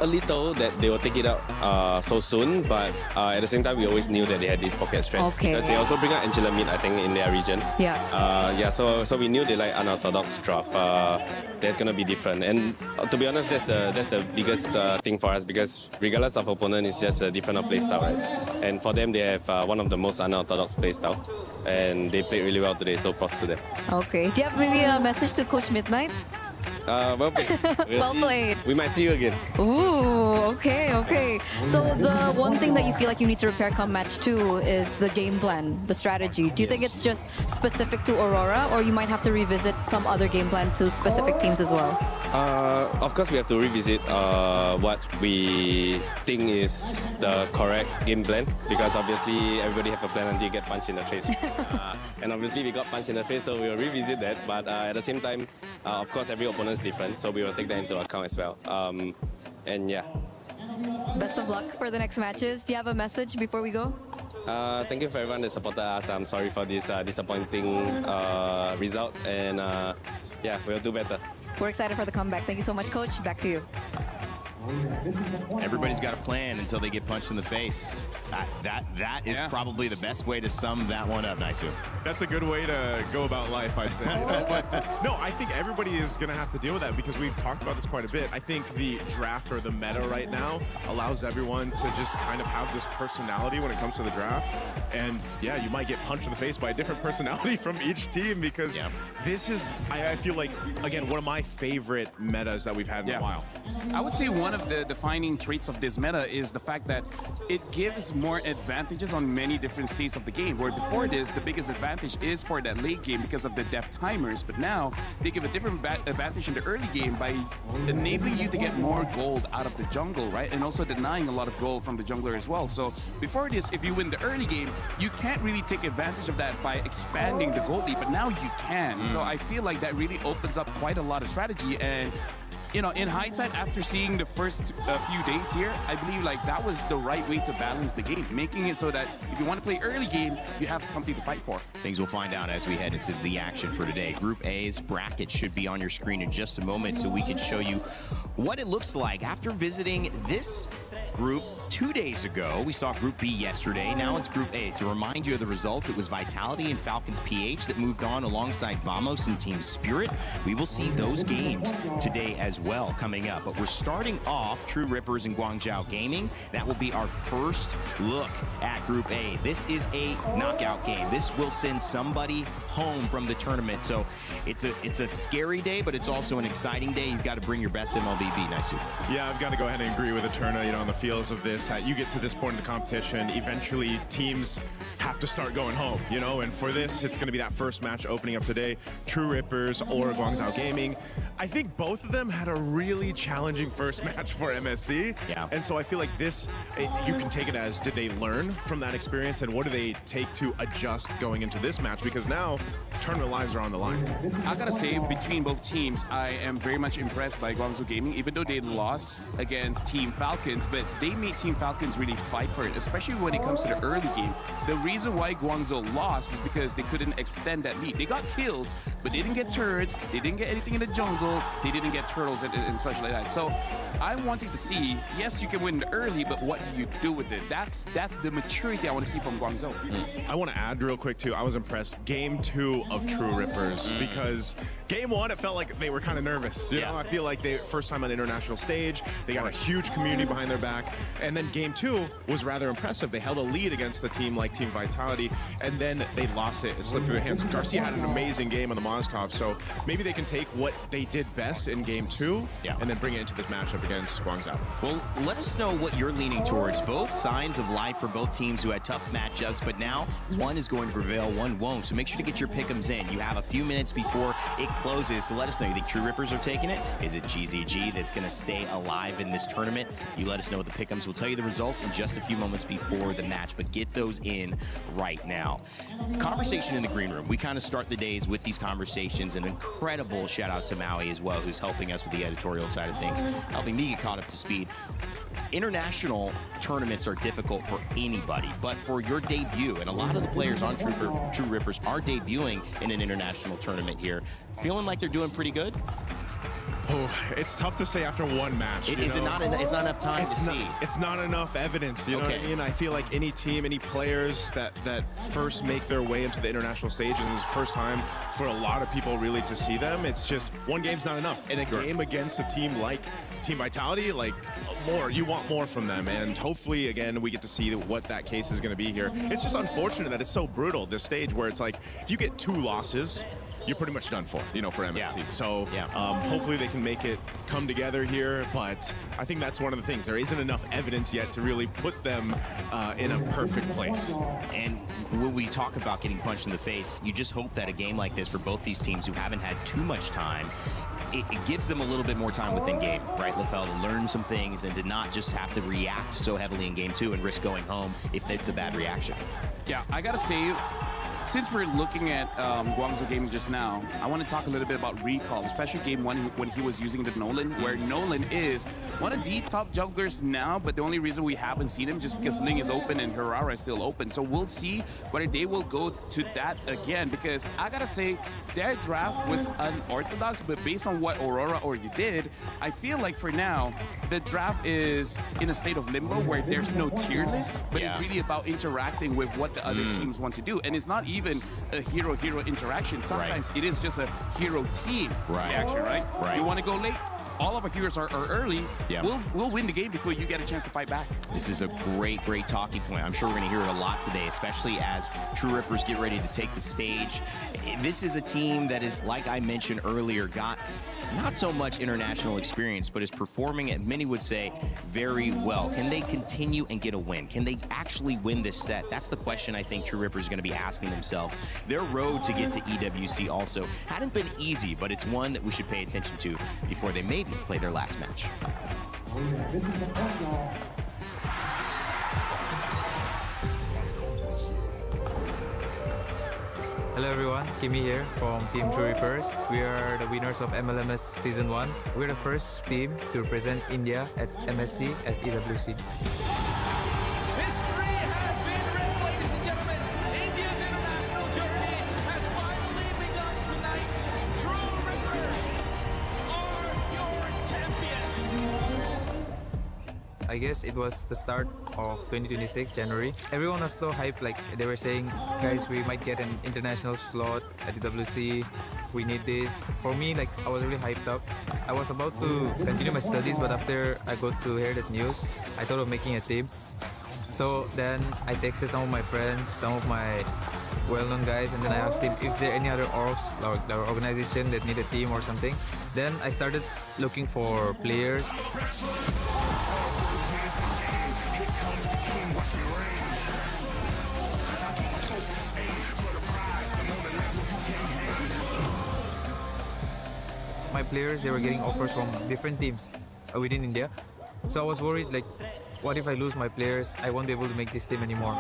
A little that they will take it out so soon, but at the same time, we always knew that they had these pocket strengths because they also bring out Angela meat, I think, in their region. Yeah. So we knew they like unorthodox draft. That's gonna be different, and to be honest, that's the biggest thing for us because regardless of opponent, it's just a different play style, right? And for them, they have one of the most unorthodox play style, and they played really well today. So props to them. Okay. Do you have maybe a message to Coach Midnight? Well played. Well played. We might see you again. Ooh, okay. So the one thing that you feel like you need to repair come match 2 is the game plan, the strategy. Do you think it's just specific to Aurora, or you might have to revisit some other game plan to specific teams as well? Of course, we have to revisit what we think is the correct game plan because obviously everybody have a plan until you get punched in the face. And obviously we got punched in the face, so we will revisit that. But at the same time, of course, every opponent is different, so we will take that into account as well. And yeah. Best of luck for the next matches. Do you have a message before we go? Thank you for everyone that supported us. I'm sorry for this disappointing result, and yeah, we'll do better. We're excited for the comeback. Thank you so much, Coach. Back to you. Everybody's got a plan until they get punched in the face. That is probably the best way to sum that one up, Naisu. That's a good way to go about life, I'd say. You know? But no, I think everybody is going to have to deal with that because we've talked about this quite a bit. I think the draft or the meta right now allows everyone to just kind of have this personality when it comes to the draft. And yeah, you might get punched in the face by a different personality from each team because this is, I feel like, again, one of my favorite metas that we've had in a while. I would say one of the defining traits of this meta is the fact that it gives more advantages on many different states of the game, where before this, the biggest advantage is for that late game because of the def timers, but now they give a different advantage in the early game by enabling you to get more gold out of the jungle, right? And also denying a lot of gold from the jungler as well. So before this, if you win the early game, you can't really take advantage of that by expanding the gold lead, but now you can. So I feel like that really opens up quite a lot of strategy. And you know, in hindsight, after seeing the first few days here, I believe like that was the right way to balance the game, making it so that if you want to play early game, you have something to fight for. Things we'll find out as we head into the action for today. Group A's bracket should be on your screen in just a moment so we can show you what it looks like after visiting this group 2 days ago. We saw Group B yesterday. Now it's Group A. To remind you of the results, it was Vitality and Falcons PH that moved on alongside Vamos and Team Spirit. We will see those games today as well coming up. But we're starting off True Rippers and Guangzhou Gaming. That will be our first look at Group A. This is a knockout game. This will send somebody home from the tournament. So it's a scary day, but it's also an exciting day. You've got to bring your best MLBB, Naisu. Yeah, I've got to go ahead and agree with Eterna, you know, on the feels of this. You get to this point in the competition, eventually teams have to start going home, you know, and for this, it's going to be that first match opening up today, True Rippers or Guangzhou Gaming. I think both of them had a really challenging first match for MSC, and so I feel like this, you can take it as, did they learn from that experience, and what do they take to adjust going into this match, because now tournament lives are on the line. I gotta say, between both teams, I am very much impressed by Guangzhou Gaming, even though they lost against Team Falcons, but they made Team Falcons really fight for it, especially when it comes to the early game. The reason why Guangzhou lost was because they couldn't extend that lead. They got kills, but they didn't get turrets, they didn't get anything in the jungle, they didn't get turtles and such like that. So I'm wanting to see, yes, you can win the early, but what do you do with it? That's the maturity I want to see from Guangzhou. I want to add real quick too, I was impressed. Game 2 of True Rippers, because Game 1, it felt like they were kind of nervous. You know, I feel like they first time on the international stage, they got a huge community behind their back, and then Game 2 was rather impressive. They held a lead against a team like Team Vitality, and then they lost it. It slipped through their hands. Garcia had an amazing game on the Mozkov, so maybe they can take what they did best in Game 2 and then bring it into this matchup against Guangzhou. Well, let us know what you're leaning towards. Both signs of life for both teams who had tough matchups, but now one is going to prevail, one won't. So make sure to get your pick'ems in. You have a few minutes before it closes, so let us know. You think True Rippers are taking it? Is it GZG that's going to stay alive in this tournament? You let us know what the pick'ems. We'll tell you the results in just a few moments before the match, but get those in right now. Conversation in the green room. We kind of start the days with these conversations. An incredible shout out to Maui as well, who's helping us with the editorial side of things, helping me get caught up to speed. International tournaments are difficult for anybody, but for your debut, and a lot of the players on True Rippers are debuting in an international tournament here, feeling like they're doing pretty good? Oh, it's tough to say after one match. It's not enough time to see. It's not enough evidence. You know what I mean? I feel like any team, any players that first make their way into the international stage, and it's the first time for a lot of people really to see them. It's just one game's not enough. And a game against a team like Team Vitality, like more, you want more from them. And hopefully, again, we get to see what that case is going to be here. It's just unfortunate that it's so brutal, this stage where it's like, if you get 2 losses, you're pretty much done for, for MSC. Yeah. So hopefully they can make it come together here. But I think that's one of the things. There isn't enough evidence yet to really put them in a perfect place. And when we talk about getting punched in the face, you just hope that a game like this for both these teams who haven't had too much time, it gives them a little bit more time within game, right, LaFell, to learn some things and to not just have to react so heavily in game 2 and risk going home if it's a bad reaction. Yeah, I gotta say, since we're looking at Guangzhou Gaming just now, I want to talk a little bit about Recall, especially game 1 when he was using the Nolan, where Nolan is one of the top jugglers now, but the only reason we haven't seen him just because Ling is open and Herrera is still open. So we'll see whether they will go to that again, because I gotta say, their draft was unorthodox, but based on what Aurora already did, I feel like for now, the draft is in a state of limbo where there's no tier list, but it's really about interacting with what the other teams want to do. And it's not even a hero-hero interaction. Sometimes it is just a hero-team reaction, right? You want to go late? All of our heroes are early. We'll win the game before you get a chance to fight back. This is a great talking point. I'm sure we're going to hear it a lot today, especially as True Rippers get ready to take the stage. This is a team that is, like I mentioned earlier, got not so much international experience, but is performing, at many would say, very well. Can they continue and get a win? Can they actually win this set? That's the question I think True Rippers are going to be asking themselves. Their road to get to EWC also hadn't been easy, but it's one that we should pay attention to before they maybe play their last match. Hello everyone, Kimi here from Team True Rippers. We are the winners of MLMS Season 1. We're the first team to represent India at MSC at EWC. History has been written, ladies and gentlemen. India's international journey has finally begun tonight. True Rippers are your champions. I guess it was the start of 2026, January. Everyone was so hyped, like they were saying, guys, we might get an international slot at EWC. We need this. For me, like, I was really hyped up. I was about to continue my studies, but after I got to hear that news, I thought of making a team. So then I texted some of my friends, some of my well-known guys, and then I asked him if there any other orgs or the organization that need a team or something. Then I started looking for players. My players, they were getting offers from different teams within India. So I was worried, like, what if I lose my players? I won't be able to make this team anymore.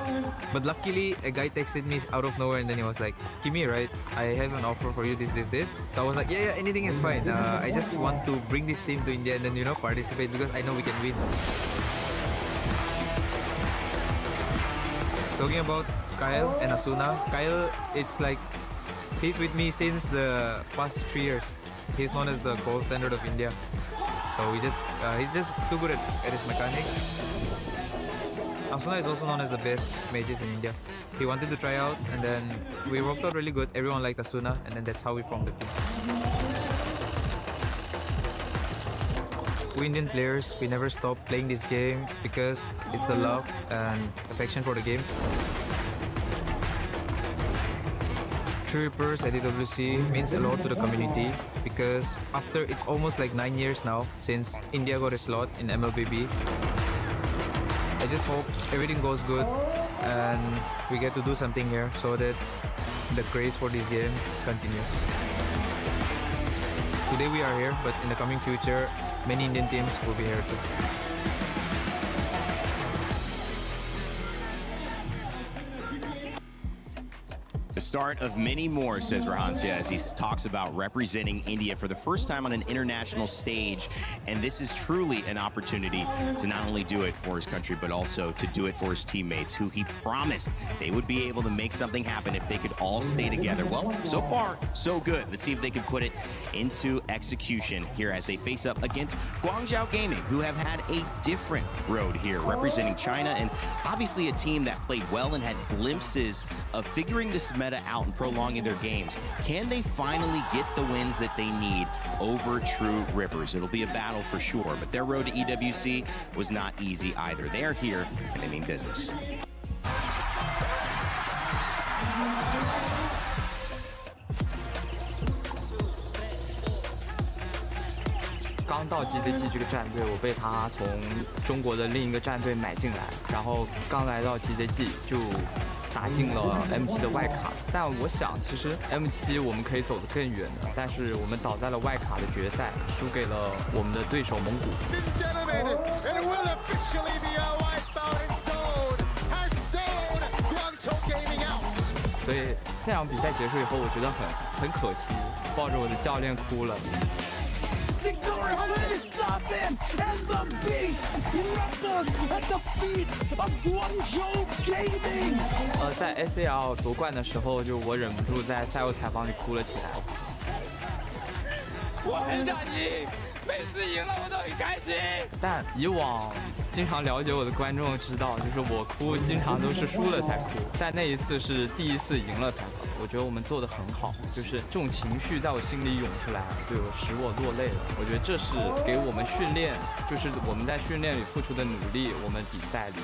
But luckily, a guy texted me out of nowhere, and then he was like, Kimi, right? I have an offer for you, this. So I was like, yeah, anything is fine. I just want to bring this team to India and then, participate because I know we can win. Talking about Kyle and Asuna, Kyle, it's like, he's with me since the past 3 years. He's known as the gold standard of India. So he's just too good at his mechanics. Asuna is also known as the best mages in India. He wanted to try out, and then we worked out really good. Everyone liked Asuna, and then that's how we formed the team. We Indian players, we never stop playing this game because it's the love and affection for the game. True Rippers at EWC means a lot to the community because after it's almost like 9 years now since India got a slot in MLBB. I just hope everything goes good and we get to do something here so that the craze for this game continues. Today we are here, but in the coming future, many Indian teams will be here too. This start of many more, says Rahancia, as he talks about representing India for the first time on an international stage. And this is truly an opportunity to not only do it for his country, but also to do it for his teammates, who he promised they would be able to make something happen if they could all stay together. Well, so far, so good. Let's see if they can put it into execution here as they face up against Guangzhou Gaming, who have had a different road here, representing China, and obviously a team that played well and had glimpses of figuring this meta out and prolonging their games. Can they finally get the wins that they need over True Rippers? It'll be a battle for sure, but their road to EWC was not easy either. They are here and they mean business. 刚到 GZG 这个战队，我被他从中国的另一个战队买进来，然后刚来到 GZG 就打进了 M7 的外卡。但我想，其实 M7 我们可以走得更远的，但是我们倒在了外卡的决赛，输给了我们的对手蒙古。所以这场比赛结束以后，我觉得很可惜，抱着我的教练哭了。 Stop him and the beast erupts at the feet of Guangzhou Gaming. 在 SAL 夺冠的时候，就我忍不住在赛后采访里哭了起来。我很想赢，每次赢了我都很开心。但以往经常了解我的观众知道，就是我哭经常都是输了才哭，但那一次是第一次赢了才哭。 我觉得我们做得很好，就是这种情绪在我心里涌出来，就使我落泪了。我觉得这是给我们训练，就是我们在训练里付出的努力，我们比赛里。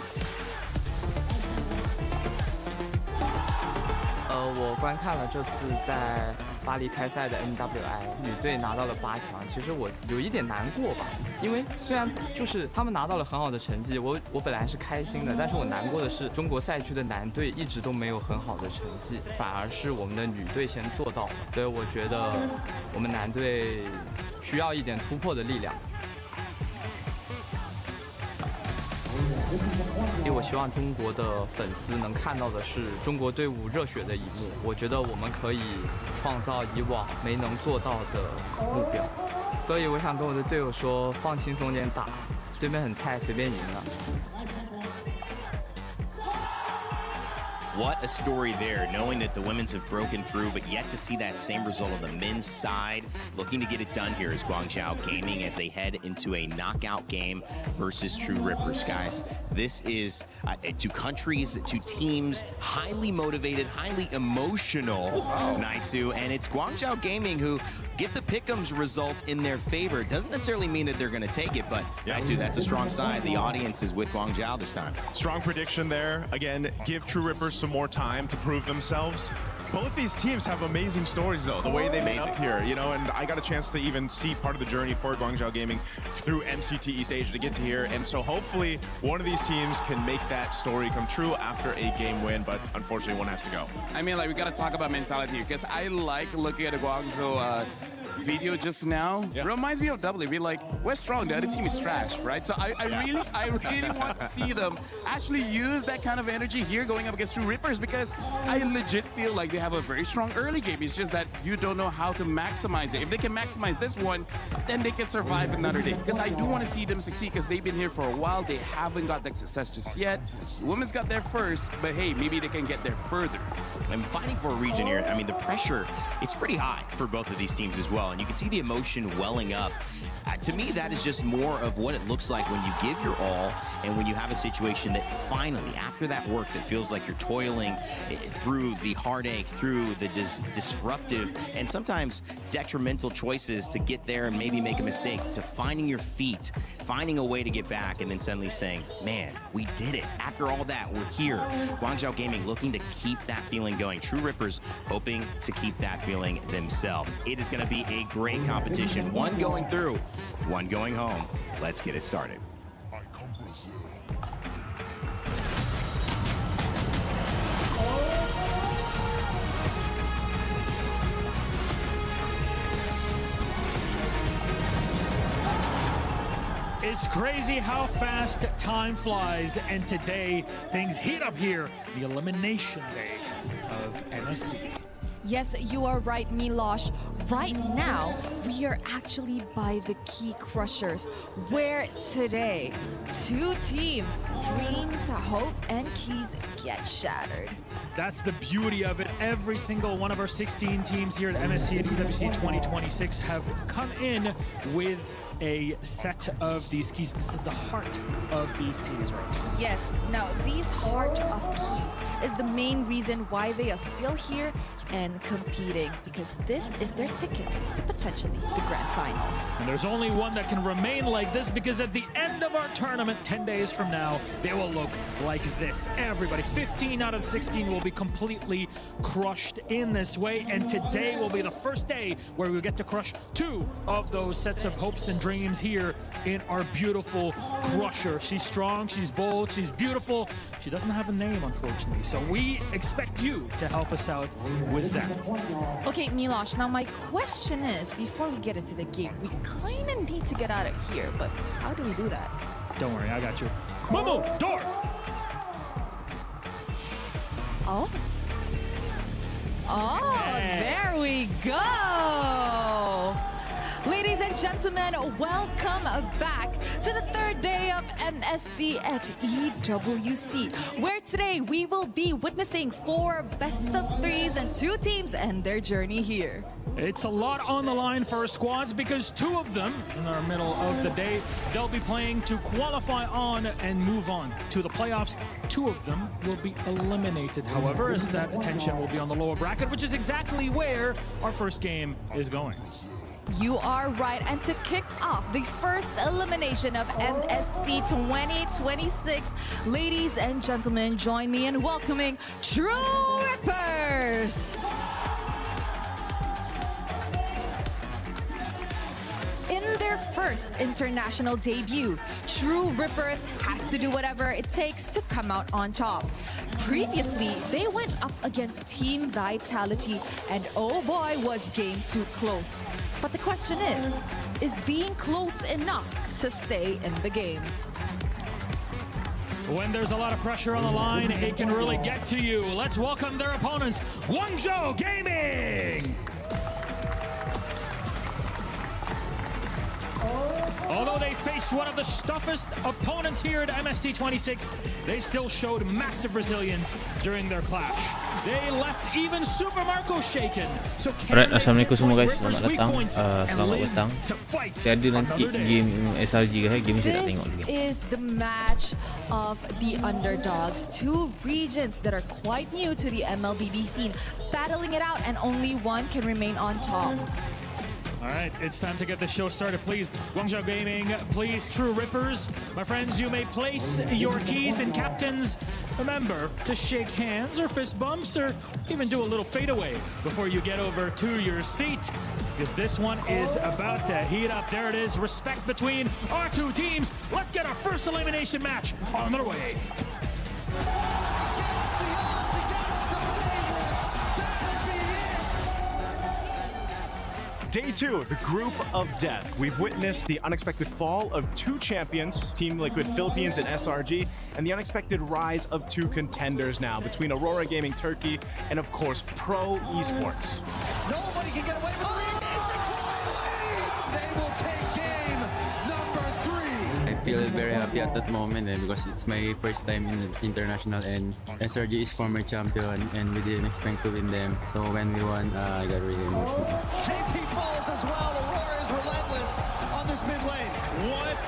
我观看了这次在巴黎开赛的 MWI 女队拿到了8强，其实我有一点难过吧，因为虽然就是他们拿到了很好的成绩，我本来是开心的，但是我难过的是中国赛区的男队一直都没有很好的成绩，反而是我们的女队先做到了，所以我觉得我们男队需要一点突破的力量。 因为我希望中国的粉丝能看到的是中国队伍热血的一幕。我觉得我们可以创造以往没能做到的目标，所以我想跟我的队友说，放轻松点打，对面很菜，随便赢了。 What a story there, knowing that the women's have broken through, but yet to see that same result on the men's side. Looking to get it done here is Guangzhou Gaming as they head into a knockout game versus True Rippers. Guys, this is two countries, two teams, highly motivated, highly emotional, Naisu, and it's Guangzhou Gaming who get the pick'ems results in their favor. Doesn't necessarily mean that they're going to take it, but Naisu, that's a strong side. The audience is with Guangzhou this time. Strong prediction there. Again, give True Rippers some more time to prove themselves. Both these teams have amazing stories, though, the way they made up here, you know, and I got a chance to even see part of the journey for Guangzhou Gaming through MCT East Asia to get to here, and so hopefully one of these teams can make that story come true after a game win, but unfortunately one has to go. I mean, like, we got to talk about mentality because I like looking at a Guangzhou video just now. Yeah. Reminds me of W. We're like, we're strong, the other team is trash, right? So I really want to see them actually use that kind of energy here going up against True Rippers because I legit feel like they have a very strong early game. It's just that you don't know how to maximize it. If they can maximize this one, then they can survive another day. Because I do want to see them succeed because they've been here for a while. They haven't got that success just yet. The women's got there first, but hey, maybe they can get there further. And fighting for a region here, I mean, the pressure, it's pretty high for both of these teams as well. And you can see the emotion welling up. To me, that is just more of what it looks like when you give your all and when you have a situation that finally, after that work that feels like you're toiling through the heartache, through the disruptive and sometimes detrimental choices to get there and maybe make a mistake, to finding your feet, finding a way to get back, and then suddenly saying, man, we did it. After all that, we're here. Guangzhou Gaming looking to keep that feeling going. True Rippers hoping to keep that feeling themselves. It is going to be a great competition. One going through, one going home. Let's get it started. It's crazy how fast time flies, and today things heat up here, the elimination day of MSC. Yes, you are right, Milosh. Right now, we are actually by the Key Crushers, where today, two teams, Dreams, Hope, and Keys, get shattered. That's the beauty of it. Every single one of our 16 teams here at MSC and EWC 2026 have come in with a set of these keys. This is the heart of these keys, Rose. Yes, now these Heart of Keys is the main reason why they are still here and competing, because this is their ticket to potentially the grand finals. And there's only one that can remain like this, because at the end of our tournament, 10 days from now, they will look like this. Everybody, 15 out of 16 will be completely crushed in this way, and today will be the first day where we'll get to crush two of those sets of hopes and dreams here in our beautiful Crusher. She's strong, she's bold, she's beautiful. She doesn't have a name, unfortunately, so we expect you to help us out with that. Okay, Milosh, now my question is, before we get into the game, we kind of need to get out of here, but how do we do that? Don't worry, I got you. Momo, door! Oh? Oh, there we go! Ladies and gentlemen, welcome back to the third day of MSC at EWC, where today we will be witnessing 4 best of 3s and 2 teams and their journey here. It's a lot on the line for our squads, because 2 of them, in our middle of the day, they'll be playing to qualify on and move on to the playoffs. 2 of them will be eliminated, however, as that attention will be on the lower bracket, which is exactly where our first game is going. You are right, and to kick off the first elimination of MSC 2026, ladies and gentlemen, join me in welcoming True Rippers! In their first international debut, True Rippers has to do whatever it takes to come out on top. Previously, they went up against Team Vitality, and oh boy, was game too close. But the question is being close enough to stay in the game? When there's a lot of pressure on the line, it can really get to you. Let's welcome their opponents, Guangzhou Gaming! Although they faced one of the toughest opponents here at MSC 26, they still showed massive resilience during their clash. They left even Super Marco shaken. So Alright, assalamualaikum semua guys, selamat datang. Jadi nanti game SRG guys, game saya tak tengok lagi. This is the match of the underdogs, 2 regions that are quite new to the MLBB scene, battling it out, and only one can remain on top. All right, it's time to get the show started. Please, Guangzhou Gaming, please, True Rippers. My friends, you may place your keys, and captains, remember to shake hands or fist bumps or even do a little fadeaway before you get over to your seat, because this one is about to heat up. There it is, respect between our 2 teams. Let's get our first elimination match on the way. Day 2, the Group of Death. We've witnessed the unexpected fall of 2 champions, Team Liquid Philippines and SRG, and the unexpected rise of 2 contenders now between Aurora Gaming Turkey and, of course, Pro Esports. Nobody can get away with it. They will take game number 3. I feel very happy at that moment because it's my first time in the international, and SRG is former champion and we didn't expect to win them. So when we won, I got really emotional. JP falls as well. Aurora is relentless on this mid lane. What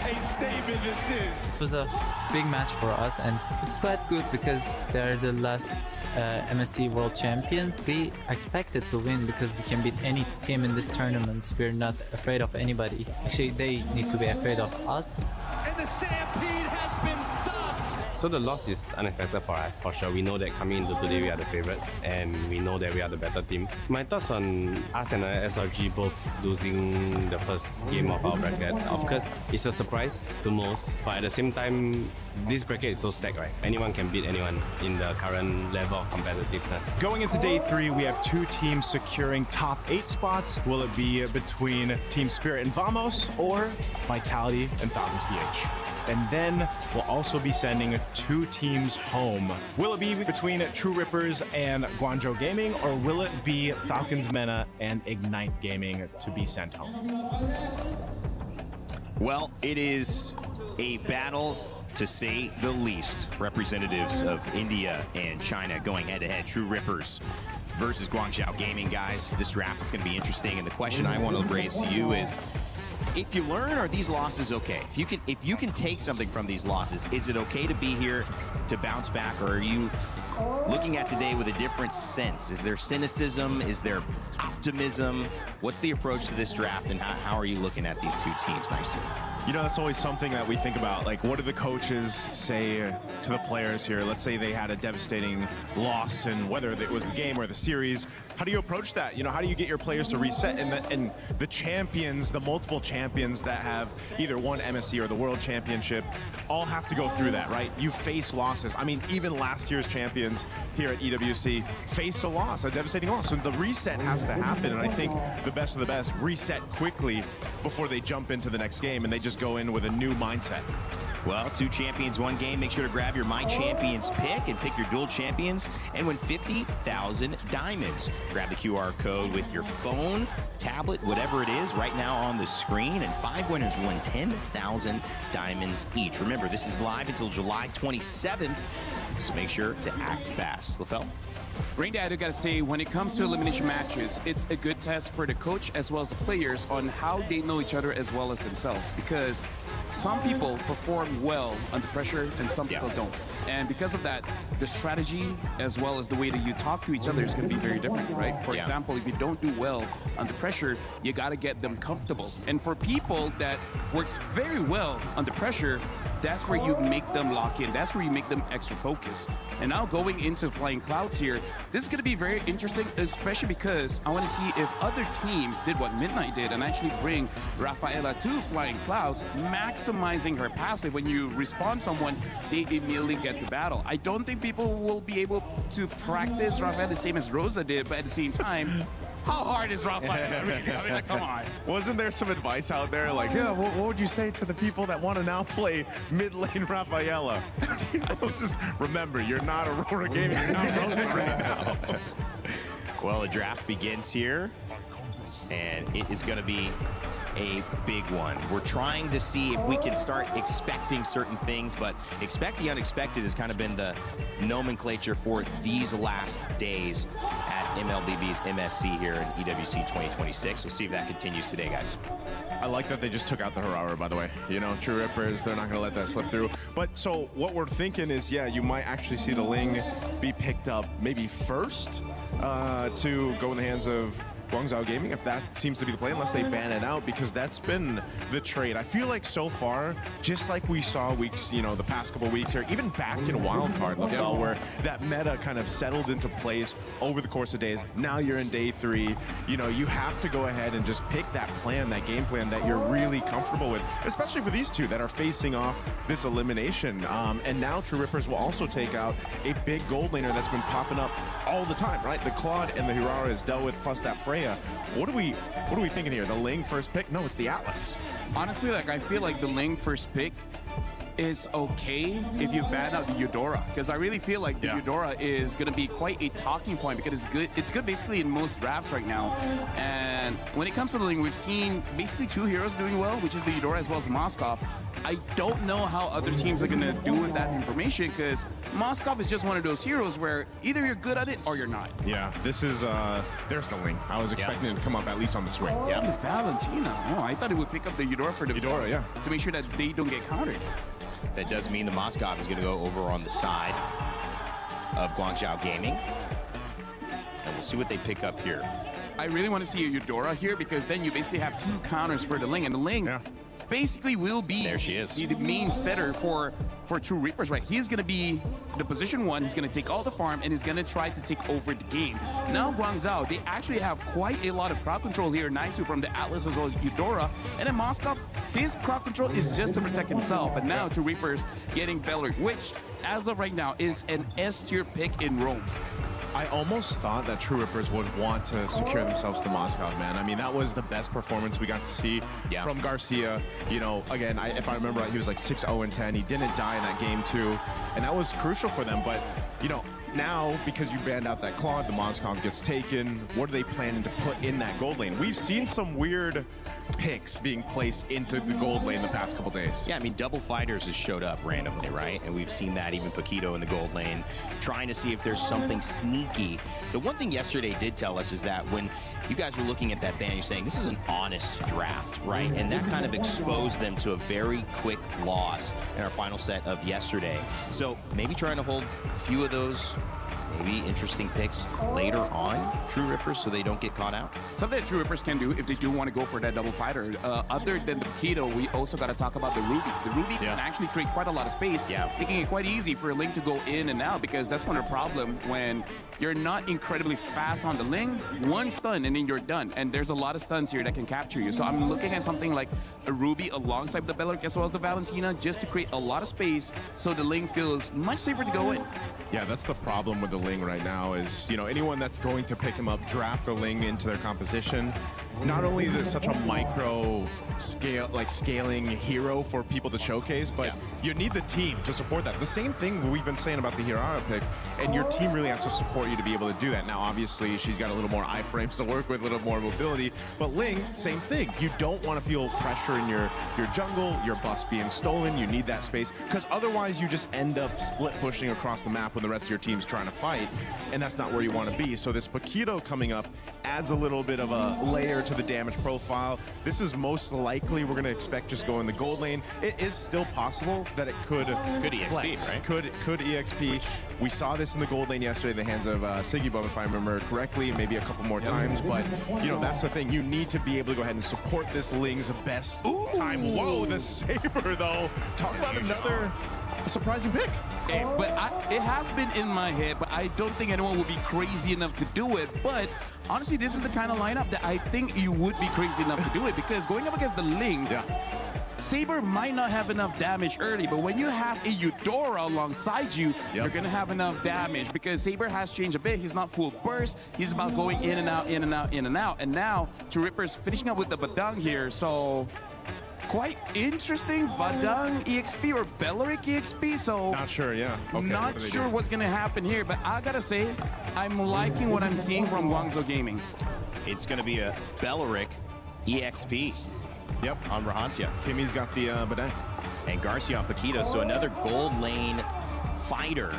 a statement this is. It was a big match for us, and it's quite good because they're the last MSC World Champion. We expected to win because we can beat any team in this tournament. We're not afraid of anybody. Actually, they need to be afraid of us. And the stampede has been stopped. So the loss is unexpected for us, for sure. We know that coming into today we are the favorites and we know that we are the better team. My thoughts on us and SRG both losing the first game of our bracket. Of course, it's a surprise to most, but at the same time, this bracket is so stacked, right? Anyone can beat anyone in the current level of competitiveness. Going into day 3, we have 2 teams securing top 8 spots. Will it be between Team Spirit and Vamos or Vitality and Falcons BH? And then we'll also be sending 2 teams home. Will it be between True Rippers and Guangzhou Gaming, or will it be Falcons Mena and Ignite Gaming to be sent home? Well, it is a battle, to say the least. Representatives of India and China going head-to-head. True Rippers versus Guangzhou Gaming, guys. This draft is going to be interesting, and the question I want to raise to you is, if you learn, are these losses okay? If you can take something from these losses, is it okay to be here to bounce back, or are you looking at today with a different sense? Is there cynicism? Is there optimism? What's the approach to this draft, and how are you looking at these 2 teams, Nice? You know, that's always something that we think about. Like, what do the coaches say to the players here? Let's say they had a devastating loss, and whether it was the game or the series, how do you approach that? You know, how do you get your players to reset? And the champions, the multiple champions that have either won MSC or the World Championship, all have to go through that, right? You face losses. I mean, even last year's champions here at EWC faced a loss, a devastating loss. So the reset has to happen, and I think the best of the best reset quickly before they jump into the next game, and they just go in with a new mindset. Well, 2 champions, 1 game. Make sure to grab your My Champions pick and pick your dual champions and win 50,000 diamonds. Grab the QR code with your phone, tablet, whatever it is, right now on the screen, and 5 winners win 10,000 diamonds each. Remember, this is live until July 27th, so make sure to act fast. LaFell? Raindad, I gotta say, when it comes to elimination matches, it's a good test for the coach as well as the players on how they know each other as well as themselves, because some people perform well under pressure and some people don't. And because of that, the strategy as well as the way that you talk to each other is going to be very different, right? For example, if you don't do well under pressure, you got to get them comfortable. And for people that works very well under pressure, that's where you make them lock in. That's where you make them extra focused. And now going into Flying Clouds here, this is going to be very interesting, especially because I want to see if other teams did what Midnight did and actually bring Rafaela to Flying Clouds, maximizing her passive. When you respawn someone, they immediately get to battle. I don't think people will be able to practice Rafaela the same as Rosa did, but at the same time, how hard is Rafaela really? I mean, like, come on. Wasn't there some advice out there like, yeah, what would you say to the people that want to now play mid lane Rafaela? Just remember, you're not Aurora Gaming, you're not Rosa right now. Well, the draft begins here, and it is going to be a big one. We're trying to see if we can start expecting certain things, but expect the unexpected has kind of been the nomenclature for these last days at MLBB's MSC here in EWC 2026. We'll see if that continues today, guys. I like that they just took out the Harara, by the way. You know, True Rippers, they're not going to let that slip through. But so what we're thinking is, yeah, you might actually see the Ling be picked up maybe first to go in the hands of Guangzhou Gaming, if that seems to be the play, unless they ban it out, because that's been the trade. I feel like so far, just like we saw weeks, you know, the past couple weeks here, even back in Wildcard, LaFell, where that meta kind of settled into place over the course of days. Now you're in day 3. You know, you have to go ahead and just pick that plan, that game plan that you're really comfortable with, especially for these 2 that are facing off this elimination. And now True Rippers will also take out a big gold laner that's been popping up all the time, right? The Claude and the Hirara is dealt with, plus that Freya. What are we thinking here? The Ling first pick? No, it's the Atlas. Honestly, like, I feel like the Ling first pick is okay if you ban out the Eudora, because I really feel like the Eudora is going to be quite a talking point, because it's good basically in most drafts right now. And when it comes to the Ling, we've seen basically 2 heroes doing well, which is the Eudora as well as the Moskov. I don't know how other teams are going to do with that information, because Moskov is just one of those heroes where either you're good at it or you're not. Yeah, this is, there's the Ling. I was expecting it to come up at least on the swing. Yeah, the Valentina. Oh, I thought it would pick up the Eudora for themselves to make sure that they don't get countered. That does mean the Moskov is going to go over on the side of Guangzhou Gaming. And we'll see what they pick up here. I really want to see a Eudora here, because then you basically have 2 counters for the Ling. And the Ling, basically will be There she is. the main setter for True Reapers, right? He's going to be the position one. He's going to take all the farm and he's going to try to take over the game. Now Guangzhou, they actually have quite a lot of crowd control here. Nice from the Atlas as well as Eudora. And then Moskov, his crowd control is just to protect himself. But now True Reapers getting Belleric, which as of right now is an S tier pick in Rome. I almost thought that True Rippers would want to secure themselves the Moscow, man. I mean, that was the best performance we got to see from Garcia. You know, again, if I remember right, he was like 6-0-10. He didn't die in that game too, and that was crucial for them. But, you know, now, because you banned out that Claude, the Moscow gets taken. What are they planning to put in that gold lane? We've seen some weird picks being placed into the gold lane the past couple days. Yeah, I mean, double fighters has showed up randomly, right? And we've seen that, even Paquito in the gold lane, trying to see if there's something sneaky. The one thing yesterday did tell us is that when you guys were looking at that ban, you're saying this is an honest draft, right? And that kind of exposed them to a very quick loss in our final set of yesterday. So maybe trying to hold a few of those maybe interesting picks later on, True Rippers, so they don't get caught out. Something that True Rippers can do if they do want to go for that double fighter. Other than the Paquito, we also got to talk about the Ruby. The Ruby can actually create quite a lot of space, making it quite easy for a Link to go in and out, because that's one of the problem when you're not incredibly fast on the Link. One stun and then you're done. And there's a lot of stuns here that can capture you. So I'm looking at something like a Ruby alongside the Belleric as well as the Valentina, just to create a lot of space so the Link feels much safer to go in. Yeah, that's the problem with the Ling right now is, you know, anyone that's going to pick him up, draft the Ling into their composition. Not only is it such a micro scale, like scaling hero for people to showcase, but you need the team to support that. The same thing we've been saying about the Hirara pick, and your team really has to support you to be able to do that. Now, obviously, she's got a little more iframes to work with, a little more mobility, but Ling, same thing. You don't want to feel pressure in your jungle, your buffs being stolen. You need that space, because otherwise you just end up split pushing across the map when the rest of your team's trying to fight, and that's not where you want to be. So this Paquito coming up adds a little bit of a layer to the damage profile. This is most likely we're going to expect just go in the gold lane. It is still possible that it could EXP, flex. right? Could EXP. We saw this in the gold lane yesterday in the hands of Sigibum, if I remember correctly, maybe a couple more times. But, you know, that's the thing. You need to be able to go ahead and support this Ling's best time. Whoa, the Saber, though. Talk about another surprising pick. But it has been in my head, but I don't think anyone would be crazy enough to do it. But honestly, this is the kind of lineup that I think you would be crazy enough to do it, because going up against the Ling, Saber might not have enough damage early, but when you have a Eudora alongside you, you're going to have enough damage, because Saber has changed a bit. He's not full burst. He's about going in and out, in and out, in and out. And now, True Rippers finishing up with the Badang here, so quite interesting. Badang EXP or Belleric EXP, so not sure, okay, not sure what's gonna happen here, but I gotta say, I'm liking what I'm seeing from Guangzhou Gaming. It's gonna be a Belleric EXP. On Rahancia. Kimmy's got the Badang. And Garcia on Paquito, so another gold lane fighter.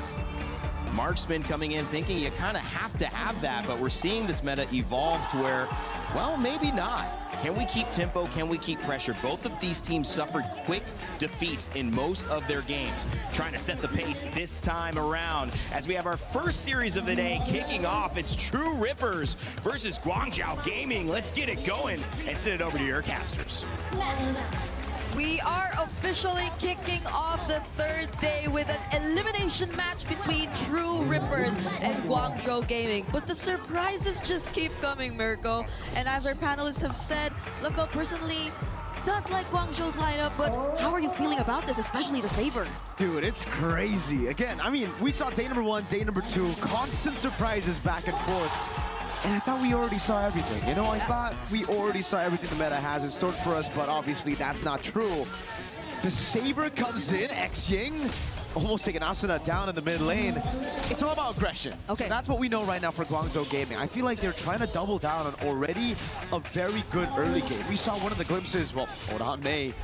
Marksman coming in thinking you kind of have to have that, but we're seeing this meta evolve to where, well, maybe not. Can we keep tempo? Can we keep pressure? Both of these teams suffered quick defeats in most of their games. Trying to set the pace this time around as we have our first series of the day kicking off. It's True Rippers versus Guangzhou Gaming. Let's get it going and send it over to your casters. We are officially kicking off the third day with an elimination match between True Rippers and Guangzhou Gaming. But the surprises just keep coming, Mirko. And as our panelists have said, LaFell personally does like Guangzhou's lineup, but how are you feeling about this, especially the Saber? Dude, it's crazy. Again, I mean, we saw day number 1, day number 2, constant surprises back and forth. And I thought we already saw everything. You know, I thought we already saw everything the meta has in store for us, but obviously that's not true. The Saber comes in, X-Ying, almost taking Asuna down in the mid lane. It's all about aggression. Okay. So that's what we know right now for Guangzhou Gaming. I feel like they're trying to double down on already a very good early game. We saw one of the glimpses, well, hold on, May.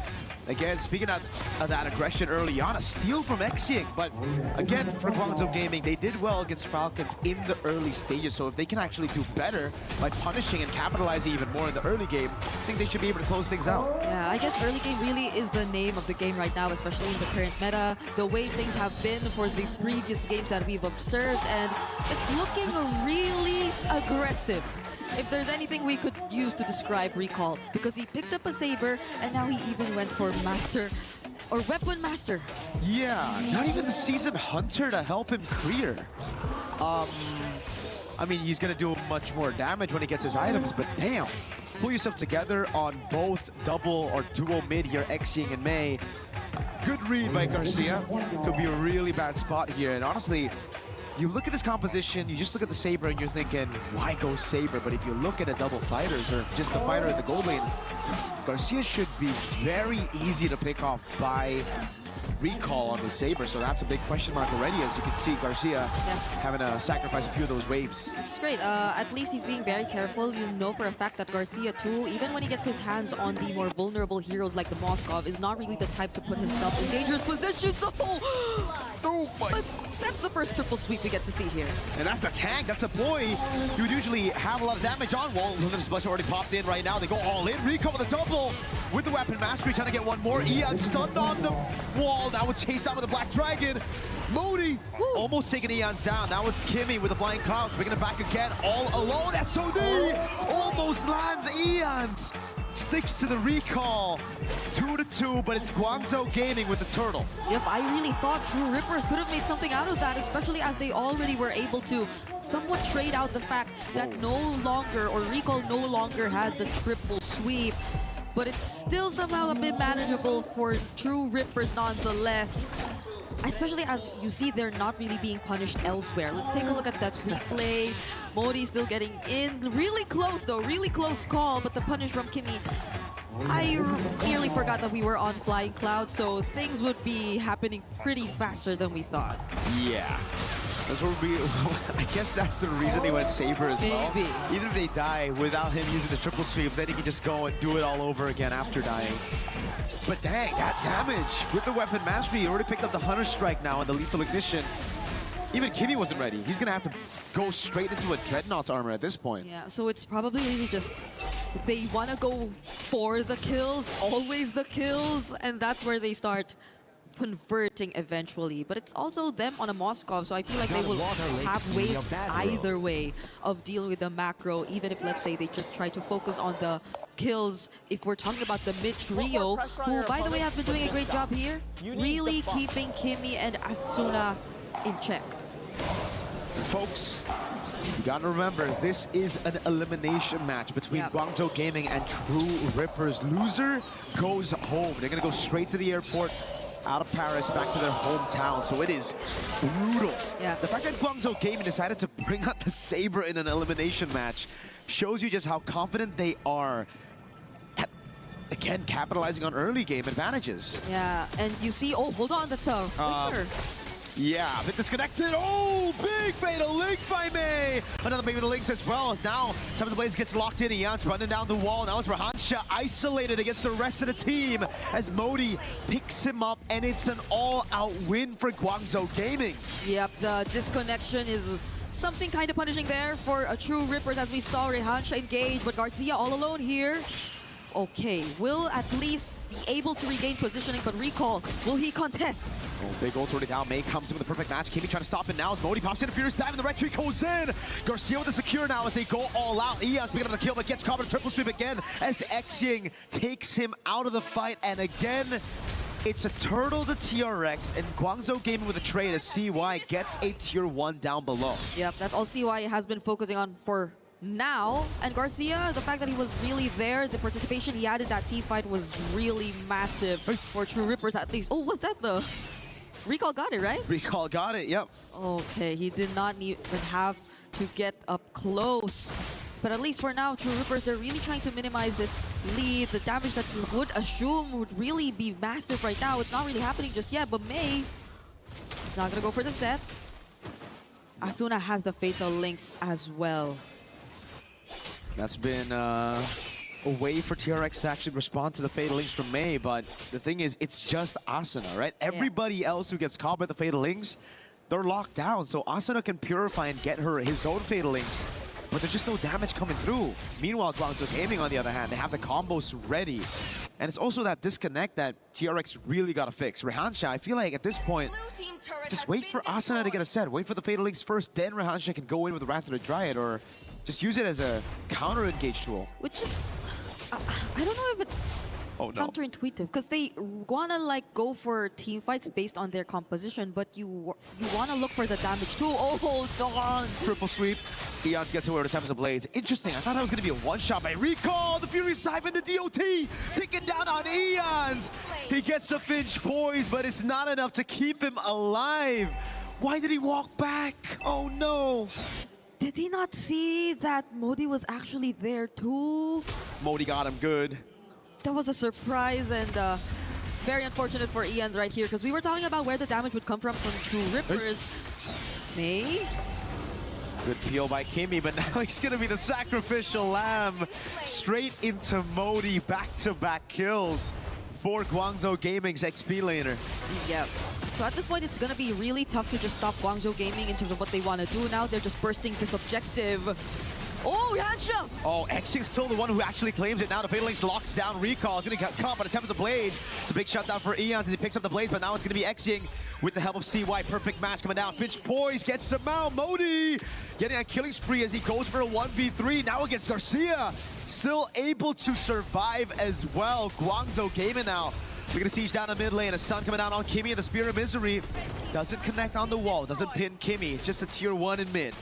Again, speaking of that aggression early on, a steal from X-Ying. But again, for Guangzhou Gaming, they did well against Falcons in the early stages. So if they can actually do better by punishing and capitalizing even more in the early game, I think they should be able to close things out. Yeah, I guess early game really is the name of the game right now, especially in the current meta. The way things have been for the previous games that we've observed, and it's looking really aggressive. if there's anything we could use to describe Recall, because he picked up a saber and now he even went for Master or Weapon Master. Yeah, not even the Seasoned Hunter to help him clear. I mean, he's gonna do much more damage when he gets his items, but damn. Pull yourself together on both double or duo mid here, Xing and Mei. Good read by Garcia. Could be a really bad spot here. And honestly, you look at this composition, you just look at the Saber and you're thinking, why go Saber? But if you look at the double fighters or just the fighter in the gold lane, Garcia should be very easy to pick off by Recall on the Saber. So that's a big question mark already, as you can see Garcia having to sacrifice a few of those waves. It's great. At least he's being very careful. You know for a fact that Garcia too, even when he gets his hands on the more vulnerable heroes like the Moskov, is not really the type to put himself in dangerous positions. Oh my! But that's the first triple sweep we get to see here. And that's the tank, that's the boy you would usually have a lot of damage on. Well, the splash already popped in right now. They go all in. Recall with a double with the weapon mastery, trying to get one more. Ian stunned on the wall. Now would chase down with the Black Dragon. Modi almost taking Eon's down. Now it's Kimmy with the Flying Cloud, bringing it back again, all alone. SOD almost lands Eon's. Sticks to the Recall. 2-2, but it's Guangzhou Gaming with the turtle. Yep, I really thought True Rippers could have made something out of that, especially as they already were able to somewhat trade out the fact that no longer, or Recall no longer had the triple sweep. But it's still somehow a bit manageable for True Rippers nonetheless. Especially as you see they're not really being punished elsewhere. Let's take a look at that replay. Modi still getting in. Really close though, really close call, but the punish from Kimmy. I nearly forgot that we were on Flying Cloud, so things would be happening pretty faster than we thought. Yeah. That's what we, I guess that's the reason they went Saber as well. Maybe. Even if they die without him using the triple sweep, then he can just go and do it all over again after dying. But dang, that damage with the weapon mastery. He already picked up the Hunter Strike now and the Lethal Ignition. Even Kimmy wasn't ready. He's gonna have to go straight into a Dreadnought's armor at this point. Yeah, so it's probably really just they want to go for the kills, always the kills, and that's where they start converting eventually. But it's also them on a Moskov, so I feel like they will have ways either way of dealing with the macro, even if, let's say, they just try to focus on the kills. If we're talking about the mid trio, who, by the way, have been doing a great job here, really keeping Kimmy and Asuna in check. Folks, you gotta remember, this is an elimination match between Guangzhou Gaming and True Rippers. Loser goes home. They're gonna go straight to the airport, out of Paris, back to their hometown. So it is brutal. Yeah. The fact that Guangzhou Gaming decided to bring out the Saber in an elimination match shows you just how confident they are at, again, capitalizing on early game advantages. Yeah, and you see, oh, hold on, that's a Victor. Yeah, a bit disconnected. Oh, big Fatal Links by Mei. Another Fatal Links as well. As now, Time of the Blaze gets locked in. Ian's running down the wall. Now it's Rahansha isolated against the rest of the team as Modi picks him up, and it's an all-out win for Guangzhou Gaming. Yep, the disconnection is something kind of punishing there for a True Rippers, as we saw Rehansha engage, but Garcia all alone here. Okay, will at least be able to regain positioning, but Recall, will he contest? Oh, big ult already down. Mei comes in with the perfect match. Kimmy trying to stop it now as Modi pops in. A furious dive and the red tree goes in. Garcia with the secure now as they go all out. Eon's picking up the kill, but gets caught in a triple sweep again as Xing takes him out of the fight. And again, it's a turtle to TRX, and Guangzhou Gaming with a trade as CY gets a tier 1 down below. Yep, that's all CY has been focusing on for now. And Garcia, the fact that he was really there, the participation he had in that team fight was really massive for True Rippers at least. Oh, was that the... Recall got it, right? Recall got it, yep. Okay, he did not even have to get up close. But at least for now, True Rippers, they're really trying to minimize this lead. The damage that you would assume would really be massive right now. It's not really happening just yet, but Mei is not going to go for the set. Asuna has the Fatal Links as well. That's been a way for TRX to actually respond to the Fatal Links from Mei, but the thing is, it's just Asuna, right? Everybody else who gets caught by the Fatal Links, they're locked down, so Asuna can purify and get her his own Fatal Links, but there's just no damage coming through. Meanwhile, Guangzhou Gaming, on the other hand, they have the combos ready. And it's also that disconnect that TRX really got to fix. Rehansha, I feel like at this point, just wait for Asuna to get a set. Wait for the Fatal Links first, then Rehansha can go in with the Wrath of the Dryad, or Just use it as a counter engage tool. Which is, I don't know if it's counterintuitive, because they wanna like go for team fights based on their composition, but you wanna look for the damage too. Oh, hold on. Triple sweep. Eons gets away with the Tempest of Blades. Interesting. I thought that was going to be a one-shot by Recall. The Fury Siphon to DOT. Taking down on Eons. He gets the Finch poise, but it's not enough to keep him alive. Why did he walk back? Oh, no. Did he not see that Modi was actually there too? Modi got him good. That was a surprise and very unfortunate for Eons right here, because we were talking about where the damage would come from True Rippers. May? Good peel by Kimmy, but now he's going to be the sacrificial lamb. Straight into Modi, back-to-back kills for Guangzhou Gaming's XP laner. Yep. So at this point, it's going to be really tough to just stop Guangzhou Gaming in terms of what they want to do now. They're just bursting this objective. Oh, Yansha! Oh, Xing's still the one who actually claims it now. The Fatal Links locks down Recall. It's going to get caught by the Tempest of Blades. It's a big shutdown for Eons as he picks up the Blades, but now it's going to be Xing with the help of CY. Perfect match coming down. Finch poise gets him out. Modi getting a killing spree as he goes for a 1v3. Now against Garcia. Still able to survive as well. Guangzhou Gaming now. We're going to siege down a mid lane. A stun coming down on Kimmy and the Spear of Misery. Doesn't connect on the wall. Doesn't pin Kimmy. It's just a tier 1 in mid.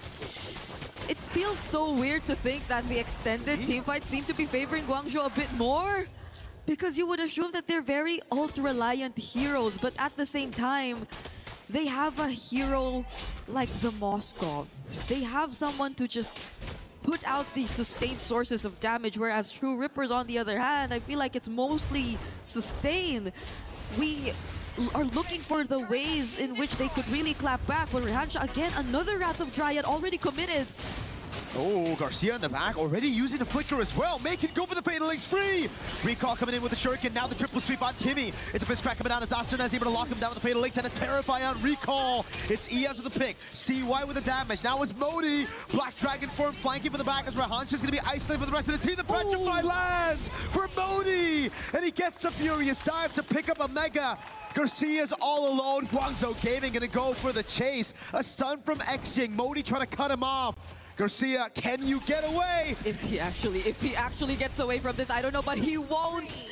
It feels so weird to think that the extended team fights seem to be favoring Guangzhou a bit more, because you would assume that they're very ult-reliant heroes, but at the same time, they have a hero like the Moskov. They have someone to just put out these sustained sources of damage, whereas True Rippers, on the other hand, I feel like it's mostly sustain. We are looking for the ways in which they could really clap back. But Rehansha, again, another Wrath of Dryad already committed. Oh, Garcia in the back, already using the Flicker as well. Make it go for the Fatal Links free. Recall coming in with the Shuriken, now the triple sweep on Kimmy. It's a fist crack coming down as Asuna is able to lock him down with the Fatal Links and a Terrify on Recall. It's Eons with the pick, CY with the damage. Now it's Modi. Black Dragon form flanking for the back as Rehansha is going to be isolated for the rest of the team. The Petrify lands for Modi, and he gets the Furious Dive to pick up a Mega. Garcia's all alone. Guangzhou Gaming gonna go for the chase. A stun from Xing. Modi trying to cut him off. Garcia, can you get away? If he actually gets away from this, I don't know, but he won't.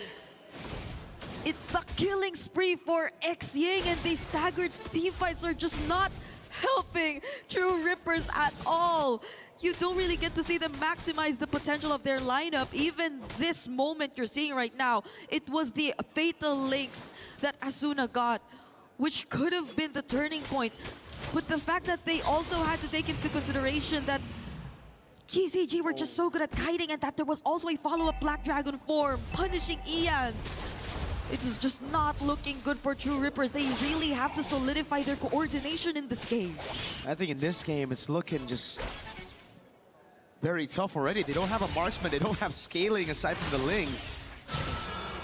It's a killing spree for Xing, and these staggered teamfights are just not helping True Rippers at all. You don't really get to see them maximize the potential of their lineup. Even this moment you're seeing right now, it was the Fatal Links that Asuna got, which could have been the turning point. But the fact that they also had to take into consideration that GCG were just so good at kiting, and that there was also a follow-up Black Dragon form punishing Eons. It is just not looking good for True Rippers. They really have to solidify their coordination in this game. I think in this game, it's looking just very tough already. They don't have a marksman. They don't have scaling aside from the Ling.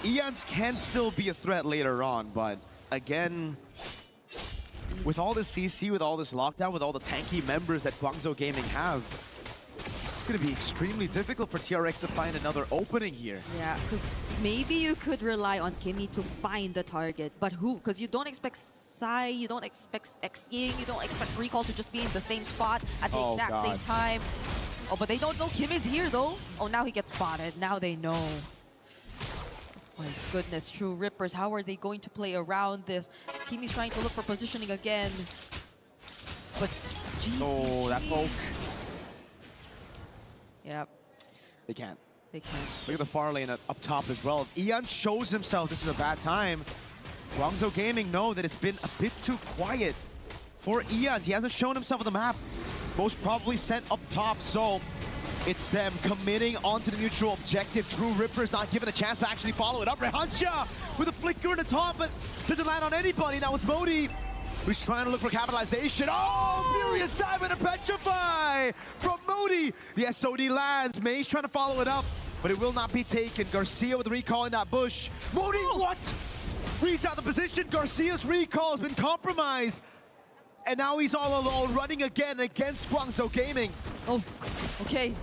Eons can still be a threat later on, but again, with all this CC, with all this lockdown, with all the tanky members that Guangzhou Gaming have, it's going to be extremely difficult for TRX to find another opening here. Yeah, because maybe you could rely on Kimmy to find the target, but who? Because you don't expect Sai, you don't expect Xing, you don't expect Recall to just be in the same spot at the exact same time. Oh, but they don't know Kim is here, though. Oh, now he gets spotted. Now they know. Oh my goodness, True Rippers, how are they going to play around this? Kimmy's trying to look for positioning again. But GCG. Oh, that poke. Yep. They can't. They can't. Look at the far lane up top as well. Eon shows himself this is a bad time. Guangzhou Gaming know that it's been a bit too quiet for Eons. He hasn't shown himself on the map. Most probably sent up top, so it's them committing onto the neutral objective. True Rippers not given a chance to actually follow it up. Rehansha with a flicker in the top, but doesn't land on anybody. Now it's Modi who's trying to look for capitalization. Oh, Furious Dive and a Petrify from Modi. The SOD lands. May's trying to follow it up, but it will not be taken. Garcia with the recall in that bush. Modi, what? Reads out the position. Garcia's recall has been compromised. And now he's all alone, running again against Guangzhou Gaming. Oh, okay.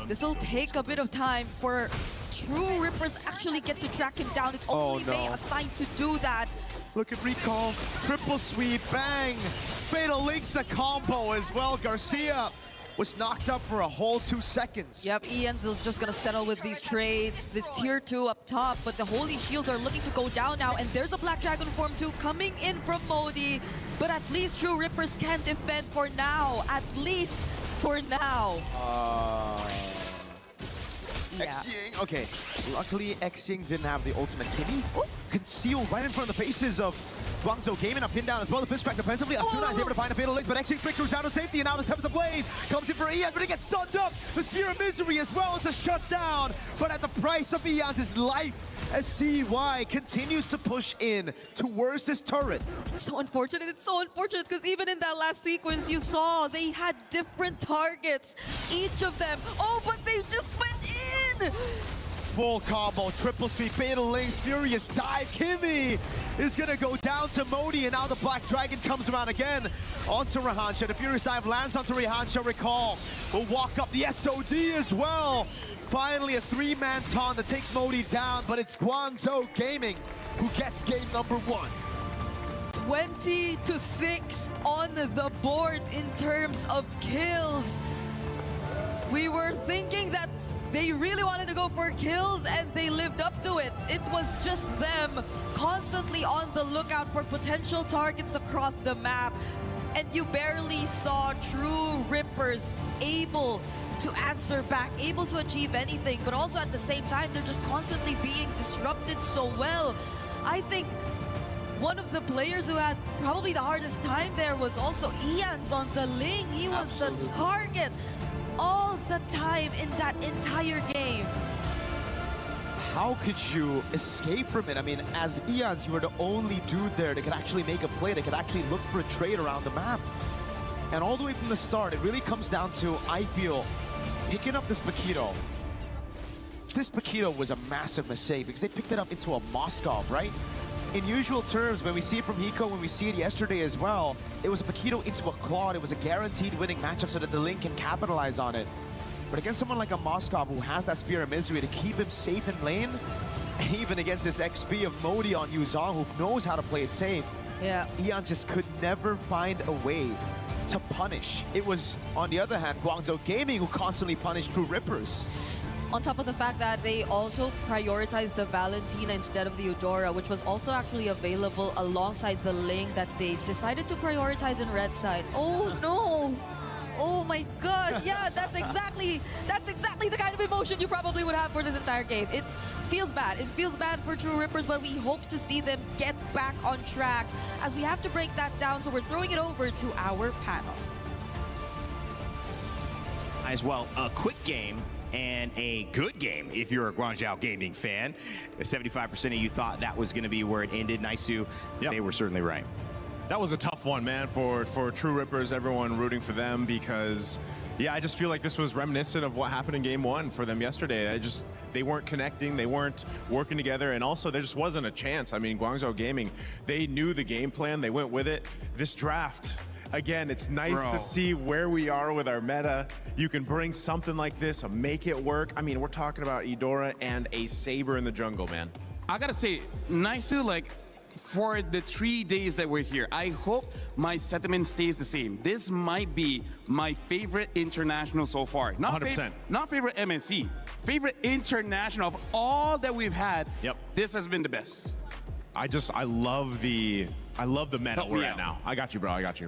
This will take a bit of time for True Rippers actually get to track him down. It's only May assigned to do that. Look at recall, triple sweep, bang. Fatal Links the combo as well. Garcia was knocked up for a whole 2 seconds. Yep, Ian's is just gonna settle with these trades, this tier 2 up top, but the Holy Shields are looking to go down now, and there's a Black Dragon form 2 coming in from Modi, but at least True Rippers can defend for now, at least for now. Xing, okay. Luckily, Xing didn't have the ultimate. Kimmy concealed right in front of the faces of Guangzhou Gaming, a pin down as well. The pitch back defensively. Asuna is able to find a fatal link, but Xing flickers out of safety, and now the Tempest Ablaze comes in for Ian, but he gets stunned up. The Spear of Misery as well as a shutdown, but at the price of Ian's life, as CY continues to push in towards this turret. It's so unfortunate, because even in that last sequence you saw, they had different targets, each of them. Oh, but they just went in! Full combo, triple sweep, fatal links, Furious dive. Kimmy is gonna go down to Modi, and now the Black Dragon comes around again onto Rehansha. The Furious dive lands onto Rehansha. Recall will walk up the SOD as well. Finally, a 3-man taunt that takes Modi down, but it's Guangzhou Gaming who gets game number 1. 20-6 on the board in terms of kills. We were thinking that they really wanted to go for kills, and they lived up to it. It was just them constantly on the lookout for potential targets across the map, and you barely saw True Rippers able to answer back, able to achieve anything, but also at the same time, they're just constantly being disrupted so well. I think one of the players who had probably the hardest time there was also Ian's on the Ling. He was the target all the time in that entire game. How could you escape from it? I mean, as Eons, you were the only dude there that could actually make a play, that could actually look for a trade around the map. And all the way from the start, it really comes down to, I feel, picking up this Paquito. This Paquito was a massive mistake because they picked it up into a Moskov, right? In usual terms, when we see it from Hiko, when we see it yesterday as well, it was a Paquito into a Claude. It was a guaranteed winning matchup so that the Link can capitalize on it. But against someone like a Moskov who has that Spear of Misery to keep him safe in lane, and even against this XP of Modi on Yuzong who knows how to play it safe, Ian just could never find a way to punish. It was, on the other hand, Guangzhou Gaming who constantly punished True Rippers. On top of the fact that they also prioritized the Valentina instead of the Eudora, which was also actually available alongside the Ling that they decided to prioritize in red side. Oh no! Oh my gosh, yeah, that's exactly the kind of emotion you probably would have for this entire game. It feels bad. It feels bad for True Rippers, but we hope to see them get back on track as we have to break that down, so we're throwing it over to our panel. As well, a quick game and a good game if you're a Guangzhou Gaming fan. 75% of you thought that was going to be where it ended. Naisu, they were certainly right. That was a tough one, man, for True Rippers, everyone rooting for them, because, yeah, I just feel like this was reminiscent of what happened in Game 1 for them yesterday. They weren't connecting, they weren't working together, and also there just wasn't a chance. I mean, Guangzhou Gaming, they knew the game plan, they went with it. This draft, again, it's nice to see where we are with our meta. You can bring something like this and make it work. I mean, we're talking about Eudora and a Saber in the jungle, man. I gotta say, Naisu, like, for the 3 days that we're here, I hope my sentiment stays the same. This might be my favorite international so far. Not 100%. Not favorite MSC. Favorite international of all that we've had. Yep. This has been the best. I love the meta we're at now. I got you, bro. I got you.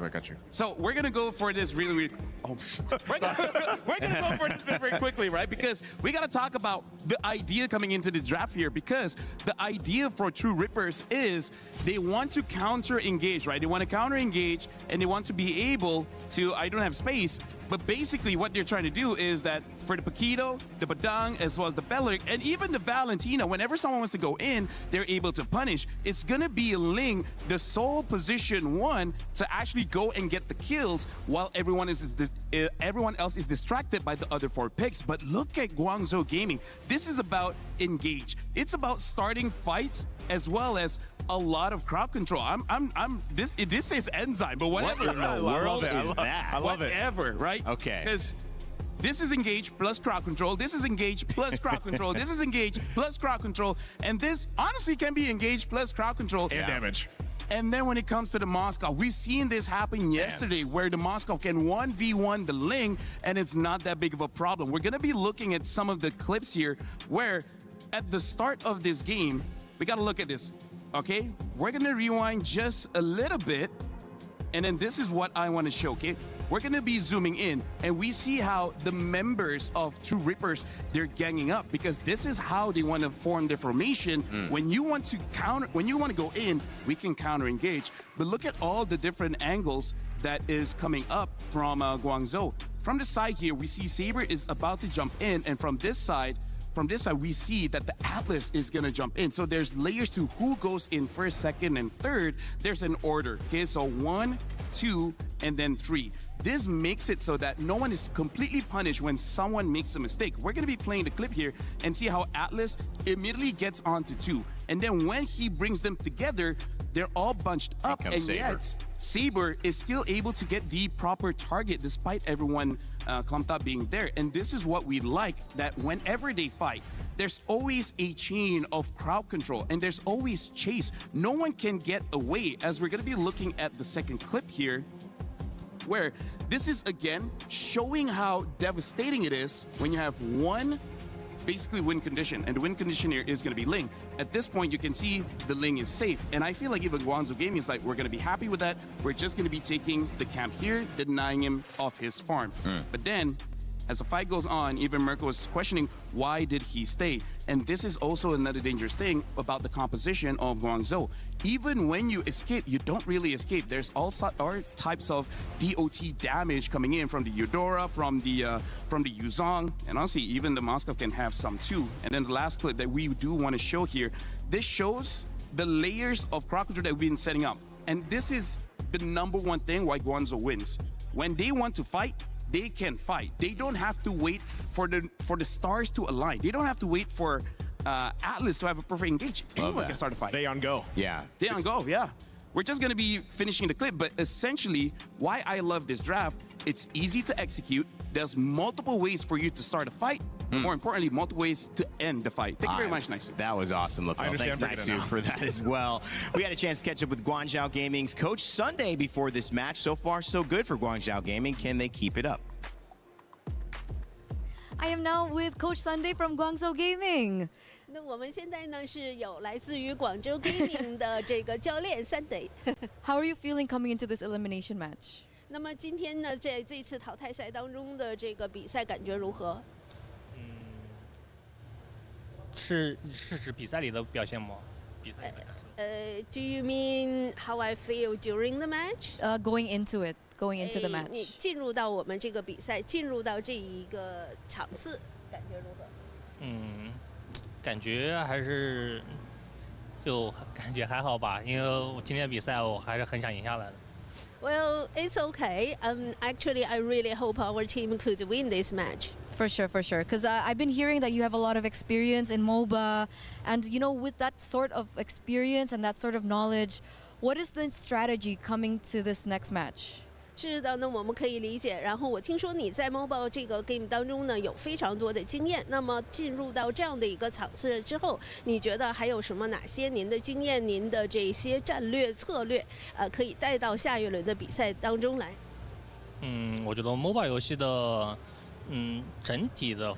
So we're gonna go for this really we're gonna go for this very quickly, right? Because we gotta talk about the idea coming into the draft here, because the idea for True Rippers is they want to counter engage, right? They want to counter engage and they want to be able to, I don't have space, but basically what they're trying to do is that for the Paquito, the Badang, as well as the Beleric, and even the Valentina, whenever someone wants to go in, they're able to punish. It's gonna be Ling, the sole position one, to actually go and get the kills while everyone else is distracted by the other 4 picks. But look at Guangzhou Gaming. This is about engage. It's about starting fights as well as a lot of crowd control. This says enzyme, but whatever. What in the world is that? I love it. Whatever, right? Okay. Because this is engage plus crowd control. This is engage plus crowd control. This is engage plus crowd control. And this honestly can be engage plus crowd control. And damage. And then when it comes to the Moscow, we've seen this happen yesterday where the Moscow can 1v1 the Ling, and it's not that big of a problem. We're going to be looking at some of the clips here where at the start of this game, we got to look at this, okay? We're going to rewind just a little bit, and then this is what I want to show, okay? We're going to be zooming in, and we see how the members of True Rippers, they're ganging up, because this is how they want to form their formation. When you want to counter, when you want to go in, we can counter engage. But look at all the different angles that is coming up from Guangzhou. From the side here, we see Saber is about to jump in, and from this side, we see that the Atlas is going to jump in. So there's layers to who goes in first, second, and third. There's an order, okay? So 1, 2, and then 3. This makes it so that no one is completely punished when someone makes a mistake. We're going to be playing the clip here and see how Atlas immediately gets onto 2. And then when he brings them together, they're all bunched up, and yet Saber is still able to get the proper target despite everyone clumped up being there. And this is what we like, that whenever they fight, there's always a chain of crowd control and there's always chase. No one can get away, as we're going to be looking at the second clip here, where this is again showing how devastating it is when you have one basically win condition, and the win condition here is going to be Ling. At this point, you can see the Ling is safe, and I feel like even Guangzhou Gaming is like, we're going to be happy with that. We're just going to be taking the camp here, denying him off his farm. But then, as the fight goes on, even Mirko was questioning, why did he stay? And this is also another dangerous thing about the composition of Guangzhou. Even when you escape, you don't really escape. There's all types of DOT damage coming in from the Eudora, from the Yuzong, and honestly, even the Moscow can have some too. And then the last clip that we do want to show here, this shows the layers of crowd control that we've been setting up. And this is the #1 thing why Guangzhou wins. When they want to fight, they can fight. They don't have to wait for the stars to align. They don't have to wait for Atlas to have a perfect engage. Anyone can start a fight. They on go. Yeah. They on go, yeah. We're just going to be finishing the clip, but essentially, why I love this draft, it's easy to execute. There's multiple ways for you to start a fight. More importantly, multiple ways to end the fight. Thank you very much, Naisu. That was awesome, LaFell. Thanks, Naisu, for that as well. We had a chance to catch up with Guangzhou Gaming's Coach Sunday before this match. So far, so good for Guangzhou Gaming. Can they keep it up? I am now with Coach Sunday from Guangzhou Gaming. 那我们现在呢是有来自于广州 Gaming 的这个教练 Sunday。How are you feeling coming into this elimination match? 那么今天呢，这次淘汰赛当中的这个比赛感觉如何？是指比赛里的表现吗？比赛。Do you mean how I feel during the match? Going into it, going into the match. 你进入到我们这个比赛，进入到这一个场次，感觉如何？感觉还是就感觉还好吧，因为我今天比赛我还是很想赢下来的。Well, it's okay. Actually, I really hope our team could win this match. For sure, for sure. Because I've been hearing that you have a lot of experience in MOBA. And, you know, with that sort of experience and that sort of knowledge, what is the strategy coming to this next match? 是的，那我们可以理解。然后我听说你在 MOBA 这个 game 当中呢有非常多的经验。那么进入到这样的一个场次之后，你觉得还有什么哪些您的经验、您的这些战略策略，可以带到下一轮的比赛当中来？我觉得 MOBA 游戏的，整体的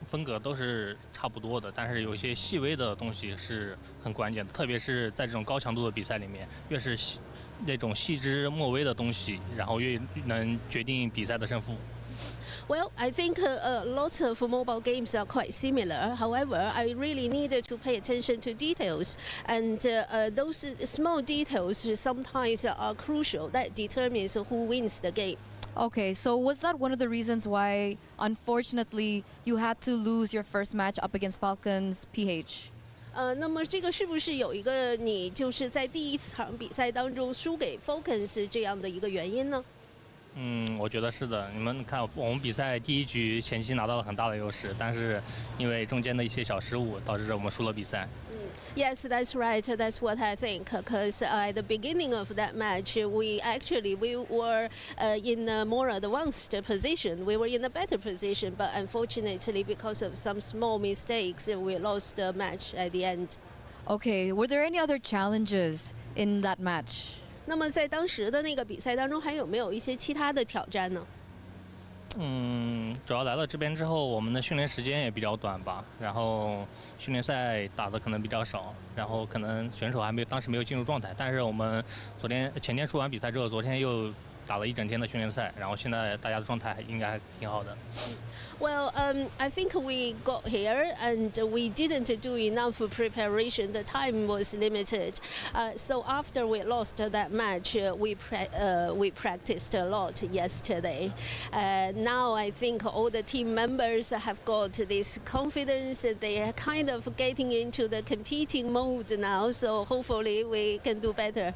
风格都是差不多的，但是有一些细微的东西是很关键的，特别是在这种高强度的比赛里面，越是那种细枝末微的东西，然后越能决定比赛的胜负。Well, I think lots of mobile games are quite similar. However, I really needed to pay attention to details, and those small details sometimes are crucial. That determines who wins the game. Okay, so was that one of the reasons why, unfortunately, you had to lose your first match up against Falcons PH? 那么这个是不是有一个你就是在第一场比赛当中输给 Falcons 这样的一个原因呢？我觉得是的。你们看，我们比赛第一局前期拿到了很大的优势，但是因为中间的一些小失误，导致我们输了比赛。Yes, that's right. That's what I think. Because at the beginning of that match, we were in a more advanced position. We were in a better position, but unfortunately, because of some small mistakes, we lost the match at the end. Okay, were there any other challenges in that match? 那么在当时的那个比赛当中，还有没有一些其他的挑战呢？主要来到这边之后，我们的训练时间也比较短吧，然后训练赛打的可能比较少，然后可能选手当时没有进入状态，但是我们前天输完比赛之后，昨天又打了一整天的训练赛，然后现在大家的状态应该还挺好的。Well, I think we got here and we didn't do enough preparation. The time was limited. So after we lost that match, we practiced a lot yesterday. Now I think all the team members have got this confidence. They are kind of getting into the competing mode now. So hopefully we can do better.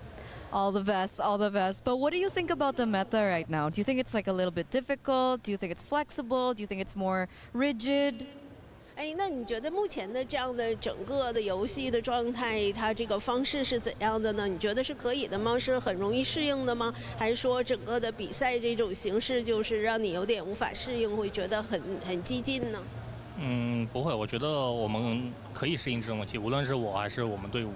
All the best, all the best. But what do you think about the meta right now? Do you think it's like a little bit difficult? Do you think it's flexible? Do you think it's more rigid? 哎，那你觉得目前的这样的整个的游戏的状态，它这个方式是怎样的呢？你觉得是可以的吗？是很容易适应的吗？还是说整个的比赛这种形式就是让你有点无法适应，会觉得很激进呢？不会，我觉得我们可以适应这种问题，无论是我还是我们队伍。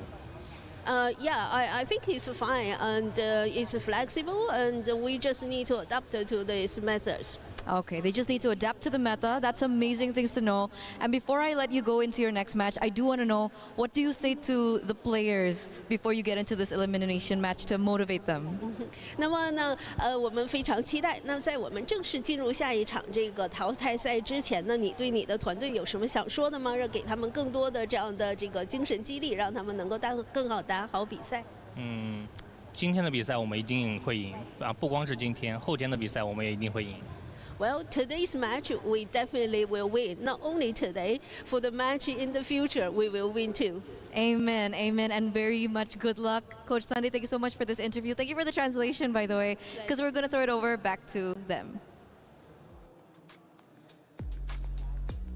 Yeah, I think it's fine and it's flexible and we just need to adapt to these methods. Okay, they just need to adapt to the meta. That's amazing things to know. And before I let you go into your next match, I do want to know, what do you say to the players before you get into this elimination match to motivate them? 那么呢，我们非常期待。那在我们正式进入下一场这个淘汰赛之前呢，你对你的团队有什么想说的吗？让给他们更多的这样的这个精神激励，让他们能够更好打好比赛。今天的比赛我们一定会赢啊！不光是今天，后天的比赛我们也一定会赢。Well, today's match we definitely will win. Not only today, for the match in the future, we will win too. Amen, amen, and very much good luck. Coach Sunday, thank you so much for this interview. Thank you for the translation, by the way, because we're going to throw it over back to them.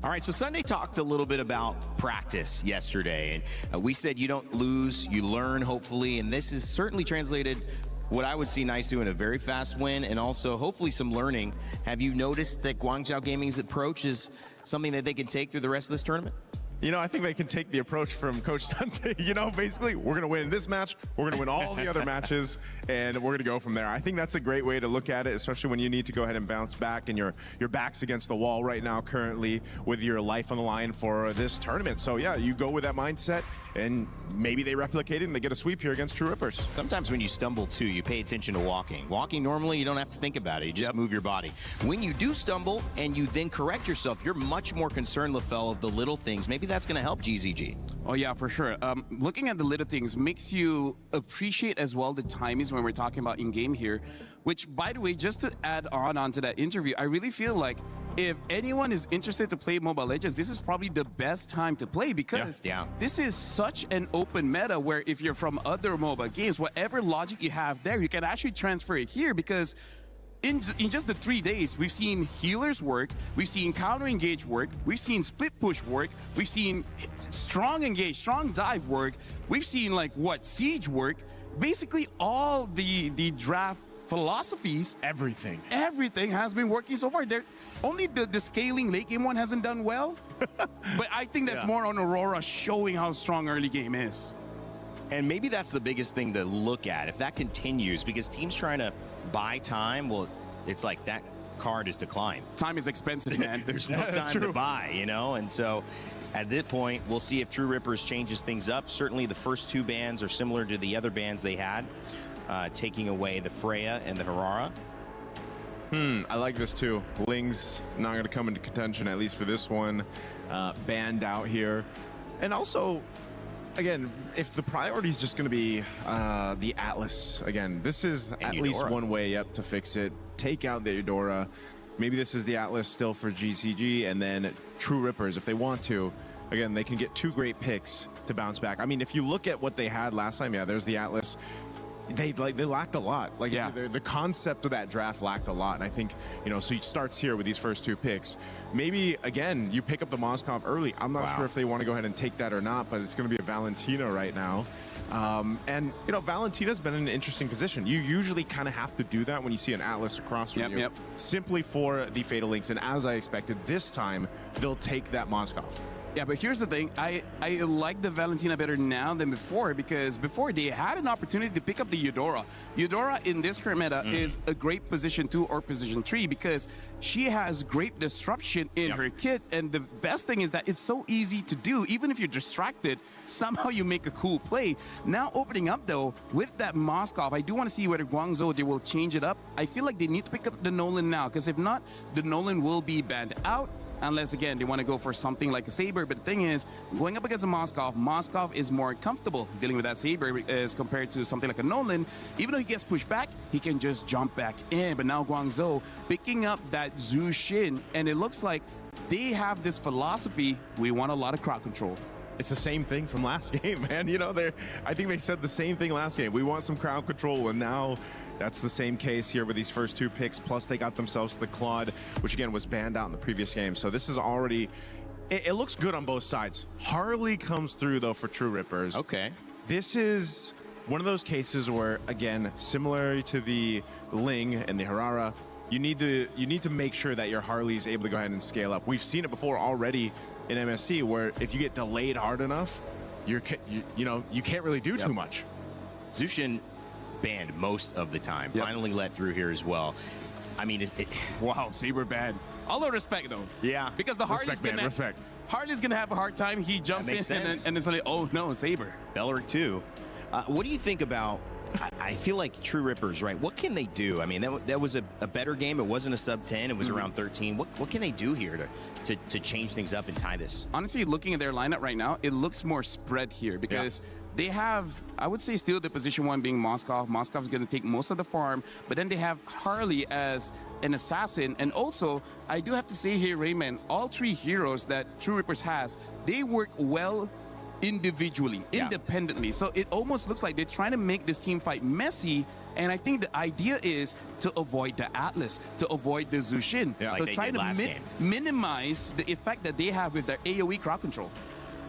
All right, so Sunday talked a little bit about practice yesterday, and we said you don't lose, you learn, hopefully, and this is certainly translated what I would see Naisu in a very fast win and also hopefully some learning. Have you noticed that Guangzhou Gaming's approach is something that they can take through the rest of this tournament? You know, I think they can take the approach from Coach Sunday. You know, basically, we're going to win this match, we're going to win all the other matches, and we're going to go from there. I think that's a great way to look at it, especially when you need to go ahead and bounce back and your back's against the wall right now currently with your life on the line for this tournament. So, yeah, you go with that mindset, and maybe they replicate it and they get a sweep here against True Rippers. Sometimes when you stumble, too, you pay attention to walking. Walking, normally, you don't have to think about it. You just move your body. When you do stumble and you then correct yourself, you're much more concerned, LaFell, of the little things. Maybe that's going to help GZG. Oh, yeah, for sure. Looking at the little things makes you appreciate as well the timings when we're talking about in-game here, which, by the way, just to add on to that interview, I really feel like if anyone is interested to play Mobile Legends, this is probably the best time to play because this is such an open meta where if you're from other mobile games, whatever logic you have there, you can actually transfer it here because in just the 3 days, we've seen healers work, we've seen counter engage work, we've seen split push work, we've seen strong engage, strong dive work, we've seen siege work, basically all the draft philosophies, everything has been working so far. Only the scaling late game one hasn't done well, but I think that's more on Aurora showing how strong early game is. And maybe that's the biggest thing to look at if that continues, because teams trying to buy time, well, it's like that card is declined. Time is expensive, man. There's no time to buy, you know? And so at this point, we'll see if True Rippers changes things up. Certainly the first two bans are similar to the other bans they had, taking away the Freya and the Harara. I like this too. Ling's not going to come into contention, at least for this one. Banned out here. And also, again, if the priority is just going to be the Atlas, again, this is at least one way up to fix it. Take out the Eudora. Maybe this is the Atlas still for GCG, and then True Rippers, if they want to, again, they can get two great picks to bounce back. I mean, if you look at what they had last time, there's the Atlas. They lacked a lot. The concept of that draft lacked a lot. And I think, you know, so he starts here with these first two picks. Maybe, again, you pick up the Moskov early. I'm not sure if they want to go ahead and take that or not, but it's going to be a Valentina right now. And, you know, Valentina's been in an interesting position. You usually kind of have to do that when you see an Atlas across from you, simply for the Fatal Links. And as I expected, this time, they'll take that Moskov. Yeah, but here's the thing. I like the Valentina better now than before, because before they had an opportunity to pick up the Eudora. Eudora in this current meta is a great position 2 or position 3 because she has great disruption in her kit, and the best thing is that it's so easy to do. Even if you're distracted, somehow you make a cool play. Now opening up though, with that Moskov, I do want to see whether Guangzhou, they will change it up. I feel like they need to pick up the Nolan now, because if not, the Nolan will be banned out. Unless, again, they want to go for something like a Saber. But the thing is, going up against a Moskov is more comfortable dealing with that Saber as compared to something like a Nolan. Even though he gets pushed back, he can just jump back in. But now Guangzhou picking up that Zhu Xin, and it looks like they have this philosophy, we want a lot of crowd control. It's the same thing from last game, man. You know, I think they said the same thing last game. We want some crowd control, and now that's the same case here with these first 2 picks. Plus, they got themselves the Claude, which again was banned out in the previous game. So this is already, it looks good on both sides. Harley comes through though for True Rippers. Okay. This is one of those cases where, again, similar to the Ling and the Harara, you need to make sure that your Harley is able to go ahead and scale up. We've seen it before already in MSC, where if you get delayed hard enough, you can't really do too much. Zhu Xin banned most of the time. Finally let through here as well. I mean, wow, Saber banned. All the respect though. Yeah. Because the Harley's gonna have a hard time. He jumps in and it's like, oh no, Saber. Belleric too. What do you think about? I feel like True Rippers, right? What can they do? I mean, that was a better game. It wasn't a sub 10. It was around 13. What can they do here to change things up and tie this? Honestly, looking at their lineup right now, it looks more spread here because they have, I would say, still the position 1 being Moskov. Moskov's going to take most of the farm, but then they have Harley as an assassin. And also, I do have to say here, Rayman, all 3 heroes that True Rippers has, they work well individually, independently. So it almost looks like they're trying to make this team fight messy, and I think the idea is to avoid the Atlas, to avoid the Zhu Xin. So trying to minimize the effect that they have with their AoE crowd control.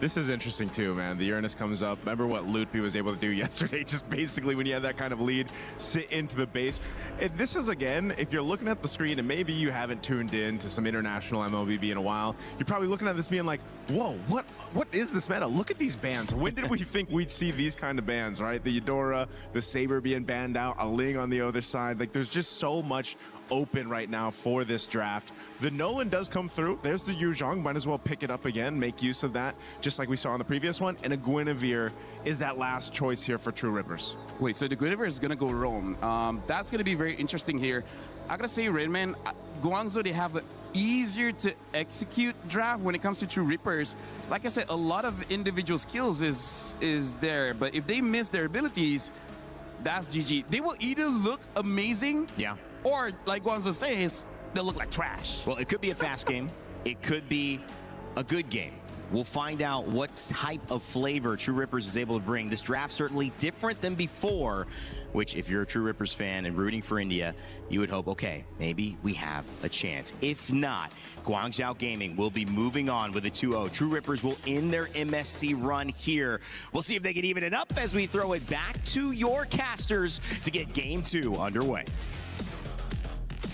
This is interesting too, man. The Uranus comes up. Remember what Lutpi was able to do yesterday? Just basically, when you had that kind of lead, sit into the base. And this is, again, if you're looking at the screen and maybe you haven't tuned in to some international MLBB in a while, you're probably looking at this being like, whoa, what is this meta? Look at these bans. When did we think we'd see these kind of bans, right? The Eudora, the Saber being banned out, a Ling on the other side. Like, there's just so much open right now for this draft. The Nolan does come through. There's the Yuzhong. Might as well pick it up again, make use of that, just like we saw in the previous one. And a Guinevere is that last choice here for True Rippers. Wait, so the Guinevere is going to go roam. That's going to be very interesting here. I got to say, Redman, Guangzhou, they have an easier to execute draft when it comes to True Rippers. Like I said, a lot of individual skills is there, but if they miss their abilities, that's GG. They will either look amazing, or like Guangzhou says, they'll look like trash. Well, it could be a fast game. It could be a good game. We'll find out what type of flavor True Rippers is able to bring. This draft certainly different than before, which if you're a True Rippers fan and rooting for India, you would hope, okay, maybe we have a chance. If not, Guangzhou Gaming will be moving on with a 2-0. True Rippers will end their MSC run here. We'll see if they can even it up as we throw it back to your casters to get Game 2 underway.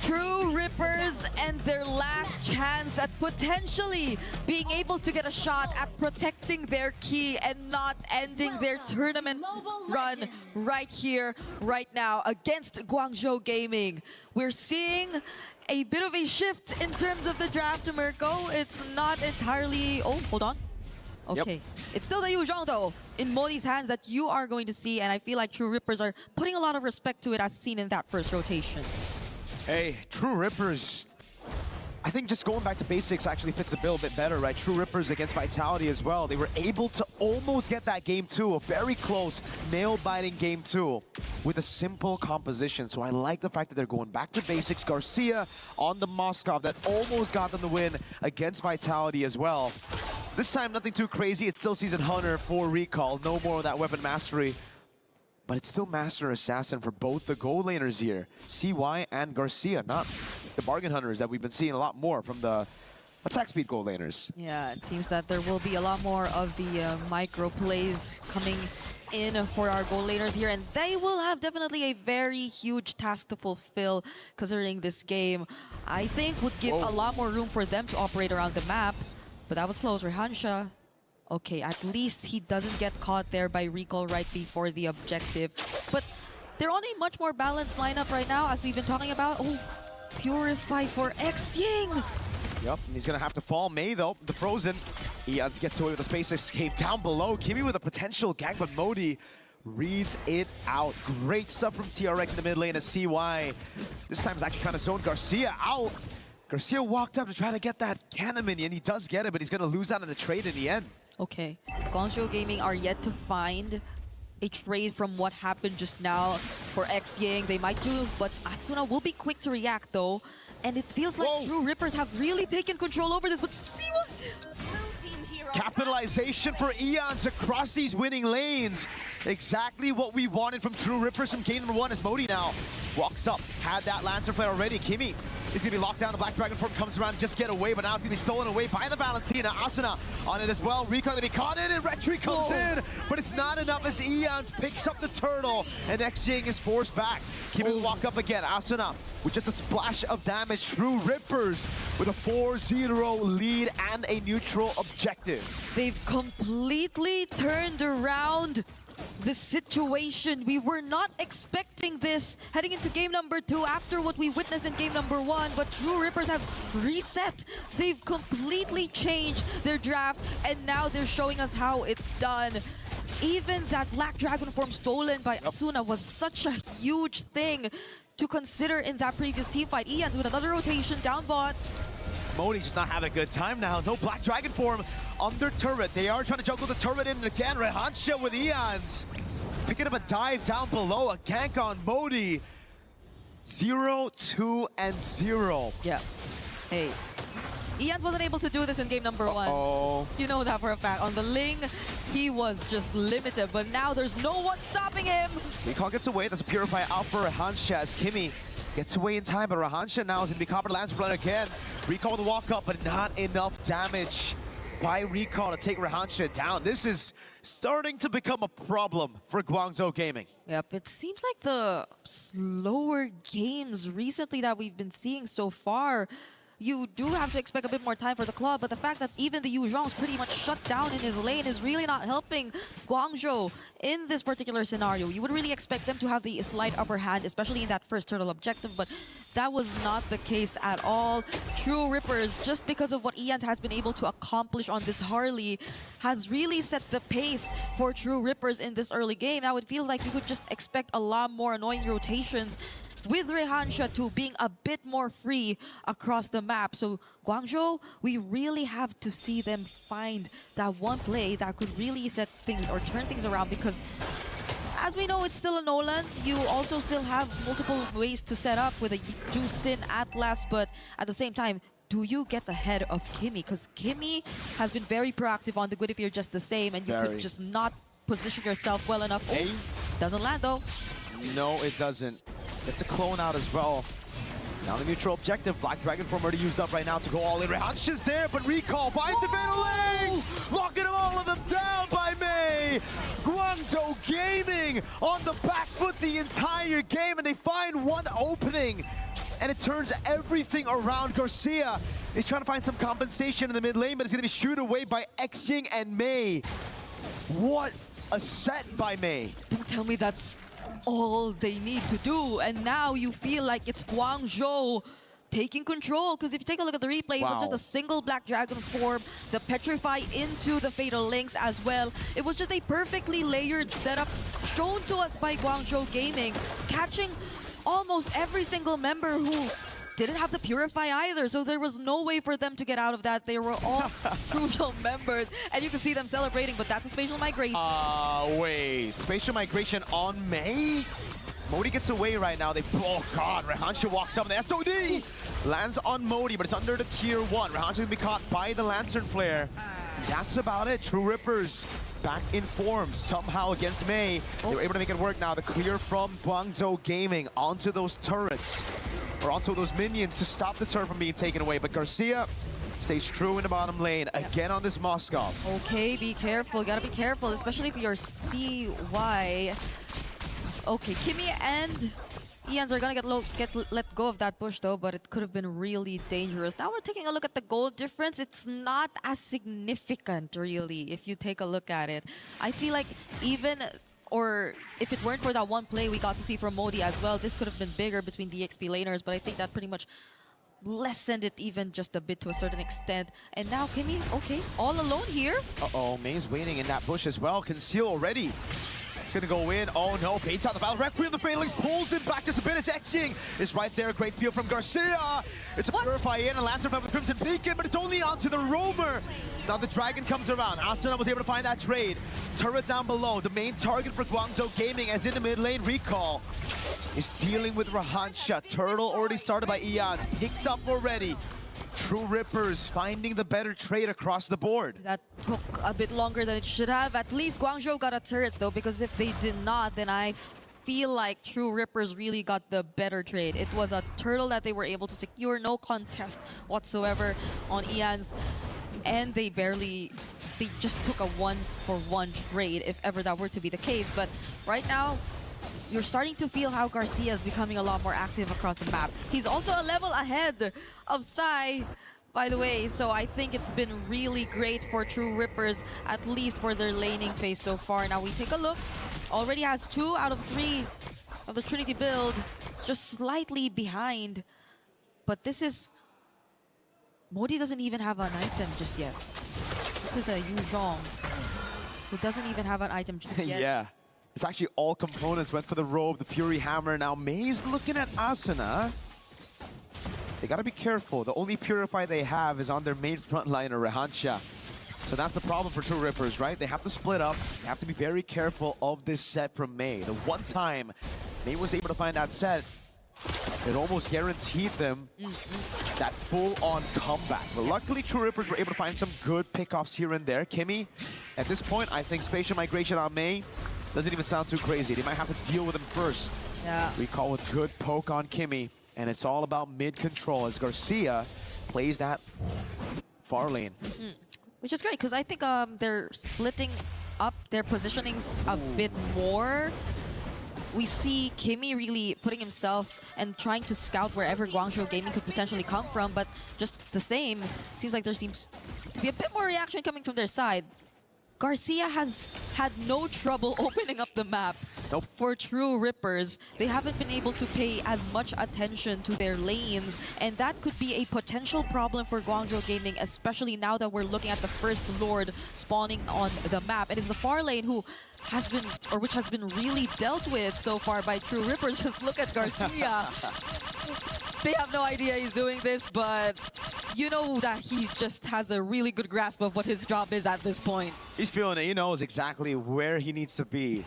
True Rippers and their last chance at potentially being able to get a shot at protecting their key and not ending their tournament run right here, right now against Guangzhou Gaming. We're seeing a bit of a shift in terms of the draft, Mirko. It's not entirely... Oh, hold on. Okay. It's still the Yuzhong, though, in Moli's hands that you are going to see, and I feel like True Rippers are putting a lot of respect to it as seen in that first rotation. Hey, True Rippers, I think just going back to basics actually fits the bill a bit better, right? True Rippers against Vitality as well. They were able to almost get that Game 2, a very close, nail-biting Game 2 with a simple composition. So I like the fact that they're going back to basics. Garcia on the Moskov that almost got them the win against Vitality as well. This time, nothing too crazy. It's still Season Hunter for Recall. No more of that weapon mastery. But it's still Master Assassin for both the gold laners here. CY and Garcia, not the bargain hunters that we've been seeing a lot more from the attack speed gold laners. Yeah, it seems that there will be a lot more of the micro plays coming in for our gold laners here, and they will have definitely a very huge task to fulfill considering this game, I think, would give a lot more room for them to operate around the map. But that was close. Rehansha. Okay, at least he doesn't get caught there by recall right before the objective. But they're on a much more balanced lineup right now, as we've been talking about. Oh, Purify for X-Ying. Yep, and he's gonna have to fall. May, though, the Frozen. Eons gets away with a space escape down below. Kimi with a potential gang, but Modi reads it out. Great stuff from TRX in the mid lane as CY. This time is actually trying to zone Garcia out. Garcia walked up to try to get that cannon minion. He does get it, but he's gonna lose out in the trade in the end. Okay, Guangzhou Gaming are yet to find a trade from what happened just now for X-Ying. They might do, but Asuna will be quick to react though. And it feels like True Rippers have really taken control over this, but see what? Capitalization for Eons across these winning lanes. Exactly what we wanted from True Rippers from game number 1 as Modi now walks up. Had that Lantern Flare already. Kimi is going to be locked down. The Black Dragon form comes around, just get away, but now it's going to be stolen away by the Valentina. Asuna on it as well. Recon going to be caught in, and Retry comes in, but it's not enough as Eons picks up the turtle, and X-Ying is forced back. Kimi will walk up again. Asuna with just a splash of damage. True Rippers with a 4-0 lead and a neutral objective. They've completely turned around the situation. We were not expecting this heading into game number 2 after what we witnessed in game number 1, but True Rippers have reset. They've completely changed their draft, and now they're showing us how it's done. Even that Black Dragon form stolen by Asuna was such a huge thing to consider in that previous team fight. Eons with another rotation down bot. Modi's just not having a good time now. No Black Dragon form under turret. They are trying to juggle the turret in again. Rehansha with Eons. Picking up a dive down below. A gank on Modi. 0, 2, and 0. Yeah. Hey. Eons wasn't able to do this in game number 1. You know that for a fact. On the Ling, he was just limited, but now there's no one stopping him. Recall gets away. That's a Purify out for Rehansha as Kimi gets away in time, but Rehansha now is going to be caught by the Lance Flare again. Recall with the walk up, but not enough damage by Recall to take Rehansha down. This is starting to become a problem for Guangzhou Gaming. Yep, it seems like the slower games recently that we've been seeing so far, you do have to expect a bit more time for the club, but the fact that even the Yu Zhong's pretty much shut down in his lane is really not helping Guangzhou in this particular scenario. You would really expect them to have the slight upper hand, especially in that first turtle objective, but that was not the case at all. True Rippers, just because of what Eons has been able to accomplish on this Harley, has really set the pace for True Rippers in this early game. Now it feels like you could just expect a lot more annoying rotations with Rehansha too being a bit more free across the map. So Guangzhou, we really have to see them find that one play that could really set things or turn things around, because as we know, it's still a Nolan. You also still have multiple ways to set up with a Jusin Atlas, but at the same time, do you get ahead of Kimi? Because Kimi has been very proactive on the Guinevere just the same, and you could just not position yourself well enough. Oh, doesn't land though. No, it doesn't. It's a clone out as well. Now the neutral objective. Black Dragon form already used up right now to go all in. Rehansha's there, but Recall finds a fatal legs! Locking all of them down by May! Guangzhou Gaming on the back foot the entire game, and they find one opening. And it turns everything around. Garcia is trying to find some compensation in the mid lane, but it's going to be shooed away by X-Ying and May. What a set by May. Don't tell me that's all they need to do, and now you feel like it's Guangzhou taking control, because if you take a look at the replay, it was just a single Black Dragon form, the Petrify into the Fatal Links as well. It was just a perfectly layered setup shown to us by Guangzhou Gaming, catching almost every single member who didn't have the Purify either, so there was no way for them to get out of that. They were all crucial members, and you can see them celebrating, but that's a spatial migration. Wait, spatial migration on May? Modi gets away right now. Oh god, Rehansha walks up, and the SOD lands on Modi, but it's under the tier 1. Rehansha can be caught by the Lantern Flare. That's about it. True Rippers back in form somehow against May. They were able to make it work now. The clear from Guangzhou Gaming onto those turrets, or onto those minions to stop the turret from being taken away. But Garcia stays true in the bottom lane again on this Moskov. Okay, be careful. Gotta be careful, especially if you're CY. Okay, Kimi and Ians are gonna let go of that push though, but it could have been really dangerous. Now we're taking a look at the goal difference. It's not as significant, really, if you take a look at it. I feel like even, or if it weren't for that one play we got to see from Modi as well, this could have been bigger between DXP laners, but I think that pretty much lessened it even just a bit to a certain extent. And now Kimmy, okay, all alone here. Uh-oh, May's waiting in that bush as well. Conceal already. It's gonna go in. Oh no, baits out the battle. Requiem, the Fatalings pulls him back just a bit as Xing is right there. Great peel from Garcia. It's a Purify in, and Lantern with the Crimson Beacon, but it's only onto the Roamer. Now the Dragon comes around. Asuna was able to find that trade. Turret down below. The main target for Guangzhou Gaming, as in the mid lane, Recall is dealing with Rahansha. Turtle already started by Eons. Picked up already. True Rippers finding the better trade across the board. That took a bit longer than it should have. At least Guangzhou got a turret though, because if they did not, then I feel like True Rippers really got the better trade. It was a turtle that they were able to secure, no contest whatsoever on Eons. And they just took a 1-for-1 trade, if ever that were to be the case. But right now, you're starting to feel how Garcia is becoming a lot more active across the map. He's also a level ahead of Sai, by the way, so I think it's been really great for True Rippers, at least for their laning phase so far. Now we take a look. Already has 2 out of 3 of the Trinity build. It's just slightly behind. But this is... Modi doesn't even have an item just yet. This is a Yu Zhong, who doesn't even have an item just yet. Yeah. It's actually all components. Went for the robe, the Fury Hammer. Now May's looking at Asuna. They gotta be careful. The only Purify they have is on their main frontliner, Rahansha. So that's the problem for True Rippers, right? They have to split up. They have to be very careful of this set from May. The one time May was able to find that set, it almost guaranteed them that full-on comeback. But luckily, True Rippers were able to find some good pickoffs here and there. Kimmy, at this point, I think Spatial Migration on May doesn't even sound too crazy. They might have to deal with him first. Yeah. We call it good poke on Kimmy, and it's all about mid-control as Garcia plays that far lane. Which is great, because I think they're splitting up their positionings a bit more. We see Kimmy really putting himself and trying to scout wherever Guangzhou Gaming could potentially come from, but just the same, seems like there seems to be a bit more reaction coming from their side. Garcia has had no trouble opening up the map for True Rippers. They haven't been able to pay as much attention to their lanes, and that could be a potential problem for Guangzhou Gaming, especially now that we're looking at the first Lord spawning on the map. And it's the far lane who has been, or which has been really dealt with so far by True Rippers. Just look at Garcia. They have no idea he's doing this, but you know that he just has a really good grasp of what his job is at this point. He's feeling it. He knows exactly where he needs to be.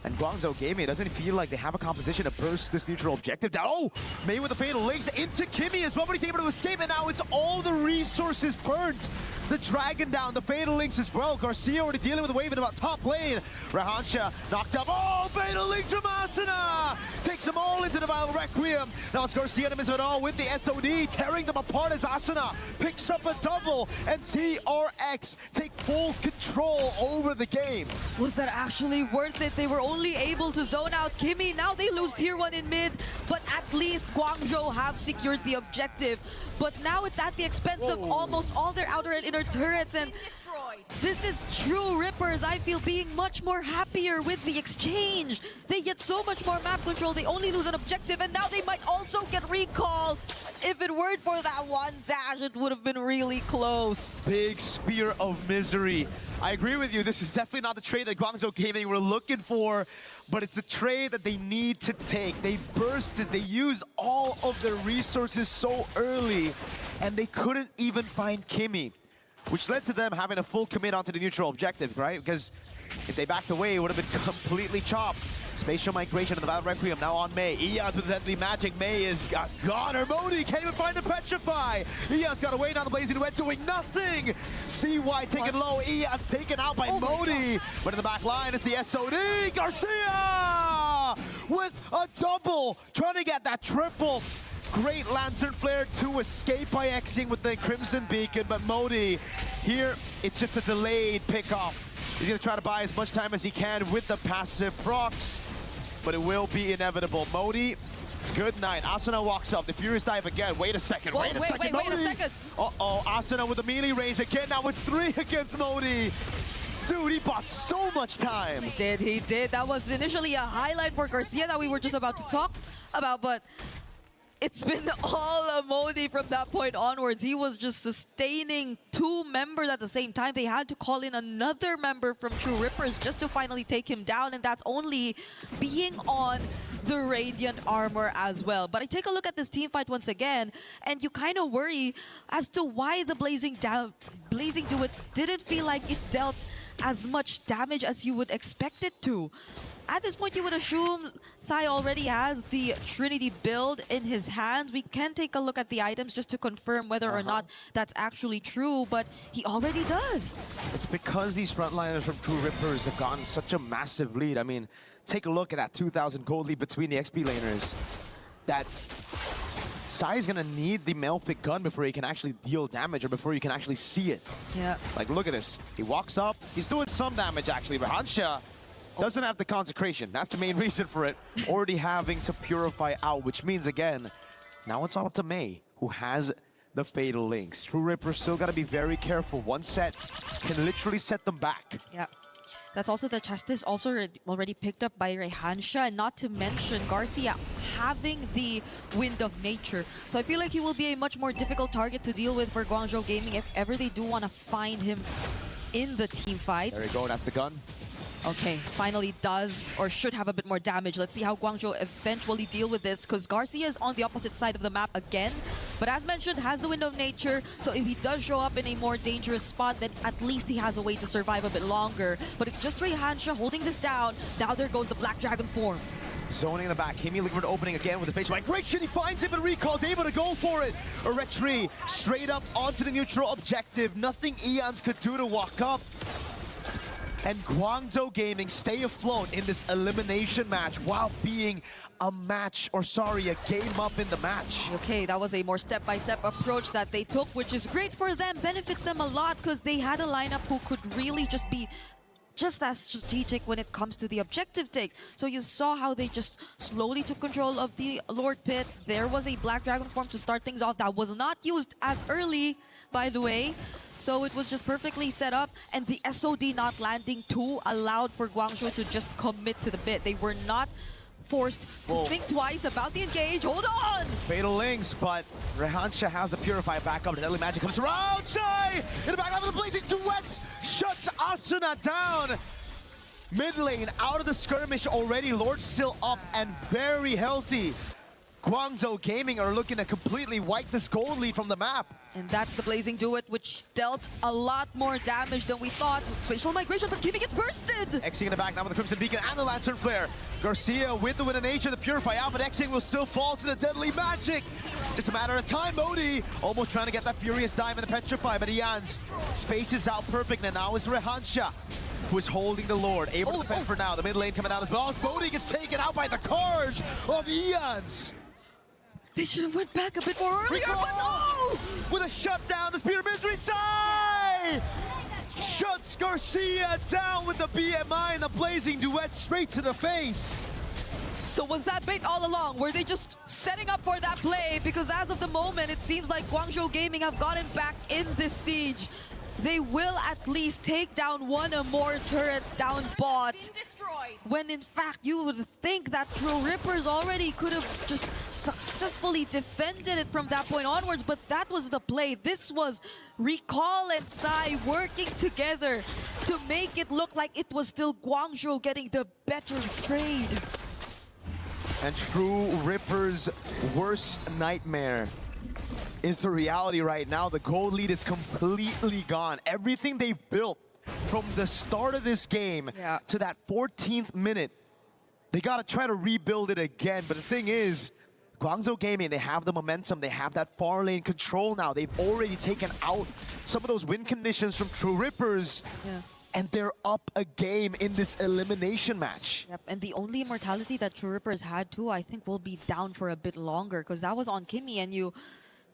And Guangzhou Gaming, doesn't feel like they have a composition to burst this neutral objective down. Oh, May with the fatal links into Kimmy as well, but he's able to escape, and now it's all the resources burnt. The Dragon down, the fatal links as well. Garcia already dealing with the wave in about top lane. Rahansha knocked up. Oh, fatal link from Asuna! Takes them all into the Vile Requiem. Now it's Garcia in the midst of it all with the SOD, tearing them apart as Asuna picks up a double, and TRX take full control over the game. Was that actually worth it? They were only able to zone out Kimmy. Now they lose tier 1 in mid, but at least Guangzhou have secured the objective. But now it's at the expense of almost all their outer and inner turrets, and this is True Rippers, I feel, being much more happier with the exchange. They get so much more map control, they only lose an objective, and now they might also get recall. If it weren't for that one dash, it would have been really close. Big Spear of Misery. I agree with you, this is definitely not the trade that Guangzhou Gaming were looking for, but it's the trade that they need to take. They bursted, they used all of their resources so early, and they couldn't even find Kimmy, which led to them having a full commit onto the neutral objective, right? Because if they backed away, it would have been completely chopped. Spatial Migration of the Vile Requiem now on May. Eons with Deadly Magic. May is gone. Her Modi can't even find a Petrify. Eons got away now. The Blazing Red doing nothing. CY taken low. Eons taken out by Modi. But in the back line, it's the SOD. Garcia with a double. Trying to get that triple. Great Lantern Flare to escape by Xing with the Crimson Beacon. But Modi, here, it's just a delayed pickoff. He's going to try to buy as much time as he can with the passive procs. but it will be inevitable. Modi, good night. Asuna walks up. The Furious Dive again. Wait a second. Whoa, wait a second. wait a Modi. second. Uh-oh. Asuna with the melee range again. Now it's 3 against Modi. Dude, he bought so much time. He did. That was initially a highlight for Garcia that we were just about to talk about, but it's been all Modi from that point onwards. He was just sustaining 2 members at the same time. They had to call in another member from True Rippers just to finally take him down, and that's only being on the Radiant armor as well. But I take a look at this team fight once again, and you kind of worry as to why the Blazing Duet didn't feel like it dealt as much damage as you would expect it to. At this point, you would assume Sai already has the Trinity build in his hands. We can take a look at the items just to confirm whether or not that's actually true, but he already does. It's because these frontliners from True Rippers have gotten such a massive lead. I mean, take a look at that 2,000 gold lead between the XP laners. That Sai is gonna need the Malefic gun before he can actually deal damage or before you can actually see it. Yeah. Like, look at this. He walks up. He's doing some damage, actually, but Hansha doesn't have the consecration. That's the main reason for it. Already having to purify out, which means, again, now it's all up to Mei, who has the Fatal Links. True Ripper still got to be very careful. One set can literally set them back. Yeah. That's also the Justice also already picked up by Rehansha, and not to mention Garcia having the Wind of Nature. So I feel like he will be a much more difficult target to deal with for Guangzhou Gaming if ever they do want to find him in the team fight. There you go, that's the gun. Okay, finally does or should have a bit more damage. Let's see how Guangzhou eventually deal with this, because Garcia is on the opposite side of the map again. But as mentioned, has the Wind of Nature, so if he does show up in a more dangerous spot, then at least he has a way to survive a bit longer. But it's just Rehansha holding this down. Now there goes the Black Dragon form. Zoning in the back, Himi looking for an opening again with the facial migration. He finds it, but Recall's able to go for it. A retreat straight up onto the neutral objective. Nothing Eons could do to walk up. And Guangzhou Gaming stay afloat in this elimination match while being a game up in the match. Okay, that was a more step-by-step approach that they took, which is great for them, benefits them a lot, because they had a lineup who could really just be just as strategic when it comes to the objective takes. So you saw how they just slowly took control of the Lord Pit. There was a Black Dragon form to start things off that was not used as early, by the way. So it was just perfectly set up, and the SOD not landing too allowed for Guangzhou to just commit to the bit. They were not forced to think twice about the engage. Hold on! Fatal Links, but Rehansha has the Purify back up. The Deadly Magic comes around. Sai in the back line of the Blazing Duets shuts Asuna down. Mid lane out of the skirmish already. Lord still up and very healthy. Guangzhou Gaming are looking to completely wipe this gold lead from the map. And that's the Blazing Duet, which dealt a lot more damage than we thought. Spatial migration, but Kimi gets bursted! Xing in the back now with the Crimson Beacon and the Lantern Flare. Garcia with the Wind of Nature, the Purify out, but Xing will still fall to the Deadly Magic. Just a matter of time. Modi almost trying to get that Furious Dive and the Petrify, but Ian's spaces out perfect, and now it's Rehansha who is holding the Lord, able to defend for now. The mid lane coming out as well. Modi gets taken out by the Carge of Ian's. They should have went back a bit more earlier, but no! With a shutdown, the Spear of Misery side! Shuts Garcia down with the BMI and the Blazing Duet straight to the face. So was that bait all along? Were they just setting up for that play? Because as of the moment, it seems like Guangzhou Gaming have gotten back in this siege. They will at least take down one or more turrets down bot. When in fact, you would think that True Rippers already could have just successfully defended it from that point onwards, but that was the play. This was Recall and Sai working together to make it look like it was still Guangzhou getting the better trade. And True Ripper's worst nightmare is the reality right now. The gold lead is completely gone. Everything they've built from the start of this game to that 14th minute, they gotta try to rebuild it again. But the thing is, Guangzhou Gaming, they have the momentum, they have that far lane control now. They've already taken out some of those win conditions from True Rippers. And they're up a game in this elimination match. Yep, and the only immortality that True Rippers had too, I think will be down for a bit longer, because that was on Kimi, and you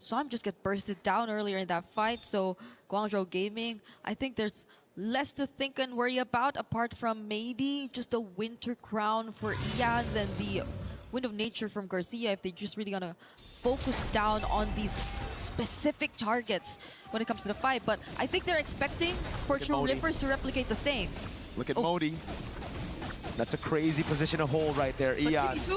saw him just get bursted down earlier in that fight. So Guangzhou Gaming, I think there's less to think and worry about apart from maybe just the winter crown for Ians and the wind of nature from Garcia if they just really gonna focus down on these specific targets when it comes to the fight. But I think they're expecting for True Rippers to replicate the same. Look at Modi. That's a crazy position to hold right there. Ians.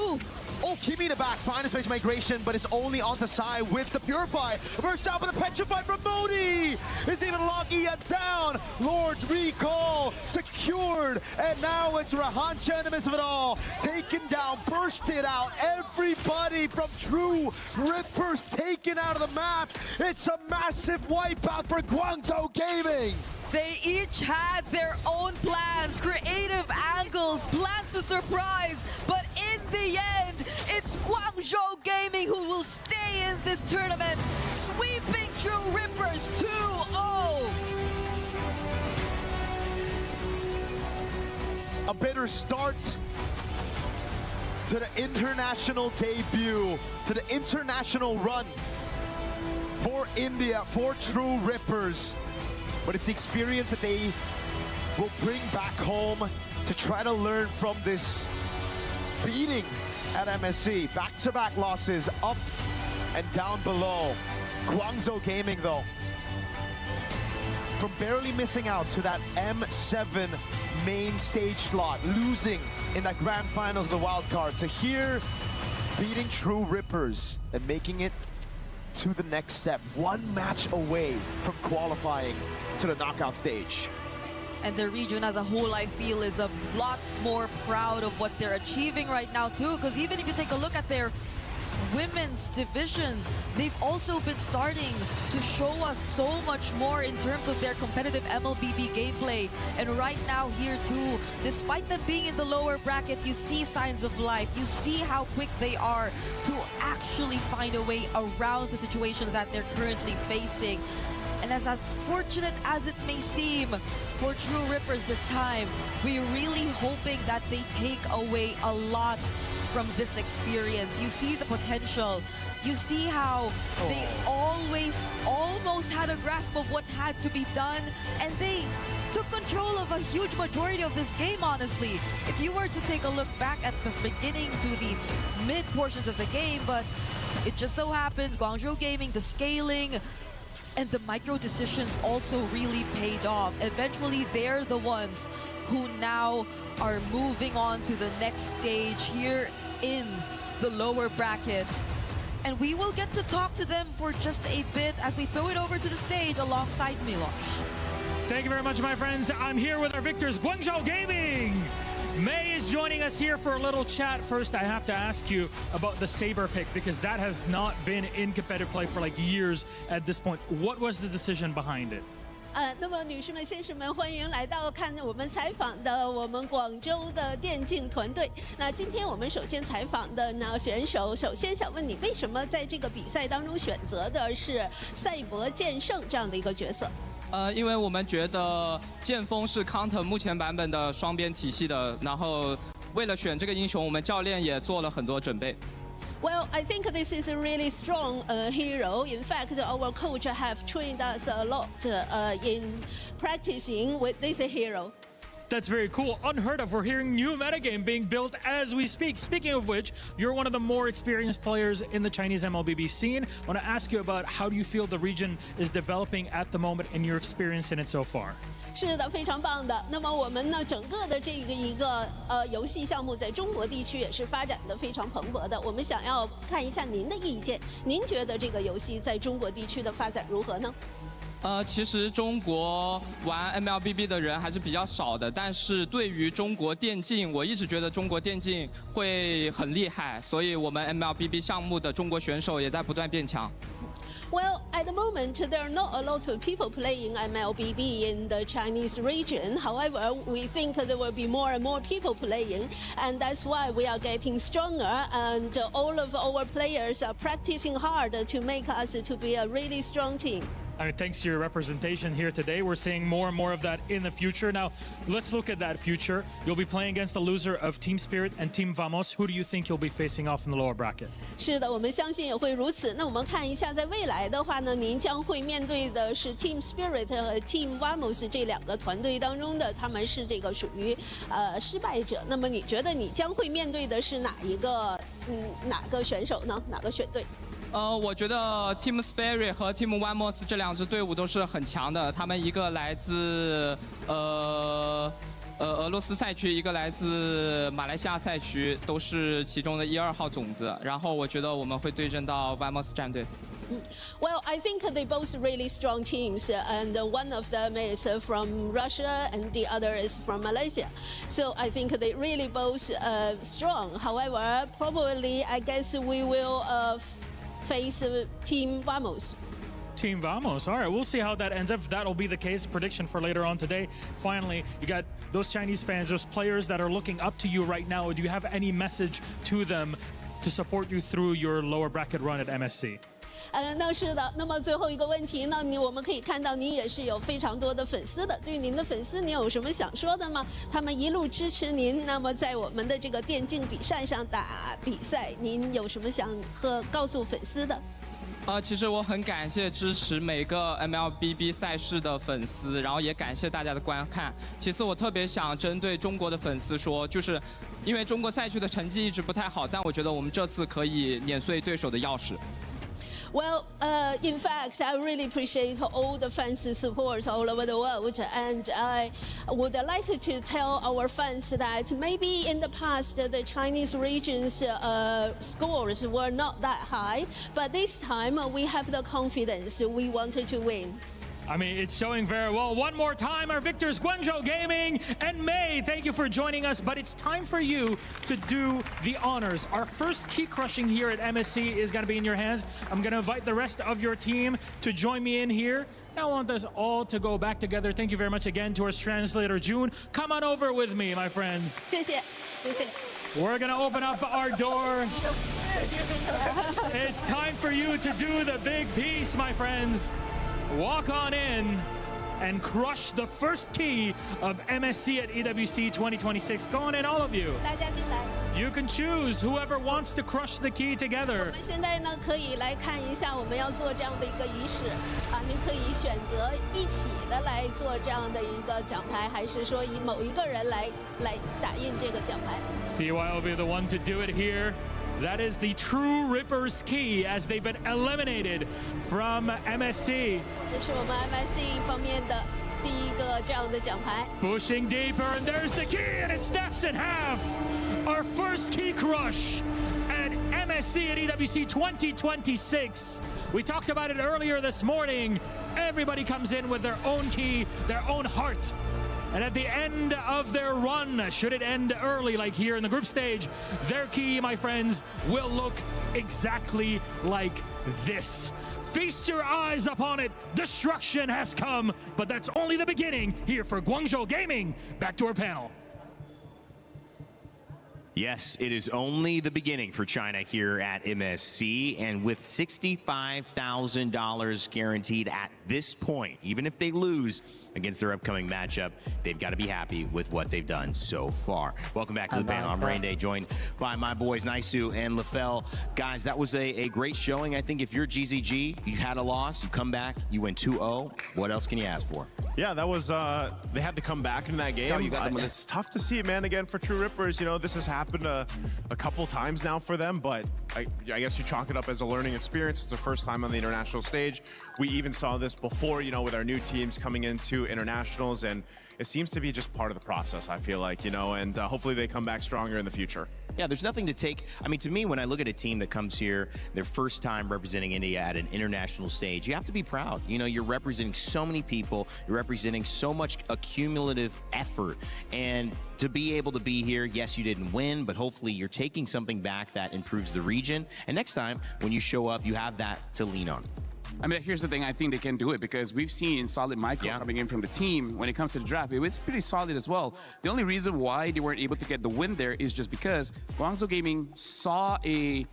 Oh, Kimi in the back, find a space migration, but it's only onto Sai with the Purify. Burst out with a Petrify from Modi. It's even lock Ians down. Lord's recall secured, and now it's Rahancha in the midst of it all. Taken down, bursted out. Everybody from True Rippers taken out of the map. It's a massive wipeout for Guangzhou Gaming. They each had their own plans, creative angles, plans to surprise, but in the end, it's Guangzhou Gaming who will stay in this tournament, sweeping True Rippers 2-0. A bitter start to the international debut, to the international run for India, for True Rippers. But it's the experience that they will bring back home to try to learn from this beating at MSC. Back-to-back losses, up and down below. Guangzhou Gaming, though, from barely missing out to that M7 main stage slot, losing in that grand finals of the wild card, to here beating True Rippers and making it to the next step, one match away from qualifying to the knockout stage. And the region as a whole, I feel, is a lot more proud of what they're achieving right now too, because even if you take a look at their women's division, they've also been starting to show us so much more in terms of their competitive MLBB gameplay. And right now here too, despite them being in the lower bracket, you see signs of life. You see how quick they are to actually find a way around the situation that they're currently facing. And as unfortunate as it may seem for True Rippers this time, we're really hoping that they take away a lot from this experience. You see the potential. You see how they always almost had a grasp of what had to be done, and they took control of a huge majority of this game, honestly. If you were to take a look back at the beginning to the mid portions of the game, but it just so happens Guangzhou Gaming, the scaling, and the micro decisions also really paid off. Eventually, they're the ones who now are moving on to the next stage here in the lower bracket. And we will get to talk to them for just a bit as we throw it over to the stage alongside Milos. Thank you very much, my friends. I'm here with our victors, Guangzhou Gaming. May is joining us here for a little chat. First, I have to ask you about the Saber pick, because that has not been in competitive play for like years at this point. What was the decision behind it? 那么女士们、先生们，欢迎来到看我们采访的我们广州的电竞团队。那今天我们首先采访的呢选手，首先想问你，为什么在这个比赛当中选择的是赛博剑圣这样的一个角色？因为我们觉得剑锋是 counter 目前版本的双边体系的，然后为了选这个英雄，我们教练也做了很多准备。 Well, I think this is a really strong hero. In fact, our coach have trained us a lot in practicing with this hero. That's very cool. Unheard of. We're hearing new metagame being built as we speak. Speaking of which, you're one of the more experienced players in the Chinese MLBB scene. I want to ask you about how do you feel the region is developing at the moment and your experience in it so far? 是的，非常棒的。那么我们呢，整个的这个一个游戏项目在中国地区也是发展的非常蓬勃的。我们想要看一下您的意见，您觉得这个游戏在中国地区的发展如何呢？ 其实中国玩 MLBB 的人还是比较少的，但是对于中国电竞，我一直觉得中国电竞会很厉害，所以我们 MLBB 项目的中国选手也在不断变强。 Well, at the moment, there are not a lot of people playing MLBB in the Chinese region. However, we think there will be more and more people playing, and that's why we are getting stronger. And all of our players are practicing hard to make us to be a really strong team. I mean, thanks to your representation here today, we're seeing more and more of that in the future. Now, let's look at that future. You'll be playing against the loser of Team Spirit and Team Vamos. Who do you think you'll be facing off in the lower bracket? 是的，我们相信也会如此。那我们看一下，在未来的话呢，您将会面对的是 Team Spirit 和 Team Vamos 这两个团队当中的，他们是这个属于失败者。那么你觉得你将会面对的是哪个选手呢？哪个选队？我觉得 Team Spirit 和 Team Vamos 这两支队伍都是很强的，他们一个来自俄罗斯赛区，一个来自马来西亚赛区，都是其中的1、2号种子。然后我觉得我们会对阵到 Vamos 战队。Well, I think they both really strong teams, and one of them is from Russia, and the other is from Malaysia. So I think they really both strong. However, probably I guess we will face Team Vamos. Team Vamos. All right, we'll see how that ends up. That'll be the case. Prediction for later on today. Finally, you got those Chinese fans, those players that are looking up to you right now. Do you have any message to them to support you through your lower bracket run at MSC? 那是的。那么最后一个问题呢？我们可以看到您也是有非常多的粉丝的。对于您的粉丝，您有什么想说的吗？他们一路支持您。那么在我们的这个电竞比赛上打比赛，您有什么想告诉粉丝的？其实我很感谢支持每个 MLBB 赛事的粉丝，然后也感谢大家的观看。其次，我特别想针对中国的粉丝说，就是因为中国赛区的成绩一直不太好，但我觉得我们这次可以碾碎对手的钥匙。Well, in fact, I really appreciate all the fans' support all over the world, and I would like to tell our fans that maybe in the past the Chinese region's scores were not that high, but this time we have the confidence we wanted to win. I mean, it's showing very well. One more time, our victors, Guangzhou Gaming and May. Thank you for joining us, but it's time for you to do the honors. Our first key crushing here at MSC is going to be in your hands. I'm going to invite the rest of your team to join me in here. Now I want us all to go back together. Thank you very much again to our translator, June. Come on over with me, my friends. 谢谢，谢谢。 We're going to open up our door. It's time for you to do the big piece, my friends. Walk on in and crush the first key of MSC at EWC 2026. Go on in, all of you. 大家进来。 You can choose whoever wants to crush the key together. 我们现在呢，可以来看一下我们要做这样的一个仪式啊，您可以选择一起的来做这样的一个奖牌，还是说以某一个人来打印这个奖牌。 CY will be the one to do it here. That is the True Rippers key as they've been eliminated from MSC. 这是我们 MSC 方面的第一个这样的奖牌。 Pushing deeper, and there's the key, and it snaps in half. Our first key crush at MSC at EWC 2026. We talked about it earlier this morning. Everybody comes in with their own key, their own heart. And at the end of their run, should it end early like here in the group stage, their key, my friends, will look exactly like this. Feast your eyes upon it. Destruction has come, but that's only the beginning here for Guangzhou Gaming. Back to our panel. Yes, it is only the beginning for China here at MSC, and with $65,000 guaranteed at this point, even if they lose against their upcoming matchup, they've got to be happy with what they've done so far. Welcome back to the panel. I'm Rain Day, joined by my boys Naisu and LaFell. Guys, that was a great showing. I think if you're GZG, you had a loss, you come back, you win 2-0. What else can you ask for? Yeah, that was, they had to come back in that game. Oh, you got them. It's tough to see, man, again, for True Rippers. You know, this has happened a couple times now for them, but I guess you chalk it up as a learning experience. It's the first time on the international stage. We even saw this before, you know, with our new teams coming into internationals, and it seems to be just part of the process, I feel like, you know, and hopefully they come back stronger in the future. Yeah, there's nothing to take. I mean, to me, when I look at a team that comes here, their first time representing India at an international stage, you have to be proud. You know, you're representing so many people, you're representing so much accumulative effort. And to be able to be here, yes, you didn't win, but hopefully you're taking something back that improves the region. And next time, when you show up, you have that to lean on. I mean, here's the thing. I think they can do it because we've seen solid micro coming in from the team. When it comes to the draft, it's pretty solid as well. The only reason why they weren't able to get the win there is just because Guangzhou Gaming saw a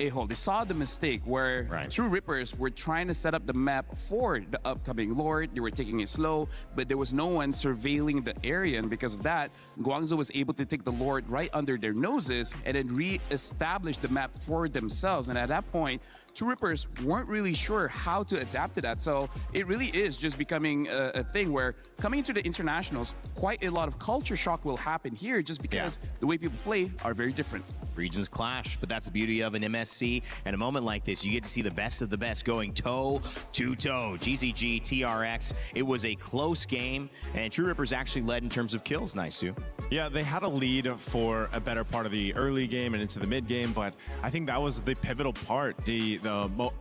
a-hole. They saw the mistake where True Rippers were trying to set up the map for the upcoming Lord. They were taking it slow, but there was no one surveilling the area, and because of that, Guangzhou was able to take the Lord right under their noses and then re-establish the map for themselves. And at that point, True Rippers weren't really sure how to adapt to that. So it really is just becoming a thing where coming into the internationals, quite a lot of culture shock will happen here just because the way people play are very different. Regions clash, but that's the beauty of an MSC. And a moment like this, you get to see the best of the best going toe to toe. GZG, TRX, it was a close game, and True Rippers actually led in terms of kills. Nice, Sue. Yeah, they had a lead for a better part of the early game and into the mid game, but I think that was the pivotal part, the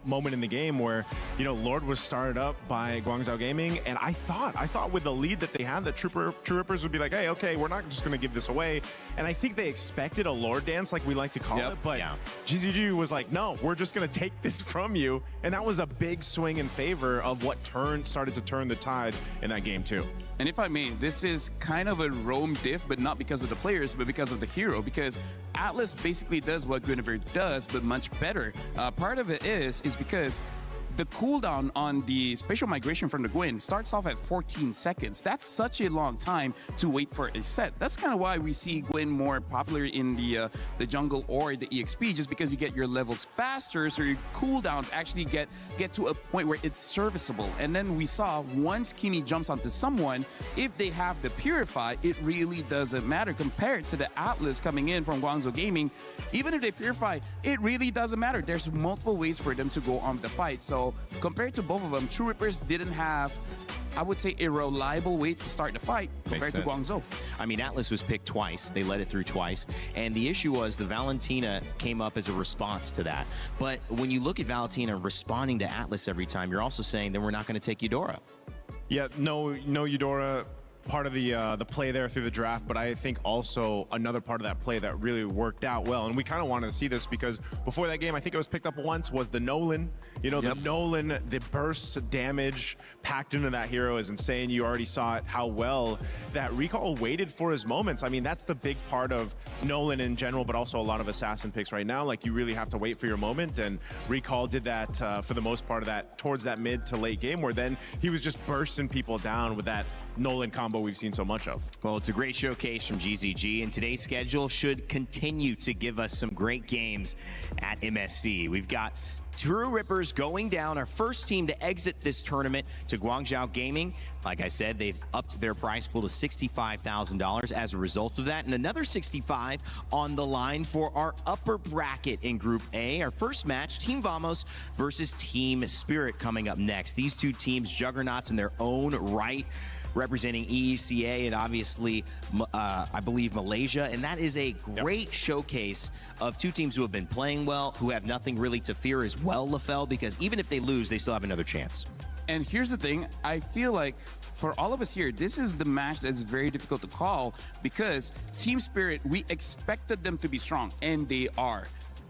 moment in the game where, you know, Lord was started up by Guangzhou Gaming, and I thought with the lead that they had, that True Rippers would be like, hey, okay, we're not just going to give this away. And I think they expected a Lord dance, like we like to call it, but GZG was like, no, we're just going to take this from you. And that was a big swing in favor of what started to turn the tide in that game too. And if I may, this is kind of a Rome diff, but not because of the players, but because of the hero. Because Atlas basically does what Guinevere does, but much better. Part of it is because the cooldown on the spatial migration from the Gwyn starts off at 14 seconds. That's such a long time to wait for a set. That's kind of why we see Gwyn more popular in the jungle or the EXP, just because you get your levels faster, so your cooldowns actually get to a point where it's serviceable. And then we saw once Kini jumps onto someone, if they have the Purify, it really doesn't matter compared to the Atlas coming in from Guangzhou Gaming. Even if they Purify, it really doesn't matter. There's multiple ways for them to go on with the fight. So compared to both of them, True Rippers didn't have, I would say, a reliable way to start the fight compared to Guangzhou. I mean, Atlas was picked twice. They led it through twice. And the issue was the Valentina came up as a response to that. But when you look at Valentina responding to Atlas every time, you're also saying that we're not going to take Eudora. Yeah, no Eudora. Part of the play there through the draft, but I think also another part of that play that really worked out well, and we kind of wanted to see this because before that game, I think it was picked up once, was the Nolan. You know, the Nolan, the burst damage packed into that hero is insane. You already saw it, how well that Recall waited for his moments. I mean, that's the big part of Nolan in general, but also a lot of assassin picks right now. Like, you really have to wait for your moment, and Recall did that for the most part of that, towards that mid to late game, where then he was just bursting people down with that Nolan combo we've seen so much of. Well, it's a great showcase from GZG, and today's schedule should continue to give us some great games at MSC. We've got True Rippers going down, our first team to exit this tournament, to Guangzhou Gaming. Like I said, they've upped their prize pool to $65,000 as a result of that, and another $65,000 on the line for our upper bracket in Group A. Our first match, Team Vamos versus Team Spirit, coming up next. These two teams, juggernauts in their own right, representing EECA and obviously, I believe, Malaysia. And that is a great showcase of two teams who have been playing well, who have nothing really to fear as well, LaFell, because even if they lose, they still have another chance. And here's the thing, I feel like for all of us here, this is the match that's very difficult to call because Team Spirit, we expected them to be strong, and they are.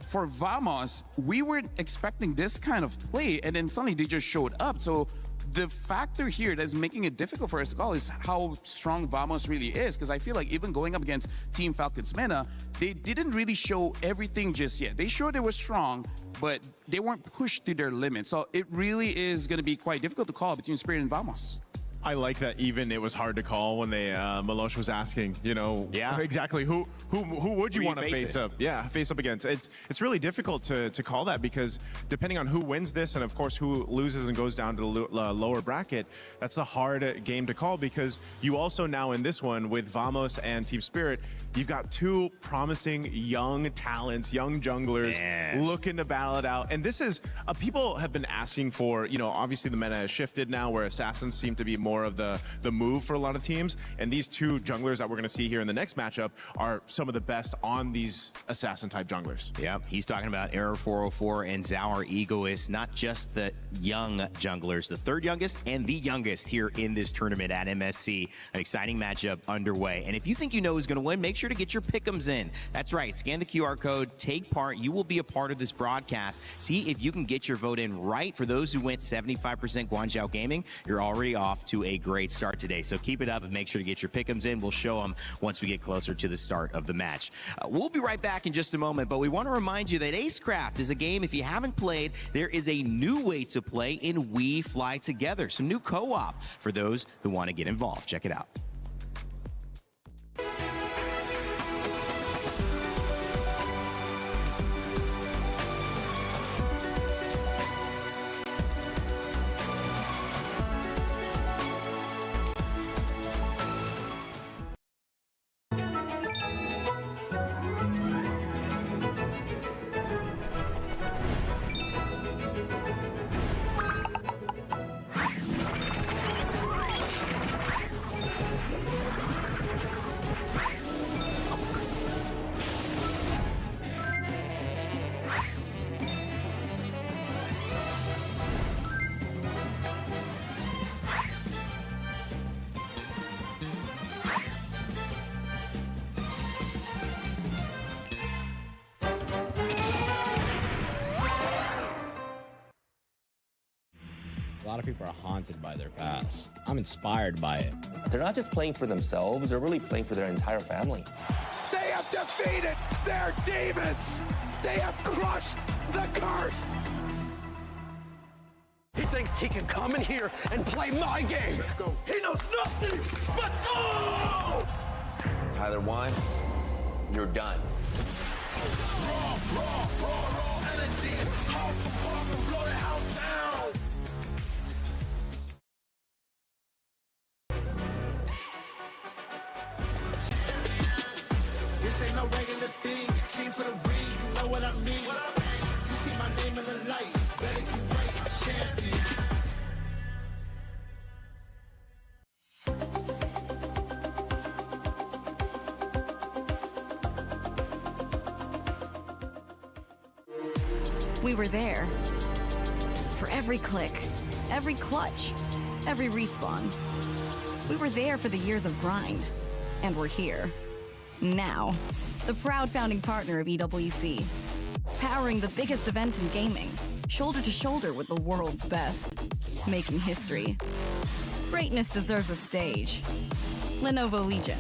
For Vamos, we weren't expecting this kind of play, and then suddenly they just showed up. So the factor here that's making it difficult for us to call is how strong Vamos really is, because I feel like even going up against Team Falcons Mena, they didn't really show everything just yet. They showed they were strong, but they weren't pushed to their limit. So it really is going to be quite difficult to call between Spirit and Vamos. I like that even it was hard to call when they Milosh was asking, you know, exactly who would you want to face up? Yeah, face up against. It's really difficult to call that because depending on who wins this and of course who loses and goes down to the lower bracket, that's a hard game to call because you also now in this one with Vamos and Team Spirit, you've got two promising young talents, young junglers looking to battle it out. And this is, people have been asking for, you know, obviously the meta has shifted now where assassins seem to be more of the move for a lot of teams. And these two junglers that we're going to see here in the next matchup are some of the best on these assassin type junglers. Yeah, he's talking about Error 404 and Zauer Egoist, not just the young junglers, the third youngest and the youngest here in this tournament at MSC. An exciting matchup underway. And if you think you know who's going to win, make sure sure to get your pick'ems in. That's right. Scan the QR code, take part. You will be a part of this broadcast. See if you can get your vote in right. For those who went 75% Guangzhou Gaming, you're already off to a great start today. So keep it up and make sure to get your pick'ems in. We'll show them once we get closer to the start of the match. We'll be right back in just a moment, but we want to remind you that Acecraft is a game, if you haven't played, there is a new way to play in We Fly Together. Some new co-op for those who want to get involved. Check it out. A lot of people are haunted by their past. I'm inspired by it. They're not just playing for themselves, they're really playing for their entire family. They have defeated their demons. They have crushed the curse. He thinks he can come in here and play my game. He knows nothing. Let's go! Tyler 1, you're done. Raw energy. Aufa, blow the house down. This ain't no regular thing. Came for the ring, you know what I mean. You see my name in the lights. Better keep right, champion. We were there. For every click, every clutch, every respawn. We were there for the years of grind. And we're here. Now. The proud founding partner of EWC. Powering the biggest event in gaming. Shoulder to shoulder with the world's best. Making history. Greatness deserves a stage. Lenovo Legion.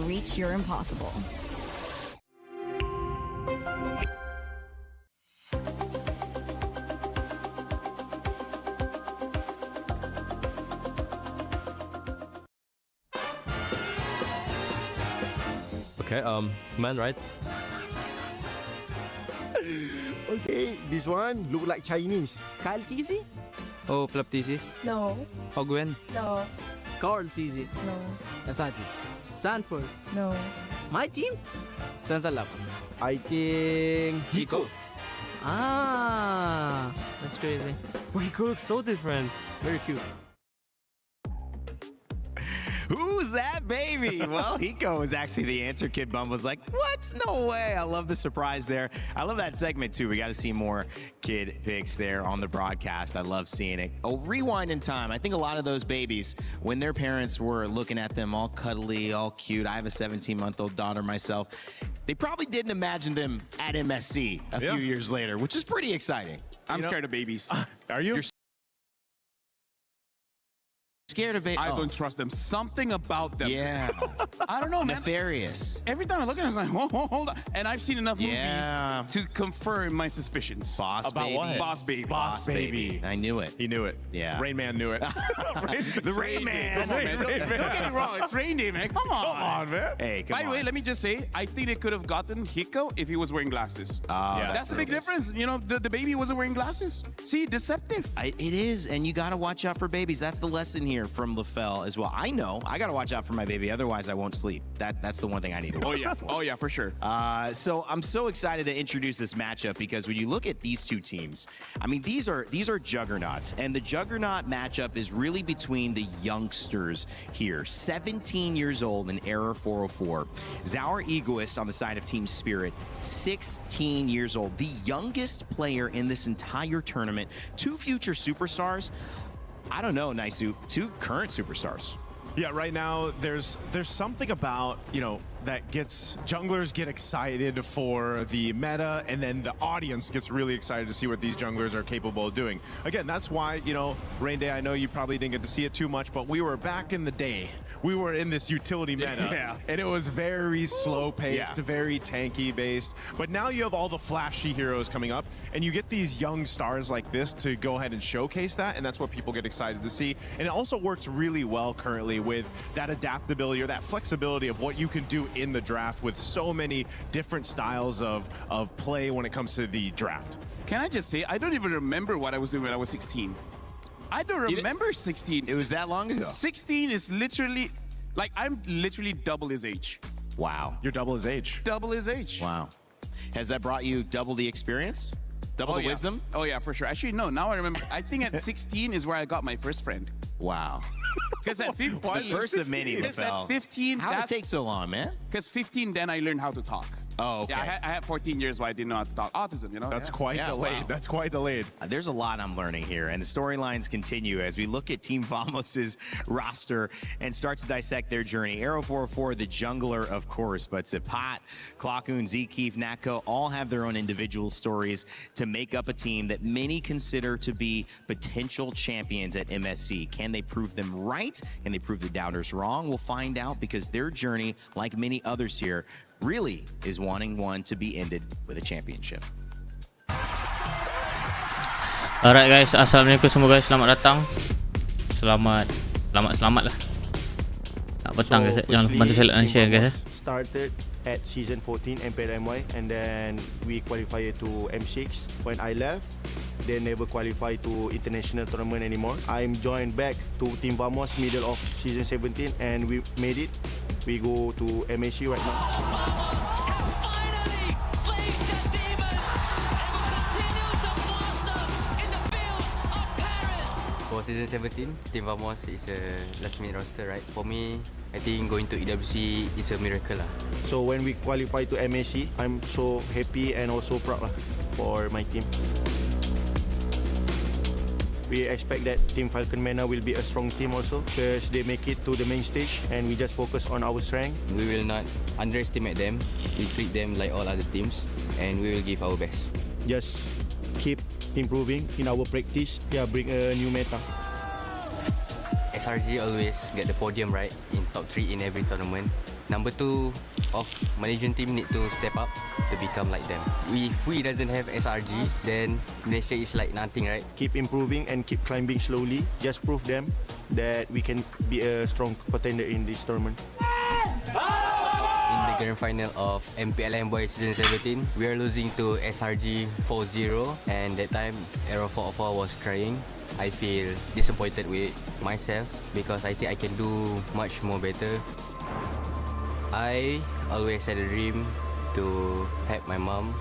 Reach your impossible. Okay, man, right? Okay, this one look like Chinese. Kyle TZ? Oh, Plap TZ? No. Ogwen? No. Carl TZ? No. Asaji? Sanford? No. My team? Sansalap? I think Hiko. Ah, that's crazy. But Hiko looks so different. Very cute. Who's that baby? Well, Hiko was actually the answer. Kid Bum was like, what? No way. I love the surprise there. I love that segment, too. We got to see more kid picks there on the broadcast. I love seeing it. Oh, rewind in time. I think a lot of those babies, when their parents were looking at them all cuddly, all cute. I have a 17-month-old daughter myself. They probably didn't imagine them at MSC a few years later, which is pretty exciting. I'm scared of babies. Are you? You're scared of babies? I don't trust them. Something about them. Yeah. I don't know, man. Nefarious. Every time I look at it, I'm like, hold on. And I've seen enough movies to confirm my suspicions. Boss About baby. what? Boss baby. Boss baby. I knew it. He knew it. Yeah. Rain Man knew it. The Rain Man. Come on, man. Don't get me wrong. It's Rain Day, man. Come on. Come on, man. Hey, come By the way, let me just say, I think they could have gotten Hiko if he was wearing glasses. Yeah, that's the big difference. You know, the baby wasn't wearing glasses. See, deceptive. It is, and you got to watch out for babies. That's the lesson here from LaFell as well. I know. I got to watch out for my baby, otherwise I won't sleep. That's the one thing I need to watch out for. Oh, yeah, for sure. So I'm so excited to introduce this matchup because when you look at these two teams, I mean, these are juggernauts, and the juggernaut matchup is really between the youngsters here. 17 years old in Error 404. Zaur Egoist on the side of Team Spirit, 16 years old, the youngest player in this entire tournament. Two future superstars. I don't know, Naisu, two current superstars. Yeah, right now there's something about, you know, that gets junglers get excited for the meta, and then the audience gets really excited to see what these junglers are capable of doing. Again, that's why, you know, Rain Day, I know you probably didn't get to see it too much, but we were back in the day. We were in this utility meta, and it was very slow-paced, very tanky-based. But now you have all the flashy heroes coming up, and you get these young stars like this to go ahead and showcase that, and that's what people get excited to see. And it also works really well currently with that adaptability or that flexibility of what you can do in the draft with so many different styles of play when it comes to the draft. Can I just say, I don't even remember what I was doing when I was 16. I don't remember 16. It was that long ago? 16 is literally, like, I'm literally double his age. Wow. You're double his age. Double his age. Wow. Has that brought you double the experience? Double the wisdom? Oh yeah, for sure. Actually, no, now I remember. I think at 16 is where I got my first friend. Wow. Because at 15, the first of many, because at 15, how did it take so long, man? Because 15, then I learned how to talk. Oh, okay. Yeah, I had 14 years where I didn't know how to talk. Autism, you know? That's quite delayed. Wow. That's quite delayed. There's a lot I'm learning here, and the storylines continue as we look at Team Vamos's roster and start to dissect their journey. Arrow 404, the jungler, of course, but Zapat, Klakun, Zkeef, Natko all have their own individual stories to make up a team that many consider to be potential champions at MSC. Can they prove them right? Can they prove the doubters wrong? We'll find out, because their journey, like many others here, really is wanting one to be ended with a championship. Alright guys, assalamualaikum semua guys, selamat datang. Selamat lah. Tak petang guys, jangan bantu saya like and share guys. Started at season 14 MPLMY, and then we qualified to M6. When I left, they never qualified to international tournament anymore. I'm joined back to Team Vamos middle of season 17, and we made it. We go to MSC right now. For season 17, Team Vamos is a last minute roster, right? For me, I think going to EWC is a miracle lah. So when we qualify to MSC, I'm so happy and also proud lah for my team. We expect that Team Falcon Mena will be a strong team also, because they make it to the main stage and we just focus on our strength. We will not underestimate them. We treat them like all other teams, and we will give our best. Just keep improving in our practice. Yeah, bring a new meta. SRG always get the podium, right? In top 3 in every tournament. Number 2 of Malaysian team need to step up to become like them. If we doesn't have SRG, then Malaysia is like nothing, right? Keep improving and keep climbing slowly. Just prove them that we can be a strong contender in this tournament. In the grand final of MPLM Boys season 17, we are losing to SRG 4-0, and that time Arrow 404 was crying. I feel disappointed with myself because I think I can do much more better. I always had a dream to help my mom,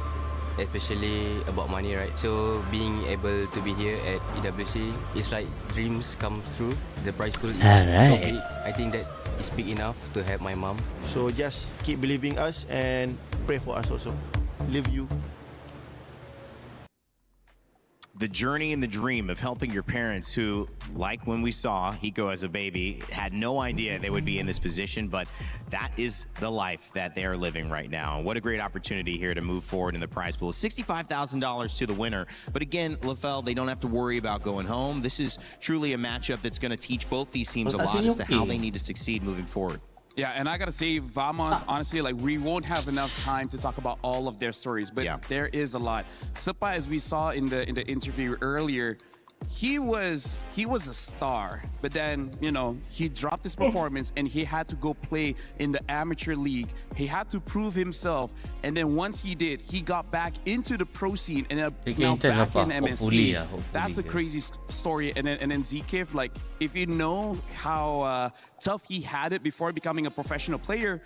especially about money, right? So being able to be here at EWC is like dreams come true. The prize pool is so big. I think that is big enough to help my mom. So just keep believing us and pray for us also. Love you. The journey and the dream of helping your parents who, like when we saw Hiko as a baby, had no idea they would be in this position, but that is the life that they are living right now. What a great opportunity here to move forward in the prize pool. $65,000 to the winner. But again, LaFell, they don't have to worry about going home. This is truly a matchup that's going to teach both these teams a lot as to how they need to succeed moving forward. Yeah, and I gotta say, Vamos, honestly, like, we won't have enough time to talk about all of their stories, but there is a lot. Supa, as we saw in the interview earlier, he was a star, but then, you know, he dropped his performance and he had to go play in the amateur league. He had to prove himself, and then once he did, he got back into the pro scene and now back in MSC. That's a crazy story. And then Zkeef, like, if you know how tough he had it before becoming a professional player,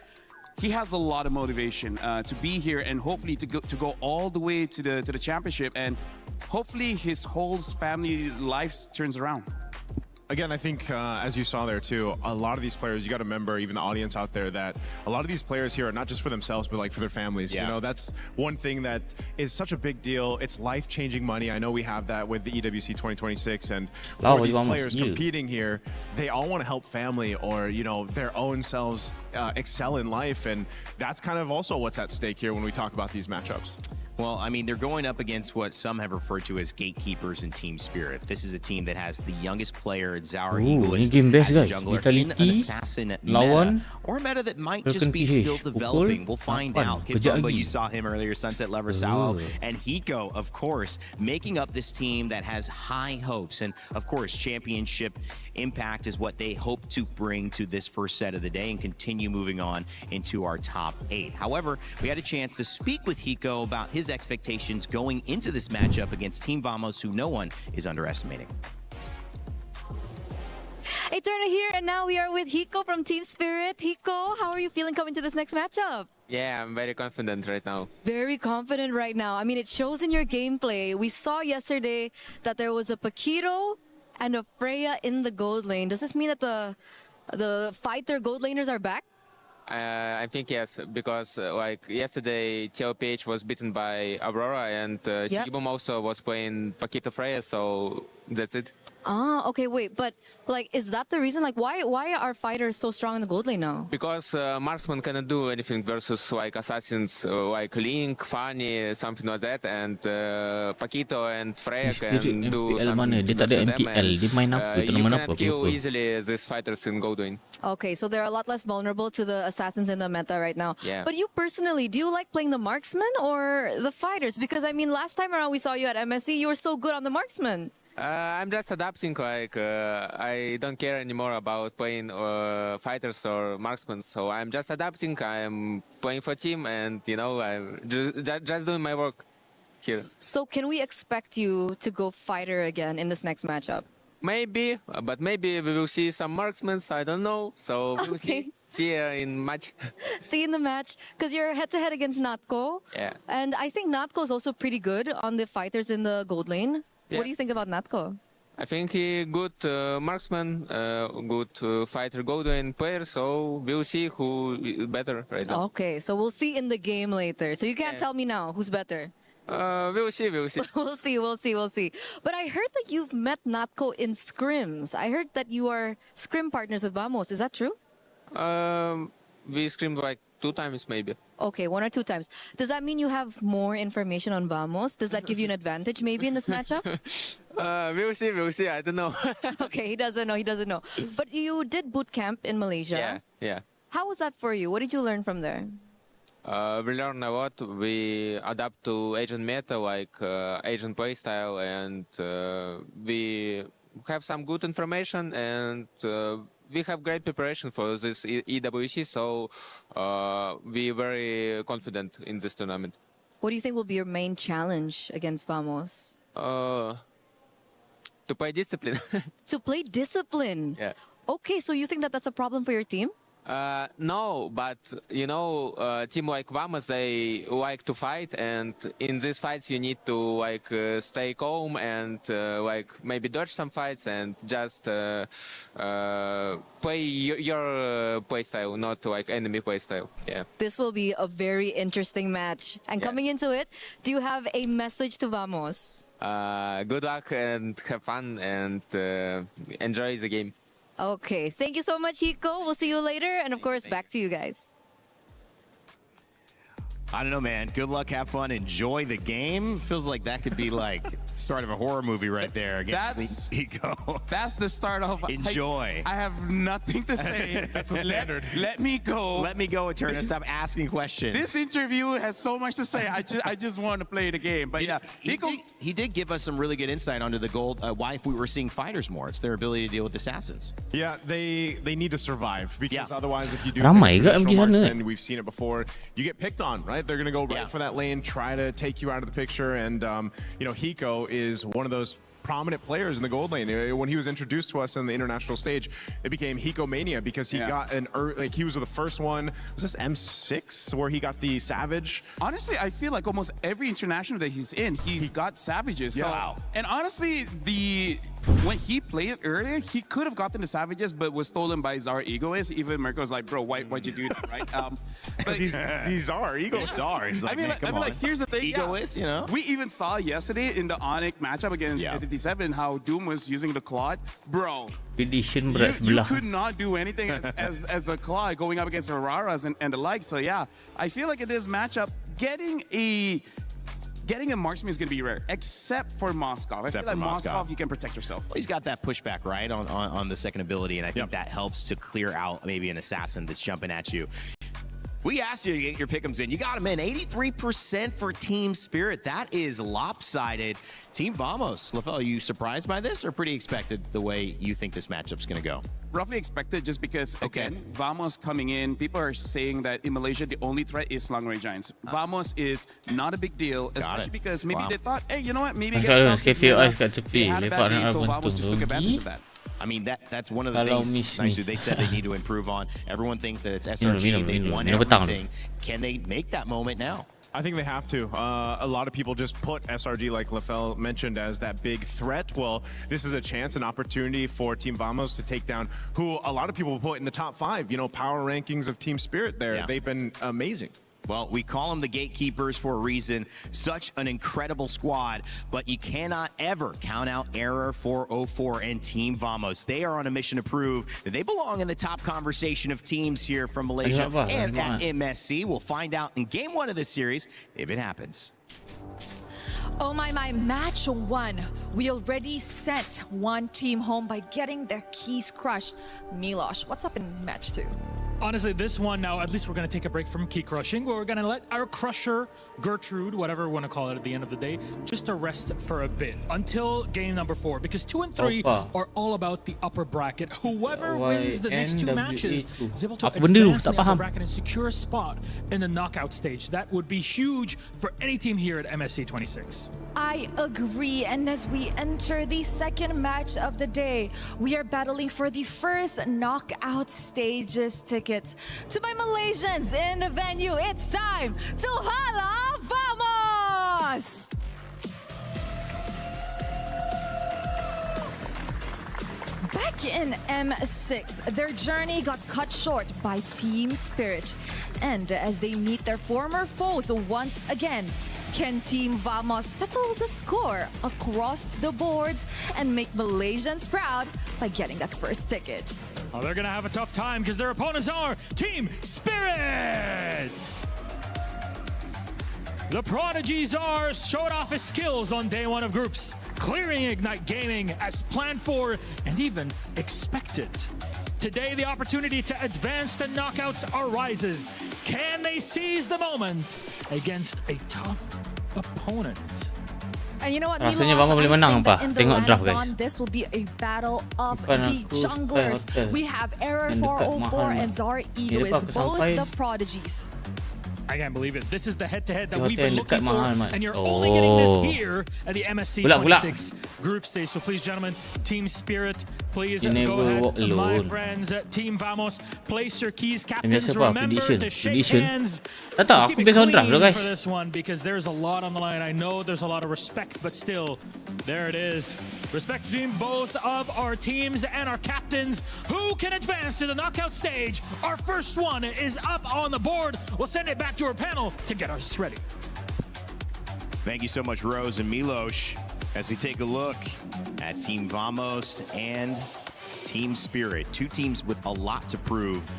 he has a lot of motivation to be here and hopefully to go all the way to the championship, and hopefully his whole family's life turns around. Again, I think as you saw there too, a lot of these players, you got to remember, even the audience out there, that a lot of these players here are not just for themselves, but like for their families. Yeah. You know, that's one thing that is such a big deal. It's life-changing money. I know we have that with the EWC 2026, and for these players competing here, they all want to help family or, you know, their own selves excel in life, and that's kind of also what's at stake here when we talk about these matchups. Well, I mean, they're going up against what some have referred to as gatekeepers in Team Spirit. This is a team that has the youngest player, Zara Egoist, as a jungler in an assassin meta, or a meta that might just be still developing. We'll find out. Kid Bumba, you saw him earlier, Sunset Lover Sao, and Hiko, of course, making up this team that has high hopes. And, of course, championship impact is what they hope to bring to this first set of the day and continue moving on into our top 8. However, we had a chance to speak with Hiko about his expectations going into this matchup against Team Vamos, who no one is underestimating. Eterna here, and now we are with Hiko from Team Spirit. Hiko, how are you feeling coming to this next matchup? Yeah, I'm very confident right now. Very confident right now. I mean, it shows in your gameplay. We saw yesterday that there was a Paquito and a Freya in the gold lane. Does this mean that the fighter gold laners are back? I think yes, because like yesterday, TLPH was beaten by Aurora, and Sigibum also was playing Paquito Freya, so that's it. Ah, okay, wait, but like, is that the reason? Like, why are fighters so strong in the gold lane now? Because marksman cannot do anything versus like assassins like Link, Fanny, something like that, and Paquito and Freya can do something versus them, and you cannot kill easily these fighters in gold lane. Okay, so they're a lot less vulnerable to the assassins in the meta right now. Yeah. But you personally, do you like playing the marksman or the fighters? Because I mean, last time around we saw you at MSC, you were so good on the marksman. I'm just adapting, like, I don't care anymore about playing fighters or marksmen, so I'm just adapting. I'm playing for team, and, you know, I'm just doing my work here. So can we expect you to go fighter again in this next matchup? Maybe, but maybe we will see some marksmen, I don't know, so we'll see in match. See in the match, because you're head-to-head against Natko. Yeah. And I think Natko is also pretty good on the fighters in the gold lane. Yeah. What do you think about Natko? I think he good marksman, good fighter gold lane player, so we'll see who is better right now. Okay, so we'll see in the game later. So you can't tell me now who's better. We'll see. we'll see. But I heard that you've met Natko in scrims. I heard that you are scrim partners with Vamos. Is that true? We scrimmed like 2 times maybe. Okay, 1 or 2 times. Does that mean you have more information on Vamos? Does that give you an advantage maybe in this matchup? We'll see. I don't know. Okay, he doesn't know. But you did boot camp in Malaysia. Yeah. How was that for you? What did you learn from there? We learn a lot. We adapt to Asian meta, like Asian playstyle, and we have some good information, and we have great preparation for this EWC, so we're very confident in this tournament. What do you think will be your main challenge against Vamos? To play discipline. To play discipline? Yeah. Okay, so you think that that's a problem for your team? No, but you know, team like Vamos, they like to fight, and in these fights you need to like stay calm and like maybe dodge some fights and just play your playstyle, not like enemy playstyle. Yeah. This will be a very interesting match. And coming into it, do you have a message to Vamos? Good luck and have fun and enjoy the game. Okay, thank you so much, Hiko. We'll see you later. And of course, back to you guys. I don't know, man. Good luck, have fun, enjoy the game. Feels like that could be like start of a horror movie right there against Hiko. That's the start of enjoy. I have nothing to say. That's the standard. Let me go. Let me go, Eterna. Stop asking questions. This interview has so much to say. I just want to play the game. But yeah, he did give us some really good insight onto the gold. Why if we were seeing fighters more, it's their ability to deal with assassins. Yeah, they need to survive, because otherwise, if you do Ramai ke traditional MG sana? marksman, we've seen it before, you get picked on, right? They're gonna go right for that lane, try to take you out of the picture, and you know, Hiko is one of those prominent players in the gold lane. When he was introduced to us on the international stage, it became Hiko Mania because he got he was the first one. Was this M6 where he got the Savage? Honestly, I feel like almost every international that he's in, he's got Savages. So, and honestly, the when he played earlier, he could have gotten the Savages, but was stolen by Czar Egoist. Even Mirko was like, bro, why'd you do that, right? Because he's Czar, Egoist. Czar. He's like, here's the thing. Egoist, you know? We even saw yesterday in the Onyx matchup against 57 how Doom was using the Claude. Bro, you could not do anything as a Claude going up against Auroras and the like. So yeah, I feel like in this matchup, getting a marksman is going to be rare, except for Moskov. I feel like Moskov, you can protect yourself. Well, he's got that pushback, right, on the second ability, and I think that helps to clear out maybe an assassin that's jumping at you. We asked you to get your pick'ems in. You got them in. 83% for Team Spirit. That is lopsided. Team Vamos, LaFell, are you surprised by this or pretty expected the way you think this matchup's going to go? Roughly expected, just because, again, Vamos coming in, people are saying that in Malaysia, the only threat is long-range giants. Vamos is not a big deal, especially because maybe they thought, hey, you know what, maybe against Falcons, they had a bad day, so Vamos just took advantage of that. I mean, that's one of the things they said they need to improve on. Everyone thinks that it's SRG. They've won everything. Can they make that moment now? I think they have to. A lot of people just put SRG, like LaFell mentioned, as that big threat. Well, this is a chance, an opportunity for Team Vamos to take down who a lot of people put in the top 5, you know, power rankings of Team Spirit there. Yeah. They've been amazing. Well, we call them the gatekeepers for a reason. Such an incredible squad, but you cannot ever count out Error 404 and Team Vamos. They are on a mission to prove that they belong in the top conversation of teams here from Malaysia and at MSC. We'll find out in Game 1 of this series if it happens. Oh my, match 1. We already sent one team home by getting their keys crushed. Milosh, what's up in match 2? Honestly, this one now, at least we're going to take a break from key crushing. We're going to let our crusher, Gertrude, whatever we want to call it at the end of the day, just to rest for a bit until game number 4. Because 2 and 3 are all about the upper bracket. Whoever wins the next 2 matches is able to advance in the upper bracket and secure a spot in the knockout stage. That would be huge for any team here at MSC 26. I agree, and as we enter the second match of the day, we are battling for the first knockout stages tickets. To my Malaysians in the venue, it's time to Hala Vamos! Back in M6, their journey got cut short by Team Spirit. And as they meet their former foes once again, can Team Vamos settle the score across the boards and make Malaysians proud by getting that first ticket? Oh, they're going to have a tough time because their opponents are Team Spirit! The Prodigies showed off his skills on day 1 of groups, clearing Ignite Gaming as planned for and even expected. Today, the opportunity to advance to knockouts arises. Can they seize the moment against a tough opponent? And you know what, Rasanya Vamos boleh menang apa? Tengok draft guys. This will be a battle of the junglers. We have Error 404 and Czar Egoist, both the Prodigies. I can't believe it. This is the head-to-head that we've been looking for, and you're only getting this here at the MSC 26 group stage. So please, gentlemen, Team Spirit, please go ahead. My friends, Team Vamos, place your keys. Captains, remember to shake hands. Let's keep it clean for this one because there's a lot on the line. I know there's a lot of respect, but still, there it is. Respect between both of our teams and our captains. Who can advance to the knockout stage? Our first one is up on the board. We'll send it back to our panel to get us ready. Thank you so much, Rose and Milosh, as we take a look at Team Vamos and Team Spirit. 2 teams with a lot to prove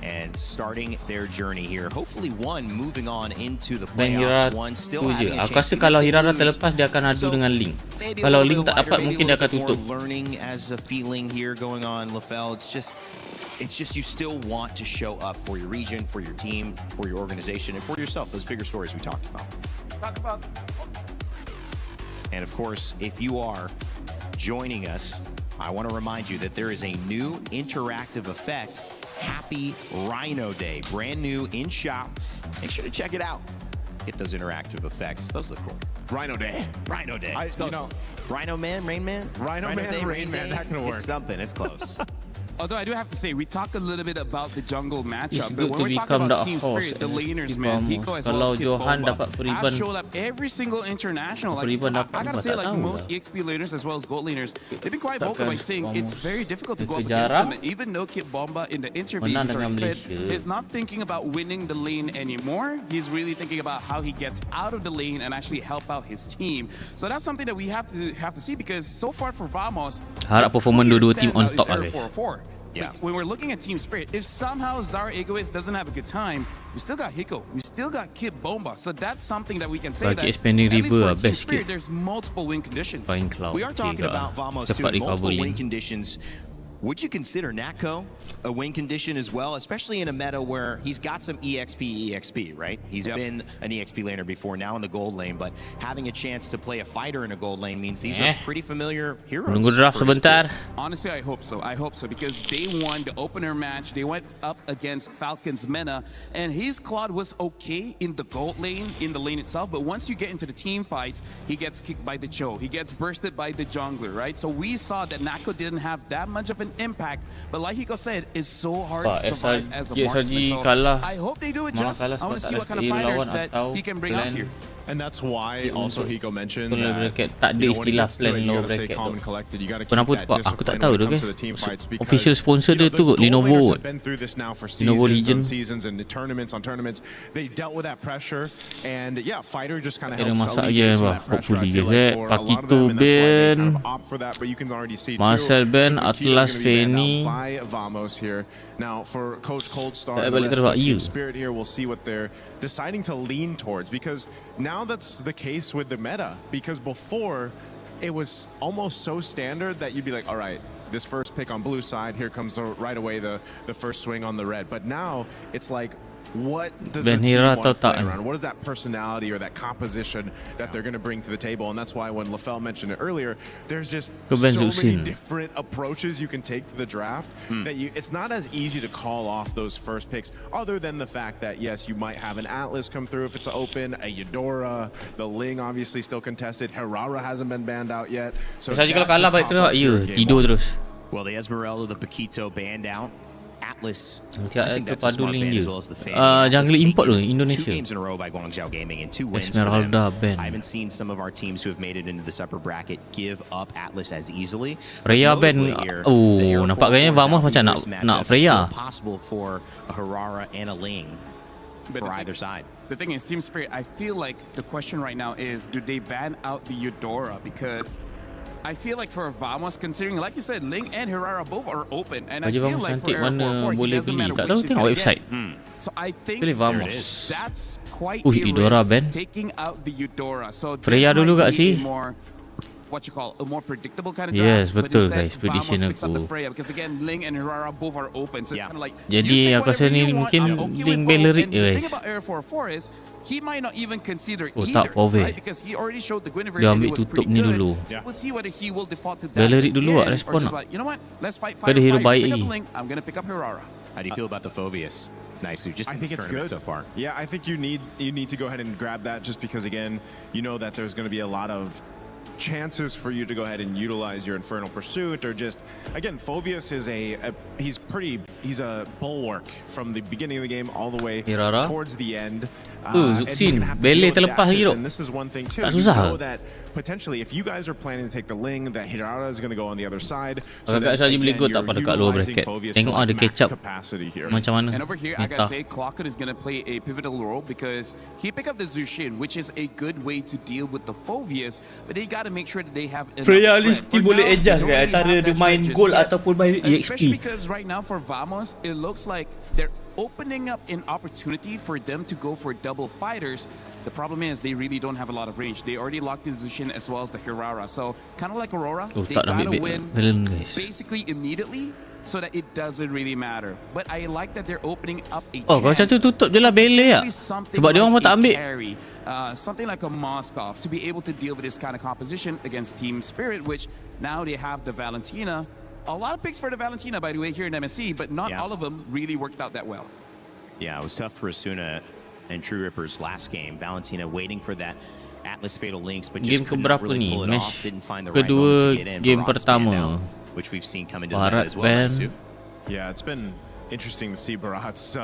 and starting their journey here. Hopefully one moving on into the playoffs, one still having a chance. Aku rasa kalau Hirara terlepas dia akan adu dengan Link. Kalau Link tak dapat mungkin dia akan tutup. Learning as a feeling here going on, LaFell. It's just you still want to show up for your region, for your team, for your organization, and for yourself. Those bigger stories we talked about. And of course, if you are joining us, I want to remind you that there is a new interactive effect. Happy Rhino Day, brand new in shop. Make sure to check it out. Get those interactive effects. Those look cool. Rhino Day. Rhino Day. Rhino Man, Rain Man? Rhino Man, Day, Rain Man. That can work. It's something. It's close. Although I do have to say, we talk a little bit about the jungle matchup, It's but good when to we're talking become about the team horse spirit, the and laners, keep man, on. Hiko as well Kalau as Kid Johan Bomba dapat have Ribbon. showed up every single international. Like, Ribbon dapat I gotta Ribbon, say, tak like tahu most lah. EXP laners as well as gold laners, they've been quite vocal by Takkan saying it's Vamos very difficult to go up kejar against them. And even though Kid Bomba in the interview menang he's already dengan said Malaysia. is not thinking about winning the lane anymore, he's really thinking about how he gets out of the lane and actually help out his team. So that's something that we have to see, because so far for Vamos, Harap performance clear dua-dua team on standout is top lah, Error guys. 404. Yeah. Like, when we're looking at Team Spirit, if somehow Zara Egoist doesn't have a good time, we still got Hiko, we still got Kid Bomba. So that's something that we can say Bagi that expanding at least river for Team best Spirit, sikit. there's multiple win conditions. Fine Cloud. We are talking about Vamos Cepat doing multiple recovery win lane. conditions. Would you consider Natco a win condition as well, especially in a meta where he's got some EXP, right? He's been an EXP laner before, now in the gold lane, but having a chance to play a fighter in a gold lane means these are pretty familiar heroes. Menunggu draft for his sebentar. Honestly, I hope so. I hope so, because day one, the opener match, they went up against Falcon's Mena, and his Claude was okay in the gold lane, in the lane itself, but once you get into the team fights, he gets kicked by the Cho, he gets bursted by the jungler, right? So we saw that Nako didn't have that much of an impact, but like Hiko said, it's so hard to survive as a marksman. So I hope they do it just. I want to see what kind of fighters that he can bring out here. And that's why also Hiko mentioned Low that, bracket. Tak ada you know, when it istilah gets to plan it, you low gotta stay bracket calm tu. and collected. You gotta keep Kenapa that tu? Aku tak discipline tahu when tu it comes guys. to the team fights, because, Official sponsor you know, dia tu those gold Lenovo laners kot. have been through this now for Lenovo seasons Legion. on seasons and tournaments on tournaments. They dealt with that pressure, and yeah, fighter just kind of Kena helps masak alleviate je some of bah. that pressure. I Hopefully feel guys, like for a lot of Pakito them, and that's why they kind Ben, of opt for that. But you can already see Marcel too, Ben, the Pakito's Atlas gonna be banned Feni. out by Vamos here. Now for Coach Coldstar Saya and the balik rest ke of you. Team Spirit here, we'll see what they're deciding to lean towards, because now that's the case with the meta. Because before, it was almost so standard that you'd be like, all right, this first pick on blue side, here comes right away the first swing on the red. But now it's like, what does the Ben team Hira want to atau tak play ni? around? What is that personality or that composition that they're going to bring to the table? And that's why when LaFell mentioned it earlier, there's just Ke Ben so many Zusin. different approaches you can take to the draft that it's not as easy to call off those first picks, other than the fact that yes, you might have an Atlas come through if it's open, a Eudora, the Ling obviously still contested, Herrera hasn't been banned out yet. So Saja kalau that kalah could balik pop up terus ya, here game tidur one. terus. Well, the Esmeralda, the Pakito banned out. Atlas, Nanti I think tu that's a padu smart link ban je. as well as the fan. Jungle Atlas import tu taking Indonesia. 2 games in a row by Guangzhou Gaming and 2 wins for Esmeralda them. ban. I haven't seen some of our teams who have made it into this upper bracket give up Atlas as easily. Freya But ban. notably here, Oh, the Air nampak Force gayanya Force Vamos out macam in nak this matchup is Freya. still possible for a Herrera and a Ling for either side. The thing is, Team Spirit, I feel like the question right now is, do they ban out the Eudora? Because I feel like for Vamos, considering, like you said, Ling and Herrera both are open. And I Baju feel Vamos like for cantik, Air mana 44, he boleh doesn't beli? matter Tak which tahu, he's tengok gonna website. get. So I think Pilih Vamos. that's quite Ui, a Eudora risk, ban. taking out the Eudora. So Freya this dulu might kat be si. a more, what you call, a more predictable kind of Yes, draft. betul, but guys. instead, Prediction Vamos picks up the aku. Freya, because again, Ling and Herrera both are open. So it's kind of like, Jadi aku rasa ni mungkin Link Bellerik and the je thing guys. about Air 44 is he might not even consider Oh, either, tak, Pove. right? Because he already showed the Guinevere Dia and it ambil was tutup pretty ni good. dulu. So we'll see whether he will default to that Bellerik dulu again, tak respon or just tak? like, you know what, let's fight Kau ada hero baik pick up lagi. Link, I'm gonna pick up Herrera. How do you feel about the Phobius? Nice, just I in think this it's tournament good so far. Yeah, I think you need to go ahead and grab that, just because again, you know that there's going to be a lot of chances for you to go ahead and utilize your Infernal Pursuit, or just again, Phobius is he's a bulwark from the beginning of the game all the way Hirara? towards the end. Zuxin, And he's gonna have to Bele deal with terlepas dashes, hero. and this is one thing too. Tak You susah. know that potentially, if you guys are planning to take the Ling, that Hirara is going to go on the other side. So Agak that, saja boleh again, go tak you're pada kat lower utilizing bracket. Phobius Tengok to, ada like, catch max up. capacity here. Macam mana? And over here, I Meta. gotta say, Clockwood is gonna play a pivotal role, because he picked up the Zushin, which is a good way to deal with the Phobius, but they gotta make sure that they have enough Freya shred. ni still For boleh now, adjust they don't kan, really antara have dia that main shred just gold yet. ataupun main Especially EXP. because right now for Vamos, it looks like they're opening up an opportunity for them to go for double fighters. The problem is they really don't have a lot of range. They already locked in the Zushin as well as the Herrera. So kind of like Aurora, Oh, they tak nak gotta ambil win villain guys. basically immediately, so that it doesn't really matter. But I like that they're opening up a Oh, kalau macam chance tu tutup je lah Bele lah. potentially something Sebab dia orang pun like tak a ambil. carry, something like a Moskov, to be able to deal with this kind of composition against Team Spirit, which now they have the Valentina. A lot of picks for the Valentina, by the way, here in MSC, but not all of them really worked out that well. Yeah, it was tough for Asuna and True Rippers last game. Valentina waiting for that Atlas Fatal Links, but just Game could not keberapa really ni? pull it off. Match Didn't find the right kedua moment to get in. game Barat's banned pertama. out, which we've seen come into the meta Barat as well. ban. Nice. Yeah, it's been interesting to see Bharat's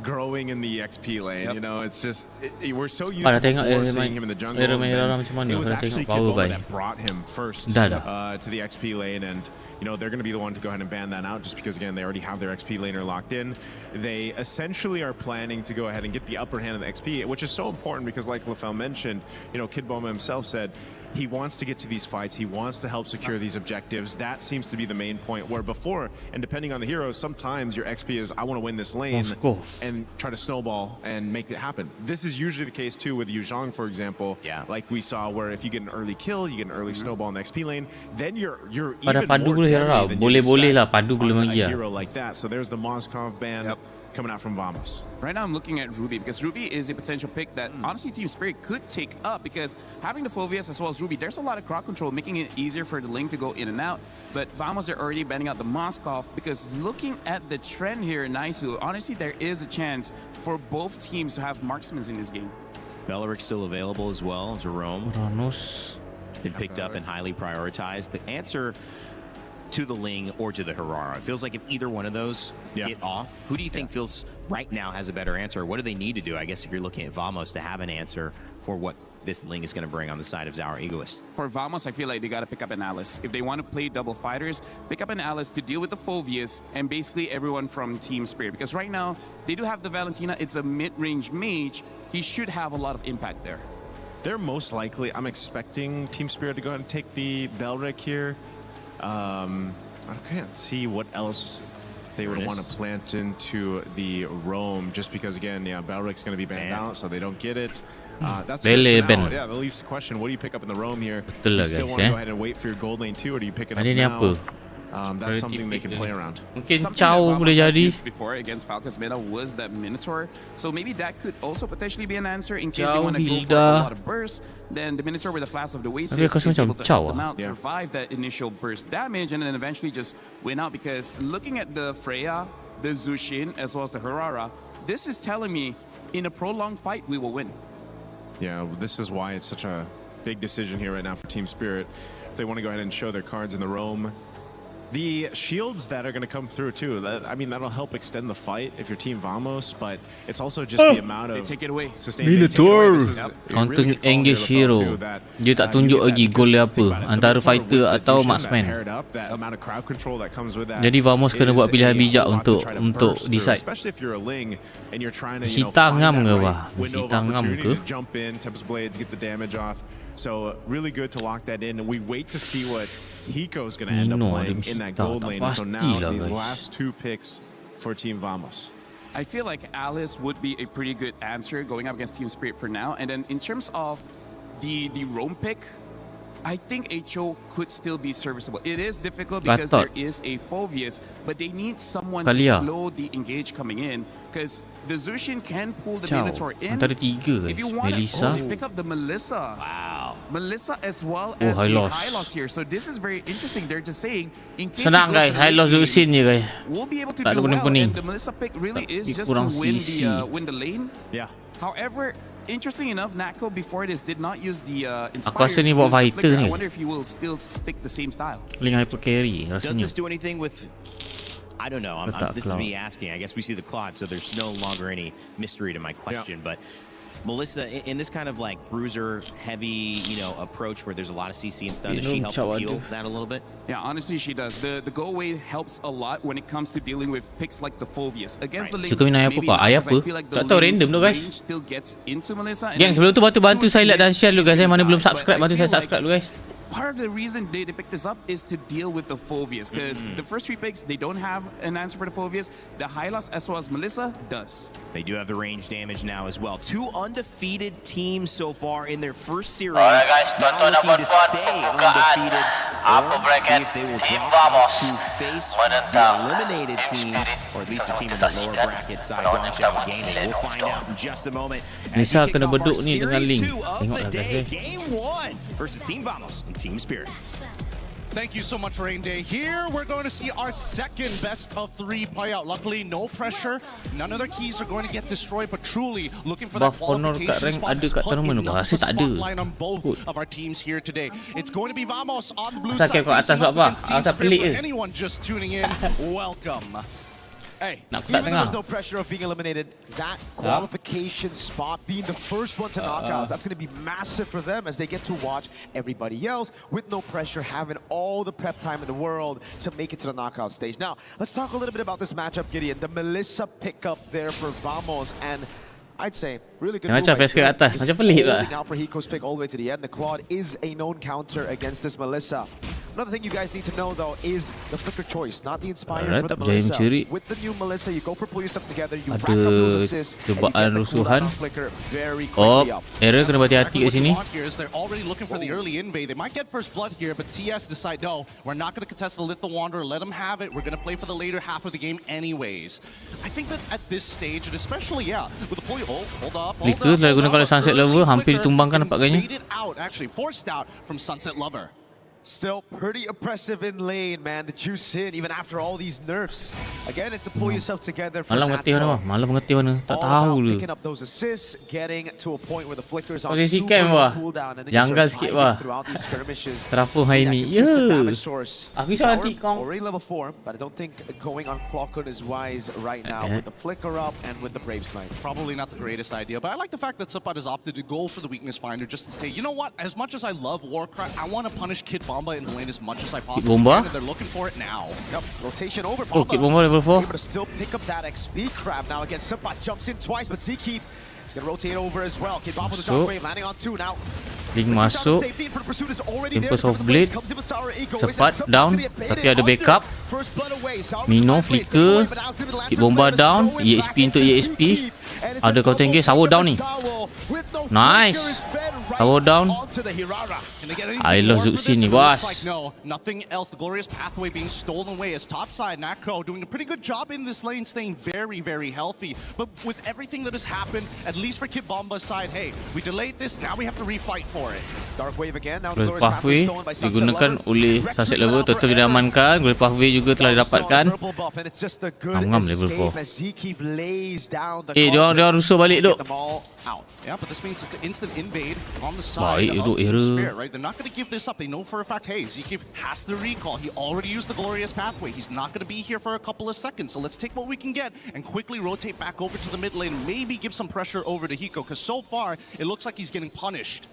growing in the XP lane. You know, it's just we're so used to before seeing him in the jungle. It was actually cometopapa that brought him first to the XP lane, and you know they're going to be the one to go ahead and ban that out just because again they already have their XP laner locked in. They essentially are planning to go ahead and get the upper hand of the XP, which is so important because like Lefel mentioned, you know, Kid Boma himself said he wants to get to these fights. He wants to help secure these objectives. That seems to be the main point, where before, and depending on the heroes, sometimes your XP is, I want to win this lane and try to snowball and make it happen. This is usually the case too with Yu Zhang, for example. Yeah. Like we saw where if you get an early kill, you get an early snowball in the XP lane, then you're even more deadly than you expect on a hero like that. So there's the Moskov ban. Coming out from Vamos. Right now I'm looking at Ruby because Ruby is a potential pick that honestly Team Spirit could take up because having the Phoveus as well as Ruby, there's a lot of crowd control making it easier for the lane to go in and out. But Vamos are already banning out the Moskov because looking at the trend here in Naisu, honestly there is a chance for both teams to have marksmen in this game. Beleric still available as well. Jerome been picked up and highly prioritized. The answer to the Ling or to the Herrera. It feels like if either one of those get off, who do you think feels right now has a better answer? What do they need to do? I guess if you're looking at Vamos to have an answer for what this Ling is going to bring on the side of Zaur Egoist. For Vamos, I feel like they got to pick up an Alice. If they want to play double fighters, pick up an Alice to deal with the Phoveus and basically everyone from Team Spirit. Because right now, they do have the Valentina. It's a mid-range mage. He should have a lot of impact there. They're most likely, I'm expecting Team Spirit to go ahead and take the Beleric here. I can't see what else they would want to plant into the Roam, just because again, Belric's going to be banned out, so they don't get it. That's good for now. Yeah, that leaves the question: what do you pick up in the Roam here? Do you still want to go ahead and wait for your gold lane too, or do you pick it up now? That's something they can play around. Something that Vamos has used before against Falcons meta was that Minotaur. So maybe that could also potentially be an answer in case they want to go for a lot of bursts. Then the Minotaur with the Flash of the Oasis is able to help them out, survive that initial burst damage, and then eventually just win out. Because looking at the Freya, the Zushin, as well as the Herrera, this is telling me in a prolonged fight, we will win. Yeah, this is why it's such a big decision here right now for Team Spirit. If they want to go ahead and show their cards in the Roam. The shields that are going to come through too, I mean, that'll help extend the fight if you're Team Vamos, but it's also just the amount of Minotaur counter engage hero. Dia tak tunjuk lagi goal dia apa, antara fighter atau marksman. Jadi Vamos kena buat pilihan bijak untuk decide. Mesti tangam ke apa? Mesti tangam ke? So really good to lock that in, and we wait to see what Hiko's going to end up playing in that gold lane. So now these last two picks for Team Vamos. I feel like Alice would be a pretty good answer going up against Team Spirit for now. And then in terms of the Roam pick, I think HO could still be serviceable. It is difficult because there is a Phoveus, but they need someone to slow the engage coming in because the Zushin can pull the Minotaur in. If you want to pick up the Melissa. Wow. Melissa as well as the Hylos here. So this is very interesting. They're just saying, in case senang guys, Hylos Zushin je guys. We'll be able to do well. And the Melissa pick really is just to win the lane. Yeah. However, interesting enough, Nako before this did not use the Aku rasa ni buat fighter ni. I wonder if he will still stick the same style. Link hyper carry rasanya. Does this do anything with? I don't know. This is me asking. I guess we see the Claude, so there's no longer any mystery to my question. But Melissa, in this kind of like bruiser heavy, approach where there's a lot of CC and stuff, does she help to heal that a little bit? Yeah, honestly, she does. The go away helps a lot when it comes to dealing with picks like the Phoveus against the lane. Suka minat apa? Ayah apa? Tak tahu random tu guys. Still gets into Melissa. Gang sebelum tu bantu saya like dan share dulu guys. Saya mana belum subscribe, bantu saya subscribe dulu guys. Part of the reason they picked this up is to deal with the Phoveus because the first three picks, they don't have an answer for the Phoveus. The Hylos as well as Melissa does. They do have the range damage now as well. Two undefeated teams so far in their first series. Alright guys, tonton looking to stay undefeated. Upper bracket, Team Vamos menentang the eliminated team, or at least the team in the lower bracket side, Guangzhou Gaming. We'll find out in just a moment. Nisa kena beduk ni dengan Link. Tengoklah guys. Game 1 versus Team Vamos and Team Spirit. Thank you so much, Rain Day. Here, we're going to see our second best of 3 play out. Luckily, no pressure. None of their keys are going to get destroyed, but truly looking for that qualification spot has put enough of a spotlight on both of our teams here today. It's going to be Vamos on the blue side facing up against Team Spirit. For anyone just tuning in, welcome. Hey, even though there's no pressure of being eliminated, that qualification spot being the first one to knockouts, that's going to be massive for them as they get to watch everybody else with no pressure, having all the prep time in the world to make it to the knockout stage. Now, let's talk a little bit about this matchup, Gideon. The Melissa pickup there for Vamos, and I'd say really good move. Macam face ke atas, macam pelik pula. Now for Hiko's pick all the way to the end. The Claude is a known counter against this Melissa. Another thing you guys need to know though is the flicker choice, not the inspired for the Melissa. With the new Melissa, you go for pull yourself together, you rack up those assists, and you get the cooldown on flicker very quickly up. Error kena hati-hati kat sini. They're already looking for the early invade. They might get first blood here, but TS decide, no, we're not going to contest the Lethal Wanderer. Let them have it. We're going to play for the later half of the game anyways. I think that at this stage, and especially, with the pull, hold up. Flicker dah guna kalau Sunset Lover, hampir ditumbangkan nampaknya. Made it out, actually, forced out from Sunset Lover. Still pretty oppressive in lane, man. The juice in, even after all these nerfs. Again, it's to pull yourself together for Malam mengerti mana? Tak tahu lu. Picking up those assists, getting to a point where the flickers are Posisi super camp wah. cooldown, and then Janggal you sikit start wah. fighting throughout these skirmishes. Terapung hari ni. Ya. Aku Sour, nanti kau. already level 4, but I don't think going on Clockhood is wise right now with the flicker up and with the Brave Smite. Probably not the greatest idea, but I like the fact that Sapat has opted to go for the weakness finder just to say, you know what, as much as I love Warcraft, I want to punish Kid Bomba in the lane as much as I possibly can, and they're looking for it now. Yep, rotation over Oh, Kid Bomba level 4. Able to still pick up that XP crab now again. Sapat jumps in twice, but Zkeith is going to rotate over as well. Kid Bomba with the dark wave landing on 2 now. Link masuk. Tempest of Blade. Cepat down. Tapi ada backup. Mino flicker. Kid Bomba down. EXP untuk EXP. Ada counter engage. Sour down ni. Nice. Sour down. I love Zuxin ni, boss. No, nothing else. The glorious pathway being stolen away as topside Nako doing a pretty good job in this lane, staying very, very healthy. But with everything that has happened, at least for Kid Bomba's side, hey, we delayed this. Now we have to refight for it. Dark wave again. Now Glorious pathway digunakan oleh Sunset Lover, total diamankan. Glorious pathway juga telah didapatkan. Ngam level 4. Dia rusuh balik duk. Yeah, but this means it's an instant invade on the side of Team Spirit, right? They're not going to give this up. They know for a fact, hey, Zkeith has the recall. He already used the glorious pathway. He's not going to be here for a couple of seconds. So let's take what we can get and quickly rotate back over to the mid lane. Maybe give some pressure over to Hiko, because so far it looks like he's getting punished.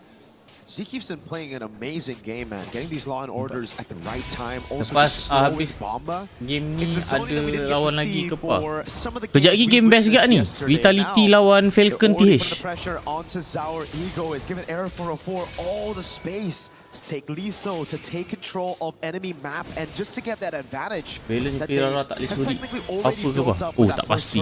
Zkeith's been playing an amazing game, man. Getting these law and orders at the right time. Also Lepas habis Bomba. game ni ada lawan lagi ke apa? Kejap lagi game best juga ni. Vitality lawan Falcon PH. The pressure onto Zaur. Ego is giving Error 404 all the space to take lethal, to take control of enemy map, and just to get that advantage. Balance Pirara tak boleh suri. Apa ke apa? Oh, tak pasti.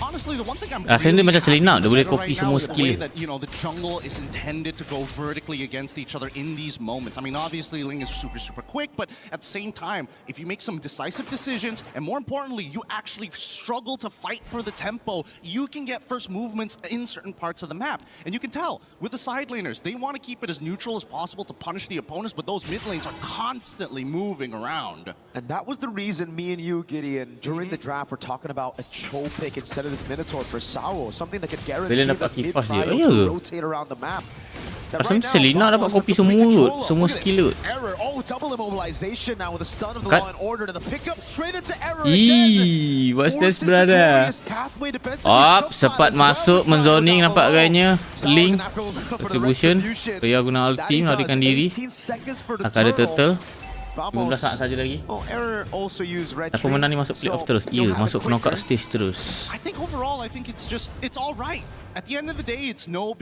Honestly, the one thing I'm Rasanya dia macam Selena, dia boleh copy semua skill. You know, the jungle is intended to go vertically against each other in these moments. I mean, obviously Ling is super quick, but at the same time, if you make some decisive decisions, and more importantly, you actually struggle to fight for the tempo, you can get first movements in certain parts of the map. And you can tell with the side laners, they want to keep it as neutral as possible to punish the opponents, but those mid lanes are constantly moving around. And that was the reason me and you, Gideon, during the draft, were talking about a Cho pick instead of this Minotaur for Sao, something that could guarantee the mid-bio to rotate around the map. Asal Selena dapat copy semua kot, semua skill kot. Double immobilization now with the stun of the law and order to the pickup straight into Error again. What's this, brother? Cepat masuk, menzoning nampak gayanya. Link, distribution. Ria guna ulti, melarikan diri. Akan ada turtle. 15 saat saja lagi. Tapi pemenang ni masuk playoff terus. Ya, masuk knockout stage terus. I think overall, I think it's all right. At the end of the day, it's no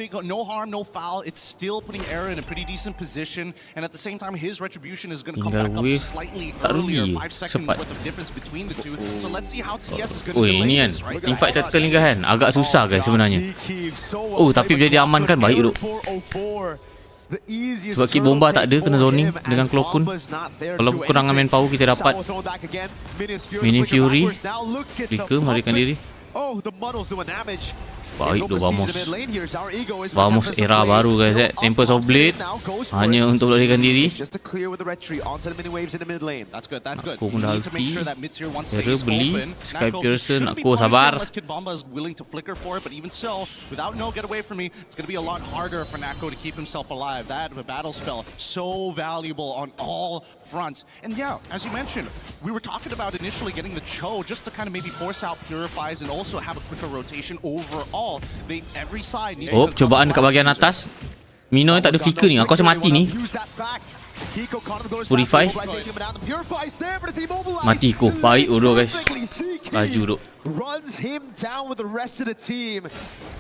harm, no foul. It's still putting Error in a pretty decent position, and at the same time, his retribution is going to come back up slightly earlier, 5 seconds worth of difference between the two. So let's see how TS is going to delay this, right? Infight turtle ni kan, agak susah guys sebenarnya. Oh, tapi bila diamankan baik duk. Sebab Kid Bomba tak ada, kena zoning dengan Clockun. Kalau kekurangan manpower kita dapat Mini Fury. Flicker melarikan diri. Oh, the muddle's doing damage. Baik tu Vamos. Vamos era baru guys. Tempest of Blade hanya untuk melarikan diri. Just to clear with the red tree onto the mini waves in the mid lane. That's good. That's good. Aku We pun dah need to make ulti. sure that mid tier 1 Era stays beli. open. Sky Nako Pearson, shouldn't be aku punished sabar. unless Kid Bomba is willing to flicker for it, but even so, without no get away from me, it's going to be a lot harder for Nako to keep himself alive. That battle spell, so valuable on all fronts. And yeah, as you mentioned, we were talking about initially getting the Cho just to kind of maybe force out Purifies and also have a quicker rotation overall. Every side needs Oh, cobaan dekat bahagian atas. Mino ni tak ada flicker ni. Aku rasa mati ni. Purify. Mati ko. Baik dulu guys. Laju duk. Runs him down with the rest of the team.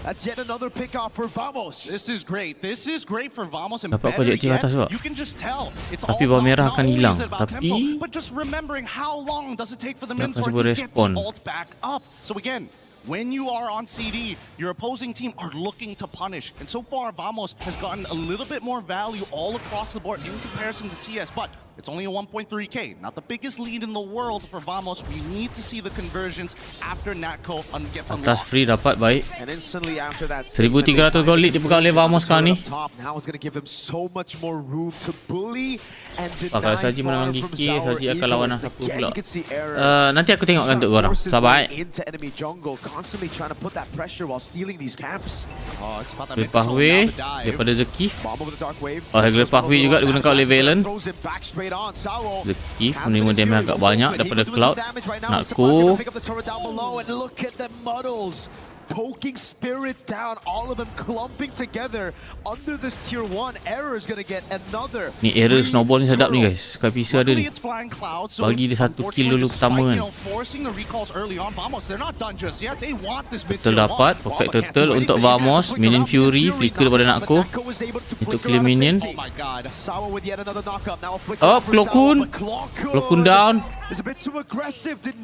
That's yet another pick off for Vamos. This is great. This is great for Vamos and Dapat better projectile yet, atas juga. you can just tell it's Tapi all bawah merah not akan always hilang. about Tapi tempo, but just remembering how long does it take for the dia akan Minotaur cuba to get respon. the ult back up. So again, when you are on CD, your opposing team are looking to punish. And so far, Vamos has gotten a little bit more value all across the board in comparison to TS, but it's only a 1.3k. Not the biggest lead in the world for Vamos. We need to see the conversions after Natco gets Atas unlocked. free dapat baik. And instantly after that, 1300 gold lead dipegang oleh Vamos sekarang ni. Now it's going to give him so much more room to bully and Bakal deny Saji menang fire from gigi, Sour Saji akan lawan Eagles. aku Again, pula. you can see error. Nanti aku tengokkan untuk korang. Forces Sabar way into enemy jungle, constantly trying to put that pressure while stealing these camps. Oh, it's about that Dari mid-control, pathway now the dive. daripada Zekif. Bomb over the dark wave. Regular pathway juga digunakan oleh Valen. Throws it back straight on. Sour Zekif menerima damage agak banyak daripada Cloud. Nakku. pick up the turret down below and look at the muddles. Poking Spirit down, all of them clumping together under this tier 1. Error is going to get another. Ni error snowball ni sedap ni guys. Sky Pisau ada ni. Luckily, it's flying cloud, so Bagi dia satu kill dulu unfortunately, pertama despite, kan. you know, forcing the recalls early on, Vamos, they're not done just yet. They want this mid Turtle tier dapat. 1. Perfect turtle untuk Vamos. Minion Fury. Flicker daripada Nakku. Itu clear minion. Oh my god. Sour with yet another knockup. Now a flicker Oh, for Sour, Klokun. but Klokun Klokun down. is a bit too aggressive. Did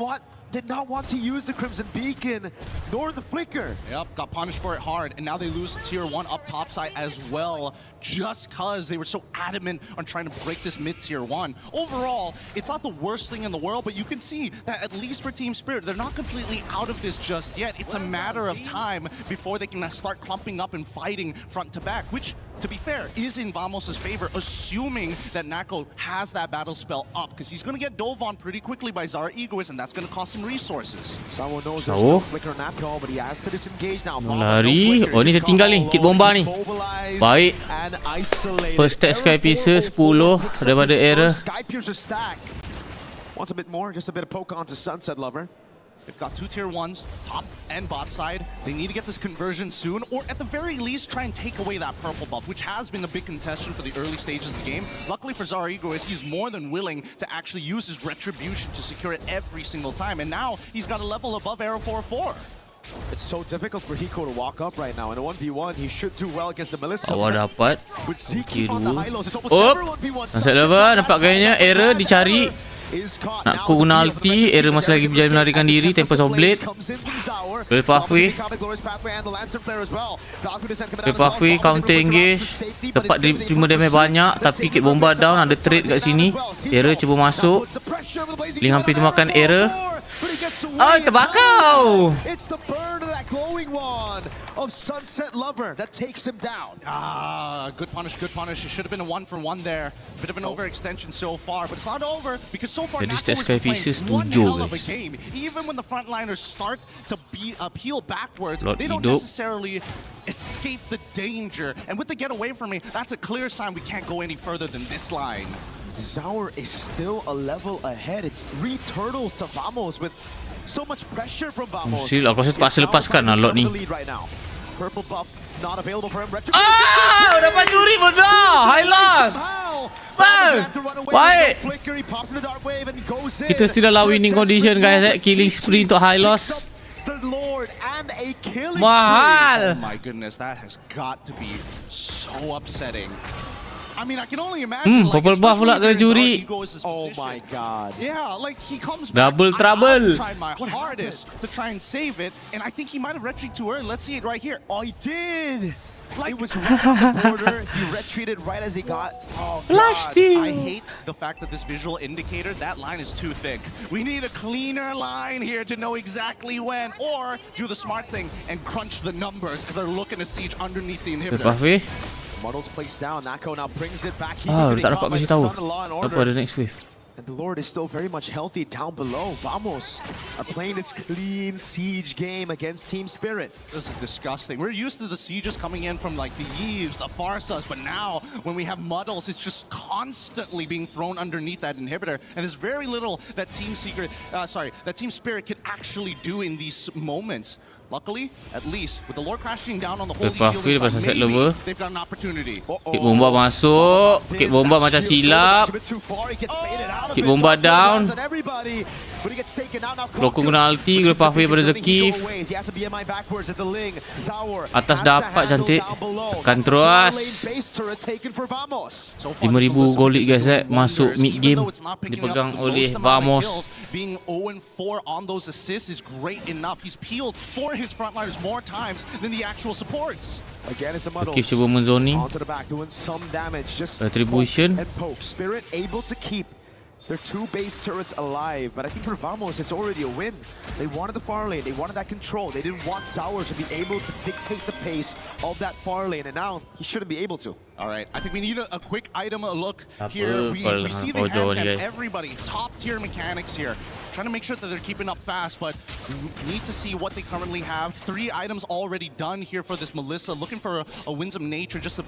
not want to use the Crimson Beacon nor the flicker. Yep, got punished for it hard, and now they lose tier 1 up top side as well, just cause they were so adamant on trying to break this mid tier 1. Overall, it's not the worst thing in the world, but you can see that at least for Team Spirit, they're not completely out of this just yet. It's a matter of time before they can start clumping up and fighting front to back, which, to be fair, is in Vamos' favor, assuming that Nako has that battle spell up, because he's going to get dove on pretty quickly by Zara Egoist, and that's going to cost him resources. Sour knows there's Sour. no flicker on that call, but he has to disengage now. Lari. Oh ni tertinggal ni. Kit bomba ni. Baik. First tag Sky Piercer 10 daripada error. Sky Piercer stack. Wants a bit more, just a bit of poke onto Sunset Lover. They've got 2 tier 1s, top and bot side. They need to get this conversion soon, or at the very least, try and take away that purple buff, which has been a big contention for the early stages of the game. Luckily for Zara Egoist, he's more than willing to actually use his retribution to secure it every single time, and now he's got a level above Arrow 4-4. It's so difficult for Hiko to walk up right now. In a 1v1, he should do well against the Melissa. Awal dapat. With Zeke on the high lows, it's almost Oh. never 1v1. Sunset Lover nampak gayanya error dicari. Nak ku guna ulti. Error masih lagi berjaya melarikan diri. Tempest of Blade. Dari pathway. Dari pathway counter engage. Dapat terima damage banyak. Tapi kit bomba down. Ada trade kat sini. Error cuba masuk. Link hampir termakan error. Oh, terbakau. It's the burn of that glowing wand of Sunset Lover that takes him down. Good punish, good punish. It should have been a 1-for-1 there. Bit of an overextension so far, but it's not over because so far Jadi Nako stats has been Sky Pieces playing one 7, hell of a guys. game. Even when the frontliners start to peel backwards, Lot they don't hidup. necessarily escape the danger. And with the get away from me, that's a clear sign we can't go any further than this line. Zaur is still a level ahead. It's 3 turtles to Vamos with so much pressure from Vamos. Sil, aku rasa terpaksa lepaskan lah lot ni. Purple buff not available for him. Dapat juri bodoh. High loss. Baik. Kita still dalam winning condition guys. Killing spree untuk high loss. Mahal. Oh my goodness, that has got to be so upsetting. I mean, I can only imagine. Purple buff pula kena juri. Oh my god. Yeah, like he comes back. Double trouble. I tried my hardest to try and save it, and I think he might have retreated too early. Let's see it right here. Oh, he did. It was right on the border. He retreated right as he got. Oh, Flash God. steal. I hate the fact that this visual indicator, that line is too thick. We need a cleaner line here to know exactly when, or do the smart thing and crunch the numbers as they're looking to siege underneath the inhibitor. Pathway. Muddles placed down. Nako now brings it back. He Ah, gets tak getting dapat caught by kasi the tahu. Sun and Law and Apa Order. ada next wave? And the Lord is still very much healthy down below. Vamos are playing this clean siege game against Team Spirit. This is disgusting. We're used to the sieges coming in from like the Yves, the Farsas, but now when we have Muddles, it's just constantly being thrown underneath that inhibitor. And there's very little that Team Spirit could actually do in these moments. Luckily, at least, with the Lord crashing down on the holy Lepas shield, pasal set level. they've got an opportunity. Kit bomba masuk. Kit bomba macam silap. Kit bomba down. Rokong guna ulti. Guna pathway pada Zakif. Atas dapat cantik. Tekan terus. 5,000 gold guys masuk mid game. Dipegang oleh Vamos. Being 0-4 on those assists is great enough. He's peeled for his frontliners more times than the actual supports. Again, it's a Muddles. Zakif cuba menzoning. Onto the back, doing some damage. Just Retribution. poke and poke. Spirit able to keep their two base turrets alive, but I think for Vamos, it's already a win. They wanted the far lane, they wanted that control. They didn't want Sour to be able to dictate the pace of that far lane, and now he shouldn't be able to. All right, I think we need a quick item look Apa here. We see the pojok hand ni, cams, guys. everybody, top tier mechanics here. Trying to make sure that they're keeping up fast, but we need to see what they currently have. 3 items already done here for this Melissa, looking for a winsome nature just to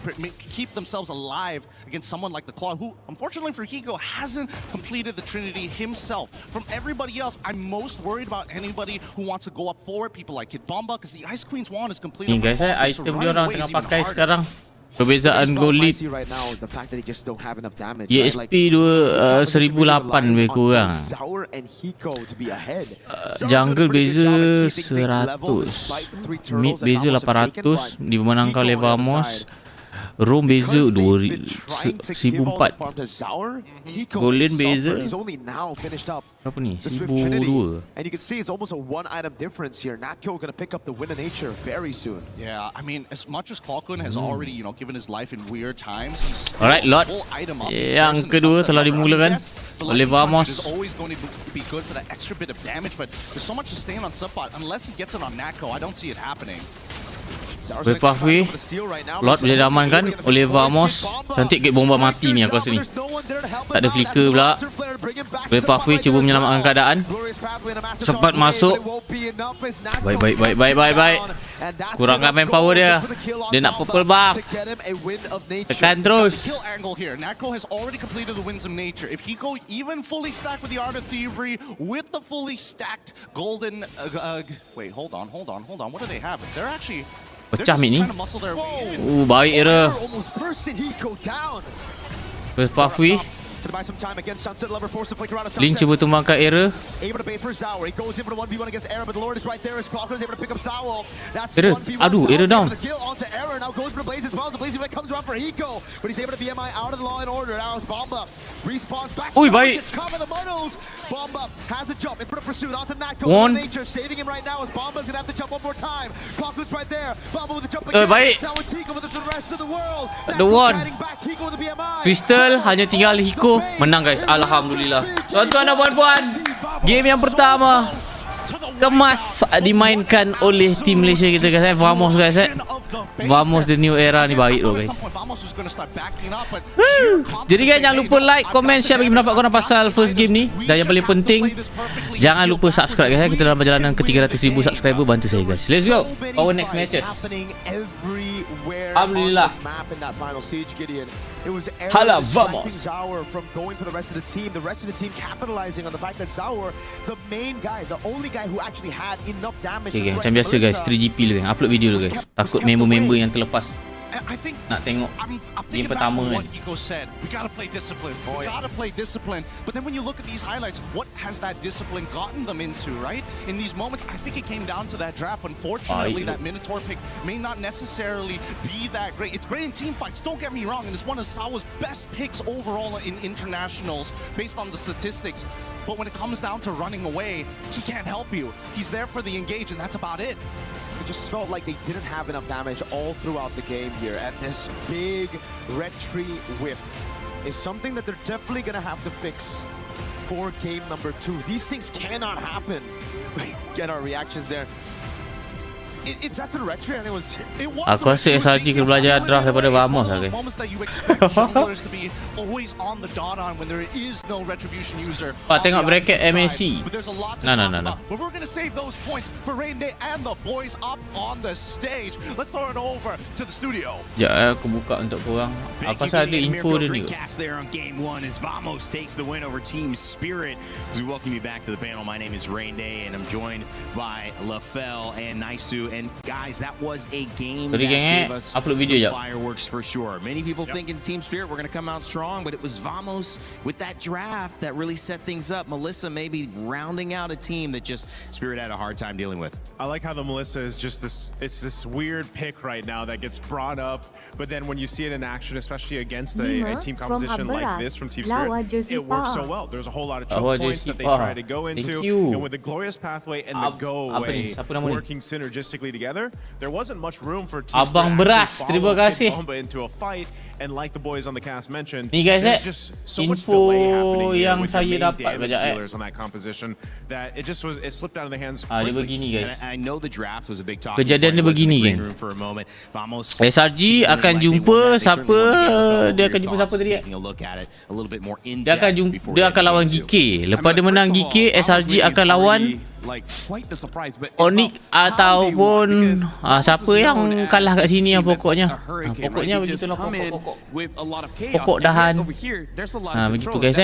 keep themselves alive against someone like the Claw, who, unfortunately for Hiko, hasn't completed the Trinity himself. From everybody else, I'm most worried about anybody who wants to go up forward, people like Kid Bomba, because the Ice Queen's wand is completed. Ni guys item dia orang tengah pakai sekarang. Perbezaan gold lead ESP 1008 lebih kurang. Jungle beza 100, mid beza 800 dimenangkan oleh Vamos. Roam beza 1,004. Golden beza berapa ni? 1,002. And you can see it's almost a 1 item difference here. Natko going to pick up the win of nature very soon. Yeah, I mean, as much as Clawkun has already, given his life in weird times, he's still Alright, Lord. full item up. Yang kedua telah dimulakan oleh Vamos. Is always going to be good for that extra bit of damage, but there's so much to stay on support. Unless he gets it on Natko, I don't see it happening. Berpathway. Lord boleh diamankan oleh Vamos. Cantik gate bomba mati ni aku rasa ni. Tak ada flicker pula. Berpathway cuba menyelamatkan keadaan. Sempat masuk. Baik. Kurangkan manpower dia. Dia nak purple buff. Tekan terus. Natko has already completed the winsome nature. If he go even fully stacked with the Art of Thievery, with the fully stacked golden... wait, hold on. What do they have? They're actually... Pecah mid ni. Baik era. First pathway. Link cuba tumbangkan era. Era. Aduh, era down. Ui, baik. One. Baik. The one. Crystal hanya tinggal Hiko. Menang guys, alhamdulillah. Tuan-tuan dan puan-puan, game yang pertama kemas dimainkan oleh tim Malaysia kita guys. Vamos guys. Vamos the new era ni baik tu guys. Jadi guys, jangan lupa like, komen, share bagi pendapat korang pasal first game ni. Dan yang paling penting, jangan lupa subscribe guys. Kita dalam perjalanan ke 300,000 subscriber. Bantu saya guys. Let's go. Our next matches. Alhamdulillah. It was Hala, vamos. Zaur from going for the rest of the team. The rest of the team capitalizing on the fact that Zaur, the main guy, the only guy who actually had enough damage. Okay, macam biasa guys, 3GP dulu kan. Upload video dulu guys. Takut member-member yang terlepas nak tengok game pertama kan. Hiko said, we gotta play discipline. We gotta play discipline. But then when you look at these highlights, what has that discipline gotten them into, right? In these moments, I think it came down to that draft. Unfortunately, that Minotaur pick may not necessarily be that great. It's great in team fights, don't get me wrong, and it's one of Sawa's best picks overall in internationals based on the statistics. But when it comes down to running away, he can't help you. He's there for the engage, and that's about it. just felt like they didn't have enough damage all throughout the game here. And this big red tree whiff is something that they're definitely going to have to fix for game number 2. These things cannot happen. Get our reactions there. It's after the red tree, and it was. Aku rasa SRG kena belajar draft daripada Vamos lah guys. Moments that you expect junglers to be always on the dot on when there is no retribution user. Pak tengok bracket MSC. Nah. But we're gonna save those points for Rain Day and the boys up on the stage. Let's throw it over to the studio. Ya, aku buka untuk korang. Apa sahaja ada info dia ni. There on game 1 as Vamos takes the win over Team Spirit. As we welcome you back to the panel, my name is Rain Day, and I'm joined by Lafell and Naisu. And guys, that was a game that gave us some fireworks for sure. Many people thinking Team Spirit were going to come out strong, but it was Vamos with that draft that really set things up. Melissa maybe rounding out a team that just Spirit had a hard time dealing with. I like how the Melissa is just this, it's this weird pick right now that gets brought up, but then when you see it in action, especially against a team composition like this from Team Spirit, it works so well. There's a whole lot of choke points that they try to go into, and with the Glorious Pathway and the Go Away working synergistically together, there wasn't much room for Team Abang Spirit Beras, terima kasih. Bomba into a fight, and like the boys on the cast mentioned, ni guys, there's just so much delay happening here yang with the saya main dapat damage banyak, dealers on that composition that it slipped out of the hands dia quickly. begini guys. And I know the draft was a big talking Kejadian dia point. begini geng. SRG akan jumpa siapa? Dia akan jumpa siapa tadi? Dia akan lawan GK. Lepas dia menang GK, SRG akan lawan Onyx ataupun siapa yang kalah kat sini lah pokoknya. Pokoknya begitulah pokok dahan. Begitu guys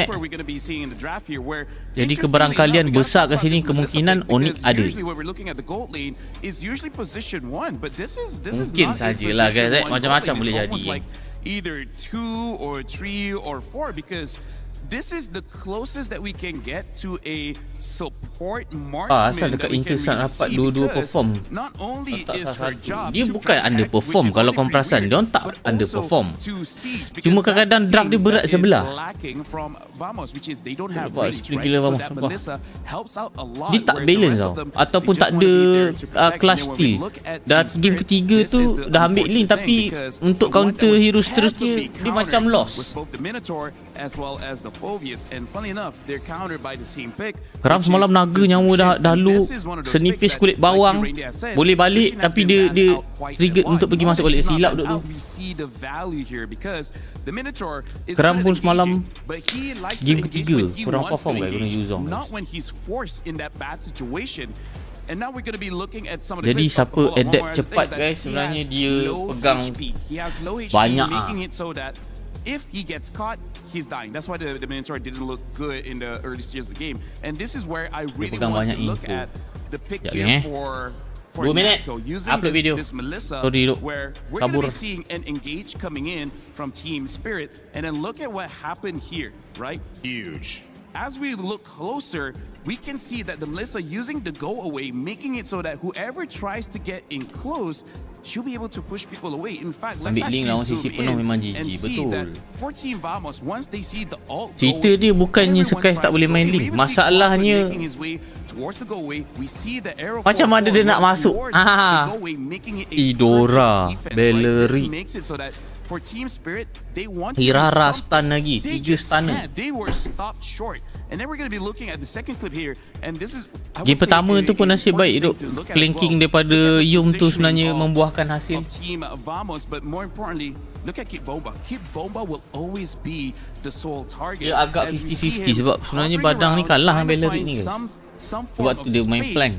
Jadi kebarangkalian besar kat sini kemungkinan Onyx ada. Mungkin sajalah guys macam-macam boleh jadi. Either 2 or 3 or 4 because this is the closest that we can get to a support marksman asal dekat that we can Intersan really dapat see dua-dua because perform. not only is her job Dia to bukan protect, underperform which is kalau already kau perasan. pretty Dia weird, tak but underperform. also to siege, because Cuma that's kadang-kadang the drag dia thing berat that is sebelah. lacking from Vamos, which is they don't have Nampak, range, sprint right? gila So Vamos, that nampak. Melissa helps out a lot. Dia tak where the balance rest tau. of them, Ataupun they tak just wanna ada be there to protect. class And when we steal. look at Dah Team game Spirit, ketiga this tu is the dah ambil link unfortunate tapi thing because untuk the one counter that was hero able to seterusnya be dia macam countered lost. was both the Minotaur as well as the Phobius, and funny enough they're countered by the same pick. Keram semalam naga nyawa dah lu senipis kulit bawang boleh balik tapi dia trigger untuk pergi masuk balik silap duk tu. Keram pun semalam game ketiga kurang perform guys guna Yuzong. And now we're going to be looking at some of the Jadi clips. siapa adapt cepat guys sebenarnya dia pegang banyak making it so that if he gets caught, he's dying. That's why the Minotaur didn't look good in the early stages of the game. And this is where I really want to look at the pick here for 2 minit using upload video. this Melissa, where we're going to be seeing an engage coming in from Team Spirit. And then look at what happened here, right? Huge. As we look closer, we can see that the Melissa using the go away, making it so that whoever tries to get in close, she'll be able to push people away. In fact, let's actually zoom in and see that for Team Vamos, once they see the ult cerita dia bukannya Sky tak boleh main link. Masalahnya macam mana dia nak masuk. Idora, Bellery, for Team Spirit, they want Hirara stun lagi, 3 stunner. They were stopped short. And then we're going to be looking at the second clip here, and this is game pertama tu pun nasib baik duk flanking daripada Yum tu sebenarnya membuahkan hasil. Team Vamos, but more importantly, look at Kit Bomba. Kit Bomba will always be the sole target. Dia agak 50-50 sebab sebenarnya Badang ni kalah dengan Bellery ni. Sebab tu dia main flank.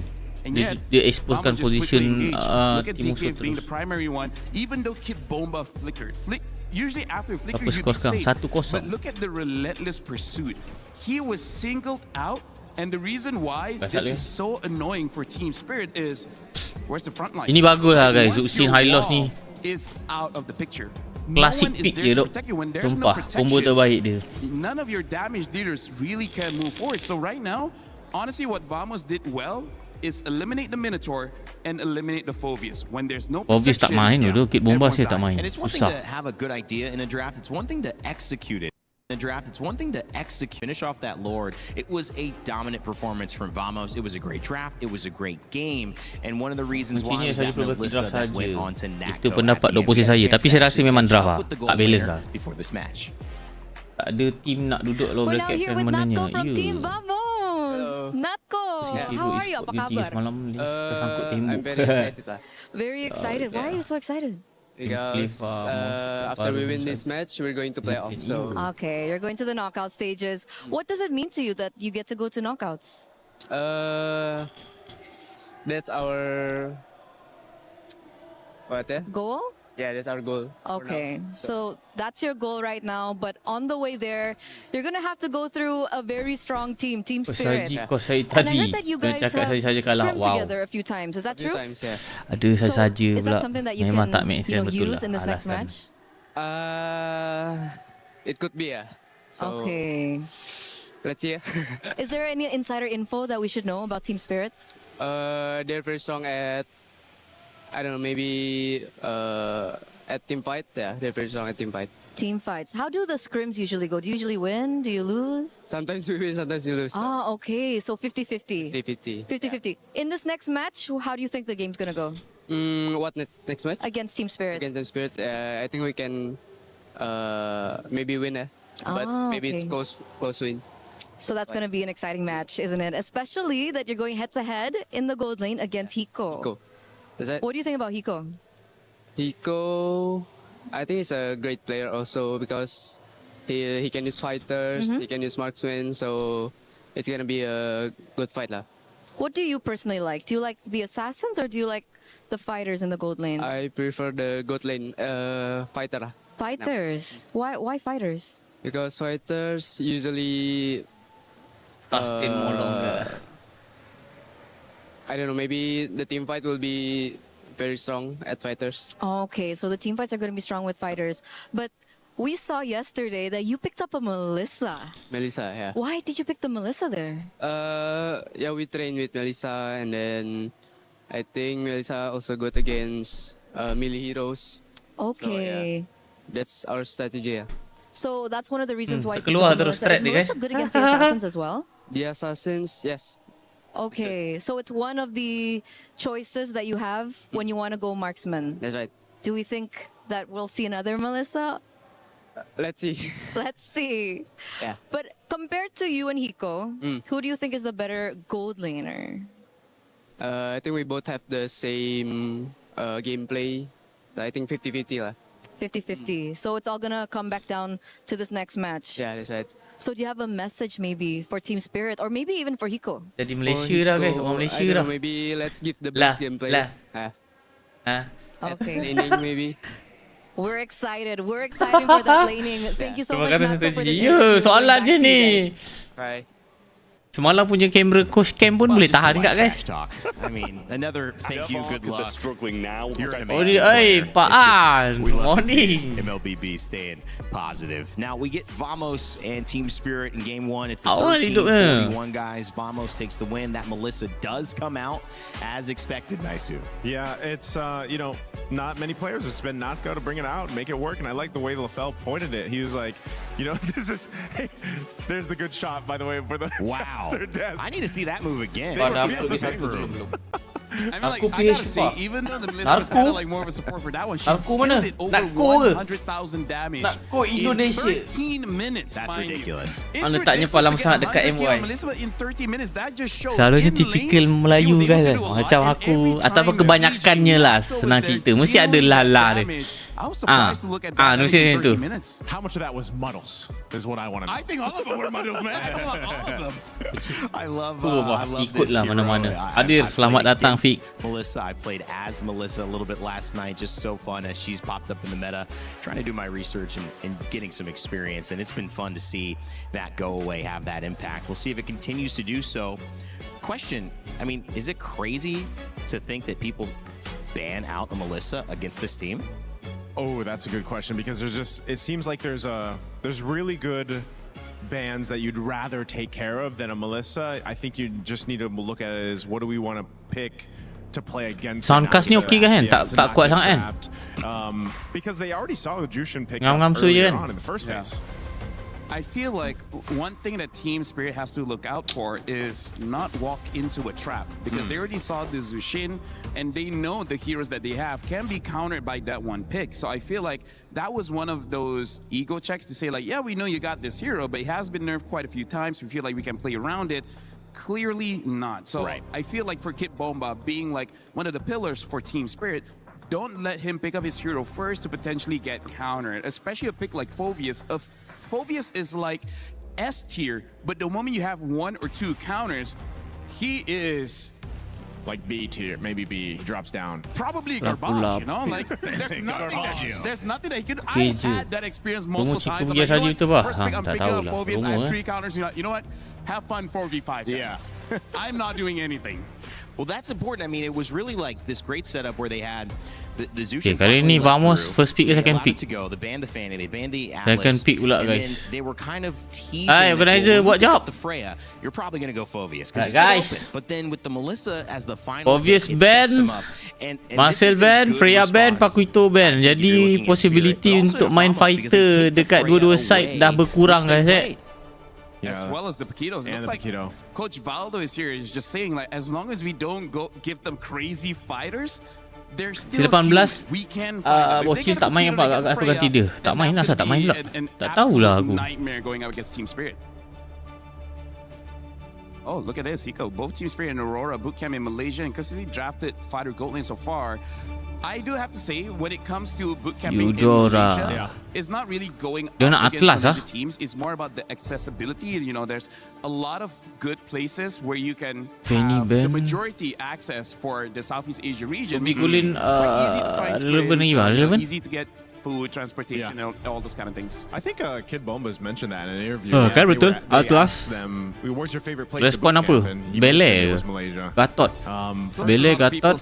Dia exposekan position tim musuh terus. Even though Kit Bomba flickered. Usually after flicker you can say, 1-0. but look at the relentless pursuit. He was singled out, and the reason why this is so annoying for Team Spirit is where's the front line? Ini bagus lah guys, Zuxin high loss ni. Is out of the picture. Classic pick dia duk. Sumpah, combo terbaik dia. None of your damage dealers really can move forward. So right now, honestly, what Vamos did well is eliminate the Minotaur and eliminate the Phobius. When there's no Phobius tak main tu, Kit Bomba saya tak main. And it's one thing to have a good idea in a draft. It's one thing to execute it. the draft. It's one thing to execute, finish off that Lord. It was a dominant performance from Vamos. It was a great draft. It was a great game. And one of the reasons why was that Melissa that went on to Itu pendapat oposisi saya. Tapi saya rasa memang draft lah. Tak balance lah. Before this match. Tak ada team nak duduk low We're bracket now here kan with mananya. Natko from Team Vamos. Natko, how are you? Apa kabar? I'm very excited lah. Very excited. Why are you so excited? Because after we win this match, we're going to play off. So Okay, you're going to the knockout stages. What does it mean to you that you get to go to knockouts? that's our Goal? Yeah, that's our goal. Okay, so that's your goal right now. But on the way there, you're gonna have to go through a very strong team spirit. And I heard that you guys have scrimmed together a few times. Is that true? A few times, yeah. Ada saya saja Is pula. that something that you Memang tak can make sense betul use lah in this next alasan. match? It could be, yeah. So, Okay. let's see. Is there any insider info that we should know about team spirit? They're very strong at, I don't know, maybe at team fight. Yeah, they're very strong at team fight. Team fights. How do the scrims usually go? Do you usually win? Do you lose? Sometimes we win, sometimes we lose. Ah, okay. So 50-50. 50-50. 50-50. In this next match, how do you think the game's gonna go? What next match? Against Team Spirit. Against Team Spirit, I think we can maybe win, but maybe it's okay. close win. So that's going to be an exciting match, isn't it? Especially that you're going head-to-head in the gold lane against Hiko. Hiko. Is that? What do you think about Hiko? Hiko, I think he's a great player also because he can use fighters, he can use marksmen, so it's going to be a good fight lah. What do you personally like? Do you like the assassins or do you like the fighters in the gold lane? I prefer the gold lane fighter. Fighters? No. Why fighters? Because fighters usually I don't know, maybe the team fight will be very strong at fighters. Okay, so the team fights are going to be strong with fighters. But we saw yesterday that you picked up a Melissa. Melissa, yeah. Why did you pick the Melissa there? Yeah, we trained with Melissa, and then I think Melissa also good against melee heroes. Okay. So, yeah, that's our strategy. Yeah. So that's one of the reasons why you picked up the Melissa. Is Melissa good against the assassins as well? The assassins, yes. Okay, so it's one of the choices that you have when you want to go marksman. That's right. Do we think that we'll see another Melissa? Let's see. Let's see. Yeah. But compared to you and Hiko, who do you think is the better gold laner? I think we both have the same gameplay. So I think 50-50 lah. 50-50. So it's all gonna come back down to this next match. Yeah, that's right. So do you have a message maybe for Team Spirit or maybe even for Hiko? Jadi Malaysia dah guys, orang Malaysia I don't dah. know, maybe let's give the best gameplay. Okay. Laning maybe. We're excited. We're excited for that laning. Thank you so much, Natko, for this Ya, interview. soalan je Going back to ni. you guys. Bye. Semalam punya kamera coach cam pun boleh tahan tak guys? I mean, another thank you, good luck. Struggling now. You're an Oh, amazing hey, player. Pak It's just- An. we love to see Morning. MLBB staying positive. Now we get Vamos and Team Spirit in game one. It's a Awal hidupnya. 13-41 guys. Vamos takes the win. That Melissa does come out as expected, Naisu. Yeah, it's not many players. It's been Natko to bring it out, make it work, and I like the way LaFell pointed it. He was like, this is. Hey, there's the good shot, by the way, for the faster death. I need to see that move again. They must be in the paper room. I mean, like, I gotta say, even though the Melissa was kind of like more of a support for that one, she still did over 100,000 damage in 13 minutes. That's ridiculous. It's Letaknya ridiculous palam to get sangat dekat 100K on MY. Melissa, but in 30 minutes, that just shows Selalunya in lane, typical he Melayu was able guys to kan. do a lot, Macam and aku every ataupun time kebanyakannya lah the senang was cerita. there, Mesti ada dealing lah that dia. damage. I was surprised to look at that mesti in tu. 30 minutes. How much of that was muddles is what I want to know. I think all of them were muddles, man. I think all of them. I love ikut this lah hero. mana-mana. I Hadir, selamat played datang against Fik. Melissa, I played as Melissa a little bit last night. Just so fun as she's popped up in the meta. Trying to do my research and getting some experience, and it's been fun to see that go away, have that impact. We'll see if it continues to do so. Question, I mean, is it crazy to think that people ban out a Melissa against this team? Oh, that's a good question because it seems like there's really good bands that you'd rather take care of than a Melissa. I think you just need to look at it as what do we want to pick to play against. Soundcast ni okey kan? Tak kuat sangat kan? Because they already saw the Jushin pick Ngam-ngam up su je earlier kan? on in the first phase. I feel like one thing that Team Spirit has to look out for is not walk into a trap, because they already saw the Zushin and they know the heroes that they have can be countered by that one pick. So I feel like that was one of those ego checks to say like, yeah, we know you got this hero, but it has been nerfed quite a few times. We feel like we can play around it. Clearly not. So I feel like for Kit Bomba being like one of the pillars for Team Spirit, don't let him pick up his hero first to potentially get countered, especially a pick like Phoveus. Phoveus is like S tier, but the moment you have 1 or 2 counters, he is like B tier, maybe B. He drops down. Probably garbage, you know? Like there's nothing that he could. I've had that experience multiple times. I'm like, you know what? First pick, I'm picking up Phoveus. I have 3 counters. You know what? Have fun 4v5. Guys. I'm not doing anything. Well, that's important. I mean, it was really like this great setup where they had the Zushin. Kali ni Vamos first pick ke second pick. To go. They banned the Fanny, they banned the Atlas. Second pick pula and guys. then they were kind of teasing. Hai, organizer buat job. The Freya, you're probably going to go Phoveus because guys. But then with the Melissa as the final Phoveus pick, ban, Marcel ban, Freya ban, Pakuito ban. Jadi possibility untuk main fighter dekat dua-dua side dah berkurang guys. As well as the Paquitos. It looks like Coach Valdo is here. He's just saying like, as long as we don't go give them crazy fighters, they're still 18 we can fight. Bocil tak main apa aku ganti dia. Tak main lah, tak main pula. Tak tahulah aku. Nightmare going up against Team Spirit. Oh, look at this, Hiko. Both Team Spirit and Aurora bootcamp in Malaysia, and because he drafted fighter gold lane so far, I do have to say, when it comes to bootcamping in Malaysia, it's not really going up against Malaysia teams. It's more about the accessibility. You know, there's a lot of good places where you can have the majority access for the Southeast Asia region. Quite easy to find scrims, easy to get food, transportation, and all those kind of things. I think Kid Bomba's mentioned that in an interview. Kan betul. Atlas. Where's your favorite place Respon apa? Bele ke? Gatot. Bele, Gatot.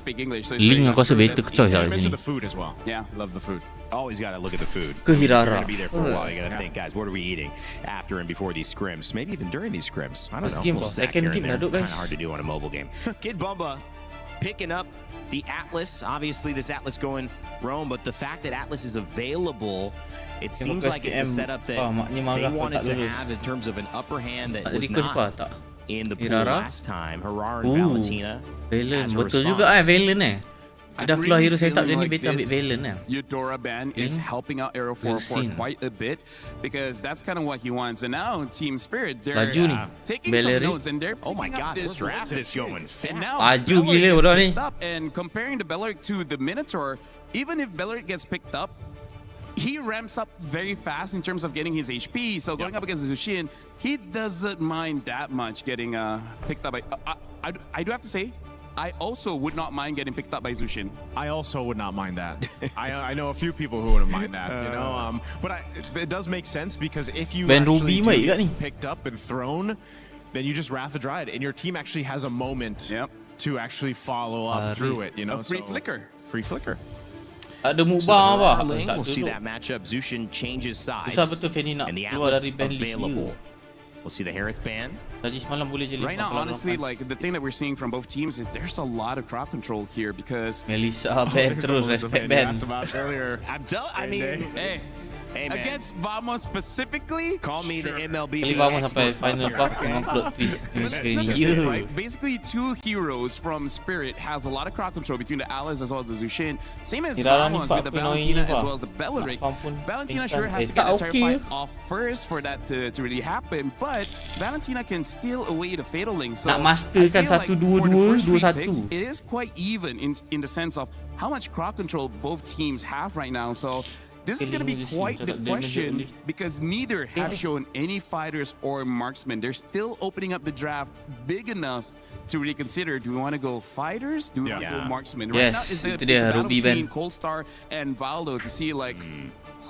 Link aku rasa better choice lah di sini. The food as well. Yeah, love the food. Always got to look at the food. Kehirara. You're going to be there for a while. You got to think, guys, what are we eating after and before these scrims? Maybe even during these scrims. I don't know. Second game kind of hard to do on a mobile game. Kid Bomba picking up the Atlas. Obviously, this Atlas going roam, but the fact that Atlas is available, it seems like it's a setup that they wanted to have in terms of an upper hand that was not in the pool last time. Harar and Valentina. Valen, betul juga Valen Dah keluar hero setup jadi beta ambil Valen Eudora ban is helping out Aero 4 quite a bit, because that's kind of what he wants. And now Team Spirit, they're taking some notes and they're oh my god, this draft is going fast. And now and comparing the Belleric to the Minotaur, even if Belleric gets picked up, he ramps up very fast in terms of getting his HP. So going up against Zushin, he doesn't mind that much getting picked up by I do have to say, I also would not mind getting picked up by Zushin. I also would not mind that. I know a few people who wouldn't mind that, you know. But it does make sense, because if you actually get picked up and thrown, then you just Wrath the Dryad, and your team actually has a moment to actually follow up through it, you know. A free flicker. Free flicker. Ada mubah apa? We'll see that matchup. Zushin changes sides, and the Atlas available. We'll see the Harith ban. Right now, honestly, like the thing that we're seeing from both teams is there's a lot of crowd control here, because Melissa ban terus respect ban. I mean, hey man. Against Vamos specifically, call me the MLBB. Vamos sampai final puff dengan plot twist. Right? Basically, 2 heroes from Spirit has a lot of crowd control between the Atlas as well as the Zushin. Same as Vamos with the Valentina as well as the Belleric. Valentina sure has to get the Terrify off first for that to really happen, but Valentina can steal away the Fatal Link. So nak masterkan 1-2-2, 2-1. It is quite even in the sense of how much crowd control both teams have right now. So this is going to be quite the question, because neither have shown any fighters or marksmen. They're still opening up the draft big enough to really consider, do we want to go fighters? Do we want to go marksmen? Right now is the battle between Coalstar and Valdo to see like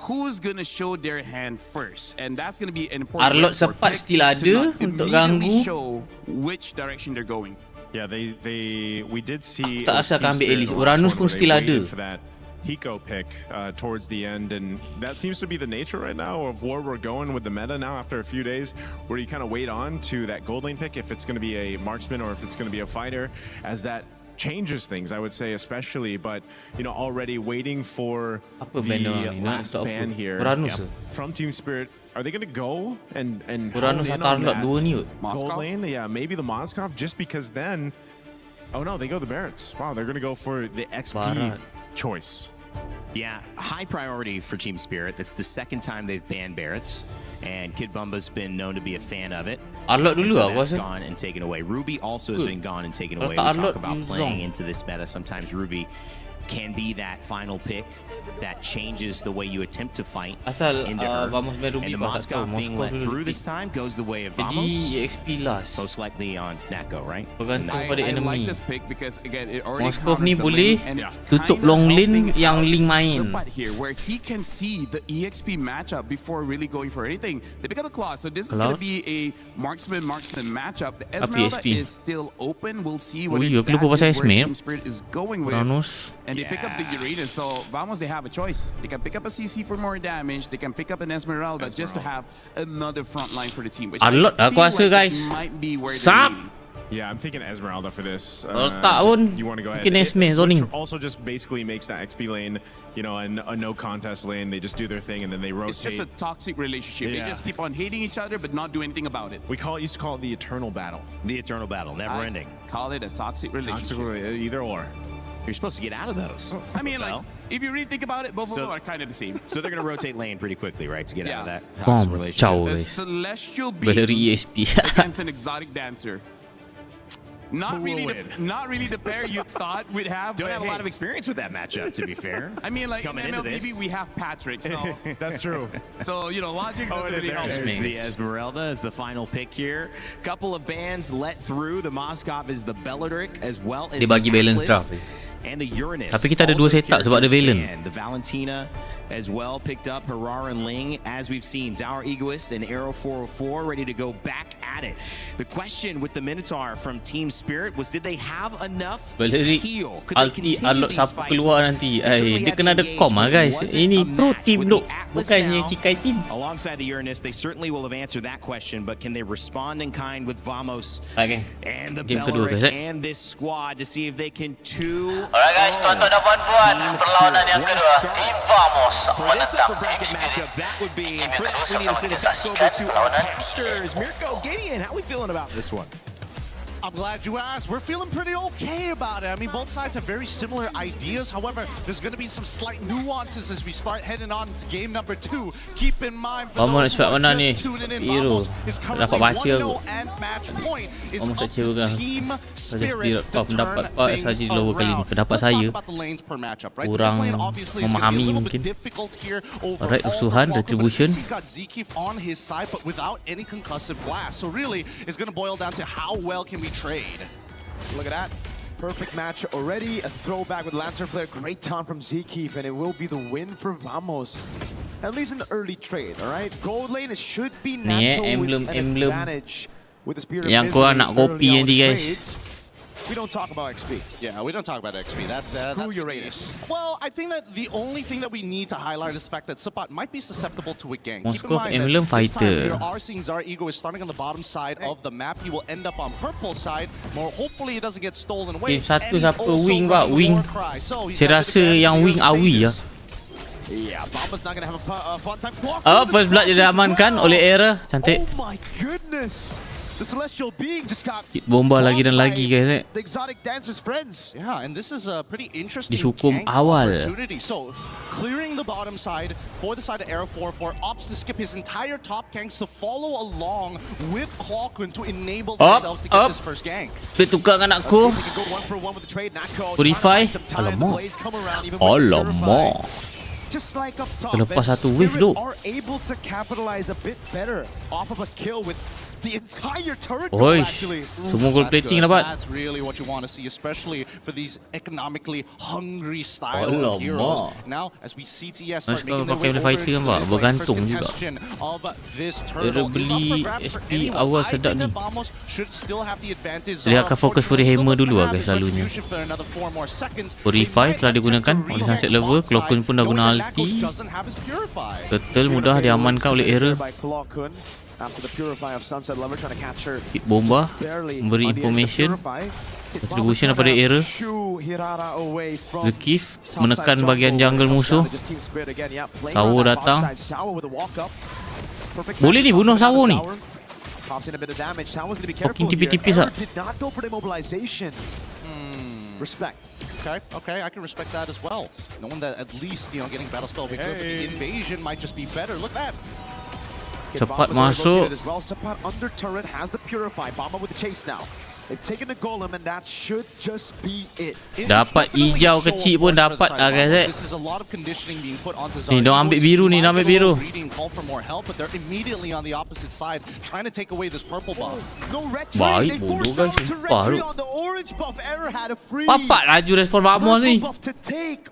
who's going to show their hand first. And that's going to be an important Arlot sempat still ada untuk ganggu. Show which direction they're going. Yeah, we did see tak asal akan ambil Elise. Uranus pun still ada. Hiko pick towards the end, and that seems to be the nature right now of where we're going with the meta now after a few days, where you kind of wait on to that gold lane pick if it's going to be a marksman or if it's going to be a fighter, as that changes things, I would say, especially. But already waiting for the last ban here from Team Spirit. Are they going to go and hone in on that gold lane? Yeah, maybe the Moskov, just because then. Oh no, they go the Barretts. Wow, they're going to go for the XP choice. Yeah, high priority for Team Spirit. That's the second time they've banned Barretts, and Kid Bumba's been known to be a fan of it. So that's gone and taken away. Ruby also has been gone and taken away. We talk about playing into this meta. Sometimes Ruby can be that final pick that changes the way you attempt to fight into her. And the Moskov being let through this time goes the way of Vamos. Most likely on Nako, right? I like this pick because again it already Moskov ni boleh tutup long lane yang Ling main. Here where he can see the EXP matchup before really going for anything. They pick up the claw, so this is going to be a marksman matchup. The Esmeralda is still open. We'll see what Team Spirit is going with. And they pick up the Uranus, so Vamos, they have a choice. They can pick up a CC for more damage. They can pick up an Esmeralda just to have another front line for the team. Which aku rasa guys. Yeah, I'm thinking Esmeralda for this. You want to go ahead. Zoning. Also just basically makes that XP lane, a no contest lane. They just do their thing and then they rotate. It's just a toxic relationship. They just keep on hating each other but not do anything about it. Used to call it the eternal battle. The eternal battle, never ending. Call it a toxic relationship. Either or. You're supposed to get out of those. I mean, like, if you really think about it, both of them are kind of the same. So they're going to rotate lane pretty quickly, right, to get out of that toxic relationship. A celestial being against an exotic dancer. Not really the pair you thought we'd have. Don't have a lot of experience with that matchup, to be fair. I mean, like, in MLBB, we have Patrick, so... That's true. So, logic doesn't really help. There's the Esmeralda as the final pick here. Couple of bans let through. The Moskov is the Bellatric, as well as dia bagi balance draft. And the Uranus. Tapi kita ada dua setup sebab ada Valen. The Valentina as well picked up Harar and Ling, as we've seen. Our Egoist and Arrow 404 ready to go back at it. The question with the Minotaur from Team Spirit was, did they have enough heal? Could they continue these fights? Keluar nanti. Dia kena ada com guys. Ini pro team duk, bukannya Cikai team. Alongside the Uranus, they certainly will have answered that question, but can they respond in kind with Vamos and the Bellatric and this squad to see if they can Alright guys, tonton dan puan-puan, perlawanan yang kedua, Team Vamos menentang Team Spirit. Tim kedua sebelum kita saksikan perlawanan ini. Mirko, Gideon, how are we feeling about this one? I'm glad you asked. We're feeling pretty okay about it. I mean, both sides have very similar ideas. However, there's going to be some slight nuances as we start heading on to game number 2. Keep in mind, for those who are just tuning in, Vamos is currently 1-0 and match point. It's up to Team Spirit to turn things around. Let's talk about the lanes per matchup, right? The mid lane obviously is going to be a little bit difficult here over Aufa. He's got Zekif on his side, but without any concussive blast. So really, it's going to boil down to how well can we trade. Look at that. Perfect match already. A throwback with Lancer Flare. Great taunt from Zekif, and it will be the win for Vamos. At least in the early trade, alright? Gold lane, it should be Nako with an advantage. With the Spirit of Yang korang nak copy nanti guys. We don't talk about XP. Yeah, we don't talk about XP. That's Uranus. Well, I think that the only thing that we need to highlight is the fact that Sapat might be susceptible to a gank. Keep in mind that this time we are seeing Zara Ego is starting on the bottom side of the map. He will end up on purple side. More hopefully, it doesn't get stolen away. Satu siapa wing pak, wing. Saya rasa yang wing Awi ya. Yeah, Bomba's not gonna have a fun time. First blood dia diamankan oleh Era. Cantik. Oh my goodness. The celestial being just got bomba lagi dan lagi guys. The exotic dancer's friends. Yeah, and this is a pretty interesting dihukum awal. Opportunity. So, clearing the bottom side for the side of Arrow 404 opts to skip his entire top ganks to follow along with Clockun to enable themselves to get this first gank. Dia tukar dengan anakku. Purify. Alamak. Just like up top, Terlepas satu wave tu. Are able to capitalize a bit better off of a kill with the entire turret actually. Semua gold plating dapat. That's really what you want to see, especially for these economically hungry style of heroes. Now, as we CTS start making their way over into the first contestation of this turtle, beli SP awal sedap ni. Should still have the advantage. Dia akan fokus for hammer dulu guys selalunya. Purify telah digunakan oleh Sunset Lover. Clockun pun dah guna ulti. Turtle mudah diamankan oleh Era. After the Purify of Sunset Lover trying to catch her. Hit bomba, memberi information. Distribution daripada Era. Zulkif menekan bahagian jungle musuh. Sawo datang. Boleh ni bunuh Sawo ni. Fucking tipis-tipis lah. Respect. Okay, I can respect that as well. Knowing that at least, getting battle spell will be good, but the invasion might just be better. Look at that. Cepat masuk. Cepat under turret has the purify. Bomba with the chase now. They've taken the golem and that should just be it. Dapat hijau kecil pun dapat lah guys. This is a lot of conditioning being put onto Ni dia ambil biru ni, dia ambil biru. Call for more help, but they're immediately on the opposite side trying to take away this purple buff. Baik bodoh guys. Sumpah tu. Papat laju respon Vamos ni.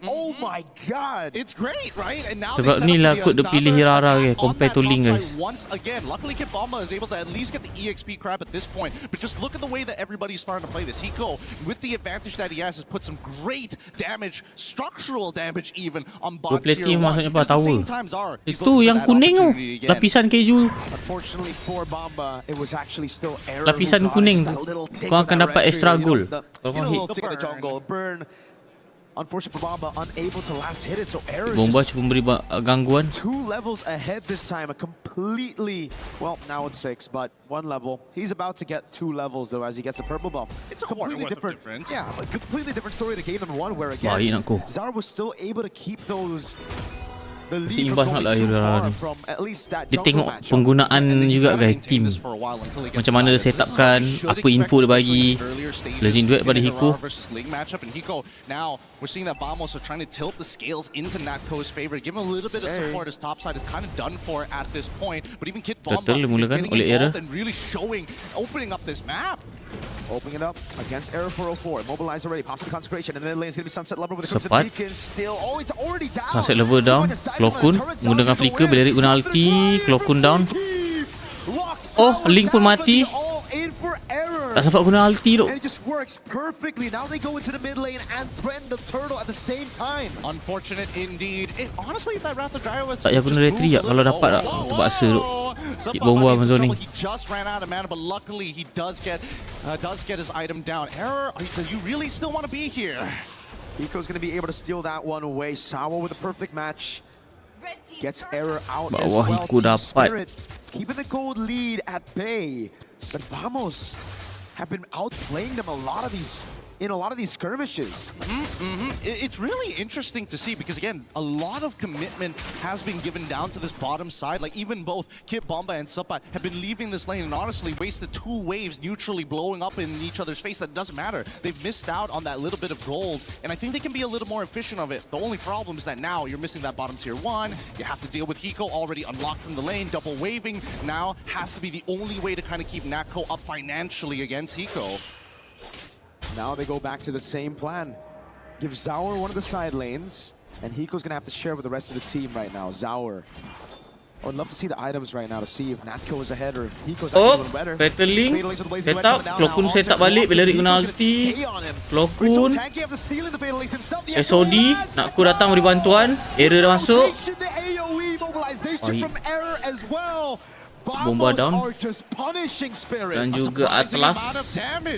Oh my god. It's great, right? And now sebab ni lah kot dia pilih Hirara guys, compare to Ling guys. Once again, luckily Kid Bomba is able to at least get the EXP crab at this point, but just look at the way that everybody's starting to play this. Hiko, with the advantage that he has put some great damage, structural damage even, on bot tier 1. Maksudnya apa? Tower. Itu yang kuning tu. Lapisan keju. Unfortunately for Bomba, it was actually still Error. Lapisan kuning tu. Kau akan dapat extra gold. Kalau kau hit. Burn. Unfortunately for Bomba, unable to last hit it, so Error Bomba cuma beri gangguan. 2 levels ahead this time, a completely, well, now it's 6, but 1 level. He's about to get 2 levels though as he gets a purple buff. It's a completely different, yeah, a completely different story to Game in 1 where again, Zara was still able to keep those. Seimbang lah Hirara ni. Dia tengok penggunaan juga guys team. Macam mana dia set upkan, apa info dia bagi. Legend duet pada Hiko. Now we're seeing that Vamos are trying to tilt the scales into Natco's favor. Give him a little bit of support. His top side is kind of done for at this point. But even Kid Bomba is getting involved and really showing, opening up this map. Opening it up against Error 404. Immobilized already. Pops the consecration. And then lane is going to be Sunset Lover with the Crimson Beacon. Still, oh, it's already down. Sunset Lover down. Klokun menggunakan flicker. Belerik guna ulti. Klokun down. Oh, Link pun mati. Tak sempat guna ulti tu. And it just works perfectly. Now they go into the mid lane and threaten the turtle at the same time. Unfortunate indeed. Honestly, if that Wrath of Gyro was tak payah guna retri tak kalau dapat tak. Terpaksa tu. Hit bomba dengan zoning. He just ran out of mana, but luckily he does get his item down. Error, you really still want to be here? Hiko's going to be able to steal that one away. Sawa with a perfect match. Gets Error out as well. Team dapat. Spirit keeping the gold lead at bay. But Vamos have been outplaying them in a lot of these skirmishes. It's really interesting to see because again, a lot of commitment has been given down to this bottom side. Like even both Kid Bomba and Sapat have been leaving this lane and honestly wasted 2 waves neutrally blowing up in each other's face. That doesn't matter. They've missed out on that little bit of gold and I think they can be a little more efficient of it. The only problem is that now you're missing that bottom tier 1. You have to deal with Hiko already unlocked from the lane. Double waving now has to be the only way to kind of keep Natco up financially against Hiko. Now they go back to the same plan. Give Zaur one of the side lanes, and Hiko's gonna have to share with the rest of the team right now. Zaur. I would love to see the items right now to see if Natco is ahead or if Hiko's actually a little better. Fatal Link. Set up. Klokun set up balik. Belerik guna ulti. Klokun. SOD. Natco datang beri bantuan. Error dah masuk. Bomba down. Dan juga Atlas.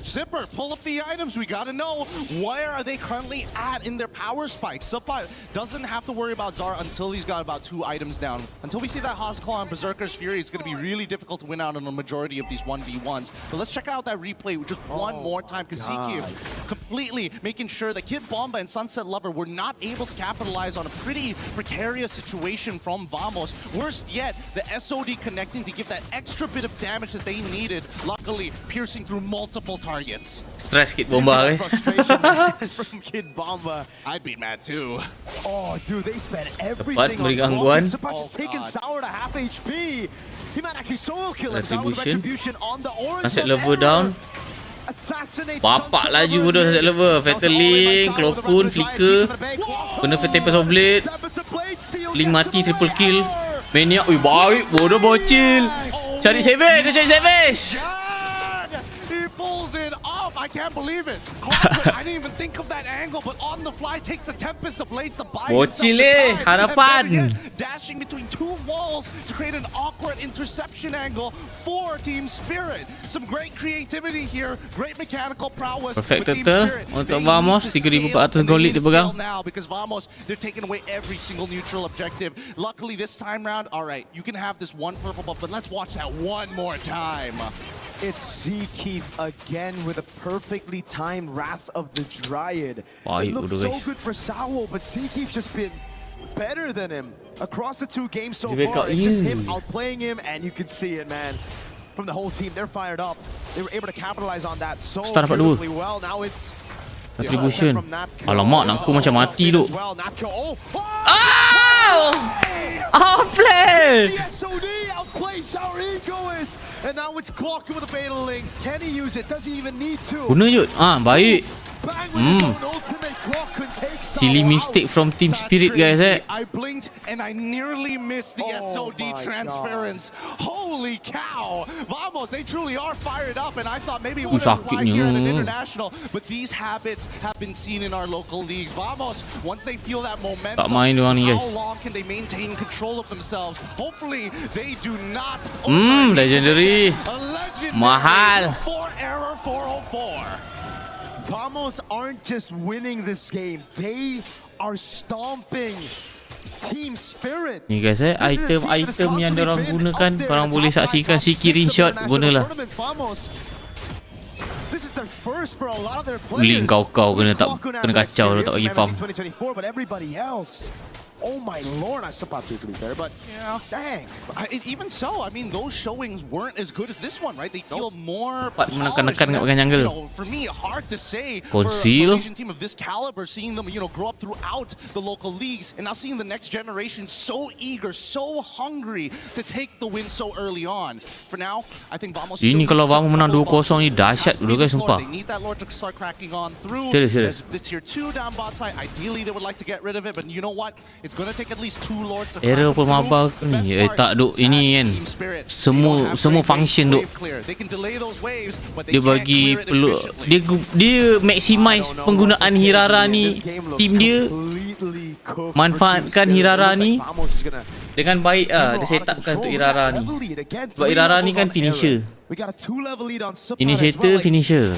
Zipper, pull up the items. We gotta know where are they currently at in their power spikes. Sapat doesn't have to worry about Zara until he's got about 2 items down. Until we see that Hosclaw and Berserker's Fury, it's gonna be really difficult to win out on a majority of these 1v1s. But let's check out that replay just one more time because Ziki completely making sure that Kid Bomba and Sunset Lover were not able to capitalize on a pretty precarious situation from Vamos. Worst yet, the SOD connecting to give that extra bit of damage that they needed, luckily piercing through multiple targets. Stress Kid Bomba from Kid Bomba. I'd be mad too. Oh dude, they spent everything on Bomba. Sapat just taking Sour to half HP. He might actually solo kill him. Sour with retribution on the orange. Sunset Lover down. Bapak laju bodoh Sunset Lover. Fatal Link, Klokun, flicker. Kena Tempest of Blade. Link mati, triple kill. Maniac, ui baik, bodoh bocil. Cari savage, dia cari savage. He pulls it off. off. I can't believe it. I didn't even think of that angle, but on the fly takes the Tempest of Blades to buy himself Bocil the time. harapan. And better yet, dashing between two walls to create an awkward interception angle for Team Spirit. Some great creativity here, great mechanical prowess. Perfect with Team total Spirit. untuk They Vamos, need to scale, 3,400 and they gold need lead to dia pegang. scale now because Vamos, they're taking away every single neutral objective. Luckily this time round, all right, you can have this one purple buff, but let's watch that one more time. It's Zkeef again with a perfectly timed Wrath of the Dryad. Baik, It looks bodoh, so guys. good for Sawo, but Zkeef's just been better than him across the 2 games so Dia far. backup It's just you. him outplaying him, and you can see it, man. From the whole team, they're fired up. They were able to capitalize on that so Start dapat 2. beautifully well. Now it's Contribution. Alamak, nak aku macam mati tu. Outplay! SOD outplays our egoist, and now it's Clock with the Fatal Links. Can he use it? Does he even need to? Guna je. Baik. Bang with his own ultimate. Clock could take Silly Sawo mistake out. from Team That's Spirit, guys. crazy. I blinked and I nearly missed the SOD my transference. Holy cow! Vamos, they truly are fired up, and I thought maybe it Ooh, would apply here at an sakitnya. international, but these habits have been seen in our local leagues. Vamos, once they feel that momentum, Tak main diorang ni, guys. how long can they maintain control of themselves? Hopefully, they do not. Legendary. A legendary Mahal. for Error 404. Vamos aren't just winning this game, they are stomping Team Spirit. Ni guys, item-item yang diorang gunakan, korang boleh saksikan screenshot, gunalah. This is their first for a lot of their players. Link kau kena kacau tu, tak bagi farm. 2024, but everybody else. Oh my lord, I support to be fair, but yeah, dang. Even so, I mean, those showings weren't as good as this one, right? They feel more Cepat menekan-nekan kat bahagian you jungle. know, for me, hard to say Conceal. for a Malaysian team of this caliber, seeing them, you know, grow up throughout the local leagues, and now seeing the next generation so eager, so hungry to take the win so early on. For now, I think Vamos. Ini kalau Vamos menang 2-0 ni dahsyat dulu guys, sumpah. They need that Lord to start cracking on through. Serius. There's the tier 2 down bot side. Ideally, they would like to get rid of it, but you know what? It's going to take at least 2 Lords to Error pun mabak ni. Tak duk ini kan. Semua function duk. Dia bagi dia maximize penggunaan Hirara ni. Team dia manfaatkan Hirara ni dengan baik dia setupkan untuk Hirara ni. Sebab Hirara ni kan finisher. Initiator finisher.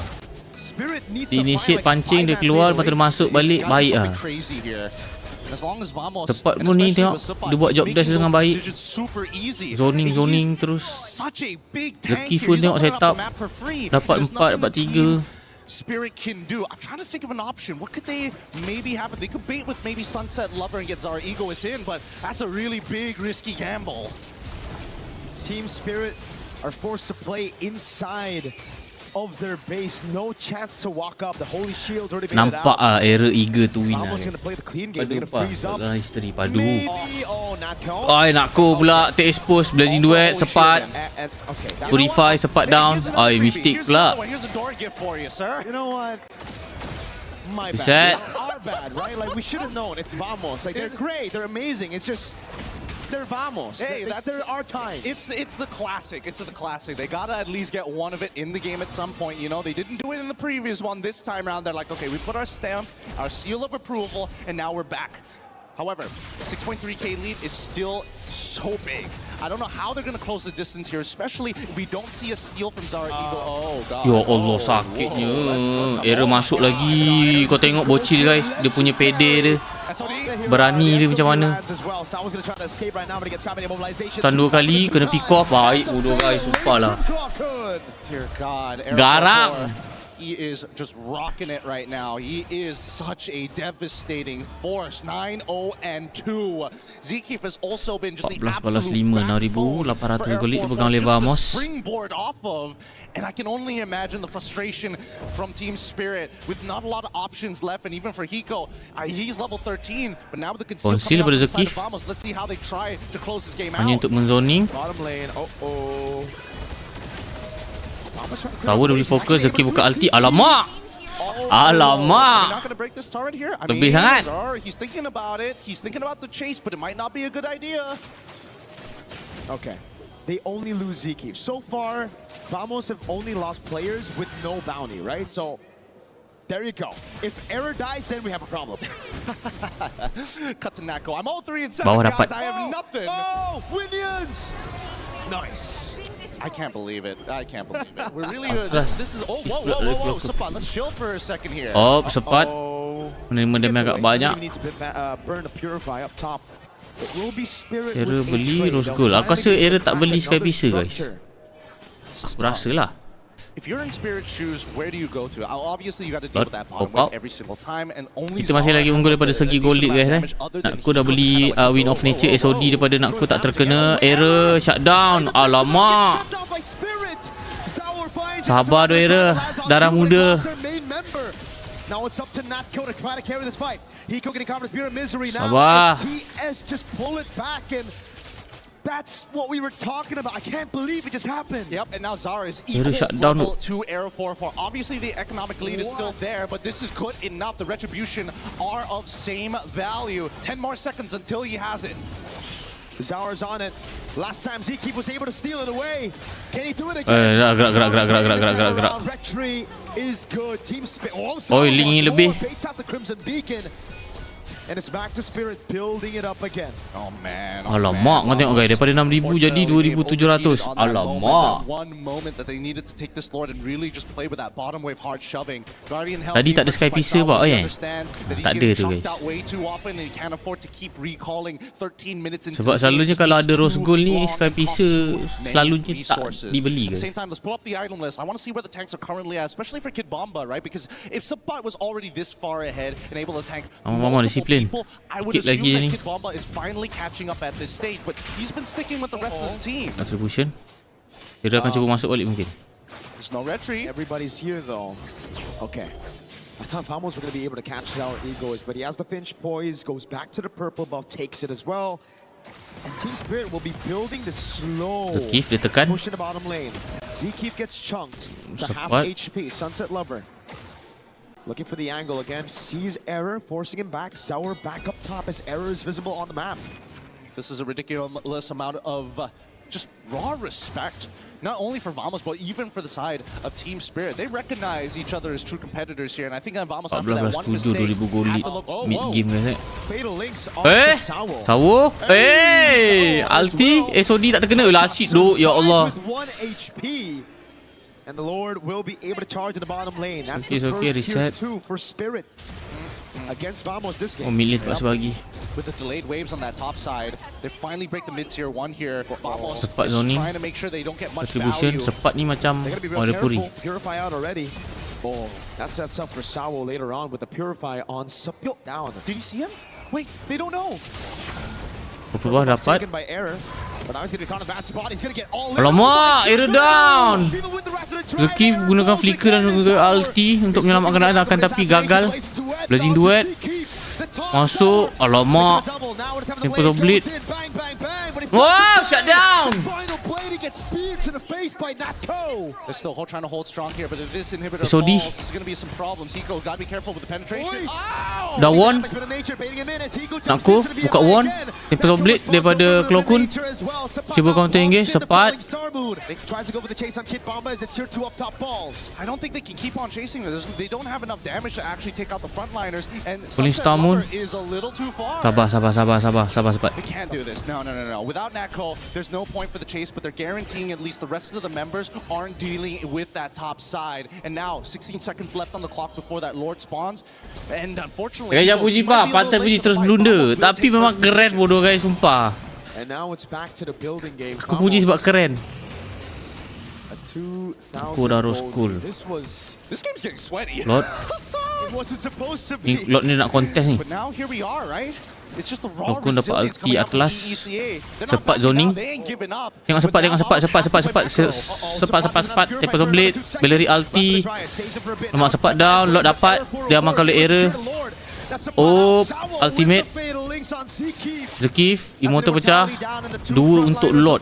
Initiate pancing dia keluar, lepas tu dia masuk balik, baik ah. Tepat pun ni tengok, dia buat job dash dengan baik. Zoning terus. Zkeef pun tengok setup, dapat 4, dapat 3. Spirit can do. I'm trying to think of an option. What could they maybe have? They could bait with maybe Sunset Lover and get Zara Egoist in, but that's a really big, risky gamble. Team Spirit are forced to play inside of their base. No chance to walk up. The Holy Shield already made it Nampak out. error eager tu win lah. Almost gonna play the clean game. Padu They're gonna freeze up. history padu. Maybe. Oh, Natco. Ai Natco pula ter-expose blazing duet sepat. Purify sepat down. Ai mistake pula. Here's a door gift for you, sir. You know what? My Reset. bad. Our bad, right? Like we should have known. It's Vamos. Like they're great. They're amazing. It's just they're Vamos. Hey, that's our time. It's the classic. It's the classic. They gotta at least get one of it in the game at some point. You know, they didn't do it in the previous one. This time around, they're like, okay, we put our stamp, our seal of approval, and now we're back. However, 6.3k lead is still so big. I don't know how they're gonna close the distance here, especially if we don't see a steal from Zara Eagle. Oh god. Ya Allah sakitnya. Error masuk lagi. Kau tengok bocil guys, dia punya pede dia. Berani dia macam mana. Stun 2 kali, kena pick off. Baik bodoh guys, sumpah lah. Garam. He is just rocking it right now. He is such a devastating force. 9-0-2. Zkeef has also been just the 14 balas absolute 5, backbone 6,800 gold for dipegang oleh just the Vamos. springboard off of. And I can only imagine the frustration from Team Spirit with not a lot of options left. And even for Hiko, he's level 13, but now with the conceal Conceal coming out daripada inside of Zkeef. Vamos, let's see how they try to close this game out. Hanya untuk menzoning. Bottom lane. Oh. Tower dia boleh fokus, Zkeef buka ulti. Alamak! Alamak! Lebih sangat. He's thinking about it. He's thinking about the chase, but it might not be a good idea. Okay. they only lose Zeke. So far, Vamos have only lost players with no bounty, right? So there you go. If Error dies, then we have a problem. Cut to Nako. I'm all 3 and 7, Bawah guys. dapat. I have nothing. Oh, Winions! Nice. I can't believe it. I can't believe it. We're really this is whoa. Sapat, let's chill for a second here. Oh, Sepat menerima damage agak banyak. We need to burn the Purify up top. It will be Spirit Error with a beli trade. rose They'll gold. try Aku to rasa get Error tak back beli Sky another Piscer guys. structure. Aku rasa lah. If you're in Spirit shoes, where do you go to? Obviously, you got to deal with that bottom pop wave every single time, and only Kita masih lagi unggul daripada segi gold league guys. Nakku dah beli Win of Nature SOD daripada Nakku tak terkena. Error shutdown. Alamak. Sabar tu Error. Darah muda. Now it's up to Natko to try to carry this fight. Hiko getting caught in spirit misery now. Sabar. TS just pull it back, and that's what we were talking about. I can't believe it just happened. Yep, and now Zara is Error equal shutdown. level to Arrow 4-4. Obviously, the economic lead is still there, but this is good enough. The Retribution are of same value. 10 more seconds until he has it. Zara's on it. Last time Zeke was able to steal it away. Can he do it again? Gerak. Retry is good. Team Spirit. Oh, link ni lebih. Baits out the Crimson Beacon. And it's back to Spirit building it up again. Oh man. Alamak, kau tengok guys, daripada 6,000 jadi 2,700. Alamak. One moment that they needed to take this Lord and really just play with that bottom wave hard shoving. Guardian Hell. Tadi tak ada Sky Piscer pak kan? Tak ada tu guys. Sebab selalunya kalau ada Rose Gold ni, Sky Piscer selalunya tak dibeli guys. Same time, let's pull up the item list. I want to see where the tanks are currently at, especially for Kid Bomba, right? Because if Sabat was already this far ahead and able to tank disiplin. I would assume that Kid Bomba is finally catching up at this stage, but he's been sticking with the rest of the team. Attribution. Dia akan cuba masuk balik mungkin. There's no retreat. Everybody's here though. Okay. I thought Vamos were going to be able to catch our egos, but he has the Finch poise, goes back to the purple buff, takes it as well. And Team Spirit will be building the slow Keith dia tekan. push in the bottom lane. Zkeef gets chunked to half HP. Sunset Lover looking for the angle again, sees Error, forcing him back. Sour back up top as Error is visible on the map. This is a ridiculous amount of just raw respect, not only for Vamos, but even for the side of Team Spirit. They recognize each other as true competitors here, and I think Vamos after that one mistake had to look. Mid game guys. Fatal links onto Sawo. Ulti SOD tak terkena. Lasyid doh, ya Allah. With 1 HP. And the Lord will be able to charge in the bottom lane. That's Okay, the okay, first tier reset. 2 for Spirit against Vamos this game. Oh, mid lane terpaksa bagi. With the delayed waves on that top side, they finally break the mid-tier 1 here. Vamos Cepat is zoning. trying to make sure they don't get much Distribution value. cepat ni macam They're gonna be real ada puri. careful. Purify out already. Oh, that sets up for Sawo later on with the Purify on Sapyo down. Did he see him? Wait, they don't know. Bawah dapat. Taken by Error. But now he's going to be caught in a bad spot. He's going to get all in. Alamak, Error down. Zkeef gunakan flicker dan juga ulti untuk menyelamatkan akan tapi gagal. Blazing duet. Masuk. Alamak. Simple of bleed. Wow, shut down. They're still trying to hold strong here, but if this inhibitor SOD. falls, this is going to be some problems. Hiko, got to be careful with the penetration. Dah won. Nakku buka won. Simple of bleed daripada Klokun. Cuba counter engage cepat. Tries to go for the chase on Kid Bomba as it's tier 2 up top balls. I don't think they can keep on chasing them. They don't have enough damage to actually take out the frontliners, and Pulling Sunset Star Moon. Lover is a little too far. Sabar cepat. They can't do this. No. Without Natco, there's no point for the chase, but they're guaranteeing at least the rest of the members aren't dealing with that top side. And now, 16 seconds left on the clock before that Lord spawns. And unfortunately, Jangan puji pak, pantai puji terus blunder. Tapi memang keren bodoh guys, sumpah. And now it's back to the building game. Aku puji sebab keren. Aku dah rose cool. This game's getting sweaty. Lord. It wasn't supposed to Ni be. Lord ni nak kontes ni. But now here we are, right? It's just the raw Klokun dapat resilience ulti coming out from Atlas. the ECA. They're not Cepat backing zoning. out. They ain't giving up. Tengok cepat. Cepat. Tempat blade. Bellery ulti. Lemak cepat down. Lord dapat. Dia amankan oleh Error. Oh, ultimate. Zakif, Immortal pecah. 2 untuk Lord.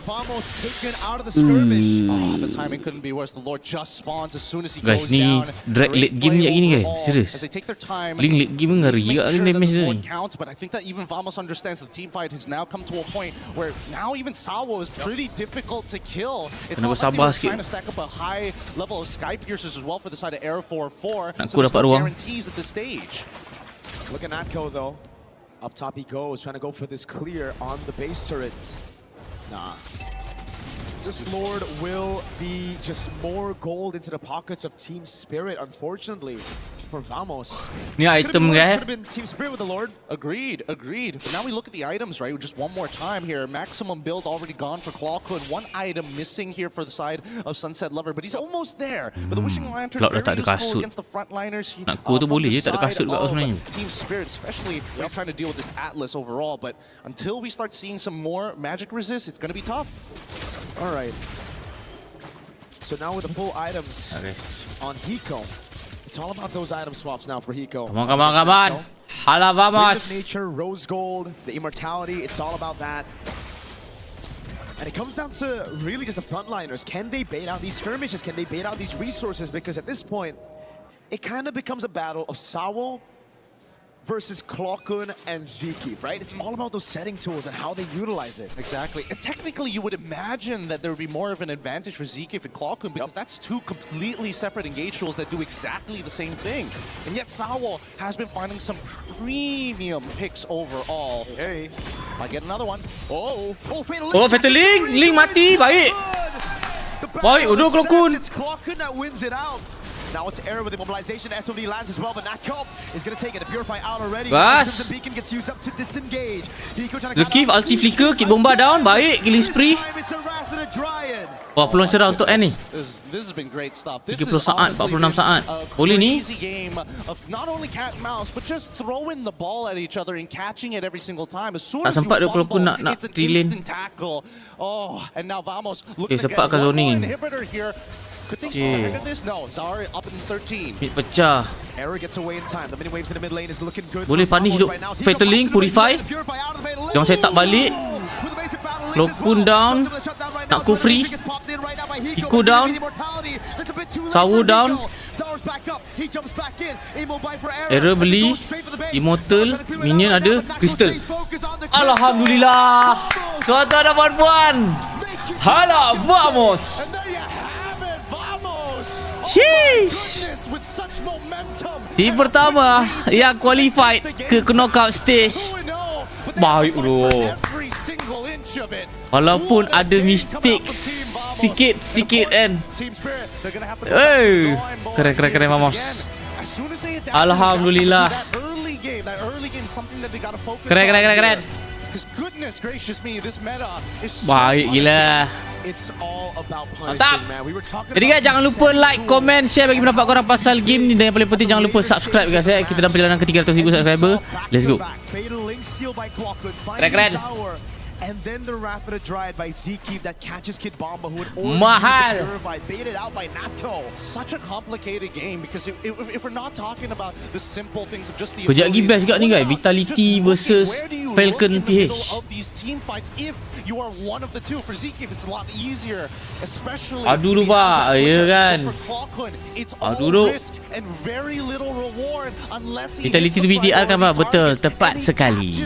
The timing couldn't be worse. The Lord just spawns as soon as he Guys, goes ni down. drag late game ni gini guys. Serius. As they take their time. Link late game ngeri juga Making sure damage that dia this ni. one counts, but I think that even Vamos understands the team fight has now come to a point where now even Sawo is pretty difficult to kill. It's Kena not like they bersabar were sikit. trying to stack up a high level of Sky Piercers as well for the side of Arrow 4-4. Nak So aku there's dapat no ruang. guarantees at this stage. Look at Natco though. Up top he goes, trying to go for this clear on the base turret. Nah. This Lord will be just more gold into the pockets of Team Spirit, unfortunately, for Vamos. Ni item Could guys. have been Team Spirit with the Lord. Agreed. But now we look at the items, right? Just one more time here. Maximum build already gone for Clawkun. One item missing here for the side of Sunset Lover, but he's almost there. But the Wishing Lantern Cloud very dah tak ada useful kasut. against the frontliners. Nak go tu boleh je, tak ada kasut kat kau sebenarnya. Team Spirit, especially when trying to deal with this Atlas overall. But until we start seeing some more magic resist, it's going to be tough. All right. So now with the full items on Hiko, it's all about those item swaps now for Hiko. Come on. Hala Wind vamos. of Nature, Rose Gold, the Immortality, it's all about that. And it comes down to really just the frontliners. Can they bait out these skirmishes? Can they bait out these resources? Because at this point, it kind of becomes a battle of Sawo versus Clawkun and Ziki, right? It's all about those setting tools and how they utilize it. Exactly. And technically, you would imagine that there would be more of an advantage for Zeke and Clawkun because that's two completely separate engage tools that do exactly the same thing. And yet Sawo has been finding some premium picks overall. Hey. Might get another one. Oh, Fatal Oh, Fatal Link. Link mati. Baik. Baik, udah Clawkun. It's Clawkun that wins it out. Now it's Arrow with immobilization. SOD lands as well, but Natco is going to take it. The Purify out already. Bas. The beacon gets used up to disengage. Zakif ulti flicker, kit bomba down. Baik, killing spree. Wah, peluang cerah untuk N ni. This has been great stuff. 30 saat, 46 saat. Boleh ni. Easy game of not only cat and mouse, but just throwing the ball at each other and catching it every single time. As soon Tak as you sempat dia fumble, Clawkun nak it's an relane. instant tackle. Oh, and now Vamos looking to sempat get ke one more zoning. inhibitor here. Could they stagger this? No, Zara up in 13. Mid pecah. Arrow gets away in time. The mini waves in the mid lane is looking good. Boleh punish duk. Fatal Link, Purify. Jangan saya tak balik. Clawkun down. Nak go free. Hiko down. Sawo down. Error beli. Immortal. Minion ada. Crystal. Alhamdulillah. Tuan-tuan dan puan-puan. Hala vamos. Sheesh. Team pertama yang qualified ke knockout stage. Baik bro. Walaupun ada mistakes sikit-sikit kan. Keren vamos. Alhamdulillah. Keren. Baik gila. Mantap. Jadi guys, jangan lupa like, comment, share bagi pendapat korang pasal game ni. Dan yang paling penting jangan lupa subscribe guys ya. Kita dalam perjalanan ke 300,000 subscriber. Let's go. Keren. And then the Rapid Dryad by Zeke that catches Kid Bomba, who would Mahal. baited out by Natco. Such a complicated game because if we're not talking about the simple things of just the Kejap lagi best juga ni guys. Vitality versus Falcon PH. of these team fights if you are one of the two. For Zeke, it's a lot easier, especially Aduh lupa, ya kan. it's all risk and very little reward unless he Vitality to BTR kan betul, tepat sekali.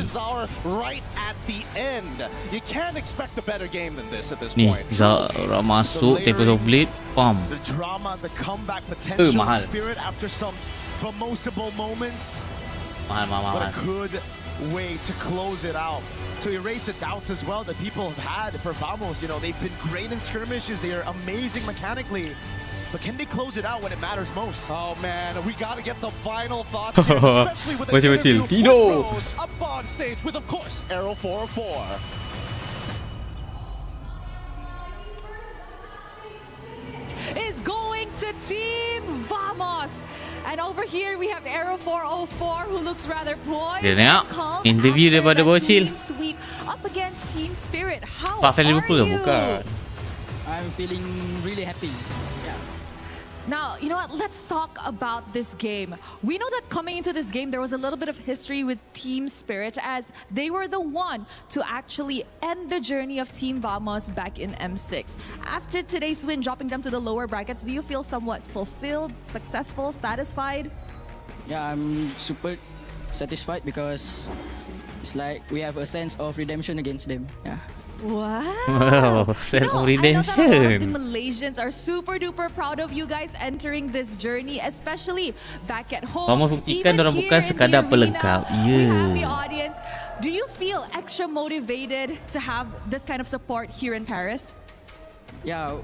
right at the end. You can't expect a better game than this at this Ni, point. Zara masuk, Tempest of Blade, pam. The drama, the comeback potential, mahal. Spirit after some famosable moments. Mahal. But a good way to close it out. To erase the doubts as well that people have had for Vamos. You know, they've been great in skirmishes. They are amazing mechanically. But can they close it out when it matters most? Oh man, we gotta get the final thoughts here, especially with the Kecil. interview with Rose up on stage with, of course, Arrow 404. Is going to Team Vamos. And over here we have Arrow 404 who looks rather poised. Dia tengok interview daripada bocil. Sweep up against Team Spirit. How Pak are Liverpool you? bukan. I'm feeling really happy. Yeah. Now, you know what? Let's talk about this game. We know that coming into this game, there was a little bit of history with Team Spirit as they were the one to actually end the journey of Team Vamos back in M6. After today's win, dropping them to the lower brackets, do you feel somewhat fulfilled, successful, satisfied? Yeah, I'm super satisfied because it's like we have a sense of redemption against them. Yeah. Wow. Sense of I know that a lot of the redemption. Malaysians are super duper proud of you guys entering this journey, especially back at home. Vamos buktikan Even orang here bukan in the sekadar arena, pelengkap. We have the Ya. audience. Do you feel extra motivated to have this kind of support here in Paris? Yeah,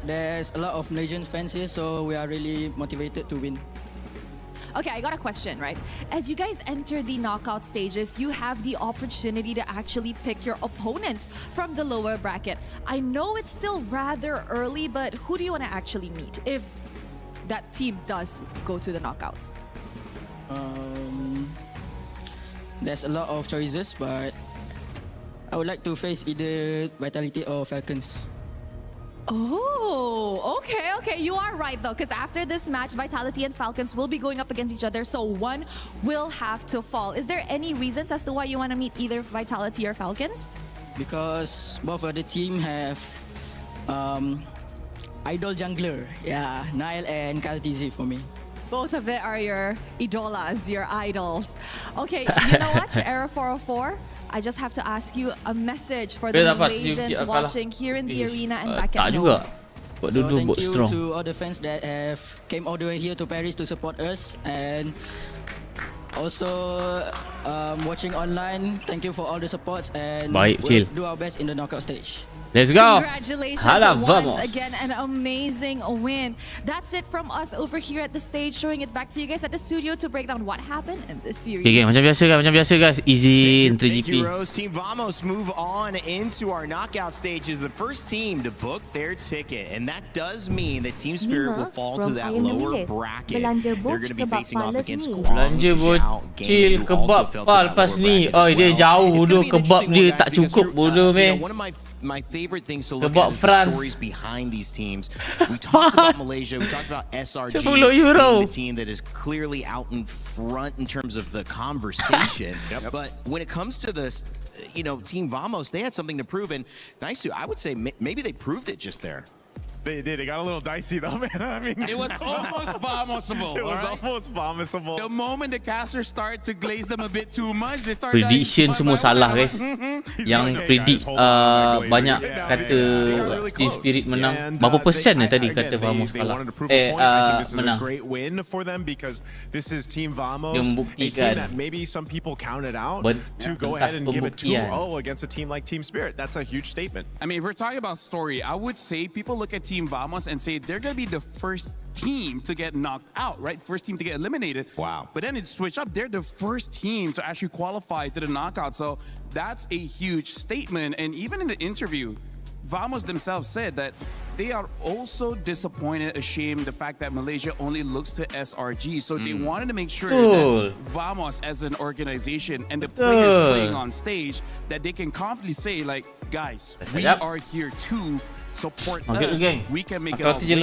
there's a lot of Malaysian fans here, so we are really motivated to win. Okay, I got a question, right? As you guys enter the knockout stages, you have the opportunity to actually pick your opponents from the lower bracket. I know it's still rather early, but who do you want to actually meet if that team does go to the knockouts? There's a lot of choices, but I would like to face either Vitality or Falcons. Oh, okay. You are right though, because after this match, Vitality and Falcons will be going up against each other, so one will have to fall. Is there any reasons as to why you want to meet either Vitality or Falcons? Because both of the team have idol jungler. Yeah, Nile and Kaltizi for me. Both of it are your idolas, your idols. Okay, you know what, Era 404? I just have to ask you a message for the Malaysians watching here in the arena and back at home. So thank you to all the fans that have came all the way here to Paris to support us, and also watching online. Thank you for all the support, and we'll do our best in the knockout stage. Let's go. Congratulations Hala, once vamos. again, an amazing win. That's it from us over here at the stage, showing it back to you guys at the studio to break down what happened in this series. Okay, macam biasa guys. Easy in Thank you, 3GP. Rose. Team Vamos move on into our knockout stage as the first team to book their ticket. And that does mean that Team Spirit will fall to that lower bracket. They're going to be facing off against Belanja bocil kebab pal lepas ni. Oi, dia jauh bodoh, kebab dia tak cukup bodoh meh. One of my favorite things to look at is the stories behind these teams. We talked about Malaysia, we talked about SRG being the team that is clearly out in front in terms of the conversation. But when it comes to this, you know, Team Vamos, they had something to prove, and Naisu, I would say maybe they proved it just there. They did. It got a little dicey though, man. I mean, it was almost Vamosable. It was almost Vamosable. The moment the casters start to glaze them a bit too much, they start Prediction semua salah guys. Yang predict banyak kata Team Spirit menang. Berapa persen tadi kata Vamos kalah? This is a menang. great win for them because this is Team Vamos, Yang a buktikan team that maybe some people counted out to go ahead and give it 2-0 against a team like Team Spirit. That's a huge statement. I mean, if we're talking about story, I would say people look at Team Vamos and say they're going to be the first team to get knocked out, right? First team to get eliminated. Wow. But then it switched up. They're the first team to actually qualify to the knockout. So that's a huge statement. And even in the interview, Vamos themselves said that they are also disappointed, ashamed the fact that Malaysia only looks to SRG. So they wanted to make sure that Vamos as an organization and the players playing on stage, that they can confidently say like, guys, we are here too. Support us. We can make it all. There's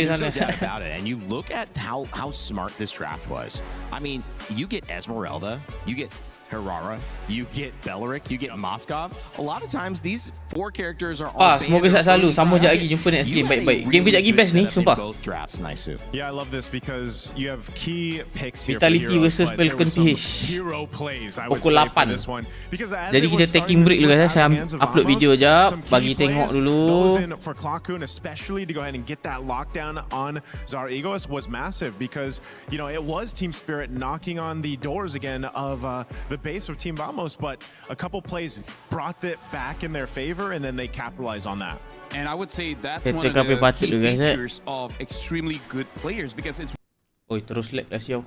no doubt about it. And you look at how smart this draft was. I mean, you get Esmeralda, you get Herrera, you get Belleric, you get Moskov. A lot of times these four characters are all semoga sihat selalu. Sambung sekejap lagi jumpa next game baik-baik. Game kejap lagi best ni, sumpah. Both drafts, Naisu. Yeah, I love this because you have key picks here Vitality for versus heroes, but there were some PH. hero plays, I would Pukul say, for 8. this one. Because as Jadi it kita was taking starting to break dulu slip guys. out Saya of the hands of upload Vamos, video jap, some key bagi tengok plays dulu. goes in for Klakun, especially to go ahead and get that lockdown on Zar Egos was massive because, you know, it was Team Spirit knocking on the doors again of the base of Team Vamos, but a couple plays brought it back in their favor, and then they capitalized on that. And I would say that's one of the key features of extremely good players because it's terus lag lah siau.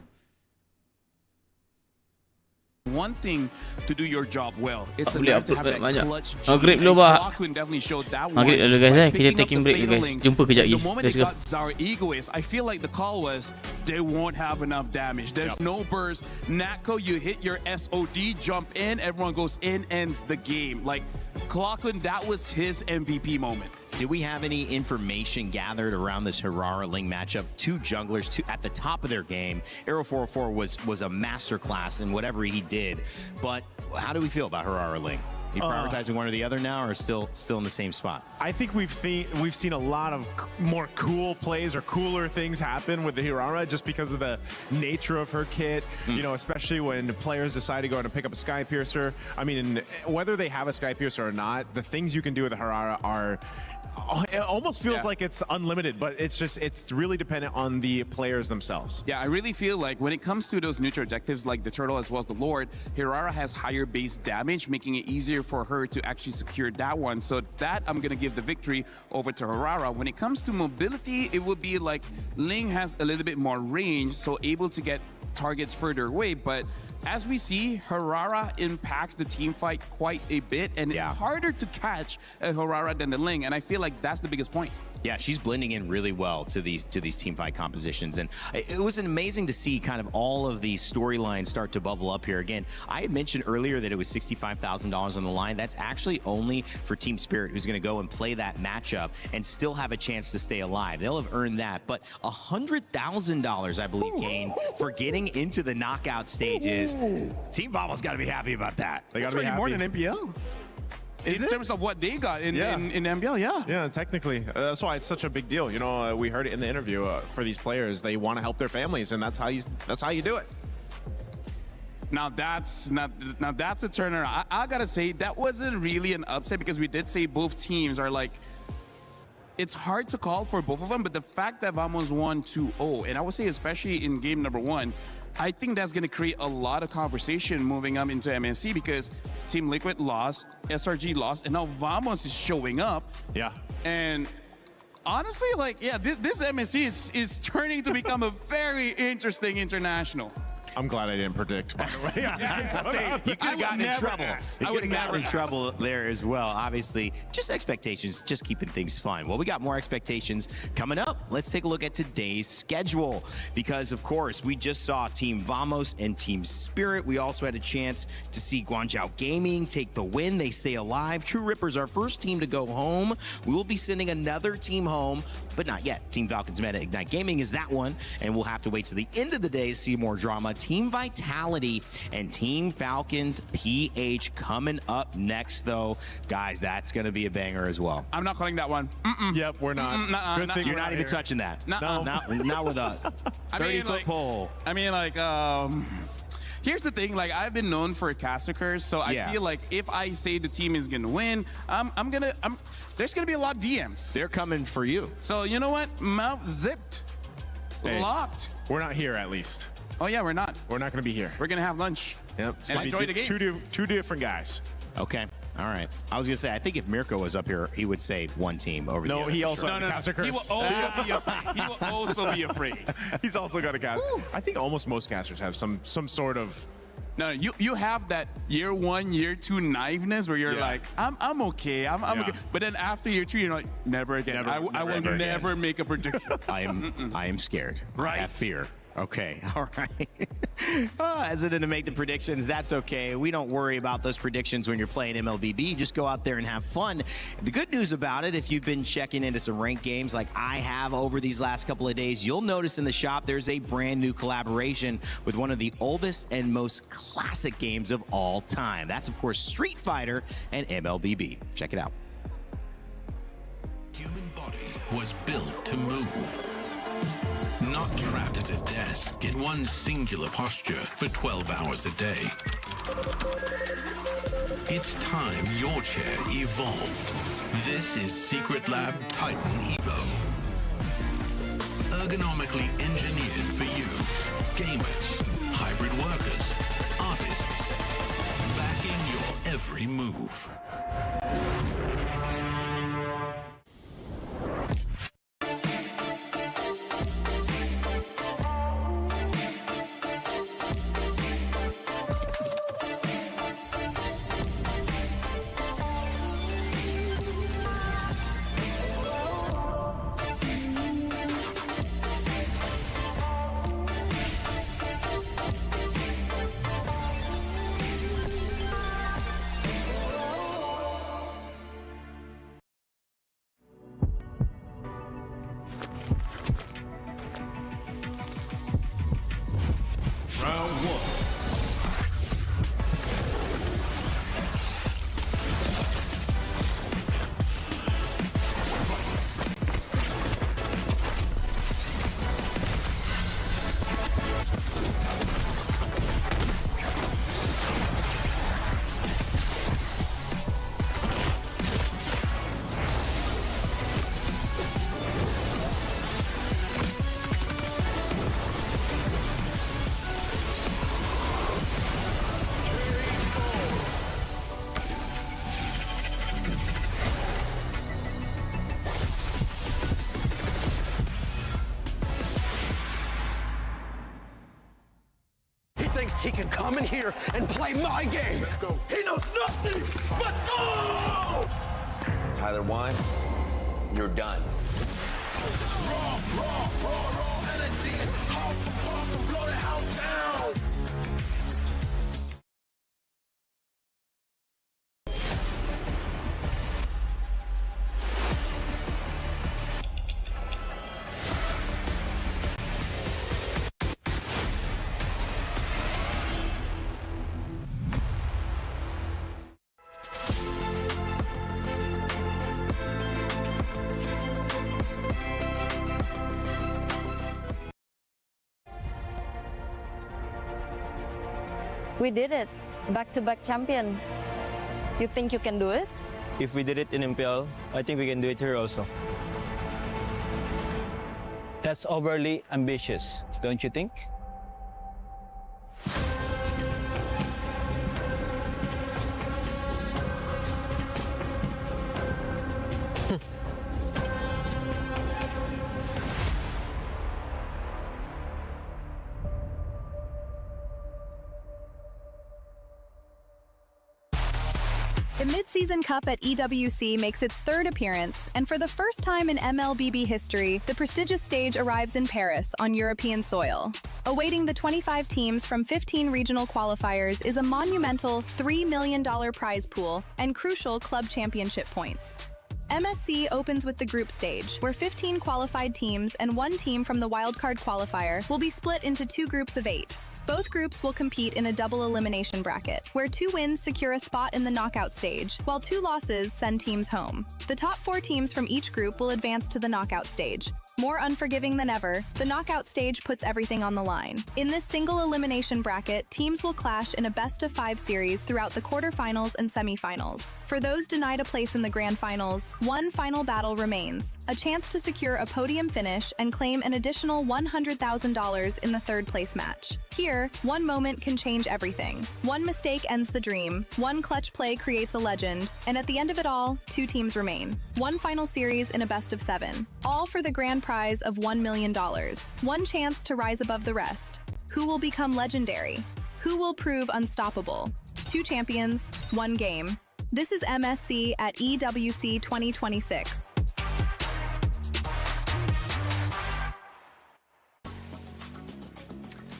one thing to do your job well. It's boleh to have upload that banyak. clutch Maghrib gene, dulu, and Pak. Klakun definitely showed that one. Maghrib dulu guys by kita picking up taking the break dulu fatal guys. links. Jumpa kejap The lagi. moment Let's they go. got Zara Egoist, I feel like the call was they won't have enough damage. There's no burst. Natko, you hit your SOD, jump in, everyone goes in, ends the game. Like Klakun, that was his MVP moment. Did we have any information gathered around this Hirara Ling matchup? Two junglers at the top of their game. Arrow 404 was a masterclass in whatever he did. But how do we feel about Hirara Ling? Are you prioritizing one or the other now, or still in the same spot? I think we've seen a lot of more cool plays or cooler things happen with the Hirara just because of the nature of her kit. You know, especially when players decide to go and pick up a Sky Piercer. I mean, whether they have a Sky Piercer or not, the things you can do with the Hirara are. It almost feels like it's unlimited, but it's really dependent on the players themselves. Yeah, I really feel like when it comes to those neutral objectives like the Turtle as well as the Lord, Hirara has higher base damage, making it easier for her to actually secure that one. So that I'm going to give the victory over to Hirara. When it comes to mobility, it would be like Ling has a little bit more range, so able to get targets further away, but as we see, Hirara impacts the team fight quite a bit, and it's harder to catch a Hirara than the Ling, and I feel like that's the biggest point. Yeah, she's blending in really well to these team fight compositions, and it was amazing to see kind of all of these storylines start to bubble up here. Again, I had mentioned earlier that it was $65,000 on the line. That's actually only for Team Spirit, who's going to go and play that matchup and still have a chance to stay alive. They'll have earned that, but $100,000, I believe, gained for getting into the knockout stages. Team Vamos got to be happy about that. They got to be happy. More than NPL. In terms of what they got in MBL, Yeah, technically. That's why it's such a big deal. You know, we heard it in the interview for these players. They want to help their families, and that's how you do it. Now that's a turnaround. I gotta say that wasn't really an upset because we did say both teams are like. It's hard to call for both of them, but the fact that Vamos won 2-0, and I would say especially in game number 1, I think that's going to create a lot of conversation moving up into MSC because Team Liquid lost, SRG lost, and now Vamos is showing up. Yeah. And honestly, like, yeah, this MSC is turning to become a very interesting international. I'm glad I didn't predict, by the way. You could have gotten in trouble. You could have gotten in trouble there as well. Obviously, just expectations, just keeping things fun. Well, we got more expectations coming up. Let's take a look at today's schedule because, of course, we just saw Team Vamos and Team Spirit. We also had a chance to see Guangzhou Gaming take the win. They stay alive. True Rippers, our first team to go home. We will be sending another team home, but not yet. Team Falcons Meta Ignite Gaming is that one, and we'll have to wait to the end of the day to see more drama. Team Vitality and Team Falcons PH coming up next, though. Guys, that's going to be a banger as well. I'm not calling that one. Yep, we're not. Good thing you're not even touching that. No. Not with a 30-foot pole. I mean, like, here's the thing. Like, I've been known for cassacres, so I feel like if I say the team is going to win, there's going to be a lot of DMs. They're coming for you. So, you know what? Mouth zipped. Hey, locked. We're not here, at least. Oh, yeah, we're not. We're not going to be here. We're going to have lunch. Yep. And enjoy the game. Two different guys. Okay. All right. I was going to say, I think if Mirko was up here, he would say one team over the other. No, he also He will also be afraid. He's also got a cast. I think almost most casters have some sort of. No, you have that year 1, year 2 naiveness where you're like, I'm okay, I'm okay. But then after year 2, you're like, never again. I will never make a prediction. I am scared. Right? I have fear. Okay, all right. Hesitant to make the predictions, that's okay. We don't worry about those predictions when you're playing MLBB. You just go out there and have fun. The good news about it, if you've been checking into some ranked games like I have over these last couple of days, you'll notice in the shop there's a brand new collaboration with one of the oldest and most classic games of all time. That's, of course, Street Fighter and MLBB. Check it out. Human body was built to move. Not trapped at a desk in one singular posture for 12 hours a day. It's time your chair evolved. This is Secret Lab Titan Evo. Ergonomically engineered for you. Gamers, hybrid workers, artists. Backing your every move. Round one. Thinks he can come in here and play my game. He knows nothing. Let's go! Tyler 1, you're done. Raw energy. Aufa, blow the house down. We did it. Back-to-back champions. You think you can do it? If we did it in MPL, I think we can do it here also. That's overly ambitious, don't you think? The Mid-Season Cup at EWC makes its third appearance, and for the first time in MLBB history, the prestigious stage arrives in Paris on European soil. Awaiting the 25 teams from 15 regional qualifiers is a monumental $3 million prize pool and crucial club championship points. MSC opens with the group stage, where 15 qualified teams and one team from the wildcard qualifier will be split into 2 groups of 8. Both groups will compete in a double elimination bracket, where 2 wins secure a spot in the knockout stage, while 2 losses send teams home. The top 4 teams from each group will advance to the knockout stage. More unforgiving than ever, the knockout stage puts everything on the line. In this single elimination bracket, teams will clash in a best-of-5 series throughout the quarterfinals and semifinals. For those denied a place in the grand finals, one final battle remains, a chance to secure a podium finish and claim an additional $100,000 in the third-place match. Here, one moment can change everything. One mistake ends the dream, one clutch play creates a legend, and at the end of it all, 2 teams remain. One final series in a best-of-7, all for the grand prize of $1 million. One chance to rise above the rest. Who will become legendary? Who will prove unstoppable? 2 champions, 1 game. This is MSC at EWC 2026.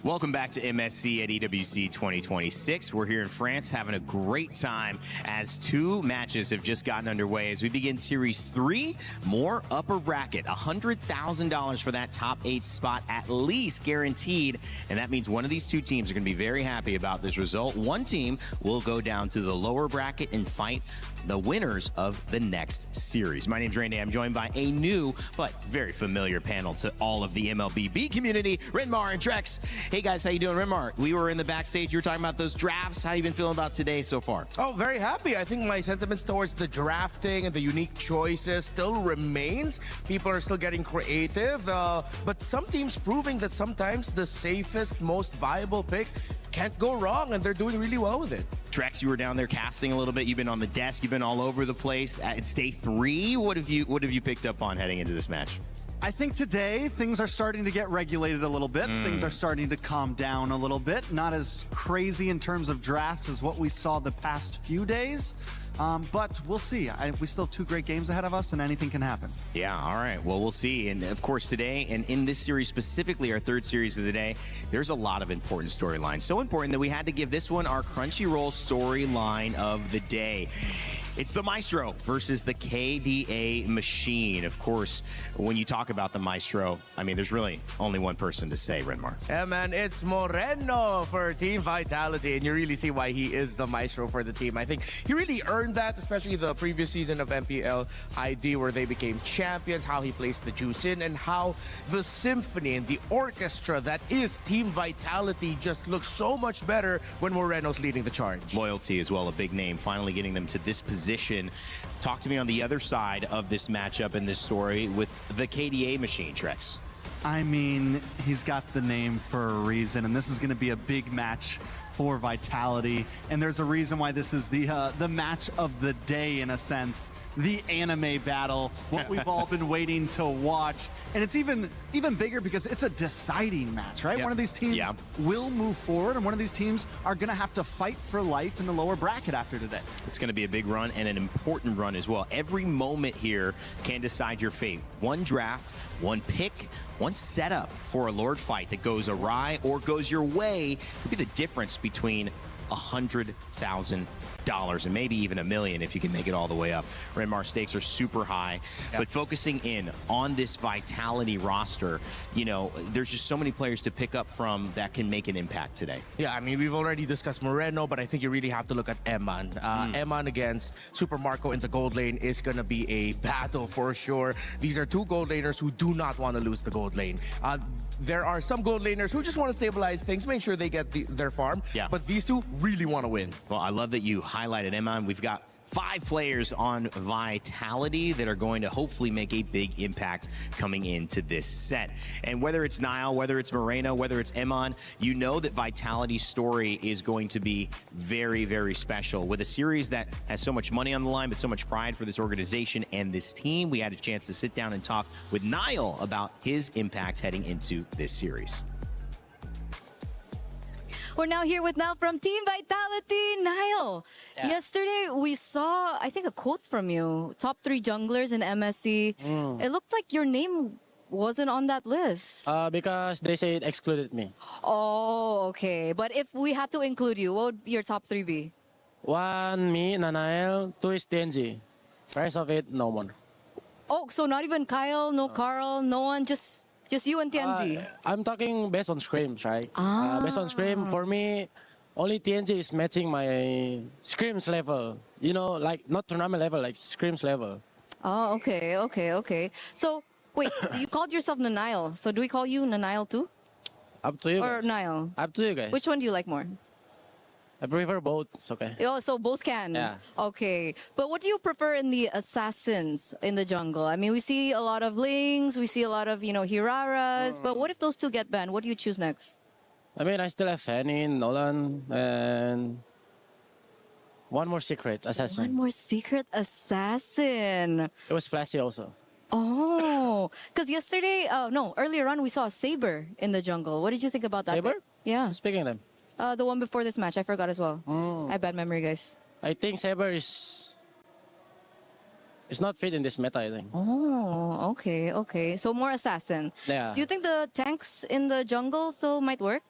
Welcome back to MSC at EWC 2026. We're here in France having a great time as 2 matches have just gotten underway. As we begin Series 3, more upper bracket, $100,000 for that top 8 spot at least guaranteed. And that means one of these 2 teams are going to be very happy about this result. One team will go down to the lower bracket and fight the winners of the next series. My name's Randy. I'm joined by a new but very familiar panel to all of the MLBB community, Renmar and Trex. Hey guys, how you doing? Renmar, we were in the backstage. You were talking about those drafts. How you been feeling about today so far? Oh, very happy. I think my sentiments towards the drafting and the unique choices still remains. People are still getting creative, but some teams proving that sometimes the safest, most viable pick can't go wrong, and they're doing really well with it. Trex, you were down there casting a little bit. You've been on the desk. You've been all over the place. It's day 3. What have you picked up on heading into this match? I think today things are starting to get regulated a little bit. Things are starting to calm down a little bit. Not as crazy in terms of draft as what we saw the past few days. But we'll see. We still have 2 great games ahead of us, and anything can happen. Yeah, all right. Well, we'll see. And of course, today, and in this series specifically, our 3rd series of the day, there's a lot of important storylines. So important that we had to give this one our Crunchyroll storyline of the day. It's the Maestro versus the KDA Machine. Of course, when you talk about the Maestro, I mean, there's really only one person to say, Renmar. Yeah, man, it's Moreno for Team Vitality, and you really see why he is the Maestro for the team. I think he really earned that, especially the previous season of MPL ID, where they became champions, how he placed the juice in, and how the symphony and the orchestra that is Team Vitality just looks so much better when Moreno's leading the charge. Loyalty as well, a big name, finally getting them to this position. Talk to me on the other side of this matchup and this story with the KDA Machine, Trex. I mean, he's got the name for a reason, and this is going to be a big match for Vitality. And there's a reason why this is the match of the day, in a sense. The anime battle, what we've all been waiting to watch. And it's even bigger because it's a deciding match, right? Yep. One of these teams will move forward, and one of these teams are going to have to fight for life in the lower bracket after today. It's going to be a big run and an important run as well. Every moment here can decide your fate. One draft, one pick, one setup for a Lord fight that goes awry or goes your way could be the difference between $100,000 and maybe even $1 million if you can make it all the way up. Renmar, stakes are super high, but focusing in on this Vitality roster, you know, there's just so many players to pick up from that can make an impact today. Yeah, I mean, we've already discussed Moreno, but I think you really have to look at Eman. Eman against Super Marco in the gold lane is going to be a battle for sure. These are 2 gold laners who do not want to lose the gold lane. There are some gold laners who just want to stabilize things, make sure they get their farm, but these 2 really want to win. Well, I love that you highlighted Eman. We've got 5 players on Vitality that are going to hopefully make a big impact coming into this set. And whether it's Niall, whether it's Moreno, whether it's Eman, you know that Vitality's story is going to be very, very special. With a series that has so much money on the line, but so much pride for this organization and this team, we had a chance to sit down and talk with Niall about his impact heading into this series. We're now here with Niall from Team Vitality. Niall, yesterday we saw, I think, a quote from you. Top 3 junglers in MSC. It looked like your name wasn't on that list. Because they say it excluded me. Oh, okay. But if we had to include you, what would your top 3 be? 1, me, Nanael. 2 is TNG. Rest of it, no one. Oh, so not even Kyle, no Carl, no one, just you and TNZ? I'm talking based on scrims, right? Based on scrim, for me, only TNG is matching my scrims level. You know, like not tournament level, like scrims level. Oh, okay. So, wait, you called yourself Nanail. So do we call you Nanail too? Up to you Or guys. Niall? Up to you guys. Which one do you like more? I prefer both. It's okay. Oh, so both can? Yeah. Okay. But what do you prefer in the assassins in the jungle? I mean, we see a lot of Lings, we see a lot of, Hiraras, but what if those 2 get banned? What do you choose next? I mean, I still have Fanny, Nolan, and one more secret assassin. One more secret assassin. It was flashy also. Oh, because earlier on we saw a Saber in the jungle. What did you think about that? Saber? Yeah. Speaking of them. The one before this match, I forgot as well. I have bad memory, guys. I think Saber is not fit in this meta, I think. Oh, okay. So more assassin. Yeah. Do you think the tanks in the jungle still might work?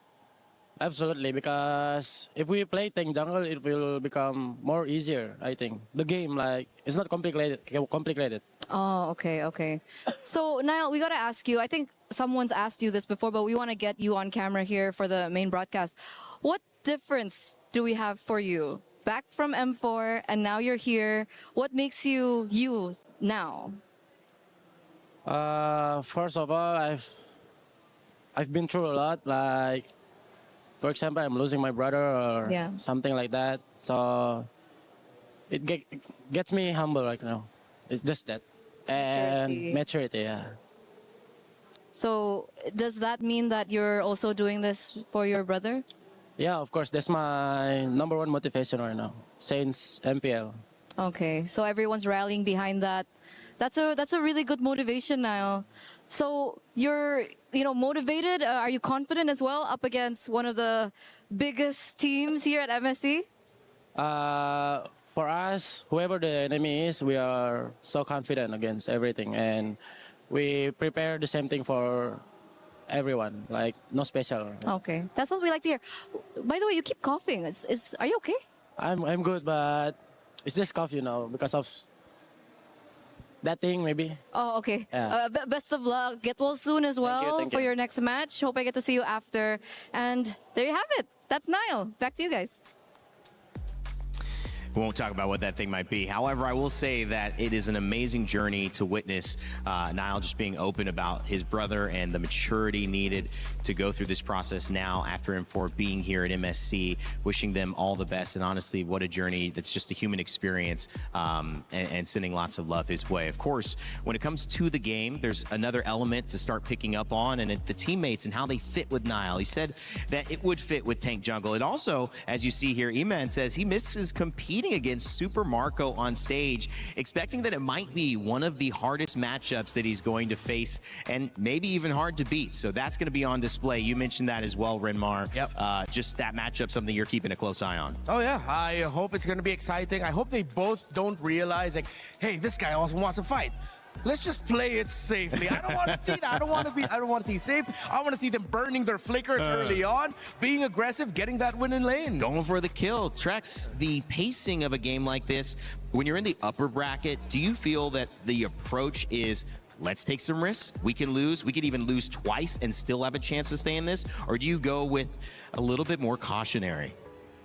Absolutely, because if we play tank jungle, it will become more easier, I think. The game, it's not complicated. Oh, okay. So, Niall, we got to ask you, I think someone's asked you this before, but we want to get you on camera here for the main broadcast. What difference do we have for you? Back from M4, and now you're here. What makes you you now? First of all, I've been through a lot. Like, for example, I'm losing my brother or something like that. So it gets me humble right now. It's just that. And maturity, yeah. So does that mean that you're also doing this for your brother? Yeah, of course. That's my #1 motivation right now since MPL. Okay, so everyone's rallying behind that. That's a really good motivation, Niall. So you're motivated. Are you confident as well up against one of the biggest teams here at MSC? For us, whoever the enemy is, we are so confident against everything, and we prepare the same thing for everyone, like no special. Okay, that's what we like to hear. By the way, you keep coughing. Are you okay? I'm good, but it's just cough, because of that thing maybe. Oh, okay. Yeah. Best of luck. Get well soon as well thank for you. your next match. Hope I get to see you after. And there you have it. That's Niall. Back to you guys. We won't talk about what that thing might be. However, I will say that it is an amazing journey to witness Niall just being open about his brother and the maturity needed to go through this process now after him for being here at MSC. Wishing them all the best, and honestly, what a journey that's just a human experience, and sending lots of love his way. Of course, when it comes to the game, there's another element to start picking up on, and the teammates and how they fit with Niall. He said that it would fit with Tank Jungle. It also, as you see here, Eman says he misses competing against Super Marco on stage, expecting that it might be one of the hardest matchups that he's going to face, and maybe even hard to beat. So that's going to be on display. You mentioned that as well, Renmar. Yep. Just that matchup, something you're keeping a close eye on. Oh yeah, I hope it's going to be exciting. I hope they both don't realize, like, hey, this guy also wants to fight. Let's just play it safely. I don't want to see that. I don't want to see safe. I want to see them burning their flickers early on, being aggressive, getting that win in lane. Going for the kill. Trex, the pacing of a game like this, when you're in the upper bracket, do you feel that the approach is, let's take some risks, we can lose, we could even lose twice and still have a chance to stay in this? Or do you go with a little bit more cautionary?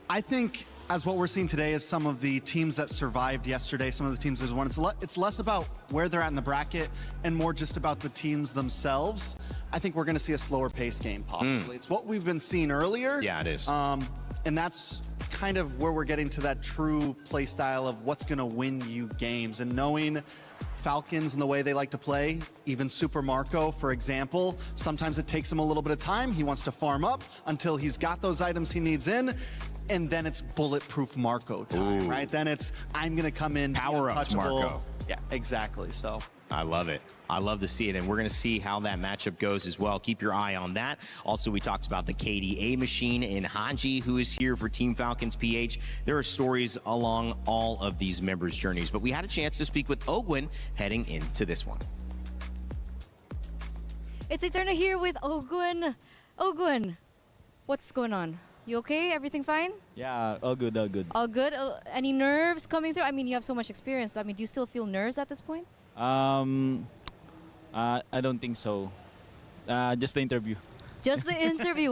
I think, as what we're seeing today is some of the teams that survived yesterday, some of the teams that won. It's less about where they're at in the bracket and more just about the teams themselves. I think we're going to see a slower pace game, possibly. It's what we've been seeing earlier. Yeah, it is. And that's kind of where we're getting to that true play style of what's going to win you games. And knowing Falcons and the way they like to play, even Super Marco, for example, sometimes it takes him a little bit of time. He wants to farm up until he's got those items he needs in. And then it's bulletproof Marco time, right? Then it's, I'm going to come in, power up Marco. Yeah, exactly. So I love it. I love to see it, and we're going to see how that matchup goes as well. Keep your eye on that. Also, we talked about the KDA machine in Haji, who is here for Team Falcons PH. There are stories along all of these members' journeys, but we had a chance to speak with Ogwin heading into this one. It's Eterna here with Ogwin. Ogwin, what's going on? You okay? Everything fine? Yeah, all good, all good. All good? Any nerves coming through? I mean, you have so much experience. I mean, do you still feel nerves at this point? I don't think so. Just the interview. Just the interview.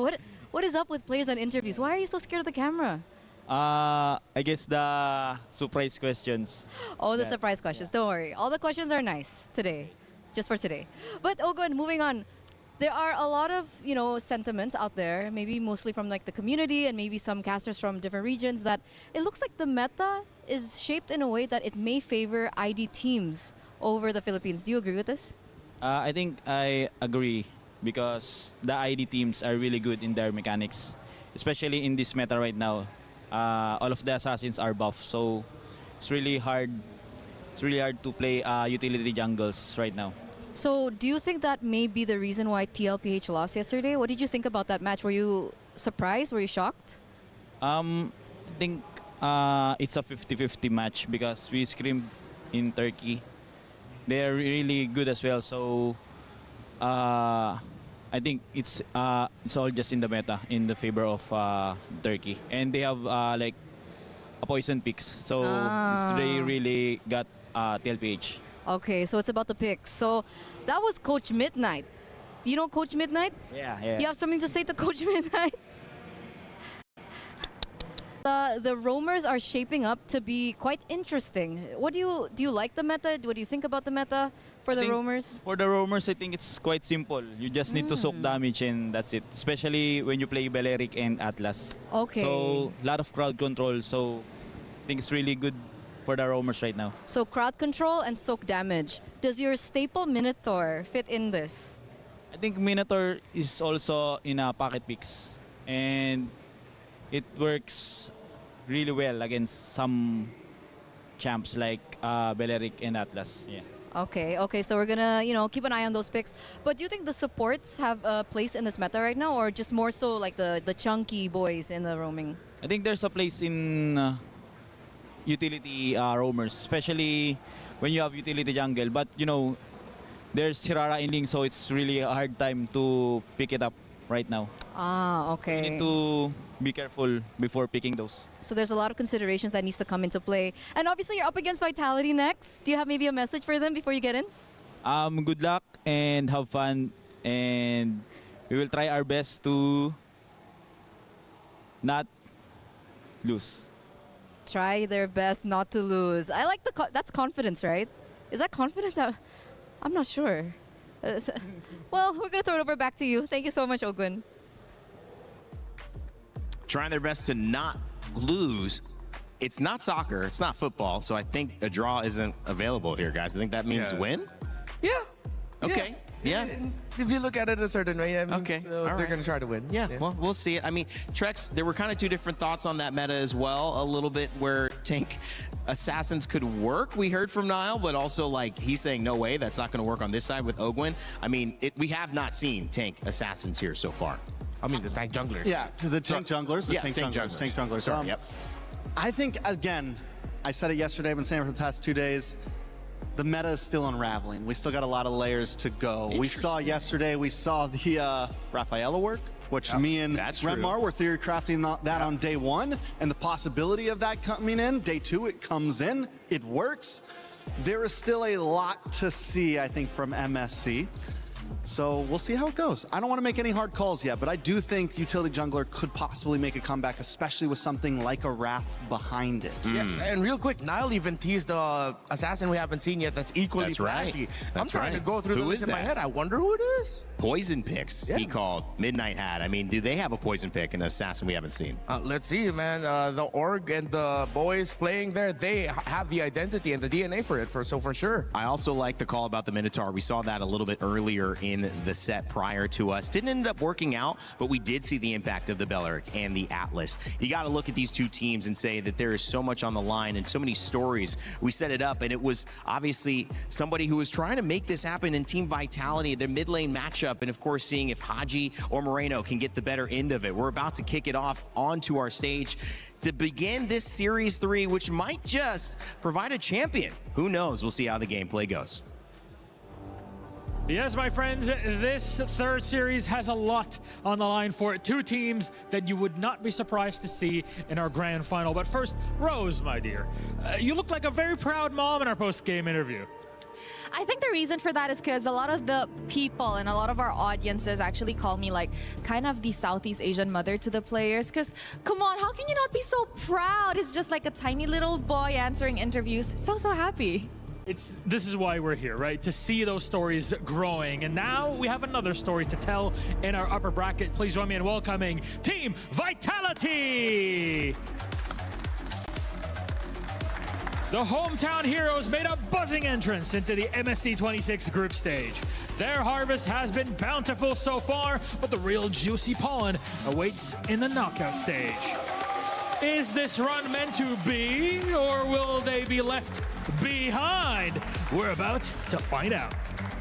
What is up with players on interviews? Why are you so scared of the camera? I guess the surprise questions. Oh, the surprise questions. Don't worry. All the questions are nice today. Just for today. But Ogwin, moving on. There are a lot of, sentiments out there, maybe mostly from like the community and maybe some casters from different regions, that it looks like the meta is shaped in a way that it may favor ID teams over the Philippines. Do you agree with this? I think I agree because the ID teams are really good in their mechanics, especially in this meta right now. All of the assassins are buff, so it's really hard. It's really hard to play utility jungles right now. So do you think that may be the reason why TLPH lost yesterday? What did you think about that match? Were you surprised? Were you shocked? I think it's a 50-50 match because we screamed in Turkey. They're really good as well, so I think it's all just in the meta in the favor of Turkey, and they have like a poison picks, so they really got TLPH. Okay, so it's about the picks. So that was Coach Midnight. You know Coach Midnight? Yeah. You have something to say to Coach Midnight? The roamers are shaping up to be quite interesting. What do you like the meta? What do you think about the meta for the roamers? For the roamers, I think it's quite simple. You just need to soak damage and that's it. Especially when you play Beleric and Atlas. Okay. So a lot of crowd control. So I think it's really good for the roamers right now. So crowd control and soak damage. Does your staple Minotaur fit in this? I think Minotaur is also in a pocket picks, and it works really well against some champs like Beleric and Atlas. Yeah. Okay, so we're gonna, keep an eye on those picks. But do you think the supports have a place in this meta right now, or just more so like the chunky boys in the roaming? I think there's a place in utility roamers, especially when you have utility jungle. But you know, there's Hirara in Ling, so it's really a hard time to pick it up right now. Ah, okay. You need to be careful before picking those. So there's a lot of considerations that needs to come into play. And obviously you're up against Vitality next. Do you have maybe a message for them before you get in? Good luck and have fun, and we will try our best to not lose. Try their best not to lose. I like that's confidence, right? Is that confidence? I'm not sure. Well, we're going to throw it over back to you. Thank you so much, Ogwin. Trying their best to not lose. It's not soccer, it's not football, so I think a draw isn't available here, guys. I think that means win? Yeah. Okay. Yeah. If you look at it a certain way, it means they're going to try to win. Yeah, well, we'll see it. I mean, Trex, there were kind of two different thoughts on that meta as well. A little bit where tank assassins could work, we heard from Niall, but also like he's saying, no way, that's not going to work on this side with Ogwin. I mean, we have not seen tank assassins here so far. I mean, the tank junglers. Yeah, to the tank junglers. The tank junglers. Sorry, yep. I think, again, I said it yesterday, I've been saying it for the past 2 days, the meta is still unraveling. We still got a lot of layers to go. We saw yesterday, we saw the Rafaela work, which me and Remar were theory crafting that on day one, and the possibility of that coming in. Day two, it comes in, it works. There is still a lot to see, I think, from MSC. So we'll see how it goes. I don't want to make any hard calls yet, but I do think Utility Jungler could possibly make a comeback, especially with something like a Wrath behind it. Yeah, and real quick, Niall even teased the assassin we haven't seen yet that's equally flashy. I'm trying to go through the list in my head. I wonder who it is. Poison picks, he called. Midnight Hat. I mean, do they have a poison pick, an assassin we haven't seen? Let's see, man. The org and the boys playing there, they have the identity and the DNA for it, so for sure. I also like the call about the Minotaur. We saw that a little bit earlier in the set prior to us. Didn't end up working out, but we did see the impact of the Belleric and the Atlas. You got to look at these two teams and say that there is so much on the line and so many stories. We set it up, and it was obviously somebody who was trying to make this happen in Team Vitality, their mid lane matchup, and of course seeing if Haji or Moreno can get the better end of it. We're about to kick it off onto our stage to begin this Series 3, which might just provide a champion. Who knows? We'll see how the gameplay goes. Yes, my friends, this third series has a lot on the line for it. Two teams that you would not be surprised to see in our grand final. But first, Rose, my dear, you look like a very proud mom in our post-game interview. I think the reason for that is because a lot of the people and a lot of our audiences actually call me like kind of the Southeast Asian mother to the players. Because come on, how can you not be so proud? It's just like a tiny little boy answering interviews. So happy. This is why we're here, right? To see those stories growing. And now we have another story to tell in our upper bracket. Please join me in welcoming Team Vitality. The hometown heroes made a buzzing entrance into the MSC 26 group stage. Their harvest has been bountiful so far, but the real juicy pollen awaits in the knockout stage. Is this run meant to be, or will they be left behind? We're about to find out.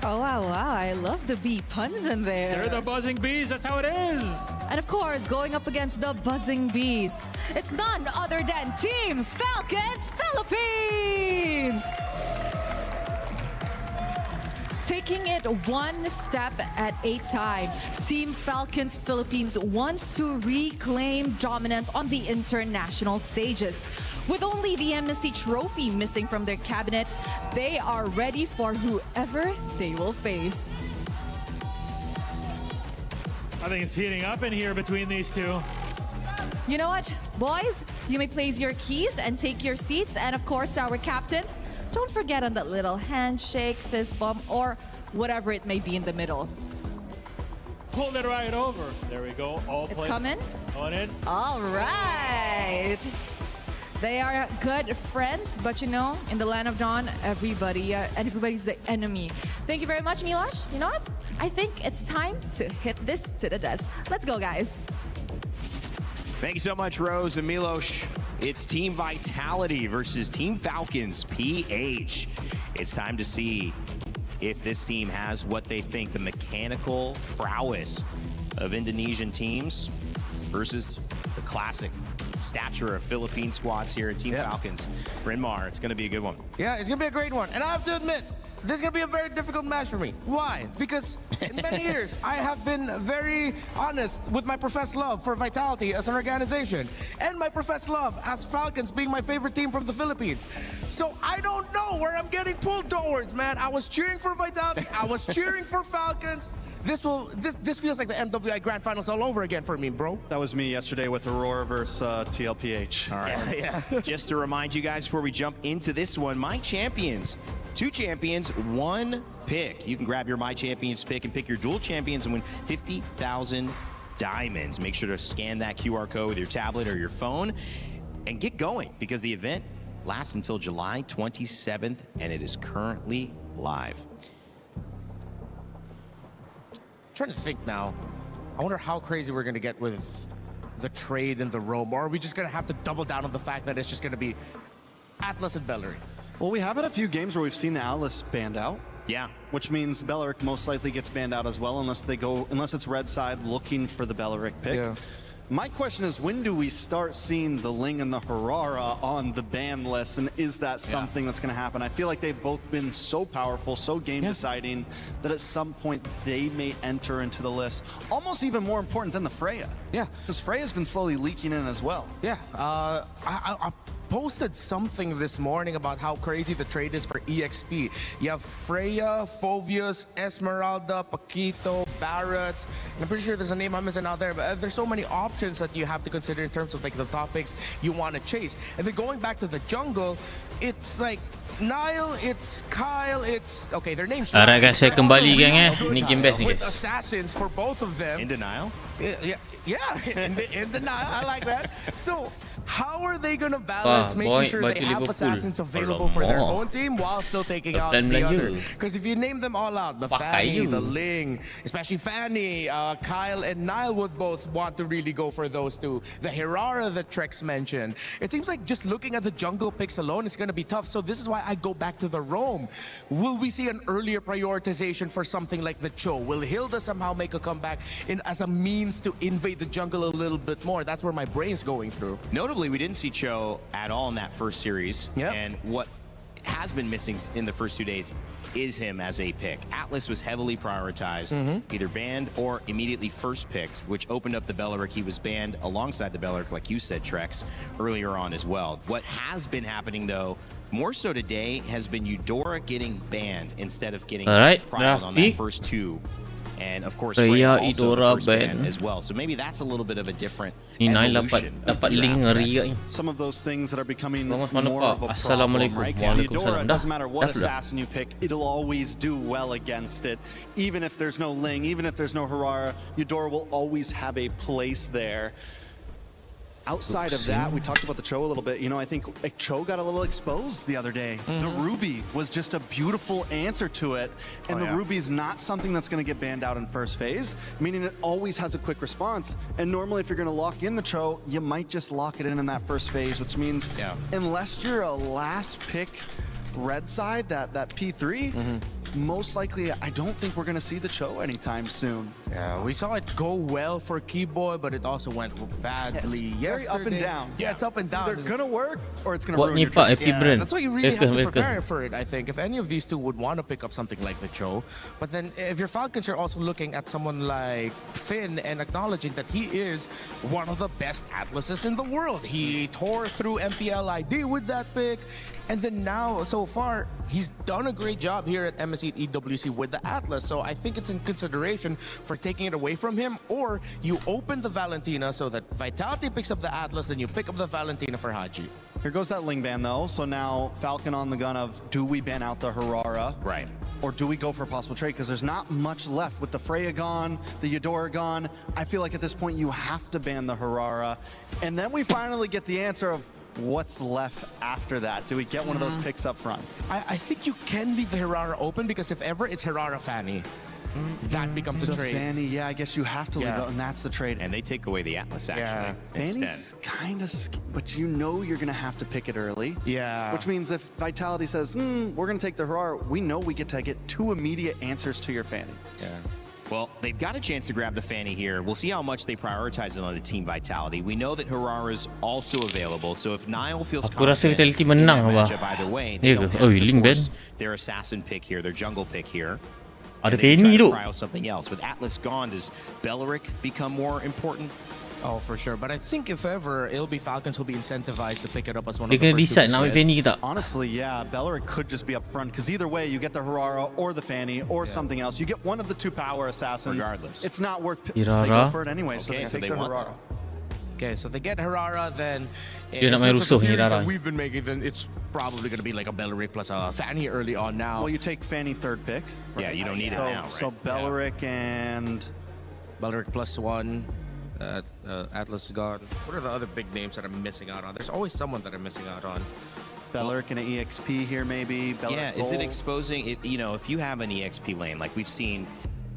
Oh, wow, I love the bee puns in there. They're the buzzing bees, that's how it is. And of course, going up against the buzzing bees, it's none other than Team Falcons Philippines! Taking it one step at a time, Team Falcons Philippines wants to reclaim dominance on the international stages. With only the MSC trophy missing from their cabinet, they are ready for whoever they will face. I think it's heating up in here between these two. You know what, boys? You may place your keys and take your seats. And of course, our captains, don't forget on that little handshake, fist bump, or whatever it may be in the middle. Pull it right over. There we go. All it's coming. On in. All right. They are good friends, but you know, in the land of Dawn, everybody's the enemy. Thank you very much, Milosh. You know what? I think it's time to hit this to the desk. Let's go, guys. Thank you so much, Rose and Milosh. It's Team Vitality versus Team Falcons PH. It's time to see if this team has what they think, the mechanical prowess of Indonesian teams versus the classic stature of Philippine squads here at Team Falcons. Bryn Mawr, it's going to be a good one. Yeah, it's going to be a great one. And I have to admit, this is going to be a very difficult match for me. Why? Because in many years, I have been very honest with my professed love for Vitality as an organization and my professed love as Falcons being my favorite team from the Philippines. So I don't know where I'm getting pulled towards, man. I was cheering for Vitality. I was cheering for Falcons. This feels like the MWI Grand Finals all over again for me, bro. That was me yesterday with Aurora versus TLPH. All right. Yeah. Just to remind you guys before we jump into this one, My Champions, 2 champions, 1 pick. You can grab your My Champions pick and pick your dual champions and win 50,000 diamonds. Make sure to scan that QR code with your tablet or your phone and get going because the event lasts until July 27th and it is currently live. Trying to think now. I wonder how crazy we're going to get with the trade and the roam, or are we just going to have to double down on the fact that it's just going to be Atlas and Belleric? Well, we have had a few games where we've seen the Atlas banned out. Yeah. Which means Belleric most likely gets banned out as well, unless it's red side looking for the Belleric pick. Yeah. My question is, when do we start seeing the Ling and the Harara on the ban list, and is that something that's going to happen? I feel like they've both been so powerful, so game-deciding, that at some point they may enter into the list. Almost even more important than the Freya. Yeah. Because Freya's been slowly leaking in as well. Yeah. I posted something this morning about how crazy the trade is for EXP. You have Freya, Phovius, Esmeralda, Paquito, Barretts, and I'm pretty sure there's a name I'm missing out there, but there's so many options that you have to consider in terms of like the topics you want to chase. And then going back to the jungle, it's like Nile, it's Kyle, it's okay, their names. Alright guys, saya kembali gang Ni game best ni with guys. assassins for both of them. In denial? Yeah, in denial. I like that. So how are they going to balance making sure they have assassins available for their own team while still taking out the other? Because if you name them all out, the Fanny, the Ling, especially Fanny, Kyle and Nile would both want to really go for those two. The Hirara that Trex mentioned. It seems like just looking at the jungle picks alone is going to be tough. So this is why I go back to the roam. Will we see an earlier prioritization for something like the Cho? Will Hilda somehow make a comeback as a means to invade the jungle a little bit more? That's where my brain's going through. Notably, we didn't see Cho at all in that first series. Yep. And what has been missing in the first 2 days is him as a pick. Atlas was heavily prioritized, either banned or immediately first picked, which opened up the Belleric. He was banned alongside the Belleric, like you said, Trex, earlier on as well. What has been happening, though, more so today, has been Eudora getting banned instead of getting prioritized on that first 2. And of course, Freya also the first ban as well. So maybe that's a little bit of a different evolution. Some of those things that are becoming more of a problem, right? Because Eudora, doesn't matter what assassin you pick, it'll always do well against it. Even if there's no Ling, even if there's no Harara, Eudora will always have a place there. Outside of that, we talked about the Cho a little bit. You know, I think Cho got a little exposed the other day. The Ruby was just a beautiful answer to it. And the Ruby's not something that's going to get banned out in first phase, meaning it always has a quick response. And normally if you're going to lock in the Cho, you might just lock it in that first phase, which means unless you're a last pick red side, that P3, most likely, I don't think we're going to see the Cho anytime soon. Yeah, we saw it go well for Keyboy, but it also went badly yesterday. Very up and down. Yeah, it's up and down. It's either going to work or it's going to ruin your trade. Yeah, that's why you really have to prepare for it, I think. If any of these two would want to pick up something like the Cho. But then if your Falcons are also looking at someone like Finn and acknowledging that he is one of the best Atlases in the world. He tore through MPL ID with that pick. And then now, so far, he's done a great job here at MSC EWC with the Atlas. So I think it's in consideration for taking it away from him, or you open the Valentina so that Vitality picks up the Atlas, then you pick up the Valentina for Haji. Here goes that Ling ban though. So now Falcon on the gun of, do we ban out the Harara? Right. Or do we go for a possible trade? Because there's not much left with the Freya gone, the Eudora gone. I feel like at this point you have to ban the Harara. And then we finally get the answer of, what's left after that? Do we get one of those picks up front? I think you can leave the Hirara open, because if ever it's Hirara Fanny, that becomes a trade. Fanny, yeah, I guess you have to leave it, and that's the trade. And they take away the Atlas, actually. Fanny's kind of, but you know you're going to have to pick it early. Yeah. Which means if Vitality says, we're going to take the Harara, we know we get to get 2 immediate answers to your Fanny. Yeah. Well, they've got a chance to grab the Fanny here. We'll see how much they prioritize it on the team vitality. We know that Harara's also available, so if Niall feels Aku rasa confident Vitality in menang that apa. matchup either way, they don't have Oh, to Ling Ben. force their assassin pick here, their jungle pick here. Ada And they can Fanny try to tu. cryo something else. With Atlas gone, does Beleric become more important? Oh, for sure. But I think if ever, it'll be Falcons who'll be incentivized to pick it up as one Dia of the kena first decide two nak ambil picks, Fanny ke tak. Honestly, yeah, Beleric could just be up front because either way, you get the Harara or the Fanny or something else. You get one of the two power assassins. Regardless. It's not worth they Irara. go for it anyway, so Okay, they so take they the want Harara. Okay, so they get Harara, then Dia in nak main terms of rusuh the ni, theories Rara. that we've been making, then it's probably going to be like a Beleric plus a Fanny early on now. Well, you take Fanny third pick. Yeah, you don't need it now, right? So Beleric and Beleric plus one. Atlas is gone. What are the other big names that I'm missing out on? There's always someone that I'm missing out on. Beleric and an EXP here, maybe. Beleric Yeah, is it gold. exposing it? You know, if you have an EXP lane, like we've seen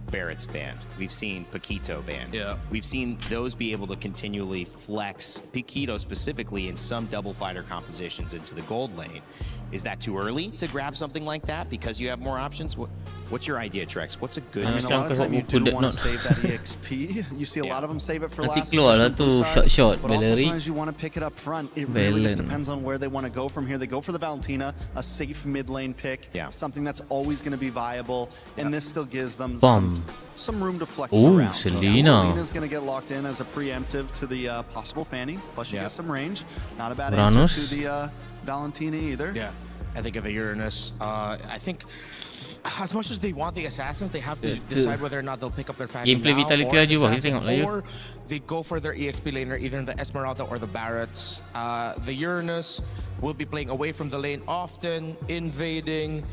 Barrett's banned, we've seen Paquito banned, Yeah. we've seen those be able to continually flex Paquito specifically in some double fighter compositions into the gold lane. Is that too early to grab something like that because you have more options? What's your idea, Trex? What's a good? I mean, a lot of time you do want to save that EXP. You see a lot of them save it for Nanti last. keluar lah especially tu Bursar. shot But also Beleric. sometimes you want to pick it up front. It really just Belen. depends on where they want to go from here. They go for the Valentina, a safe mid lane pick, something that's always going to be viable, and this still gives them some room to flex Ooh, around. Selena. Selena's going to get locked in as a preemptive to the possible Fanny, plus you get some range. Not a bad Uranus. answer to the Valentina either. Yeah, I think of the Uranus. I think as much as they want the assassins, they have to decide whether or not they'll pick up their Fanny Gameplay now Vitality or aja the wah, kita assassin, tengok lah ya. or they go for their EXP laner, either in the Esmeralda or the Barretts. The Uranus will be playing away from the lane often, invading.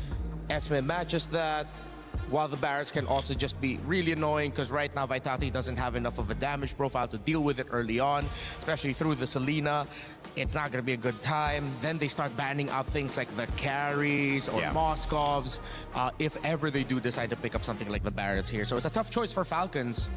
Esme matches that. While the Barretts can also just be really annoying because right now Vitality doesn't have enough of a damage profile to deal with it early on, especially through the Selena. It's not going to be a good time. Then they start banning out things like the carries or Moskovs, if ever they do decide to pick up something like the Barretts here. So it's a tough choice for Falcons.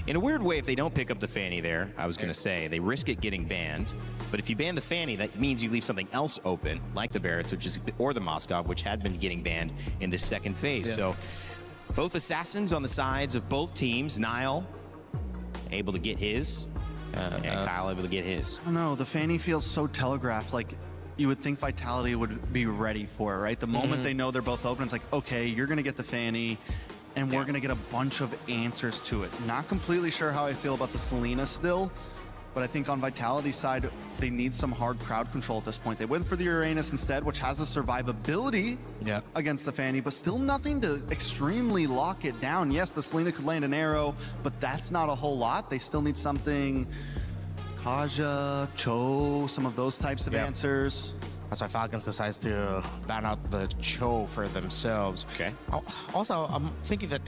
In a weird way, if they don't pick up the Fanny there, I was going to say, they risk it getting banned. But if you ban the Fanny, that means you leave something else open, like the Barretts, or the Moskov, which had been getting banned in this second phase. Yeah. So both assassins on the sides of both teams. Niall able to get his, and Kyle able to get his. I don't know. The Fanny feels so telegraphed. Like, you would think Vitality would be ready for it, right? The moment they know they're both open, it's like, okay, you're going to get the Fanny, and we're going to get a bunch of answers to it. Not completely sure how I feel about the Selena still, but I think on Vitality's side, they need some hard crowd control at this point. They went for the Uranus instead, which has a survivability against the Fanny, but still nothing to extremely lock it down. Yes, the Selena could land an arrow, but that's not a whole lot. They still need something, Kaja, Cho, some of those types of answers. That's why Falcons decides to ban out the Cho for themselves. Okay. Also, I'm thinking that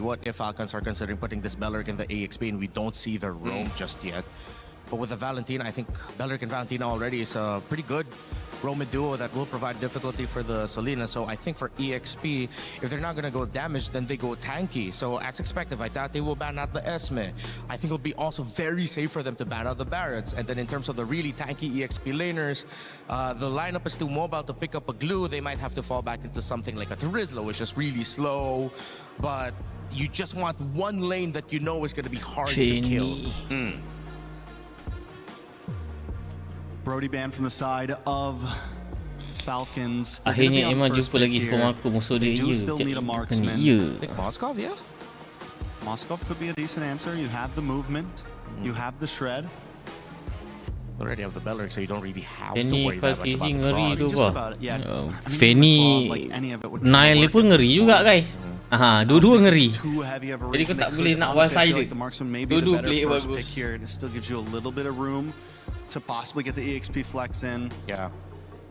what if Falcons are considering putting this Beleric in the EXP and we don't see the roam just yet. But with the Valentina, I think Beleric and Valentina already is a pretty good Roman duo that will provide difficulty for the Selena. So I think for EXP, if they're not going to go damage, then they go tanky. So as expected, Vitality will ban out the Esme. I think it'll be also very safe for them to ban out the Barretts. And then in terms of the really tanky EXP laners, the lineup is too mobile to pick up a glue. They might have to fall back into something like a Terizla, which is really slow. But you just want one lane that you know is going to be hard to kill. Brody banned from the side of Falcons. They're Akhirnya gonna be on Emma first jumpa pick lagi here. pemangku musuh They dia. do Ya, still need a bukan marksman. ya. I think Moskov, yeah? Moskov could be a decent answer. You have the movement. You have the shred. You already have the Beleric, so you don't really have to Fanny worry that much about the ngeri prod. tu Just bah. about it, yeah. I mean, Fanny, like any of it would Nile ni work pun at ngeri this juga point. guys. Aha, dua-dua ngeri. Too heavy of a Jadi reason. kau tak They boleh could nak honestly, one I feel sided. like the marksman may be the Dua-dua better play first bagus. pick here, and it still gives you a little bit of room to possibly get the EXP flex in. Yeah.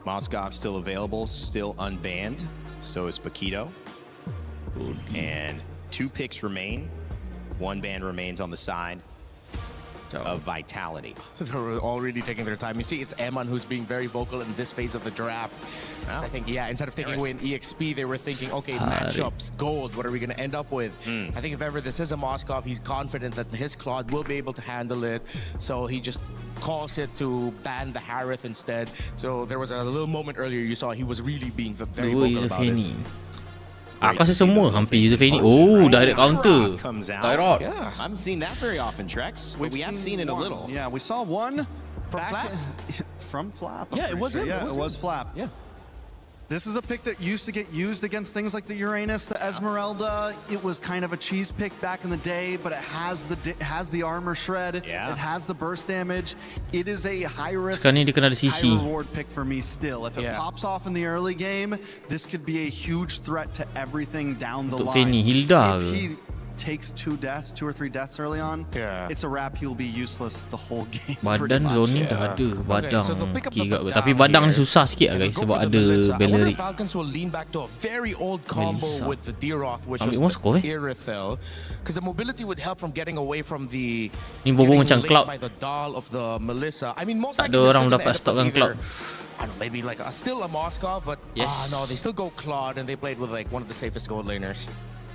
Moskov still available, still unbanned. So is Paquito. And 2 picks remain. 1 ban remains on the side of Vitality. They're already taking their time. You see, it's Eman who's being very vocal in this phase of the draft. I think, instead of taking away an EXP, they were thinking, okay, matchups, gold, what are we going to end up with? I think if ever this is a Moskov, he's confident that his Claude will be able to handle it. So he just calls it to ban the Harith instead. So there was a little moment earlier you saw he was really being very vocal about it. Aku rasa semua hampir user Fanny. Oh, direct counter. Comes out. Direct. Yeah, I haven't seen that very often, Trex, but we have seen it a little. Yeah, we saw one From Flap? From Flap. I'm Yeah, it pretty was sure. him. Yeah, it was him. Flap. Yeah. This is a pick that used to get used against things like the Uranus, the Esmeralda. It was kind of a cheese pick back in the day, but it has the armor shred. Yeah. It has the burst damage. It is a high risk, Sekarang ni dia kena ada high CC. reward pick for me still. If it pops off in the early game, this could be a huge threat to everything down the Untuk line. Fanny, Hilda If ke? he takes 2 or 3 deaths early on, it's a wrap. He'll be useless the whole game. pretty Badan much. Zoning dah ada. Badang. so they'll pick up the Okay, Badang tapi badang ni here. susah sikit lah guys If they go sebab for the ada Melissa, I wonder Belleric. if Falcons will lean back to a very old combo Melissa. with the Deeroth, which Ambil was Moskov, the Irithel, because the mobility would help from getting away from the Ni bobo getting macam linked Cloud. by the doll of the Melissa. I mean, most Tak likely ada they're orang still dapat gonna end up stokkan with Cloud. either, I don't know, maybe like still a Moskov, but Yes. no, they still go Claude, and they played with like one of the safest gold laners.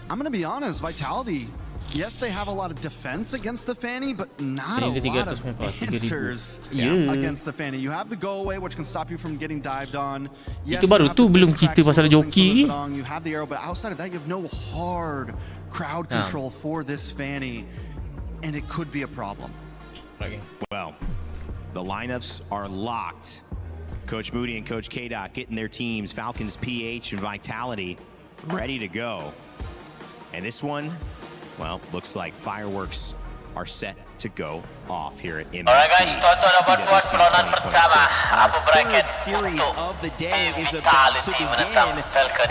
I'm going to be honest, Vitality, yes, they have a lot of defense against the Fanny, but not a Tiga lot of 300 answers Yeah. against the Fanny. You have the go away, which can stop you from getting dived on. Yes, Itu you baru have tu the belum fist kita cracks pasal and those joki things from the lagi. Badang, you have the arrow, but outside of that, you have no hard crowd Yeah. control for this Fanny, and it could be a problem. Well, the lineups are locked. Coach Moody and Coach K-Dot getting their teams, Falcons, PH, and Vitality, ready to go. And this one, well, looks like fireworks are set to go off here at MSC. Alright guys, tonton nomor 2 EWC peronan pertama 2026. Abu Our bracket third series untuk of the day is about to begin.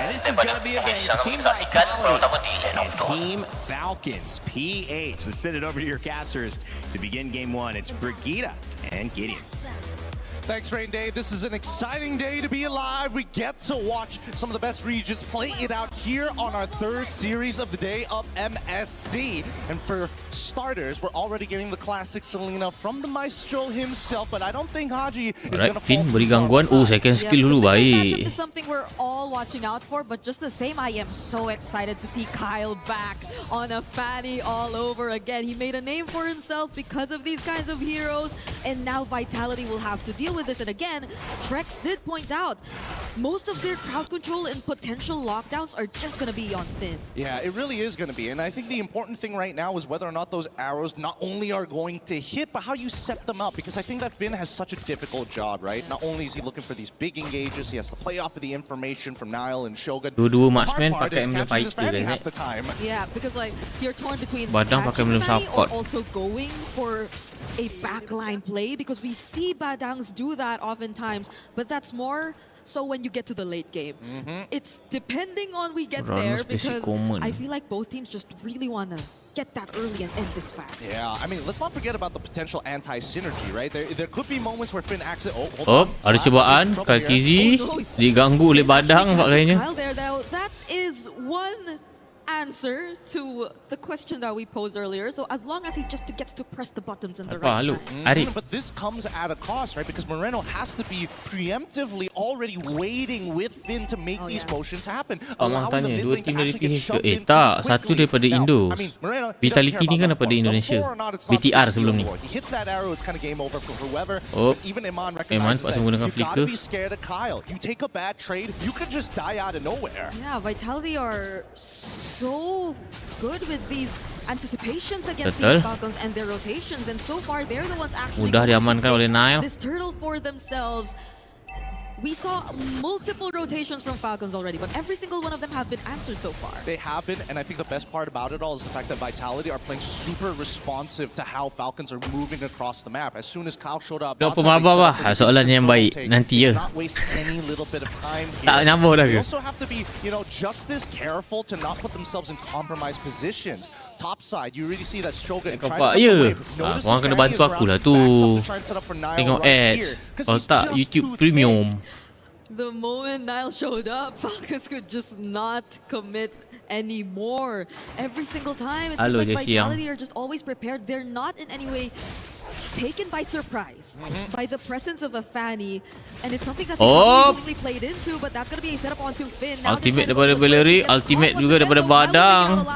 And this is going to be a game. Team Vitality and Team Falcons, PH. Let's send it over to your casters to begin game 1. It's Brigida and Gideon. Thanks, Rain Day. This is an exciting day to be alive. We get to watch some of the best regions play it out here on our third series of the day of MSC. And for starters, we're already getting the classic Selena from the maestro himself, but I don't think Haji is going Alright, to Finn fall beri gangguan. Oh, second skill dulu Matchup baik. is something we're all watching out for, but just the same, I am so excited to see Kyle back on a Fanny all over again. He made a name for himself because of these kinds of heroes, and now Vitality will have to deal with this. And again, Trex did point out, most of their crowd control and potential lockdowns are just going to be on Finn. Yeah, it really is going to be. And I think the important thing right now is whether or not those arrows not only are going to hit, but how you set them up. Because I think that Finn has such a difficult job, right? Not only is he looking for these big engages, he has to play off of the information from Nile and Shogun. Dua-dua The marksman hard part pakai is emblem catching this fighter Fanny guys, half the time. Yeah, because like you're torn between Badang pakai catching emblem Fanny or support. also going for a backline play, because we see Badangs do that oftentimes, but that's more so when you get to the late game. It's depending on we get Run there, was basic because common. I feel like both teams just really want to get that early and end this fast. Yeah, I mean, let's not forget about the potential anti-synergy, right? There could be moments where Finn acts it. Oh, hold on. Ada cubaan. Kalkizi diganggu oleh Badang kayaknya. Kyle there, though, that is one answer to the question that we posed earlier. So as long as he just gets to press the buttons in the right time. But this comes at a cost, right? Because Moreno has to be preemptively already waiting with Finn to make these motions happen. Abang allowing the tanya, mid dua lane tim to dari actually get PH ke? shoved in Tak, quickly. satu daripada Now, Indo. I mean, Moreno, he doesn't Vitality care ni kan about daripada the form. Indonesia. The four or not, it's not VTR the sebelum ni. deal for. He hits that arrow, it's kind of game over for whoever. Oh. But even Iman Iman recognizes paksa that menggunakan you gotta flicker. be scared of Kyle. You take a bad trade, you could just die out of nowhere. Yeah, Vitality are so good with these anticipations against Betul. these Falcons and their rotations, and so far they're the ones actually Mudah going to diamankan oleh take Nile. this turtle for themselves. We saw multiple rotations from Falcons already, but every single one of them have been answered so far. They have been, and I think the best part about it all is the fact that Vitality are playing super responsive to how Falcons are moving across the map. As soon as Kyle showed up, Dok that's how they pemabah set up bah. for the Soalan yang turtle baik take. nanti Did ya. not waste any little bit of time here. Tak nyambung dah They ke? also have to be, just as careful to not put themselves in compromised positions. Top side, you really see that Shogun Kau trying nampak to ya? get the wave. Notice Korang kena Fanny bantu is aku around lah back tu. up to try and set up for Nile Tengok right ads. here, 'cause Kalau he's tak just YouTube too Premium. The moment Nile showed up, Falcons could just not commit anymore. Every single time, it Halo, seems like Jessie Yang. Vitality are just always prepared. They're not in any way taken by surprise by the presence of a Fanny, and it's something that they probably played into, but that's going to be a setup onto Finn. Ultimate daripada Bellery, ultimate juga daripada Badang.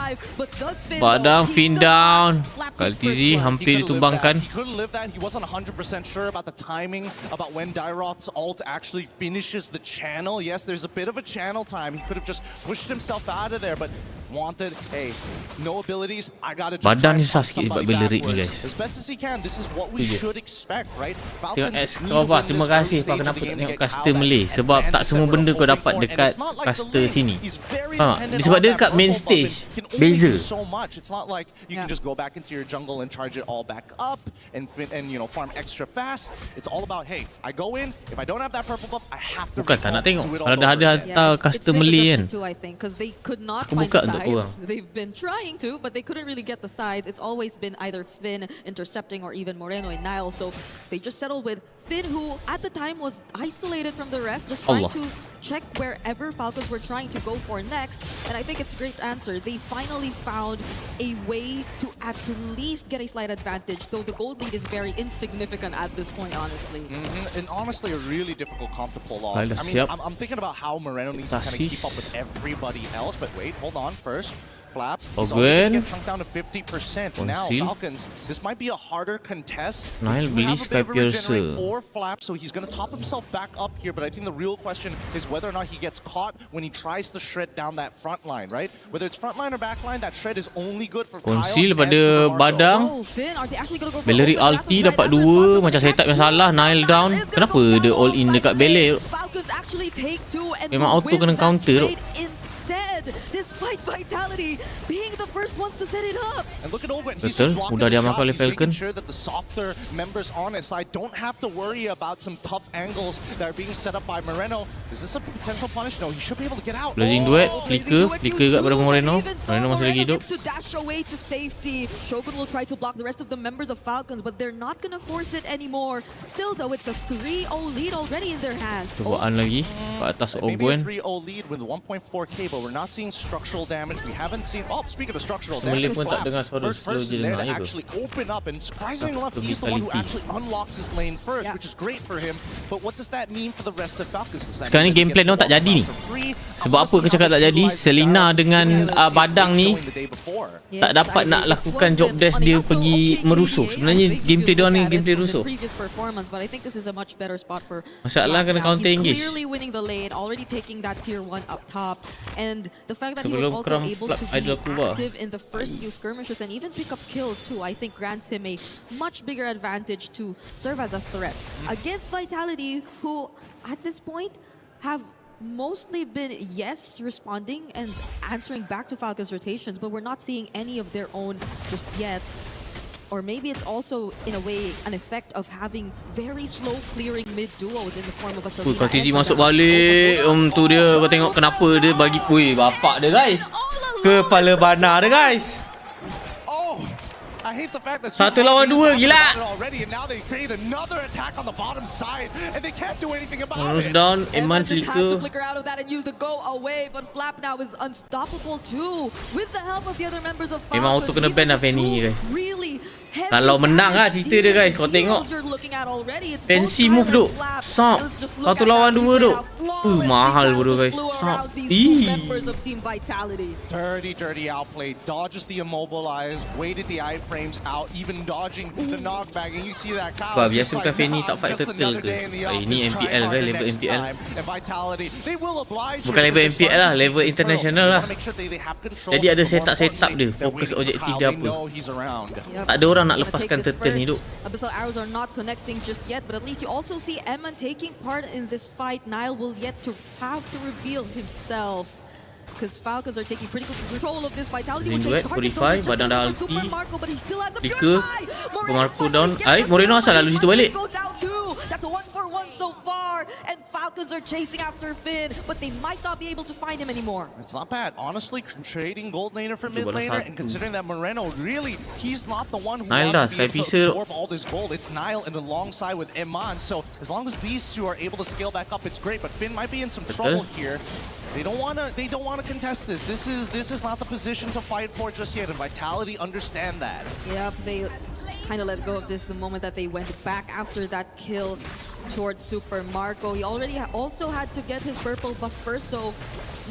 Badang, Finn down. Kaltizi hampir ditumbangkan. He couldn't live that. He wasn't 100% sure about the timing, about when Dairoth's ult actually finishes the channel. Yes, there's a bit of a channel time. He could have just pushed himself out of there, but wanted, hey, no abilities, I gotta just Badang try ni and susah pump sikit sebab somebody Bellery ni backwards. guys. As best as he can, this is what we should expect, right? Tengok Falcons X kau bah, terima kasih Pak kenapa tak tengok caster Malay. Sebab tak semua benda kau dapat dekat caster sini. Sebab dia dekat main stage. Beza. So much. It's not like you can just go back into your jungle and charge it all back up and you know, farm extra fast. It's all about, hey, I go in, if I don't have that purple buff, I have to. Bukan tak nak tengok. Kalau dah ada hantar caster Malay kan. Aku buka untuk korang. They've been trying to, but they couldn't really get the sides. It's always been either Finn intercepting or even Moreno and Nile. So they just settled with Finn, who at the time was isolated from the rest, just trying to check wherever Falcons were trying to go for next. And I think it's a great answer. They finally found a way to at least get a slight advantage, though the gold lead is very insignificant at this point, honestly. And honestly, a really difficult comp to pull off. I mean, I'm thinking about how Moreno needs to kind of keep up with everybody else, but wait, hold on first. Flap. He's already get chunked down to 50%. Now, Falcons, this might be a harder contest. Nile beli Sky Piercer. 4 Flap, so he's going to top himself back up here, but I think the real question is whether or not he gets caught when he tries to shred down that front line, right? Whether it's front line or back line, that shred is only good for Conceal pada Badang. Bellery ulti dapat 2. Macam setup yang salah. Nile down. Kenapa dia all in dekat Bellery? Memang auto kena counter. Despite Vitality being the first ones to set it up. And look at Owen. Betul, mudah diamalkan oleh Falcon. Sure that the softer members on his side don't have to worry about some tough angles that are being set up by Moreno. Is this a potential punish? No, he should be able to get out. Blazing duet, flicker kat pada Moreno. Moreno masih lagi hidup. To dash away to safety. Shogun will try to block the rest of the members of Falcons, but they're not going to force it anymore. Still though, it's a 3-0 lead already in their hands. Cobaan lagi ke atas Ogwen. Maybe a 3-0 lead with 1.4k, but we're not seeing structural damage. We haven't seen. Oh, speaking of structural damage, first person there to actually open up, and surprisingly enough, he's the one who actually unlocks his lane first, which is great for him. But what does that mean for the rest of Falcons? Sekarang ni gameplay dia tak jadi ni. Sebab apa aku cakap tak jadi? Selena dengan Badang ni tak dapat nak lakukan job desk dia pergi merusuh. Sebenarnya gameplay dia ni gameplay rusuh. Masalah kena counter engage. Clearly winning the lane, already taking that tier 1 up top, and the fact that he was Sebelum also able to be Kuba active in the first few skirmishes and even pick up kills too, I think grants him a much bigger advantage to serve as a threat against Vitality, who at this point have mostly been responding and answering back to Falcons rotations, but we're not seeing any of their own just yet. Or maybe it's also, in a way, an effect of having very slow clearing mid duos in the form of a Selena. Kalau TZ masuk balik, tu dia kau tengok kenapa dia bagi bapak dia guys. Kepala bana dia guys. I hate the fact that 1 lawan 2 gila. Already, and now they create another attack on the bottom side, and they can't do anything about it. Down, Hilman just had to flicker out of that and use the go away, but Flap now is unstoppable too with the help of the other members of Falcons. Memang auto kena ban lah Fanny guys. Kalau menang lah cerita dia guys. Kau tengok fancy move duk. Sop 1 lawan 2 duk. Mahal bodoh guys. Sop. Dirty outplay. Dodges the immobilize. Waited the iframes out. Even dodging the knockback. And you see that cow. Biasa bukan Fanny tak fight turtle ke? Ini MPL guys. Level MPL. Bukan level MPL lah. Level international lah. Jadi ada setup dia. Fokus objektif dia apa. Tak ada orang nak lepaskan turtle ni duk. Abyssal arrows are not connecting just yet, but at least you also see Emman taking part in this fight. Nile will yet to have to reveal himself, because Falcons are taking pretty good control of this. Vitality will change targets. Badang dah ulti. Flicker. Marco down. Moreno asal lalu situ balik. That's a 1-for-1 so far, and Falcons are chasing after Finn, but they might not be able to find him anymore. It's not bad, honestly. Trading gold laner for mid laner, and considering that Moreno really, he's not the one who wants to be able to absorb all this gold. It's Nile and alongside with Iman. So as long as these two are able to scale back up, it's great. But Finn might be in some trouble here. They don't want to contest this. This is not the position to fight for just yet, and Vitality understand that. Yep, they kind of let go of this the moment that they went back after that kill towards Super Marco. He already also had to get his purple buff first, so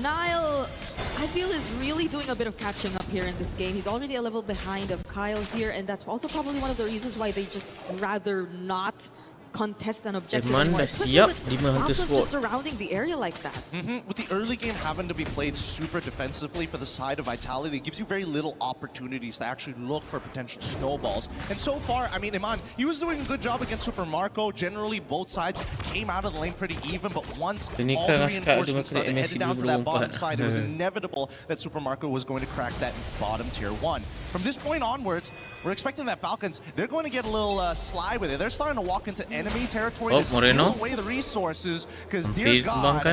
Niall, I feel, is really doing a bit of catching up here in this game. He's already a level behind of Kyle here, and that's also probably one of the reasons why they just rather not contest an objective anymore, especially with Falcons just surrounding the area like that. With the early game having to be played super defensively for the side of Vitality, it gives you very little opportunities to actually look for potential snowballs. And so far, I mean, Iman, he was doing a good job against Super Marco. Generally, both sides came out of the lane pretty even, but once all the reinforcements started heading down to that bottom side, it was inevitable that Super Marco was going to crack that bottom tier 1. From this point onwards, we're expecting that Falcons, they're going to get a little sly with it. They're starting to walk into enemy territory to steal away the resources, because dear God,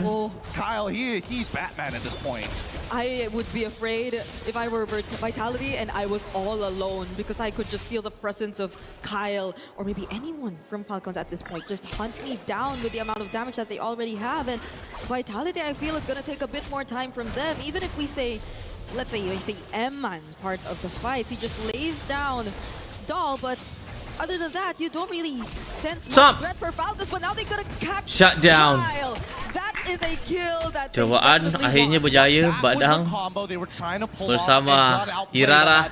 Kyle, he's Batman at this point. I would be afraid if I were Vitality and I was all alone, because I could just feel the presence of Kyle or maybe anyone from Falcons at this point just hunt me down with the amount of damage that they already have. And Vitality, I feel, is going to take a bit more time from them. Even if we say, let's say you say M-Man part of the fights, he just lays down Doll, but other than that, you don't really sense much threat for Falcons, but now they're gonna catch Shutdown. Kyle. That is a kill that Cobaan akhirnya berjaya Badang bersama Hirara.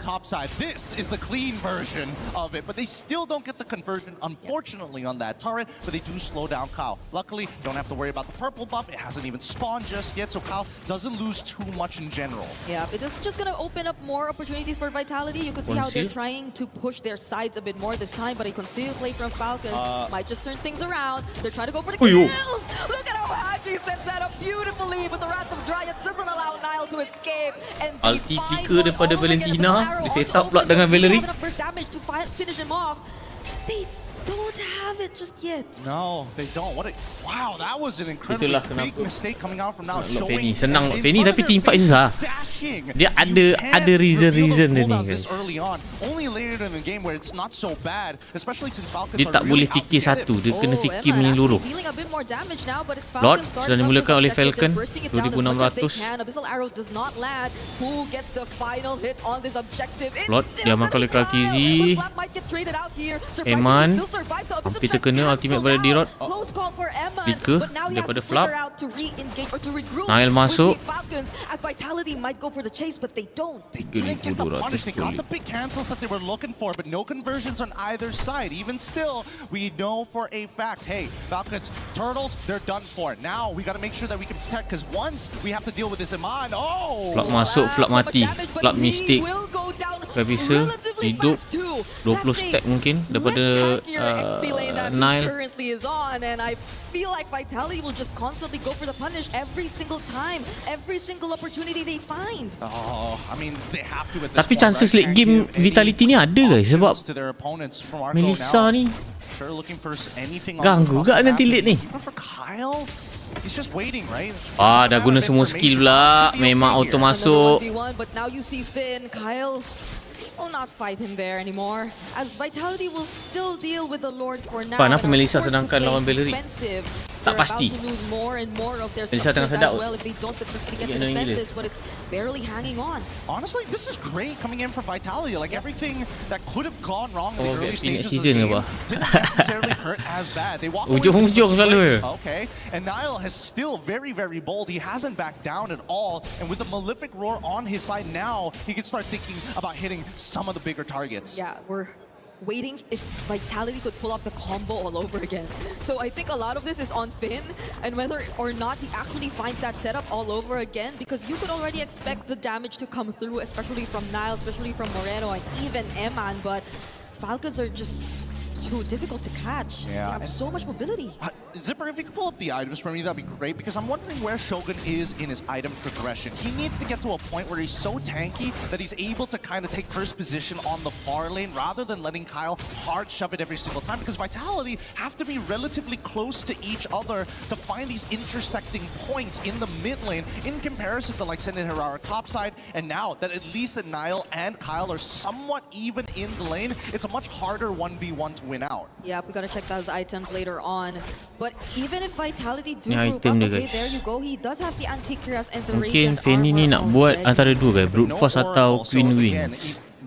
This is the clean version of it, but they still don't get the conversion, unfortunately, on that turret, but they do slow down Kyle. Luckily, don't have to worry about the purple buff. It hasn't even spawned just yet, so Kyle doesn't lose too much in general. Yeah, it is just gonna open up more opportunities for Vitality. You can see how they're trying to push their sides a bit more this time, but a concealed play from Falcons might just turn things around. They're trying to go for the kills. Look at how Haji sets that up beautifully, but the Wrath of Dryas doesn't allow Niall to escape. And ulti 3 daripada Valentina, di set up pula dengan Valerie. Burst damage to finish him off. They don't have it just yet. No, they don't. Wow, that was an incredibly big mistake coming out from now. Fanny senang Fanny, tapi team fight susah. Dia ada reason dia ni guys. Only later in the game where it's not so bad, especially since Falcons dia tak boleh fikir satu, dia kena fikir menyeluruh. Lord sudah dimulakan oleh Falcon 2600. Lord diamankan oleh Kalkizi. Eman hampir terkena ultimate pada D-Rod. Lika daripada Flap. Niall masuk. They got the big cancels that they were looking for, but no conversions on either side. Even still, we know for a fact, hey, Falcons, Turtles, they're done for. Now we got to make sure that we can protect, because once we have to deal with this Iman, Flap masuk, Flap mati. Flap mistake. Gak bisa hidup 20 stack mungkin daripada Niall. Feel like Vitality will just constantly go for the punish every single time, every single opportunity they find. I mean, they have to at this Tapi chances late game Vitality ni ada guys, sebab Melissa ni ganggu gak nanti late ni. He's just waiting, right? Dah guna semua skill pula. Memang auto masuk. But now you see Finn, Kyle will not fight him there anymore, as Vitality will still deal with the Lord for now. Kenapa Melissa sedangkan lawan Valerie? Tak pasti. Melissa tengah sedap. But it's barely hanging on. Honestly, this is great coming in for Vitality. Like everything that could have gone wrong in the early stages of the game didn't necessarily hurt as bad. They walk away with some strength. Okay, and Niall is still very, very bold. He hasn't backed down at all. And with the Malefic Roar on his side now, he can start thinking about hitting some of the bigger targets. Yeah, we're waiting if Vitality could pull off the combo all over again. So I think a lot of this is on Finn, and whether or not he actually finds that setup all over again, because you could already expect the damage to come through, especially from Niall, especially from Moreno, and even Eman, but Falcons are just too difficult to catch. They have so much mobility. Zipper, if you could pull up the items for me, that'd be great, because I'm wondering where Shogun is in his item progression. He needs to get to a point where he's so tanky that he's able to kind of take first position on the far lane rather than letting Kyle hard shove it every single time, because Vitality have to be relatively close to each other to find these intersecting points in the mid lane in comparison to like Senden Hirara topside. And now that at least that Niall and Kyle are somewhat even in the lane, it's a much harder 1v1 to win out. Yeah, we gotta check those items later on. But even if Vitality do group up, okay, there you go. He does have the Antikyras and the Rage and Mungkin Fanny ni nak buat antara dua guys, Brute Force atau Queen Wing.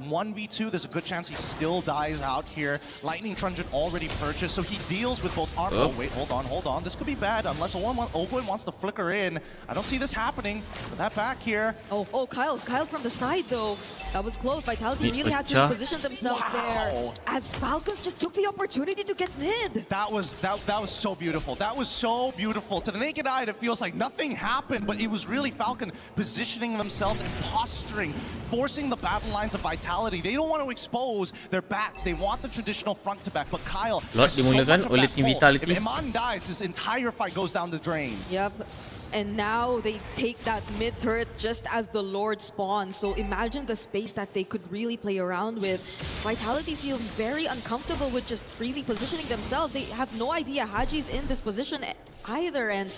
1v2, there's a good chance he still dies out here. Lightning Truncheon already purchased, so he deals with both armor. Oh, wait, hold on. This could be bad unless Ogwen wants to flicker in. I don't see this happening. But that back here. Oh, Kyle from the side though. That was close. Vitality really had to position themselves there as Falcons just took the opportunity to get mid. That was so beautiful. That was so beautiful. To the naked eye, it feels like nothing happened, but it was really Falcon positioning themselves and posturing, forcing the battle lines of Vitality. They don't want to expose their backs. They want the traditional front to back. But Kyle, dimulakan oleh tim Vitality. If Iman dies, this entire fight goes down the drain. Yep. And now they take that mid turret just as the Lord spawns. So imagine the space that they could really play around with. Vitality feels very uncomfortable with just freely positioning themselves. They have no idea Haji's in this position either. And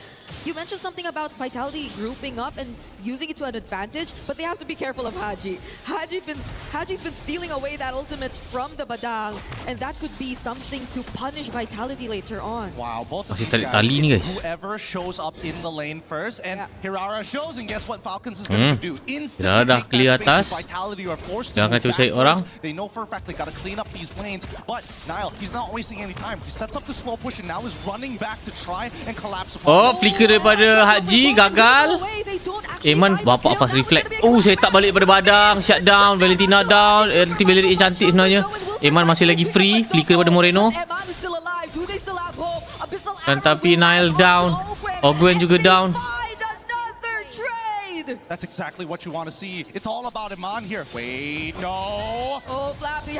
you mentioned something about Vitality grouping up and using it to an advantage, but they have to be careful of Haji. Haji's been stealing away that ultimate from the Badang, and that could be something to punish Vitality later on. Wow, both of these guys, whoever shows up in the lane first, and Hirara shows, and guess what Falcons is going to do? Instantly take that space. Vitality are forced to move backwards. They know for a fact they got to clean up these lanes, but Nile, he's not wasting any time. He sets up the slow push and now is running back to try and collapse upon. Oh, flicker daripada Haji gagal. Hilman bapak fast reflect. Saya tak balik pada badang. Shutdown, Valentina down. Nanti Valerie cantik sebenarnya. Hilman masih lagi free. Flicker daripada Moreno. Dan tapi Nile down. Ogwen juga down. That's exactly what you want to see. It's all about Iman here. Wait, no.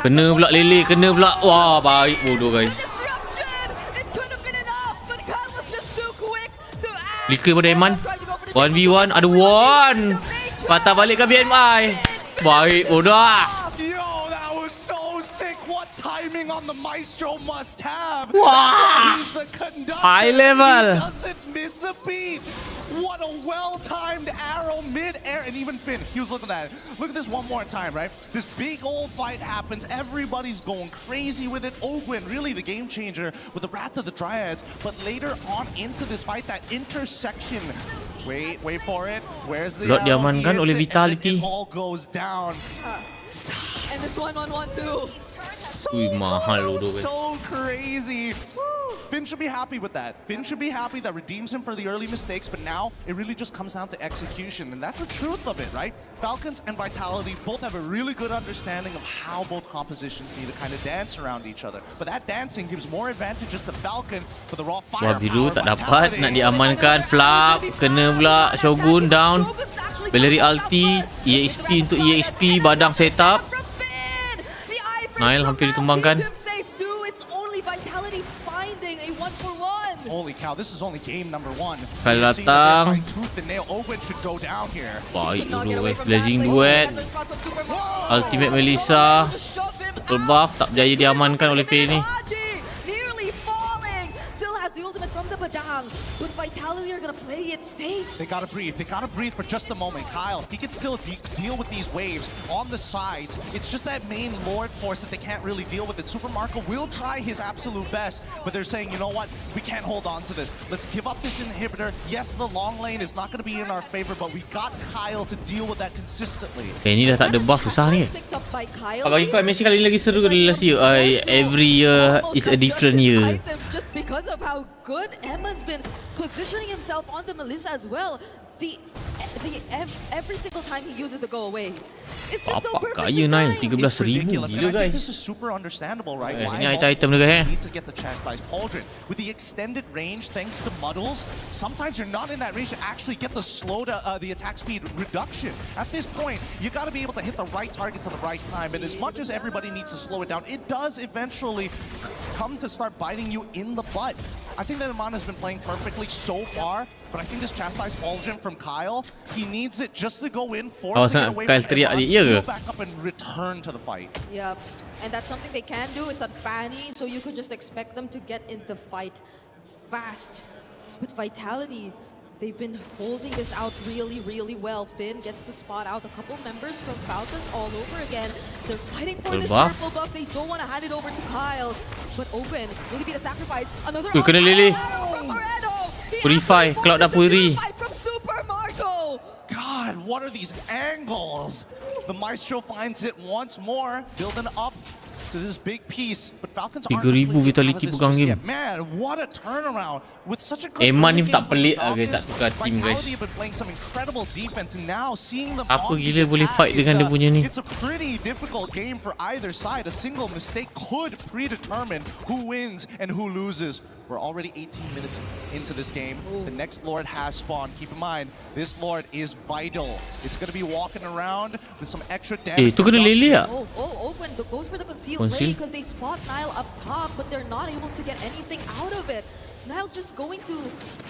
Kena pula Lele, kena pula. Wah, baik bodoh guys. Flicker pada Iman. 1v1, ada one. Patah balik ke BNI. Baik bodoh. Yo, that was so sick. What timing on the Maestro must have. Wow. He's the conductor. High level. He doesn't miss a beat. What a well-timed arrow mid-air. And even Finn, he was looking at it. Look at this one more time, right? This big old fight happens. Everybody's going crazy with it. Ogwen, really the game changer with the Wrath of the Dryads. But later on into this fight, that intersection. Wait for it. Where's the arrow? Diamankan oleh Vitality. It all goes down. And this 1-1-1 too. So crazy. Finn should be happy with that. Finn should be happy that redeems him for the early mistakes, but now it really just comes down to execution, and that's the truth of it, right? Falcons and Vitality both have a really good understanding of how both compositions need to kind of dance around each other. But that dancing gives more advantages to Falcon for the raw firepower. Wah, biru tak dapat nak diamankan. Flap, kena pula Shogun down. Valerie ulti, EXP untuk EXP, badang setup. Nile hampir ditumbangkan. Holy cow, this is only game number 1. Kalau datang. Ogwen should go down here. Baik dulu guys. Blazing duet. Ultimate Melissa. Full buff. Tak berjaya diamankan oleh Faye ni. But Vitality are gonna play it safe. They gotta breathe. They gotta breathe for just a moment. Kyle, he can still deal with these waves on the sides. It's just that main Lord force that they can't really deal with it. Super Marco will try his absolute best, but they're saying, you know what? We can't hold on to this. Let's give up this inhibitor. Yes, the long lane is not gonna be in our favor, but we got Kyle to deal with that consistently. Ni dah tak ada buff, susah ni. Bagi kau MSC kali ni lagi seru dari last year. Every year is a different year. Just because of how good Emman's been positioning himself on the Melissa as well. Every single time he uses the go away. It's just so perfect. Kaya Nile, 13,000 gila guys. This is super understandable, right? Ini item juga need to get the chastised pauldron with the extended range thanks to muddles. Sometimes you're not in that range to actually get the the attack speed reduction. At this point, you got to be able to hit the right targets at the right time. And as much as everybody needs to slow it down, it does eventually come to start biting you in the butt. I think that Iman has been playing perfectly so far, but I think this chastised pauldron from Kyle, he needs it just to go in, force it away from Iman, go back up and return to the fight. Yep, and that's something they can do. It's unfanny, so you could just expect them to get in the fight fast. But Vitality, they've been holding this out really, really well. Finn gets to spot out a couple members from Falcons all over again. They're fighting for this purple buff. They don't want to hand it over to Kyle. But Ogwen, will he be the sacrifice? Another kena Lily. Purify, Cloud dah puri. From Super Marco. God, what are these angles? The Maestro finds it once more, building up to this big piece, but Falcons aren't 3,000 vitality pegang game. Man, what a turnaround with such a great Eman ni early tak game for pelik the lah guys, tak Falcons. tukar team guys. Vitality have been playing some incredible defense, and now seeing them Apa on gila the boleh attack, fight dengan dia punya ni. it's a pretty difficult game for either side. A single mistake could predetermine who wins and who loses. We're already 18 minutes into this game. The next Lord has spawned. Keep in mind, this Lord is vital. It's going to be walking around with some extra damage. Tu kena lele tak? Open goes for the concealed Conceal? ray because they spot Nile up top, but they're not able to get anything out of it. Nile's just going to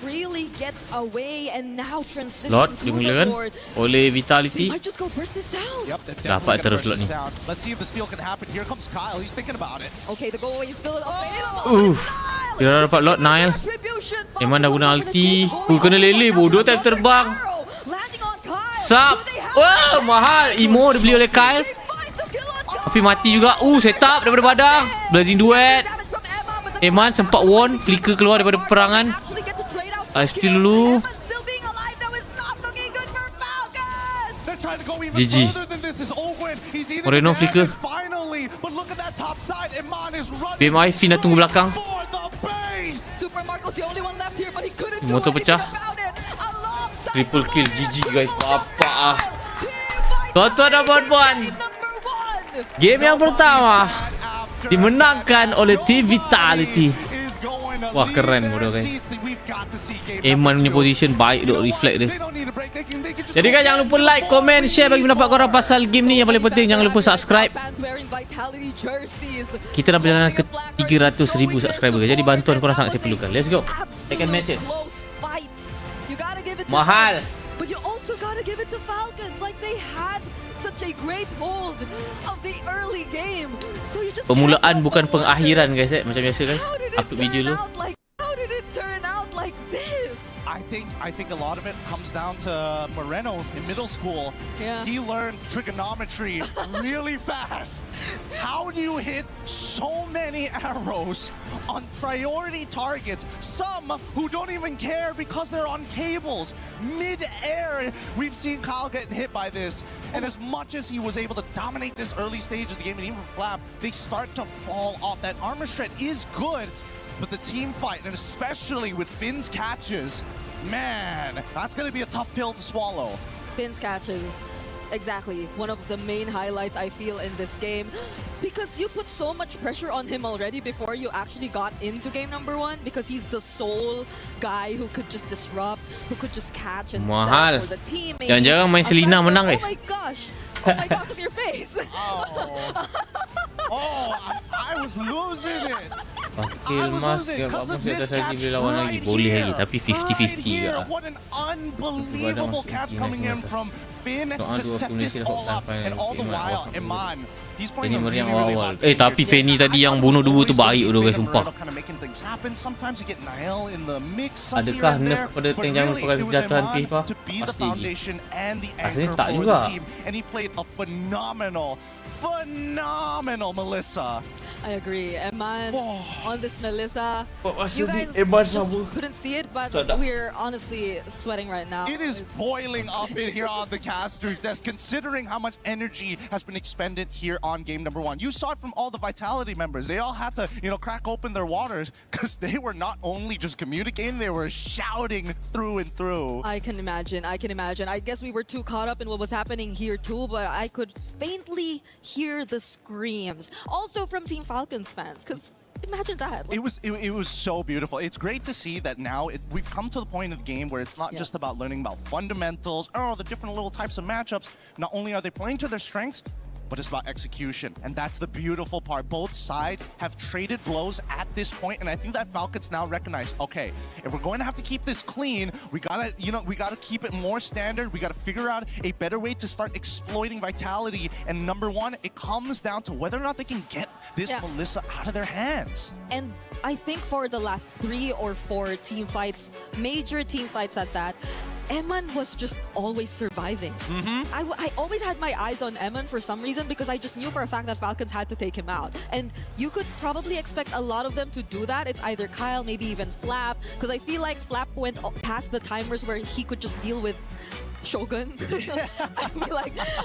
really get away and now transition Lord to the dimulakan Lord. oleh They Vitality. might just go burst this down. Yep, they're Dapat definitely terus gonna Lord burst ni. this down. Let's see if the steal can happen. Here comes Kyle. He's thinking about it. Okay, the go away is still available. Dia dah dapat Lord Nile. Eman dah guna ulti. Kena lele bodoh time terbang. Sap. Wah, mahal. Emo dia beli oleh Kyle. Tapi mati juga. Setup daripada badan. Blazing duet. Eman sempat warn. Flicker keluar daripada peperangan. Steal dulu. GG. Moreno flicker. BMI Finn dah tunggu belakang. Motor pecah. Triple kill. GG guys. Apa ah. Tuan-tuan dan puan-puan, game yang pertama dimenangkan oleh Team Vitality. Wah, keren bodoh guys. Eman punya position baik duk reflect dia. Jadi guys, jangan lupa like, komen, share bagi pendapat korang pasal game ni. Yang paling penting jangan lupa subscribe. Kita dah berjalan ke 300,000 subscriber. Jadi bantuan korang sangat saya perlukan. Let's go. Second matches. Mahal. But you also gotta give it to Falcons. Like, they had such a great hold of the early game. So you just Permulaan bukan pengakhiran guys macam biasa guys. Upload video dulu. How did it turn out like this? I think a lot of it comes down to Moreno in middle school. Yeah. He learned trigonometry really fast. How do you hit so many arrows on priority targets? Some who don't even care because they're on cables. Mid-air, we've seen Kyle getting hit by this. And as much as he was able to dominate this early stage of the game and even Flap, they start to fall off. That armor shred is good, but the team fight, and especially with Finn's catches, man, that's going to be a tough pill to swallow. Finn's catches, exactly, one of the main highlights I feel in this game. Because you put so much pressure on him already before you actually got into game number 1, because he's the sole guy who could just disrupt, who could just catch and sell for the team. Jangan-jangan main Selina menang guys. Oh my gosh, look at your face. I was losing it. Hilman boleh lawan lagi. Boleh lagi tapi 50-50 juga. What an unbelievable catch coming in from Finn to set this all up, and all the while Iman, he's playing a really awal. Tapi Fanny tadi yang bunuh dua tu baik tu guys, sumpah. Adakah nerf kepada tank jangan lupa kejahatan FIFA? Pasti. Asalnya tak juga. And he played a phenomenal Melissa. I agree. Eman on this Melissa. You guys just couldn't see it, but we're honestly sweating right now. It is boiling up in here on the caster's desk, considering how much energy has been expended here on game number 1. You saw it from all the Vitality members. They all had to, crack open their waters because they were not only just communicating, they were shouting through and through. I can imagine. I guess we were too caught up in what was happening here too, but I could faintly hear the screams. Also from Team Falcons fans, because imagine that. It was so beautiful. It's great to see that now we've come to the point of the game where it's not just about learning about fundamentals, the different little types of matchups. Not only are they playing to their strengths, but it's about execution. And that's the beautiful part. Both sides have traded blows at this point, and I think that Falcons now recognize, okay, if we're going to have to keep this clean, we gotta keep it more standard. We gotta figure out a better way to start exploiting Vitality. And number 1, it comes down to whether or not they can get this Melissa out of their hands. And I think for the last 3 or 4 team fights, major team fights at that, Eman was just always surviving. I always had my eyes on Eman for some reason because I just knew for a fact that Falcons had to take him out. And you could probably expect a lot of them to do that. It's either Kyle, maybe even Flap, because I feel like Flap went past the timers where he could just deal with Shogun.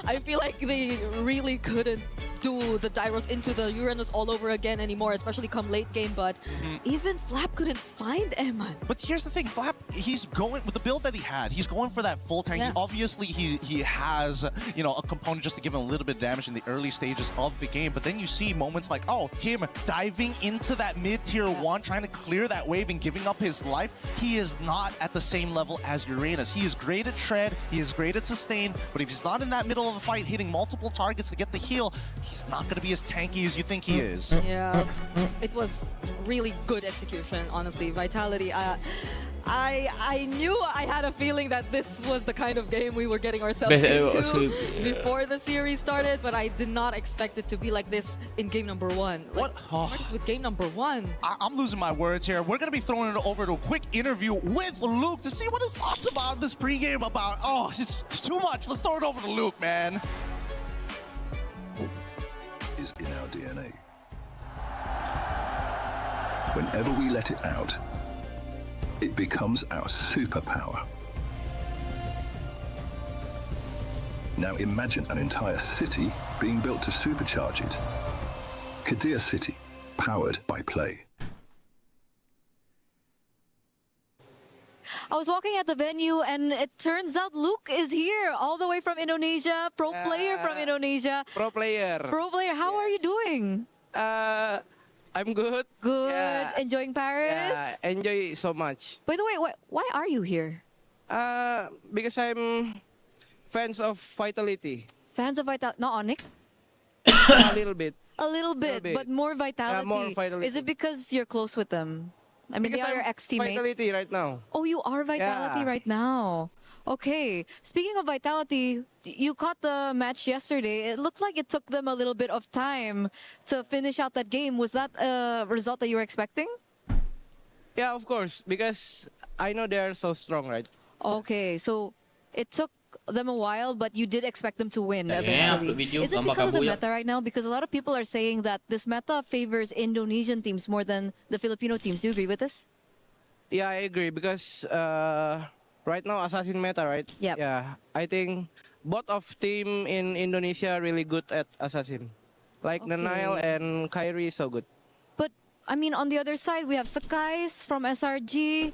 I feel like they really couldn't do the Gyros into the Uranus all over again anymore, especially come late game, but even Flap couldn't find Eman. But here's the thing, Flap, he's going with the build that he had. He's going for that full tank. Yeah. Obviously, he has, you know, a component just to give him a little bit of damage in the early stages of the game. But then you see moments like, oh, him diving into that mid-tier 1, trying to clear that wave and giving up his life. He is not at the same level as Uranus. He is great at tread, he is great at sustain, but if he's not in that middle of the fight hitting multiple targets to get the heal, he's not going to be as tanky as you think he is. Yeah, it was really good execution, honestly. Vitality, I knew I had a feeling that this was the kind of game we were getting ourselves into before the series started, but I did not expect it to be like this in game number 1. Like, started with game number 1. I'm losing my words here. We're going to be throwing it over to a quick interview with Luke to see what his thoughts about this pregame about. Oh, it's too much. Let's throw it over to Luke, man. Is in our DNA. Whenever we let it out, it becomes our superpower. Now imagine an entire city being built to supercharge it. Kadir City, powered by play. I was walking at the venue and it turns out Luke is here all the way from Indonesia, pro player from Indonesia. Pro player. Pro player, how are you doing? I'm good. Good. Yeah. Enjoying Paris? Yeah, enjoy so much. By the way, why are you here? Because I'm fans of Vitality. Fans of Vitality, not Onyx? A little bit. A little bit, but more Vitality. More Vitality. Is it because you're close with them? I mean, Because they are your I'm ex-teammates. Vitality right now. Oh, you are Vitality Yeah. right now. Okay. Speaking of Vitality, you caught the match yesterday. It looked like it took them a little bit of time to finish out that game. Was that a result that you were expecting? Yeah, of course, because I know they are so strong, right? Okay, so it took them a while, but you did expect them to win Yeah, eventually. video, Is it gambar because of the kabu, meta right now? Because a lot of people are saying that this meta favors Indonesian teams more than the Filipino teams. Do you agree with this? Yeah, I agree because right now Assassin meta, right? Yep. Yeah, I think both of team in Indonesia are really good at Assassin. Like Nanail and Kyrie is so good. But, I mean, on the other side, we have Sakai's from SRG.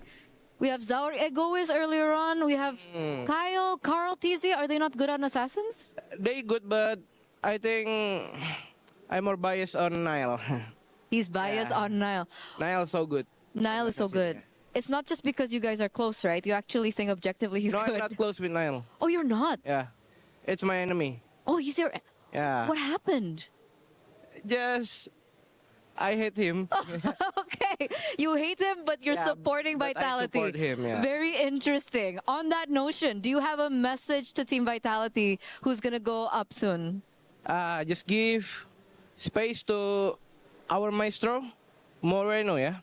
We have Zauri Egoist earlier on. We have Kyle, Carl, TZ. Are they not good on Assassins? They good, but I think I'm more biased on Nile. He's biased on Nile. Nile is so good. Nile is so good. It's not just because you guys are close, right? You actually think objectively he's No, good. I'm not close with Nile. Oh, you're not? Yeah, it's my enemy. Oh, he's your... Yeah. What happened? Just, I hate him. Okay, you hate him, but you're supporting but I Vitality. support him, yeah. Very interesting. On that notion, do you have a message to Team Vitality who's going to go up soon? Just give space to our maestro, Moreno, yeah?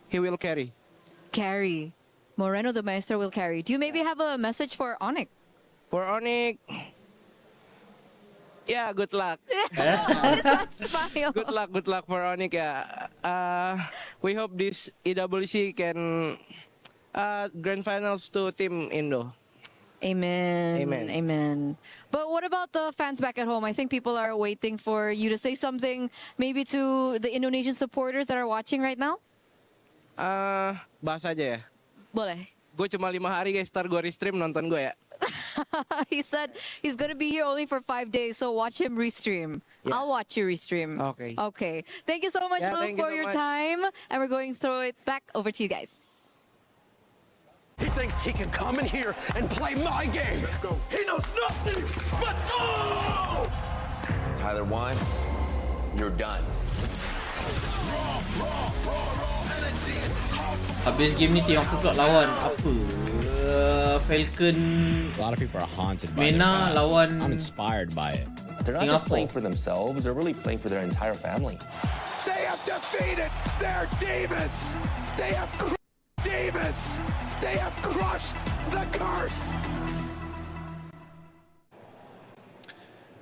He will carry. Carry. Moreno, the maestro, will carry. Do you maybe have a message for Onyx? For Onyx, yeah, good luck. What is that smile? Good luck for Onyx, yeah. We hope this EWC can grand finals to Team Indo. Amen. Amen. Amen. But what about the fans back at home? I think people are waiting for you to say something maybe to the Indonesian supporters that are watching right now. Bahas aja ya. Boleh. Gue cuma 5 hari guys, ntar gue restream nonton gue ya. He said he's going to be here only for 5 days, so watch him restream. Yeah. I'll watch you restream. Okay. Okay. Thank you so much, Yeah, Luke, thank you for so your much. time. And we're going to throw it back over to you guys. He thinks he can come in here and play my game. He knows nothing. Let's go! Tyler Wine, you're done. Habis game ni tengok pula lawan apa? Falcon. A lot of people are haunted by Mena their past. lawan. I'm inspired by it. They're not just playing for themselves, they're really playing for their entire family. They have defeated their demons. They have demons. chance. They have crushed the curse.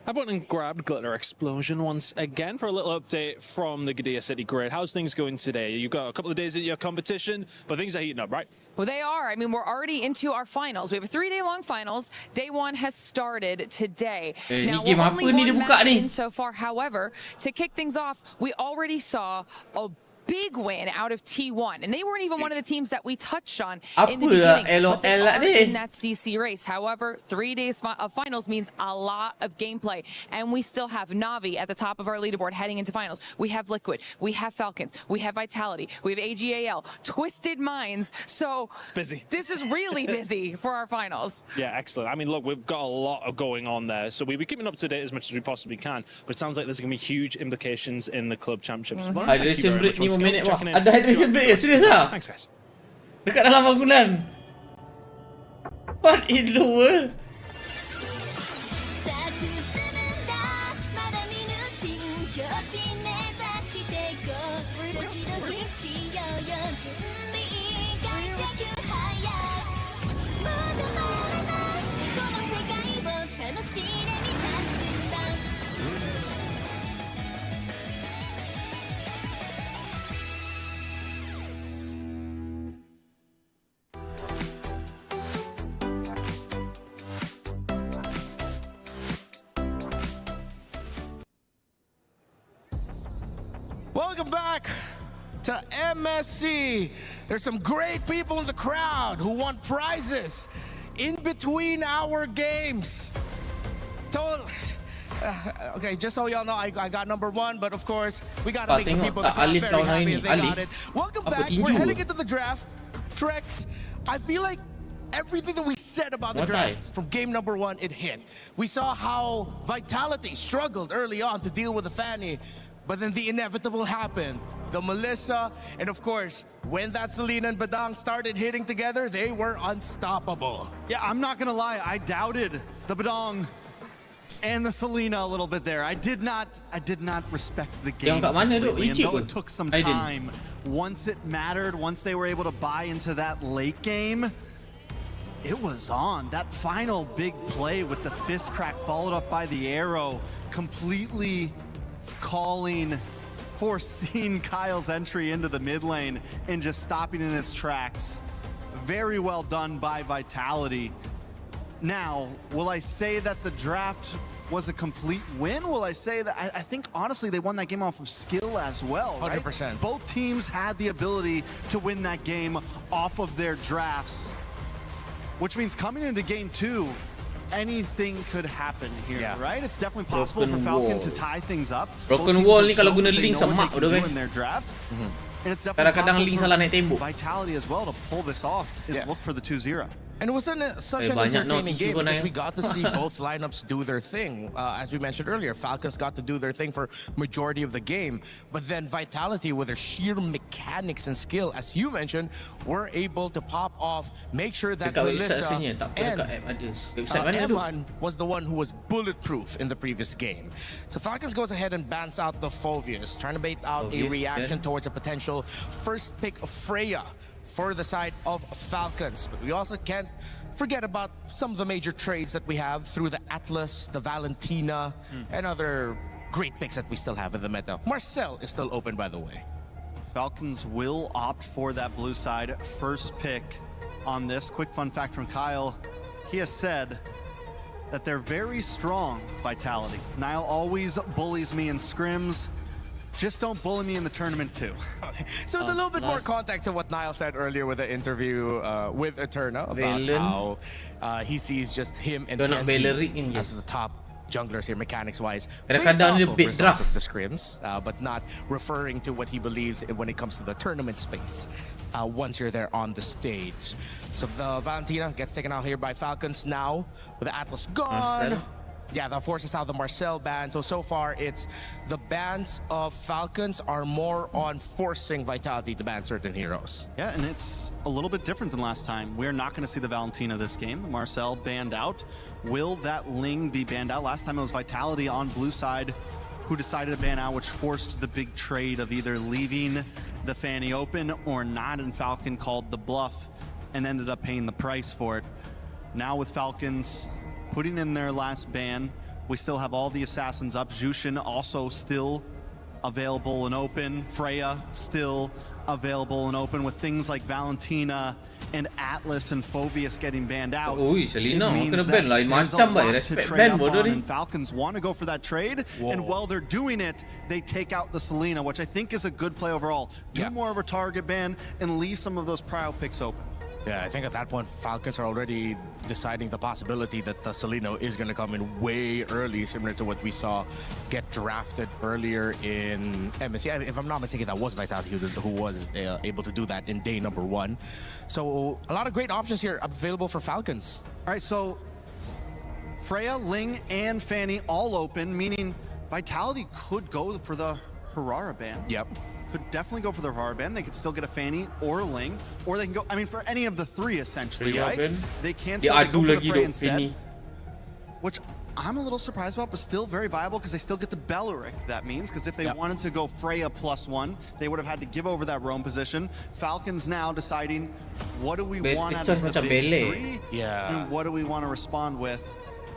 I've went and grabbed Glitter Explosion once again for a little update from the Gidea City grid. How's things going today? You've got a couple of days at your competition, but things are heating up, right? Well, they are. I mean, we're already into our finals. We have a 3-day-long finals. Day 1 has started today. Now, we're only one match in so far. However, to kick things off, we already saw a big win out of T1, and they weren't even one of the teams that we touched on in the beginning, but they are in that CC race. However, 3 days of finals means a lot of gameplay, and we still have Navi at the top of our leaderboard heading into finals. We have Liquid, we have Falcons, we have Vitality, we have AGAL, Twisted Minds, so it's busy. This is really busy for our finals. Yeah, excellent. I mean, look, we've got a lot of going on there, so we'll be keeping up to date as much as we possibly can, but it sounds like there's going to be huge implications in the club championships. Well, thank you very much once again. Minit wah. Ada hydration break ya? Serius ah? Thanks guys. Dekat dalam bangunan. What in the world? Welcome back to MSC. There's some great people in the crowd who won prizes in between our games. Okay, just so y'all know, I got #1, but of course, we gotta make the people in the crowd very happy that they got it. Welcome back. We're heading into the draft. Trex, I feel like everything that we said about the draft from game #1, it hit. We saw how Vitality struggled early on to deal with the Fanny, but then the inevitable happened. The Melissa, and of course, when that Selena and Badang started hitting together, they were unstoppable. Yeah, I'm not gonna lie, I doubted the Badang and the Selena a little bit there. I did not respect the game completely, and though it took some time, once it mattered, once they were able to buy into that late game, it was on. That final big play with the fist crack followed up by the arrow, completely foreseeing Kyle's entry into the mid lane and just stopping in its tracks. Very well done by Vitality. Now, will I say that the draft was a complete win? Will I say that I think honestly they won that game off of skill as well, right? 100%. Both teams had the ability to win that game off of their drafts, which means coming into game 2, anything could happen here, right? It's definitely possible for Falcon to tie things up. Broken wall ni kalau guna link sama udah guys. In their draft. And it's definitely Kadang-kadang link salah naik tembok. Vitality as well to pull this off and look for the 2-0. And it was such an entertaining game because we got to see both lineups do their thing. As we mentioned earlier, Falcons got to do their thing for majority of the game. But then Vitality, with their sheer mechanics and skill, as you mentioned, were able to pop off, make sure that Melissa and Hilman was the one who was bulletproof in the previous game. So Falcons goes ahead and bans out the Phovius, trying to bait out a reaction towards a potential first pick of Freya for the side of Falcons. But we also can't forget about some of the major trades that we have through the Atlas, the Valentina, and other great picks that we still have in the meta. Marcel is still open, by the way. Falcons will opt for that blue side first pick on this. Quick fun fact from Kyle. He has said that they're very strong, Vitality. Niall always bullies me in scrims. Just don't bully me in the tournament too. So it's a little bit more context to what Niall said earlier with the interview with Eterna about how he sees just him and Kenzie as the top junglers here mechanics-wise, based off of results of the scrims, but not referring to what he believes when it comes to the tournament space once you're there on the stage. So the Valentina gets taken out here by Falcons now with the Atlas gone. Yeah, that forces out the Marcel ban. So far, it's the bans of Falcons are more on forcing Vitality to ban certain heroes. Yeah, and it's a little bit different than last time. We're not going to see the Valentina this game. Marcel banned out. Will that Ling be banned out? Last time it was Vitality on blue side who decided to ban out, which forced the big trade of either leaving the Fanny open or not, and Falcon called the bluff and ended up paying the price for it. Now with Falcons putting in their last ban, we still have all the assassins up. Jushin also still available and open. Freya still available and open, with things like Valentina and Atlas and Phoveus getting banned out. Ui, Selena, it means kena that ban lain there's a macam lot bai, to respect trade ban up bodoh on, ni. and Falcons want to go for that trade. And while they're doing it, they take out the Selena, which I think is a good play overall. Do more of a target ban and leave some of those prio picks open. Yeah, I think at that point, Falcons are already deciding the possibility that Seleno is going to come in way early, similar to what we saw get drafted earlier in MSC. I mean, if I'm not mistaken, that was Vitality who was able to do that in day number 1. So a lot of great options here available for Falcons. All right, so Freya, Ling, and Fanny all open, meaning Vitality could go for the Harara ban. Yep. Could definitely go for the Harara ban. They could still get a Fanny or a Ling, or they can go, I mean, for any of the 3 essentially, Freya right? ban. They can still go for the Freya instead, Fanny. which I'm a little surprised about, but still very viable because they still get the Belleric, that means, because if they wanted to go Freya +1, they would have had to give over that roam position. Falcons now deciding, what do we want out of the big 3? Yeah. And what do we want to respond with?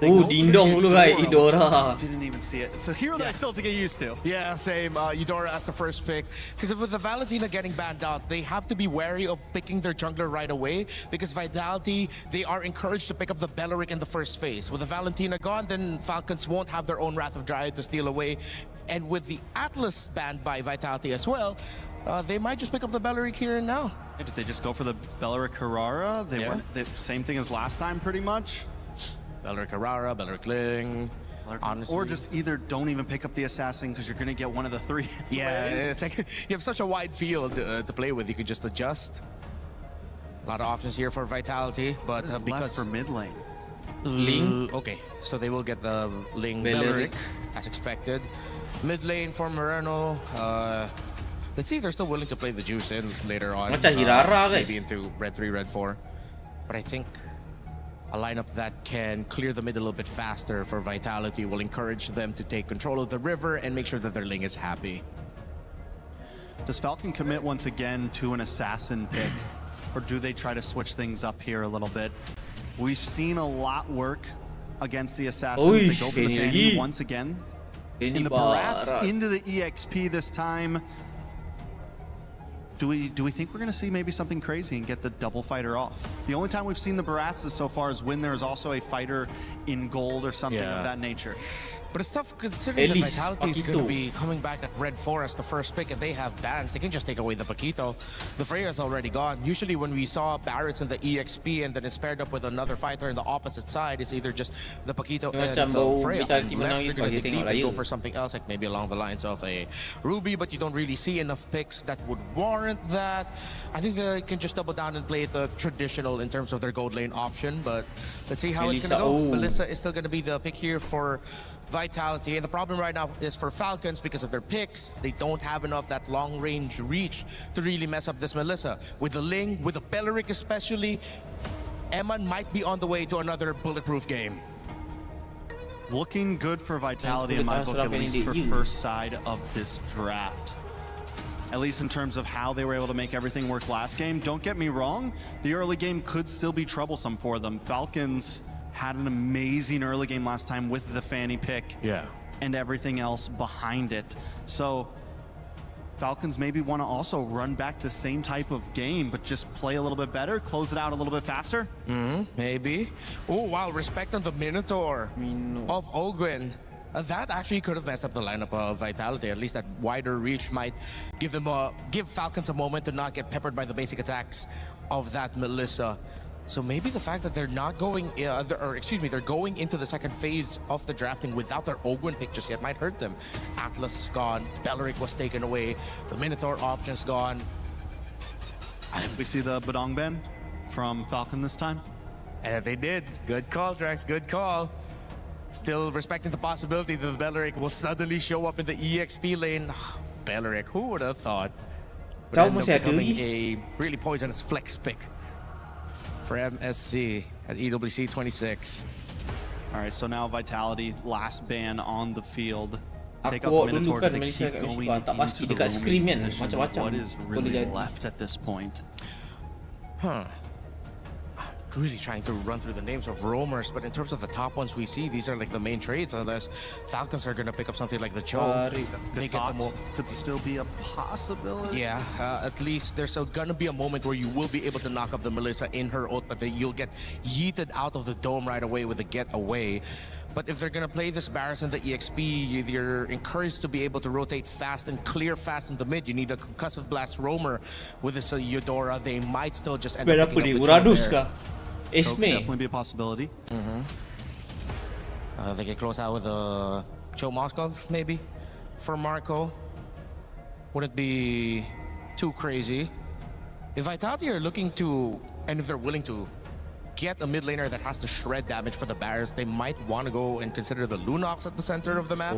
Oh, Dindong dulu guys, Eudora. Didn't even see it. It's a hero that I still have to get used to. Yeah, same. Eudora as the first pick. Because with the Valentina getting banned out, they have to be wary of picking their jungler right away. Because Vitality, they are encouraged to pick up the Belleric in the first phase. With the Valentina gone, then Falcons won't have their own Wrath of Dryad to steal away. And with the Atlas banned by Vitality as well, they might just pick up the Belleric here and now. Yeah, did they just go for the Belleric Harara? They went the same thing as last time, pretty much. Belleric Harara, Belleric Ling. Honestly. Or just either don't even pick up the assassin because you're going to get one of the 3. Yeah, it's like you have such a wide field to play with. You could just adjust. A lot of options here for Vitality, but because left for mid lane. Ling. Okay, so they will get the Ling Belleric. Belleric as expected. Mid lane for Moreno. Let's see if they're still willing to play the juice in later on. Macam Hirara, guys. Maybe into red 3, red 4. But I think a lineup that can clear the mid a little bit faster for Vitality will encourage them to take control of the river and make sure that their Ling is happy. Does Falcon commit once again to an assassin pick, or do they try to switch things up here a little bit? We've seen a lot work against the assassins. They go for the Fanny once again. In the Barats into the EXP this time. Do we think we're going to see maybe something crazy and get the double fighter off? The only time we've seen the Barats so far is when there's also a fighter in gold or something of that nature. But it's tough considering that Vitality is going to be coming back at red 4 as the first pick, and they have bans. They can just take away the Paquito. The Freya is already gone. Usually when we saw Barrets in the EXP and then it's paired up with another fighter in the opposite side, it's either just the Paquito and the Freya. Unless they're going to dig deep and go for something else, like maybe along the lines of a Ruby, but you don't really see enough picks that would warrant that. I think they can just double down and play the traditional in terms of their gold lane option, but let's see how it's going to go. Melissa is still going to be the pick here for Vitality, and the problem right now is for Falcons because of their picks. They don't have enough that long range reach to really mess up this Melissa. With the Ling, with the Belleric especially, Eman might be on the way to another bulletproof game. Looking good for Vitality in my book, at least for first side of this draft. At least in terms of how they were able to make everything work last game. Don't get me wrong, the early game could still be troublesome for them. Falcons had an amazing early game last time with the Fanny pick and everything else behind it. So Falcons maybe want to also run back the same type of game, but just play a little bit better, close it out a little bit faster. Maybe. Oh, wow, respect on the Minotaur of Ogwyn. That actually could have messed up the lineup of Vitality. At least that wider reach might give them give Falcons a moment to not get peppered by the basic attacks of that Melissa. So maybe the fact that they're not going, they're going into the second phase of the drafting without their Ogwyn pick just yet might hurt them. Atlas is gone, Belleric was taken away, the Minotaur option's gone. We see the Badong Ben from Falcon this time. And they did. Good call, Drax, good call. Still respecting the possibility that the Belleric will suddenly show up in the EXP lane. Belleric, who would have thought? Would end up becoming a really poisonous flex pick for MSC at EWC 26. All right, so now Vitality, last ban on the field. take out the Minotaur, do they keep going into the roaming position? What is really left at this point? Really trying to run through the names of roamers, but in terms of the top ones we see, these are like the main trades, unless Falcons are going to pick up something like the Cho. They could still be a possibility. Yeah, at least there's going to be a moment where you will be able to knock up the Melissa in her ult, but then you'll get yeeted out of the dome right away with a getaway. But if they're going to play this Barris and the EXP, you're encouraged to be able to rotate fast and clear fast in the mid. You need a concussive blast roamer with this Eudora. They might still just end up picking up the Cho there. Could definitely be a possibility. They get close out with Cho Moskov, maybe, for Marco. Wouldn't be too crazy. If Vitality are looking to, and if they're willing to, get a mid laner that has to shred damage for the Barriers, they might want to go and consider the Lunox at the center of the map.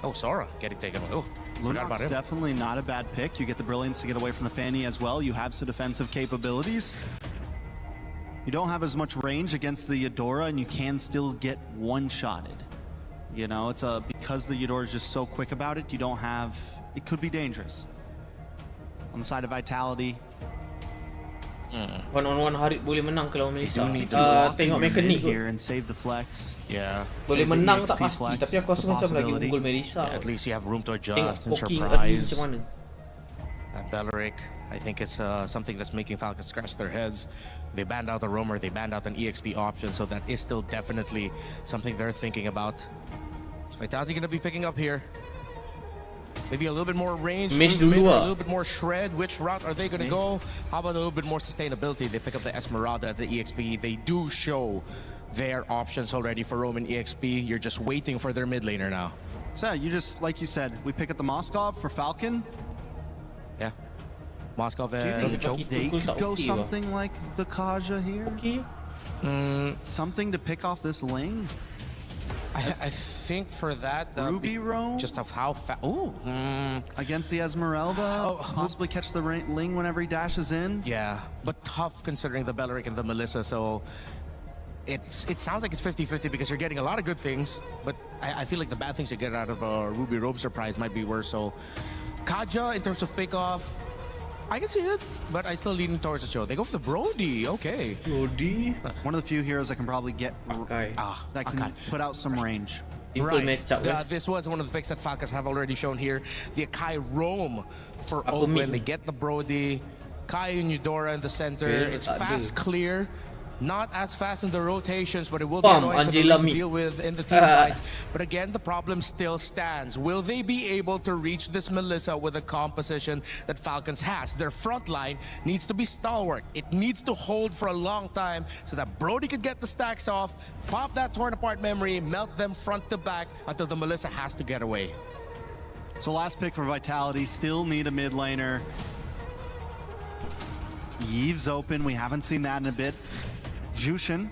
Oh, Sora getting taken away. Oh, Lunox definitely not a bad pick. You get the Brilliance to get away from the Fanny as well. You have some defensive capabilities. You don't have as much range against the Eudora, and you can still get one-shotted. You know, it's because the Eudora is just so quick about it, you don't have... It could be dangerous. On the side of Vitality... One-on-one Harit boleh menang kalau Melissa. Tengok mekanik here and save the flex. Yeah. Boleh menang tak pasti, tapi aku rasa macam lagi unggul Melissa. At least you have room to adjust and surprise. That Belleric, I think it's something that's making Falcons scratch their heads. They banned out a roamer, they banned out an EXP option, so that is still definitely something they're thinking about. Is Vitality gonna be picking up here? Maybe a little bit more range, a little bit more shred. Which route are they gonna go? How about a little bit more sustainability? They pick up the Esmeralda at the EXP. They do show their options already for Roman EXP. You're just waiting for their mid laner now. So you just, like you said, we pick up the Moskov for Falcon. Yeah. Moskov Do you think they could go something like the Kaja here? Something to pick off this Ling? I think for that... Ruby roam? Just of how fast... Against the Esmeralda? Possibly catch the Ling whenever he dashes in? Yeah, but tough considering the Belleric and the Melissa, so... It sounds like it's 50-50 because you're getting a lot of good things, but I feel like the bad things you get out of a Ruby roam surprise might be worse, so... Kaja, in terms of pick-off, I can see it, but I still lean towards the Cho. They go for the Brody, okay. Brody? One of the few heroes that can probably get... that can put out some range. Right. This was one of the picks that Falcons have already shown here. The Akai roam for Open. They get the Brody. Kai and Eudora in the center. It's fast, clear. Not as fast in the rotations, but it will be annoying for them to deal with in the team fight. But again, the problem still stands. Will they be able to reach this Melissa with a composition that Falcons has? Their front line needs to be stalwart. It needs to hold for a long time so that Brody could get the stacks off, pop that torn apart memory, melt them front to back until the Melissa has to get away. So last pick for Vitality, still need a mid laner. Yeve's open, we haven't seen that in a bit. Jushin.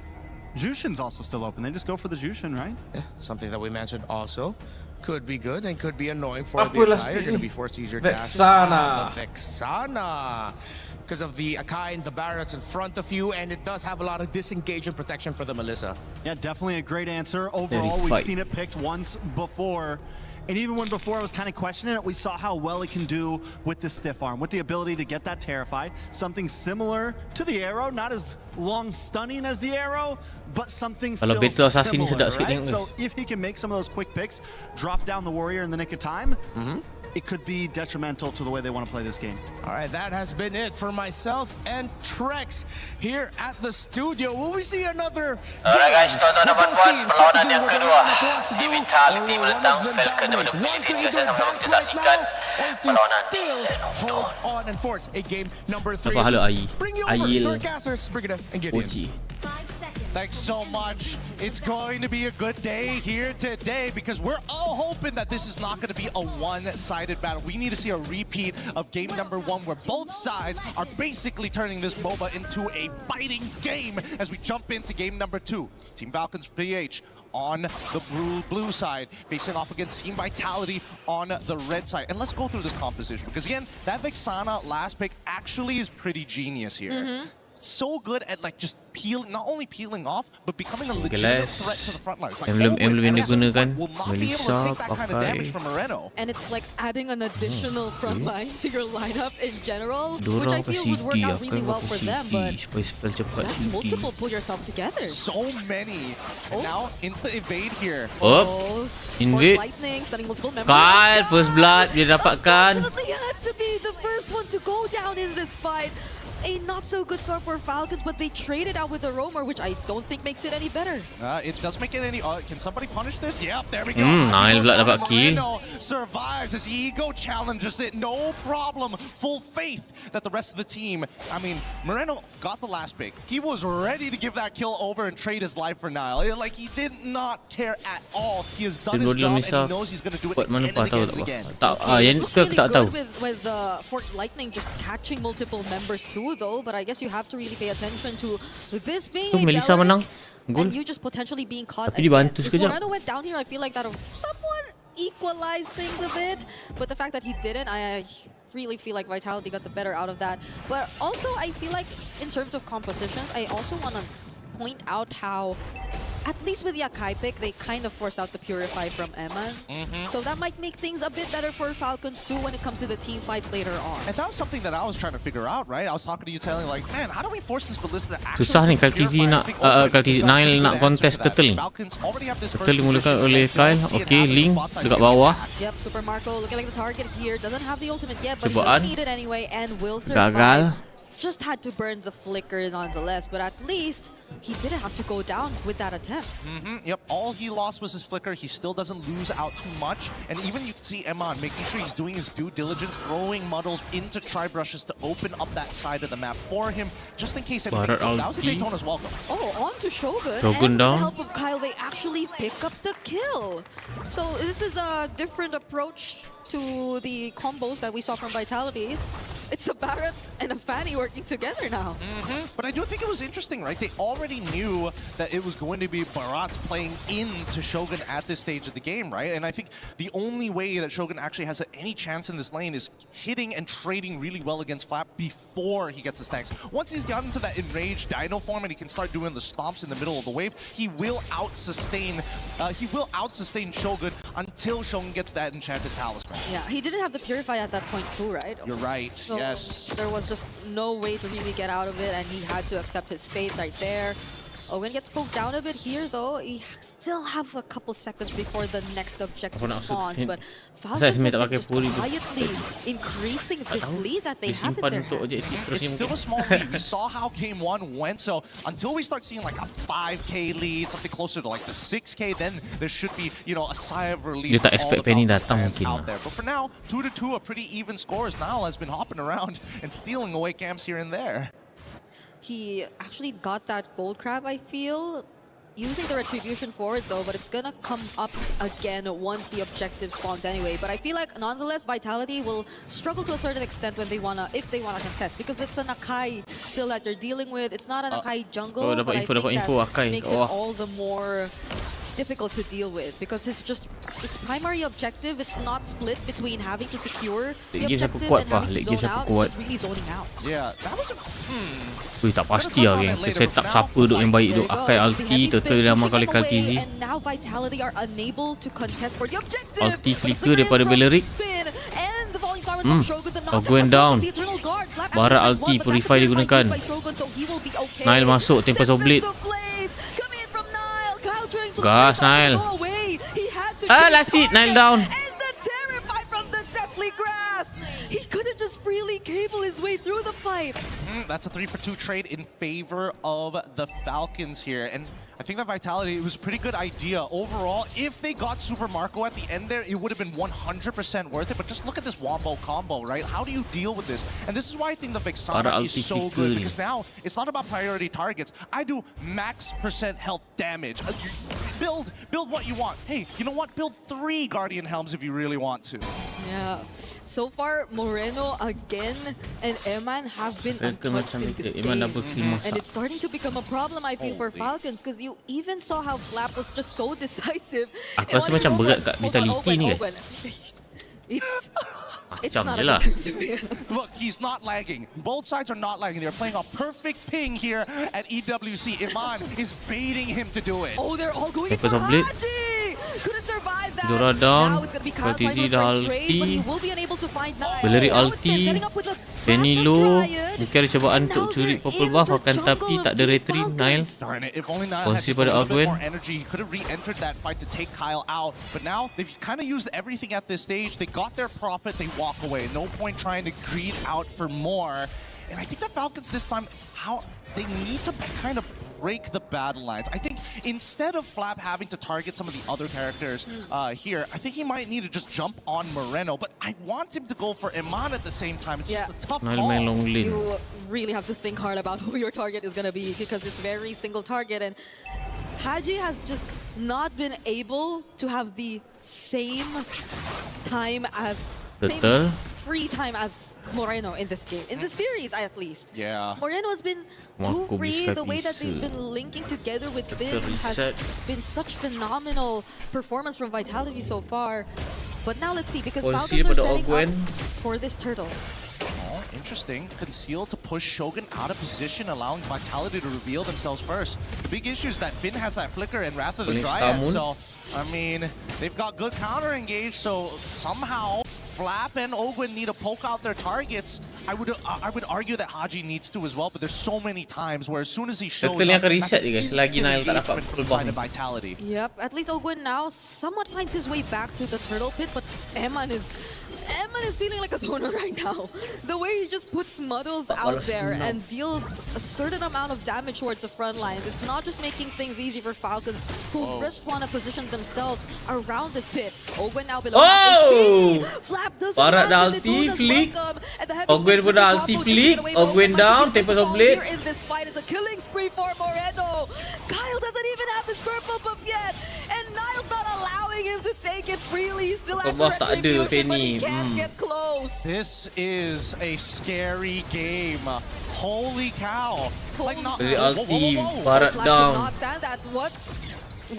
Jushin's also still open. They just go for the Jushin, right? Yeah, something that we mentioned also. Could be good and could be annoying for the Akai. You're going to be forced to use your dash. The Vexana. Because of the Akai and the Barrets in front of you, and it does have a lot of disengagement protection for the Melissa. Yeah, definitely a great answer. Overall, we've seen it picked once before. And even when before I was kind of questioning it, we saw how well it can do with the stiff arm, with the ability to get that Terrify. Something similar to the arrow, not as long stunning as the arrow, but something still similar, right? So if he can make some of those quick picks, drop down the warrior in the nick of time, it could be detrimental to the way they want to play this game. All right, that has been it for myself and Trex here at the studio. Will we see another Alright guys, tonton dapat buat perlawanan yang kedua di Vitality menentang Falcon untuk menjadi kita sebelum kita saksikan perlawanan di hold on and force a game number 3. Bring you over to our casters, Brigida and Gideon. Thanks so much. It's going to be a good day here today because we're all hoping that this is not going to be a one-sided battle. We need to see a repeat of game number 1 where both sides are basically turning this MOBA into a fighting game as we jump into game number 2. Team Falcons PH on the blue side, facing off against Team Vitality on the red side. And let's go through this composition because again, that Vexana last pick actually is pretty genius here. so good at like just not only peeling off, but becoming a legitimate threat to the front line. It's like, will not be able to take that kind of damage from Moreno. And it's like adding an additional front line to your lineup in general, which I feel would work out really well for them, but that's multiple pull yourself together. So many. And now, instant evade here. Invade. Lightning, stunning multiple members. Kyle, first blood dia dapatkan. Unfortunately, had to be the first one to go down in this fight. A not so good start for Falcons, but they traded out with the Roamer, which I don't think makes it any better. It does make it any. Can somebody punish this? Yep, there we go. Nile pula dapat kill. Survives as Ego challenges it. No problem. Full faith that the rest of the team. I mean, Moreno got the last pick. He was ready to give that kill over and trade his life for Nile. Like he did not care at all. He has done his job and he knows he's going to do it again and again. Looks really good with Fort Lightning just catching multiple members too, though, but I guess you have to really pay attention to this being a Melissa menang. And you just potentially being caught Tapi again. dibantu If sekejap. Moreno went down here, I feel like that would somewhat equalize things a bit, but the fact that he didn't, I really feel like Vitality got the better out of that. But also, I feel like in terms of compositions, I also want to point out how at least with Yakai pick, they kind of forced out the Purify from Emma. So that might make things a bit better for Falcons too when it comes to the team fights later on. And that was something that I was trying to figure out, right? I was talking to you telling like, man, how do we force this Ballista to actually Susah ni kalau TZ nak Nile nak contest turtle ni. Turtle dimulakan oleh Kyle. Okay, Link dekat bawah. Yep, Super Marco looking like the target here. Doesn't have the ultimate yet, but he Cobaan. does need it anyway and will survive. Gagal. Just had to burn the flicker nonetheless, but at least he didn't have to go down with that attempt. Yep, all he lost was his flicker. He still doesn't lose out too much. And even you can see Eman making sure he's doing his due diligence, throwing muddles into tri-brushes to open up that side of the map for him, just in case anything. That was a Daytona's welcome. Oh, on to Shogun. Shogun and with down. the help of Kyle, they actually pick up the kill. So this is a different approach to the combos that we saw from Vitality. It's a Barretts and a Fanny working together now. But I do think it was interesting, right? They already knew that it was going to be Barretts playing into Shogun at this stage of the game, right? And I think the only way that Shogun actually has any chance in this lane is hitting and trading really well against Flap before he gets the stacks. Once he's gotten to that enraged Dino form and he can start doing the stomps in the middle of the wave, he will out-sustain Shogun until Shogun gets that enchanted talisman. Yeah, he didn't have the Purify at that point too, right? You're right. So yes. There was just no way to really get out of it, and he had to accept his fate right there. Owen gets poked down a bit here, though. He still have a couple seconds before the next objective spawns, but Falcons are just quietly increasing this lead that they have in their hands. It's still a small lead. We saw how game one went, so until we start seeing like a 5K lead, something closer to like the 6K, then there should be, you know, a sigh of relief. Dia tak expect Penny datang mungkin out there. But for now, 2-2, a pretty even score. As Nile has been hopping around and stealing away camps here and there. He actually got that gold crab, I feel, using the retribution forward though, but it's gonna come up again once the objective spawns anyway. But I feel like nonetheless Vitality will struggle to a certain extent when if they wanna contest, because it's an Akai still that you're dealing with. It's not an Akai jungle, but I think that makes it all the more difficult to deal with, because it's primary objective. It's not split between having to secure the objective and having to zone out. It's just really zoning out. Yeah, that was a... Wih, tak pasti lah geng. Saya tak siapa duk yang baik duk. Akai ulti, turtle lama kali TZ. And now Vitality are unable to contest for the objective. Ulti flicker daripada Beleric. Going down. Barat ulti, Purify digunakan. Nile masuk, Tempest of Blade. Gas, Nile. Last hit, Nile down. And the Terrify from the Deathly Grasp. He couldn't just freely cable his way through the fight. That's a 3-for-2 trade in favor of the Falcons here. And I think that Vitality, it was a pretty good idea overall. If they got Super Marco at the end there, it would have been 100% worth it. But just look at this Wombo combo, right? How do you deal with this? And this is why I think the Vexana is so good, because now it's not about priority targets. I do max % health damage. Build what you want. Hey, you know what? Build 3 Guardian Helms if you really want to. Yeah. So far, Moreno again and Eman have been untouched in this game. And it's starting to become a problem, I feel, for Falcons, because you even saw how Flap was just so decisive. Aku rasa macam berat kat Vitality ni kan. It's Macam not je a lah. good time to be. Look, he's not lagging. Both sides are not lagging. They're playing a perfect ping here at EWC. Iman is baiting him to do it. Oh, they're all going Tempest for of Blade. Haji! Couldn't survive that. Dora down. Now it's gonna be Kyle trying Fatidi to dah look for a trade, but he ulti. will be unable to find Nile. Valerie Now it's Finn ulti. setting up with a Penny Phantom low. Triad. Mungkin ada cubaan untuk curi purple buff akan tapi tak ada retreat Nile. Darn it, if only Nile had Kongsi just a pada little bit Outwin. more energy, he could have re-entered that fight to take Kyle out. But now, they've kind of used everything at this stage. They got their profit, they walk away. No point trying to greed out for more. And I think the Falcons this time, they need to kind of break the battle lines. I think instead of Flap having to target some of the other characters here, I think he might need to just jump on Moreno. But I want him to go for Iman at the same time. It's just a tough Nile call. main long lane. You really have to think hard about who your target is going to be because it's very single target. And Haji has just not been able to have the same time as... Betul. free time as Moreno in this game. In the series, at least. Yeah. Moreno has been too Aku free. bisa The way that they've been linking together with Finn has reset. been such phenomenal performance from Vitality so far. But now let's see, because Kongsi Falcons are pada setting Ogwen. up for this turtle. Oh, interesting. Conceal to push Shogun out of position, allowing Vitality to reveal themselves first. The big issue is that Finn has that flicker and Wrath of the Phoenix Dryad, Tamun. so, I mean, they've got good counter engage, so somehow Flap and Ogwen need to poke out their targets. I would argue that Haji needs to as well, but there's so many times where as soon as he shows Betul ni up, akan that's reset an je guys. Selagi instant Nile tak dapat engagement full from the side buff. of Vitality. Yep, at least Ogwen now somewhat finds his way back to the turtle pit, but Eman is feeling like a zoner right now. The way he just puts Muddles out there and deals a certain amount of damage towards the front lines. It's not just making things easy for Falcons, who just want to position themselves around this pit. Ogwen now below half HP. Flap doesn't Barat dah land, ulti, and the flick. welcome. And the heavy Ogwen spin pun dah combo ulti, just to flick. get away with Ogwen Ogwen, down, but he Tempest gets of the Blade. ball here in this fight. It's a killing spree for Moreno. Kyle doesn't even have his purple buff yet, and Nile's not allowing him to take it freely. He still has Buff tak ada, retribution, but Fanny. he can't get close. This is a scary game. Holy cow. Like not Dari whoa, whoa, ulti, whoa, whoa. barat Flap down. could not stand that. What?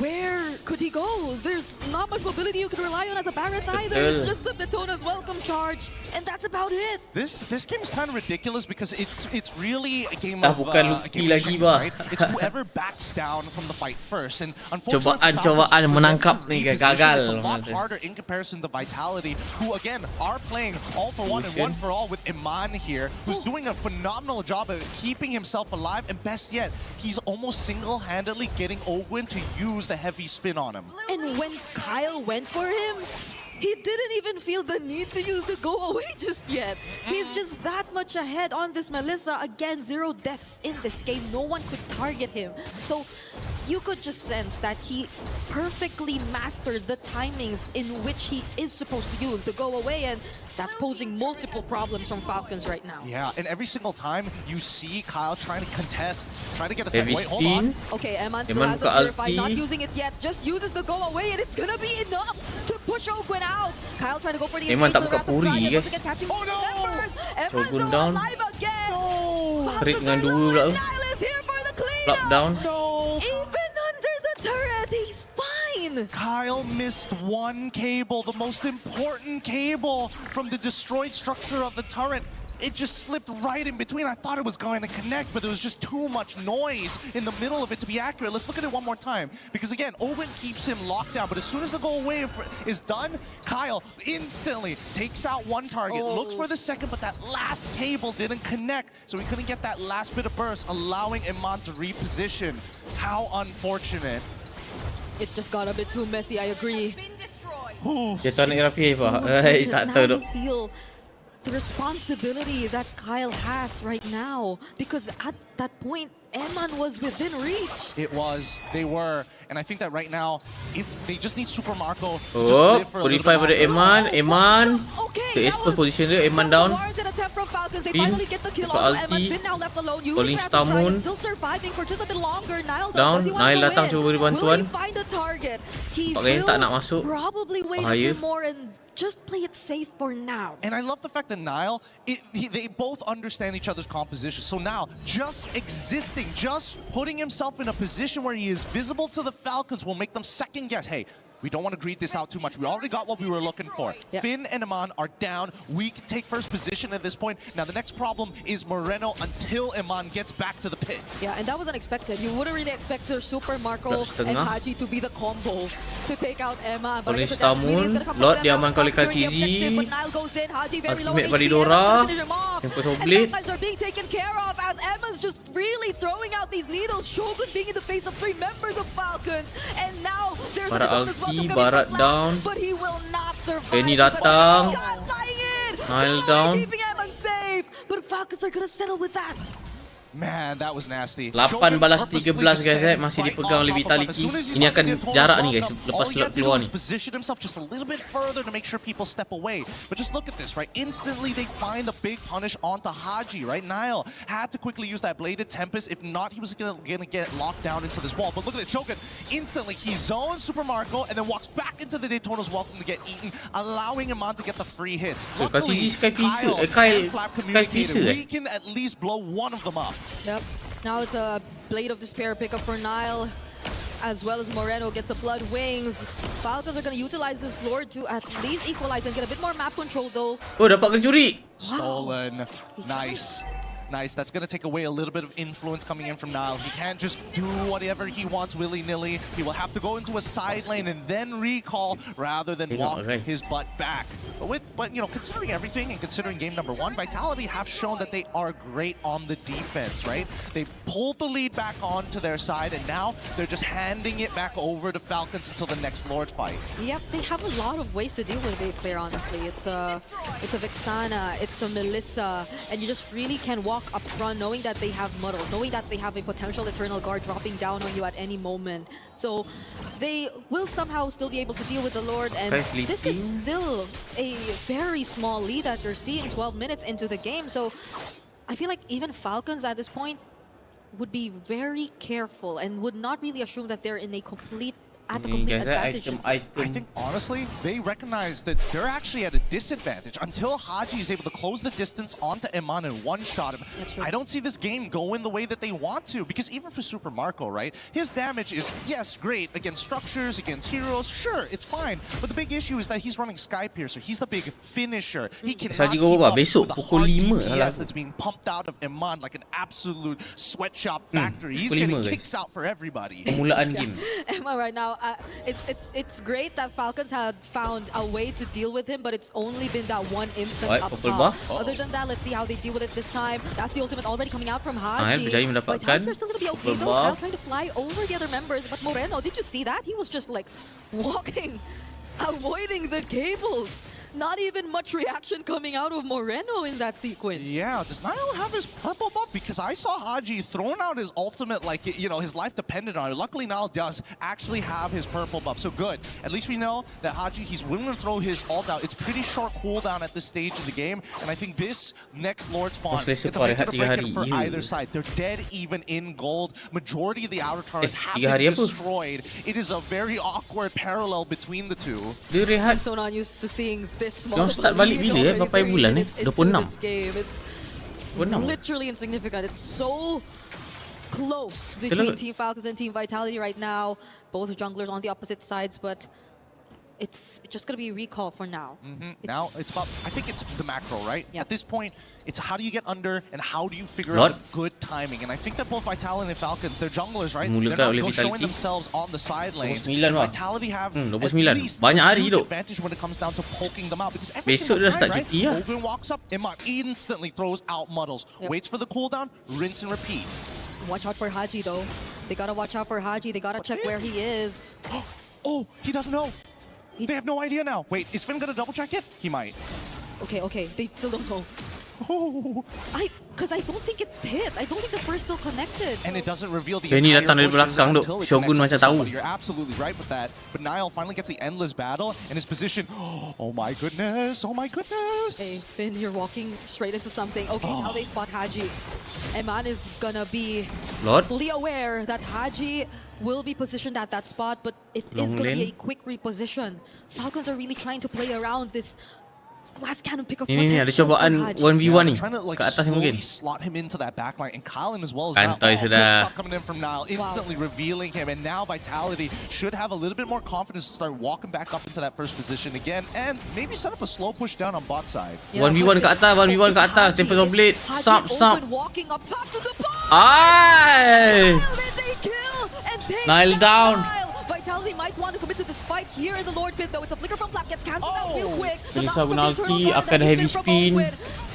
Where could he go? There's not much mobility you can rely on as a Barrett either. It's just the Betona's welcome charge, and that's about it. This game is kind of ridiculous because it's really a game Dah of bukan a game Lucky of lagi, chicken, bah. right? It's whoever backs down from the fight first. And unfortunately, Cobaan for them menangkap to ni reposition, gagal. it's a lot harder in comparison to Vitality, who again are playing all for one and one for all with Iman here, who's doing a phenomenal job of keeping himself alive. And best yet, he's almost single-handedly getting Ogwen to use the heavy spin on him. And when Kyle went for him, he didn't even feel the need to use the go away just yet. He's just that much ahead on this Melissa. Again, 0 deaths in this game. No one could target him. So you could just sense that he perfectly mastered the timings in which he is supposed to use the go away, and that's posing multiple problems from Falcons right now. Yeah, and every single time you see Kyle trying to contest, trying to get a set. Heavy Wait, hold on. spin. Okay, Eman still has the Purify, not using it yet. Just uses the go away, and it's gonna be enough to push Ogwen out. Kyle trying to go for the Eman engage, tak but buka Wrath of puri, Dryad guys. once again catching Oh, no! members. Eman's Shogun still down. alive again. Trik Falcons dengan are dua low, pula and tu. Nile is here for the Flap cleanup. down. Even under the turret, he's fine. Kyle missed one cable, the most important cable from the destroyed structure of the turret. It just slipped right in between. I thought it was going to connect, but there was just too much noise in the middle of it to be accurate. Let's look at it one more time. Because again, Owen keeps him locked down, but as soon as the go away is done, Kyle instantly takes out one target, looks for the second, but that last cable didn't connect, so he couldn't get that last bit of burst, allowing Iman to reposition. How unfortunate. It just got a bit too messy, I agree. Dia tak nak rapi apa? Tak tahu Now duk. you feel the responsibility that Kyle has right now, because at that point, Eman was within reach. It was. They were. And I think that right now, if they just need Super Marco to just Oh, live for a little purify bit pada longer. Eman. Okay, To expose position dia, Eman down. Warranted attempt from Falcons. They Pin. finally get the kill Dapat onto Eman. ulti. Finn now left alone. Calling Using Wrath of Dryad, Stamun. still surviving for just a bit longer. Nile though, Down. does he want Nile to datang win? cuba beri bantuan. Will he find a target? He Nampak gaya tak nak will masuk. probably wait a Bahaya. bit more and just play it safe for now. And I love the fact that Nile, they both understand each other's composition. So now, just existing, just putting himself in a position where he is visible to the Falcons will make them second guess, hey, We don't want to greed this out too much. We already got what we were looking for. Finn and Hilman are down. We can take first position at this point. Now, the next problem is Moreno until Hilman gets back to the pit. Yeah, and that was unexpected. You wouldn't really expect Sir Super Marco and Haji to be the combo to take out Hilman. But I guess the damage really is going to come from them. Now it's during the objective, but Nile goes in. Haji very low HP. Hilman's finish him off. And the guys are being taken care of as Emma's just really throwing out these needles. Shogun being in the face of 3 members of Falcons. And now there's an bonus welcome coming from Cloud, but he will not survive. Ini datang. Nile down. Keeping Emma safe, but Falcons are going to settle with that. Man, that was nasty. 8 balas 13 guys, masih dipegang oleh Vitality. Ini akan jarak nih guys, lepas keluar nih. Position himself just a little bit further to make sure people step away. But just look at this, right? Instantly they find a big punish onto Haji, right? Nile had to quickly use that Bladed Tempest. If not, he was gonna get locked down into this wall. But look at it, Shogun instantly he zones Super Marco and then walks back into the Daytona's welcome to get eaten, allowing Hilman to get the free hits. Luckily, Kyle and Flap communicated. We can at least blow one of them up. Yep. Now it's a Blade of Despair pickup for Nile, as well as Moreno gets a Blood Wings. Falcons are going to utilize this Lord to at least equalize and get a bit more map control though. Oh, dapat kena Stolen. Nice. Nice. That's going to take away a little bit of influence coming in from Nile. He can't just do whatever he wants willy-nilly. He will have to go into a side lane and then recall rather than walk his butt back. But you know, considering everything and considering game number 1, Vitality have shown that they are great on the defense, right? They pulled the lead back onto their side and now they're just handing it back over to Falcons until the next Lord's fight. Yep, they have a lot of ways to deal with it, clear honestly. It's a Vexana, it's a Melissa, and you just really can walk up front knowing that they have Muddle, knowing that they have a potential Eternal Guard dropping down on you at any moment. So they will somehow still be able to deal with the Lord, and this is still a very small lead that you're seeing 12 minutes into the game. So I feel like even Falcons at this point would be very careful and would not really assume that they're in a complete advantage. I think honestly they recognize that they're actually at a disadvantage until Haji is able to close the distance onto Hilman and one-shot him. I don't see this game going the way that they want to, because even for Super Marco, right, his damage is, yes, great against structures, against heroes, sure, it's fine, but the big issue is that he's running Sky Piercer. He's the big finisher. He cannot keep up with the hard DPS that's being pumped out of Hilman like an absolute sweatshop factory. He's getting kicks out for everybody. Emma right now, it's great that Falcons had found a way to deal with him, but it's only been that one instance up top. Other than that, let's see how they deal with it this time. That's the ultimate already coming out from Haji. Vitality are still going to be okay though. Kyle trying to fly over the other members, but Moreno, did you see that? He was just like walking, avoiding the cables. Not even much reaction coming out of Moreno in that sequence. Yeah, does Nile have his purple buff? Because I saw Haji throwing out his ultimate like, you know, his life depended on it. Luckily, Nile does actually have his purple buff. So good. At least we know that Haji, he's willing to throw his ult out. It's pretty short cooldown at this stage of the game. And I think this next Lord spawn, it's a make or break it for either side. They're dead even in gold. Majority of the outer turrets have been destroyed. It is a very awkward parallel between the two. I'm so not used to seeing this small start balik bila berapa bulan it's 26. It's literally insignificant. It's so close between Team Falcons and Team Vitality right now. Both junglers on the opposite sides, but it's just going to be a recall for now. Now it's about, I think it's the macro, right? At this point, it's how do you get under and how do you figure out good timing. And I think that both Vitality and Falcons, they're junglers, right? They're not showing themselves on the side lanes. Vitality have at least a huge advantage when it comes down to poking them out. Because every single time, right? Hogan walks up, Hilman instantly throws out Muddles. Waits for the cooldown, rinse and repeat. Watch out for Haji though. They gotta watch out for Haji. They gotta check where he is. Oh, he doesn't know. They have no idea now. Wait, is Finn gonna double check it? He might. Okay. They still don't know. Because I don't think it hit. I don't think the first still connected. And it doesn't reveal the entire bushes until it Shogun macam tahu. You're absolutely right with that. But Nile finally gets the endless battle and his position. Oh my goodness. Oh my goodness. Hey, Finn, you're walking straight into something. Okay, now they spot Haji. Hilman is gonna be fully aware that Haji will be positioned at that spot, but it is going to be a quick reposition. Falcons are really trying to play around this glass cannon pick of Ni ada potential for cobaan Haji. 1v1 ni. Trying to like Kat atas ni mungkin. slowly slot him into that backline, and Colin as well as Santai good sudah. stuff coming in from Nile, instantly revealing him, and now Vitality should have a little bit more confidence to start walking back up into that first position again, and maybe set up a slow push down on bot side. 1v1 kat atas, 1v1 kat atas. Tempest of Blade. Haji Sap. Open walking up top to the ball. Ay! They kill and take Nile down. Vitality might want to commit to this fight here in the Lord Pit, though. It's a flicker from Flap, gets cancelled out real quick. Melissa guna ulti, akan ada heavy spin.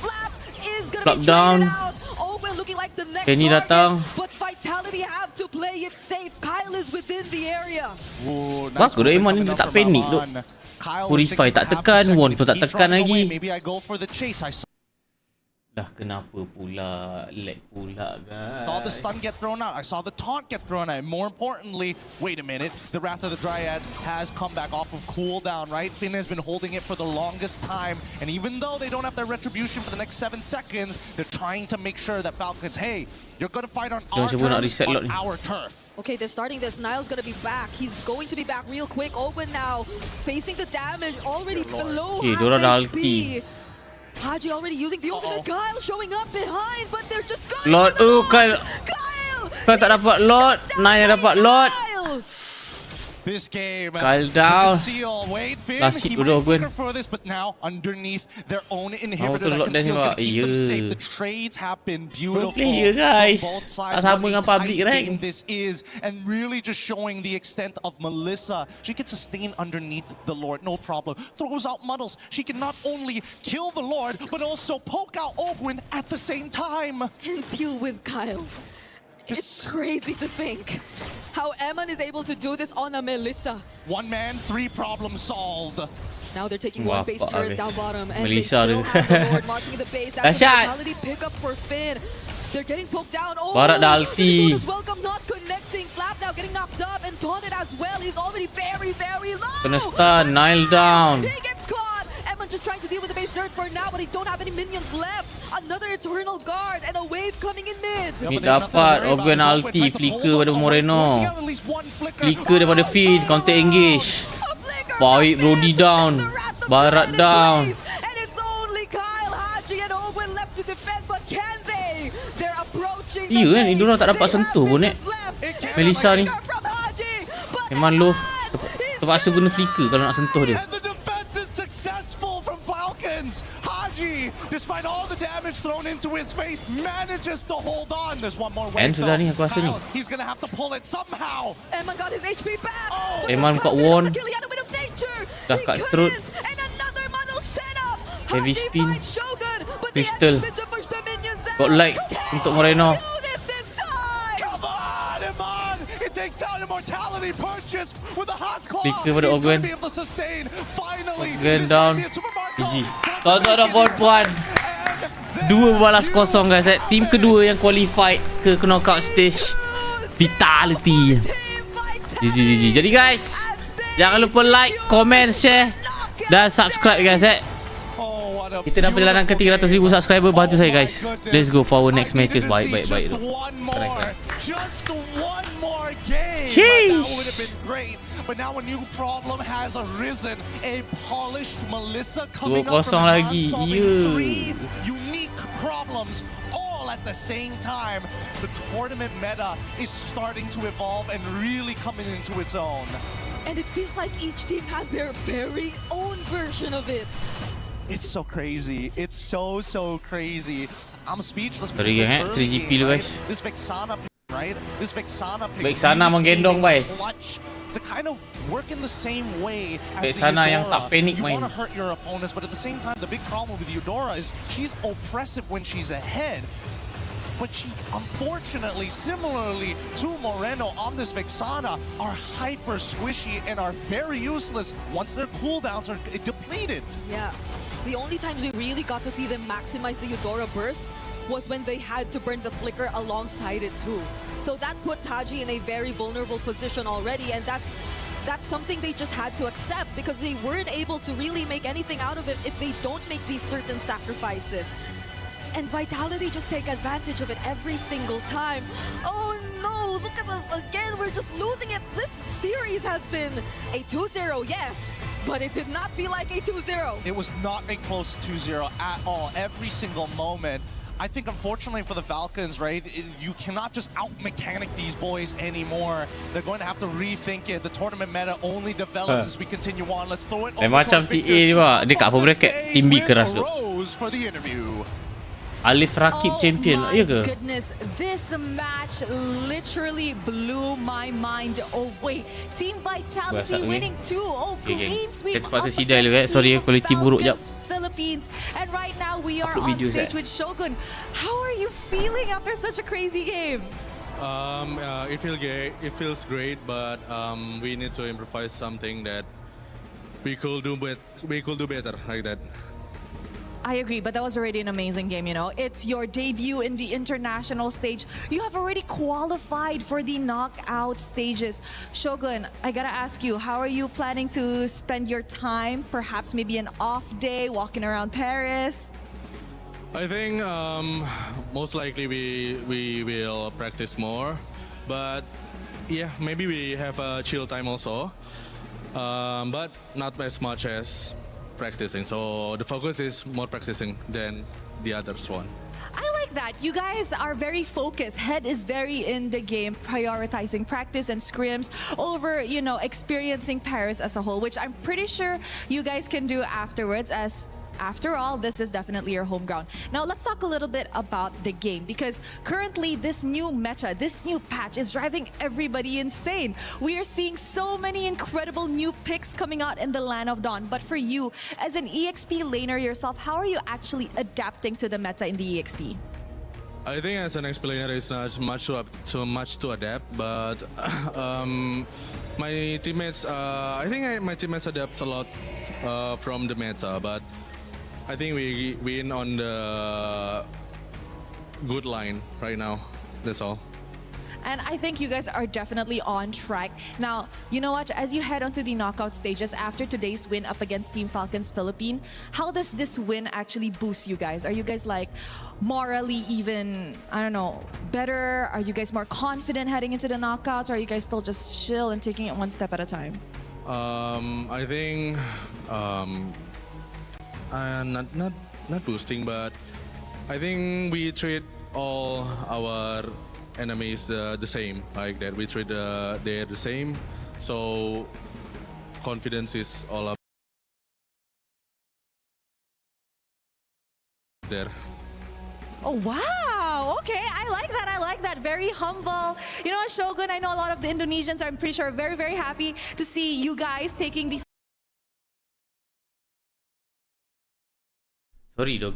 Flap is gonna Flap be down. traded out. Owen looking like the next Kenny target, datang. but Vitality have to play it safe. Kyle is within the area. Bagus Doraemon ni dia tak panik tu. Purify tak tekan, Won pun tak tekan lagi. Maybe I go for the chase. I Dah kenapa pula lag pula saw the guys. stun get thrown out. I saw the taunt get thrown out. More importantly, wait a minute. The Wrath of the Dryads has come back off of cooldown, right? Finn has been holding it for the longest time. And even though they don't have their retribution for the next 7 seconds, they're trying to make sure that Falcons, hey, you're going to fight on our terms, on our turf. Okay, they're starting this. Niall's gonna be back. He's going to be back real quick. Owen now facing the damage already below Okay, half diorang dah HP. ulti. Haji already using the ultimate. Kyle showing up behind, but they're just going Lord, for the Kyle. Kyle tak dapat Lord. Naya dapat Lord. Kyle. This game, Kyle down. Wait, Finn, Last hit he dulu, might flicker for this, but now underneath their own inhibitor, that Lord dah conceal's sebab, gonna keep them safe. yeah. The trades have been Pro beautiful player guys. from both Tak sides. sama What dengan a public tight rank. game this is, and really just showing the extent of Melissa. She can sustain underneath the Lord, no problem. Throws out muddles. She can not only kill the Lord, but also poke out Ogwyn at the same time. And deal with Kyle. It's crazy to think how Eman is able to do this on a Melissa. 1 man, 3 problems solved. Now they're taking one base turret down bottom, and Melissa they still tu. have the Lord marking the base. That's a Dahsyat. vitality pickup for Finn. They're getting poked down. Oh, Barat dah ulti. is welcome, not connecting. Flap now getting knocked up and taunted as well. He's already very, very low. Kena stun, Nile down. He gets caught. Eman just trying to deal with the base dirt for now, but they don't have any minions left. Another Eternal Guard and a wave coming in mid. Ni dapat Ogwen ulti, flicker pada Moreno. Flicker daripada Finn, counter engage. Baik Brody down. Barat down. And it's only Kyle, Haji and Owen left to defend, but can they? They're approaching Ya kan, Idora tak dapat sentuh pun Melissa ni. Memang low. Terpaksa guna flicker kalau nak sentuh dia. And the defense is successful from Falcons. Haji, despite all the damage thrown into his face, manages to hold on. There's one more And wave sudah though. ni aku rasa ni. Kyle, he's gonna have to pull it somehow. Eman got his HP back. Eman buka won. Dah kat strut. Heavy spin. Crystal. Got light untuk Moreno. It takes out immortality purchase with a Haas claw. Flicker pada He's Ogwen. gonna be able to sustain. Finally, Ogwen down. GG. Kalau ada puan-puan. 2 balas kosong guys. Team kedua yang qualified ke knockout stage. Vitality. GG. Jadi guys, jangan lupa like, comment, share dan subscribe guys. Kita dah perjalanan ke 300,000 subscriber. Bantu saya guys. Let's go for our next matches. Baik tu. Just one more game. Sheesh. That would have been great. But now a new problem has arisen. A polished Melissa coming up 2-0 from lagi. solving 3 unique problems all at the same time. The tournament meta is starting to evolve and really coming into its own. And it feels like each team has their very own version of it. It's so crazy. It's so crazy. I'm speechless because Sorry this gang, early 3GP game, lu right? guys. This Vexana pick, right? This Vexana pick Vexana really menggendong, came in guys. clutch to kind of work in the same way as Vexana the yang Eudora. tak panik You main. want to hurt your opponents, but at the same time, the big problem with Eudora is she's oppressive when she's ahead. But she, unfortunately, similarly to Moreno on this Vexana, are hyper squishy and are very useless once their cooldowns are depleted. Yeah. The only times we really got to see them maximize the Eudora burst was when they had to burn the flicker alongside it too. So that put Haji in a very vulnerable position already, and that's something they just had to accept because they weren't able to really make anything out of it if they don't make these certain sacrifices. And Vitality just take advantage of it every single time. Oh no, look at us again, we're just losing it. This series has been a 2-0, yes, but it did not feel like a 2-0. It was not a close 2-0 at all. Every single moment. I think, unfortunately for the Falcons, right, you cannot just out-mechanic these boys anymore. They're going to have to rethink it. The tournament meta only develops as we continue on. Let's throw it over macam to TA ni pak. Dia kat upper bracket team B keras tu. Rose for the interview. Alif Rakib champion ya ke? Goodness, this match literally blew my mind away. Team Vitality winning 2-0 clean sweep up against Team Falcons Philippines. And right now we are on stage with Shogun. How are you feeling after such a crazy game? It feels great, but we need to improvise something that we could do better like that. I agree, but that was already an amazing game, you know. It's your debut in the international stage. You have already qualified for the knockout stages. Shogun, I gotta ask you, how are you planning to spend your time? Perhaps maybe an off day, walking around Paris? I think most likely we will practice more, but yeah, maybe we have a chill time also, but not as much as practicing. So the focus is more practicing than the others one. I like that. You guys are very focused. Head is very in the game, prioritizing practice and scrims over, you know, experiencing Paris as a whole, which I'm pretty sure you guys can do afterwards, as after all, this is definitely your home ground. Now, let's talk a little bit about the game, because currently this new meta, this new patch is driving everybody insane. We are seeing so many incredible new picks coming out in the Land of Dawn. But for you, as an EXP laner yourself, how are you actually adapting to the meta in the EXP? I think as an explainer, it's not too much to adapt, but my teammates, I think my teammates adapt a lot from the meta, but I think we win on the good line right now. That's all. And I think you guys are definitely on track. Now, you know what? As you head onto the knockout stages after today's win up against Team Falcons Philippines, how does this win actually boost you guys? Are you guys like morally even, I don't know, better? Are you guys more confident heading into the knockouts? Or are you guys still just chill and taking it one step at a time? I think not boosting, but I think we treat all our enemies the same, like that. We treat they're the same, so confidence is all up there. Oh, wow. Okay, I like that. I like that. Very humble. You know what, Shogun, I know a lot of the Indonesians are, I'm pretty sure, very, very happy to see you guys taking these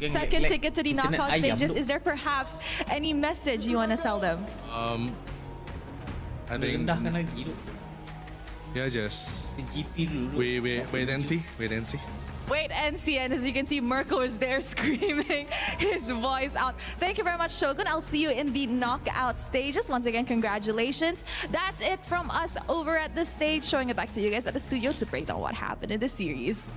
second ticket to the knockout stages. Is there perhaps any message you want to tell them? I think yeah, just wait and see. Wait and see. And as you can see, Mirko is there screaming his voice out. Thank you very much, Shogun. I'll see you in the knockout stages. Once again, congratulations. That's it from us over at the stage. Showing it back to you guys at the studio to break down what happened in the series.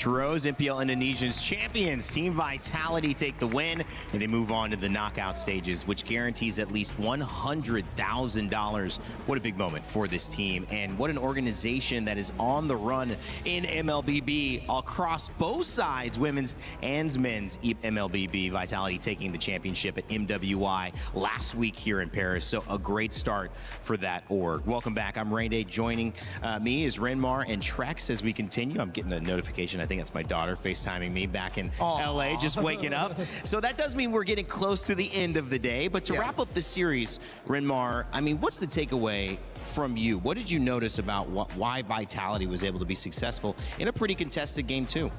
Rose, MPL Indonesia's champions, Team Vitality take the win, and they move on to the knockout stages, which guarantees at least $100,000. What a big moment for this team, and what an organization that is on the run in MLBB across both sides, women's and men's MLBB. Vitality taking the championship at MWI last week here in Paris, so a great start for that org. Welcome back. I'm Rain Day. Joining me is Renmar and Trex as we continue. I'm getting a notification. I think that's my daughter FaceTiming me back in LA, just waking up. So that does mean we're getting close to the end of the day. But to wrap up the series, Renmar, I mean, what's the takeaway from you? What did you notice about why Vitality was able to be successful in a pretty contested game too?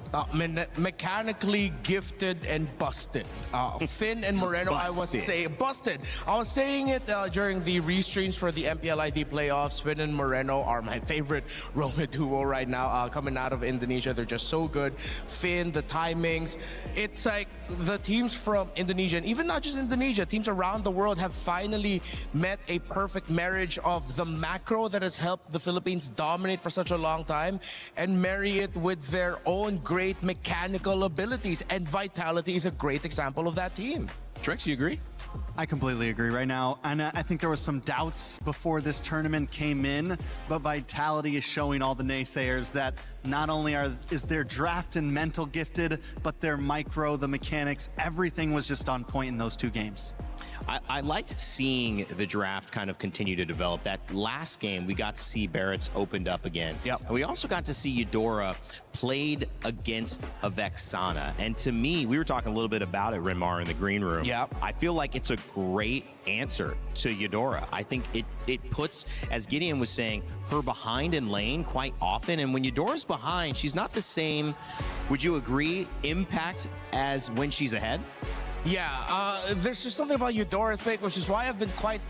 Mechanically gifted and busted. Finn and Moreno, I was saying, busted. I was saying it during the restreams for the MPLID playoffs. Finn and Moreno are my favorite Roma duo right now. Coming out of Indonesia, they're just so good. Finn, the timings. It's like the teams from Indonesia, and even not just Indonesia, teams around the world have finally met a perfect marriage of the macro that has helped the Philippines dominate for such a long time and marry it with their own great mechanical abilities. And Vitality is a great example of that team. Trex, you agree? I completely agree right now. And I think there was some doubts before this tournament came in, but Vitality is showing all the naysayers that not only is their draft and mental gifted, but their micro, the mechanics, everything was just on point in those 2 games. I liked seeing the draft kind of continue to develop. That last game, we got to see Barrett's opened up again. Yep. And we also got to see Eudora played against a Vexana. And to me, we were talking a little bit about it, Renmar, in the green room. Yep. I feel like it's a great answer to Eudora. I think it puts, as Gideon was saying, her behind in lane quite often. And when Eudora's behind, she's not the same, would you agree, impact as when she's ahead? Yeah, there's just something about Eudora's pick, which is why I've been quite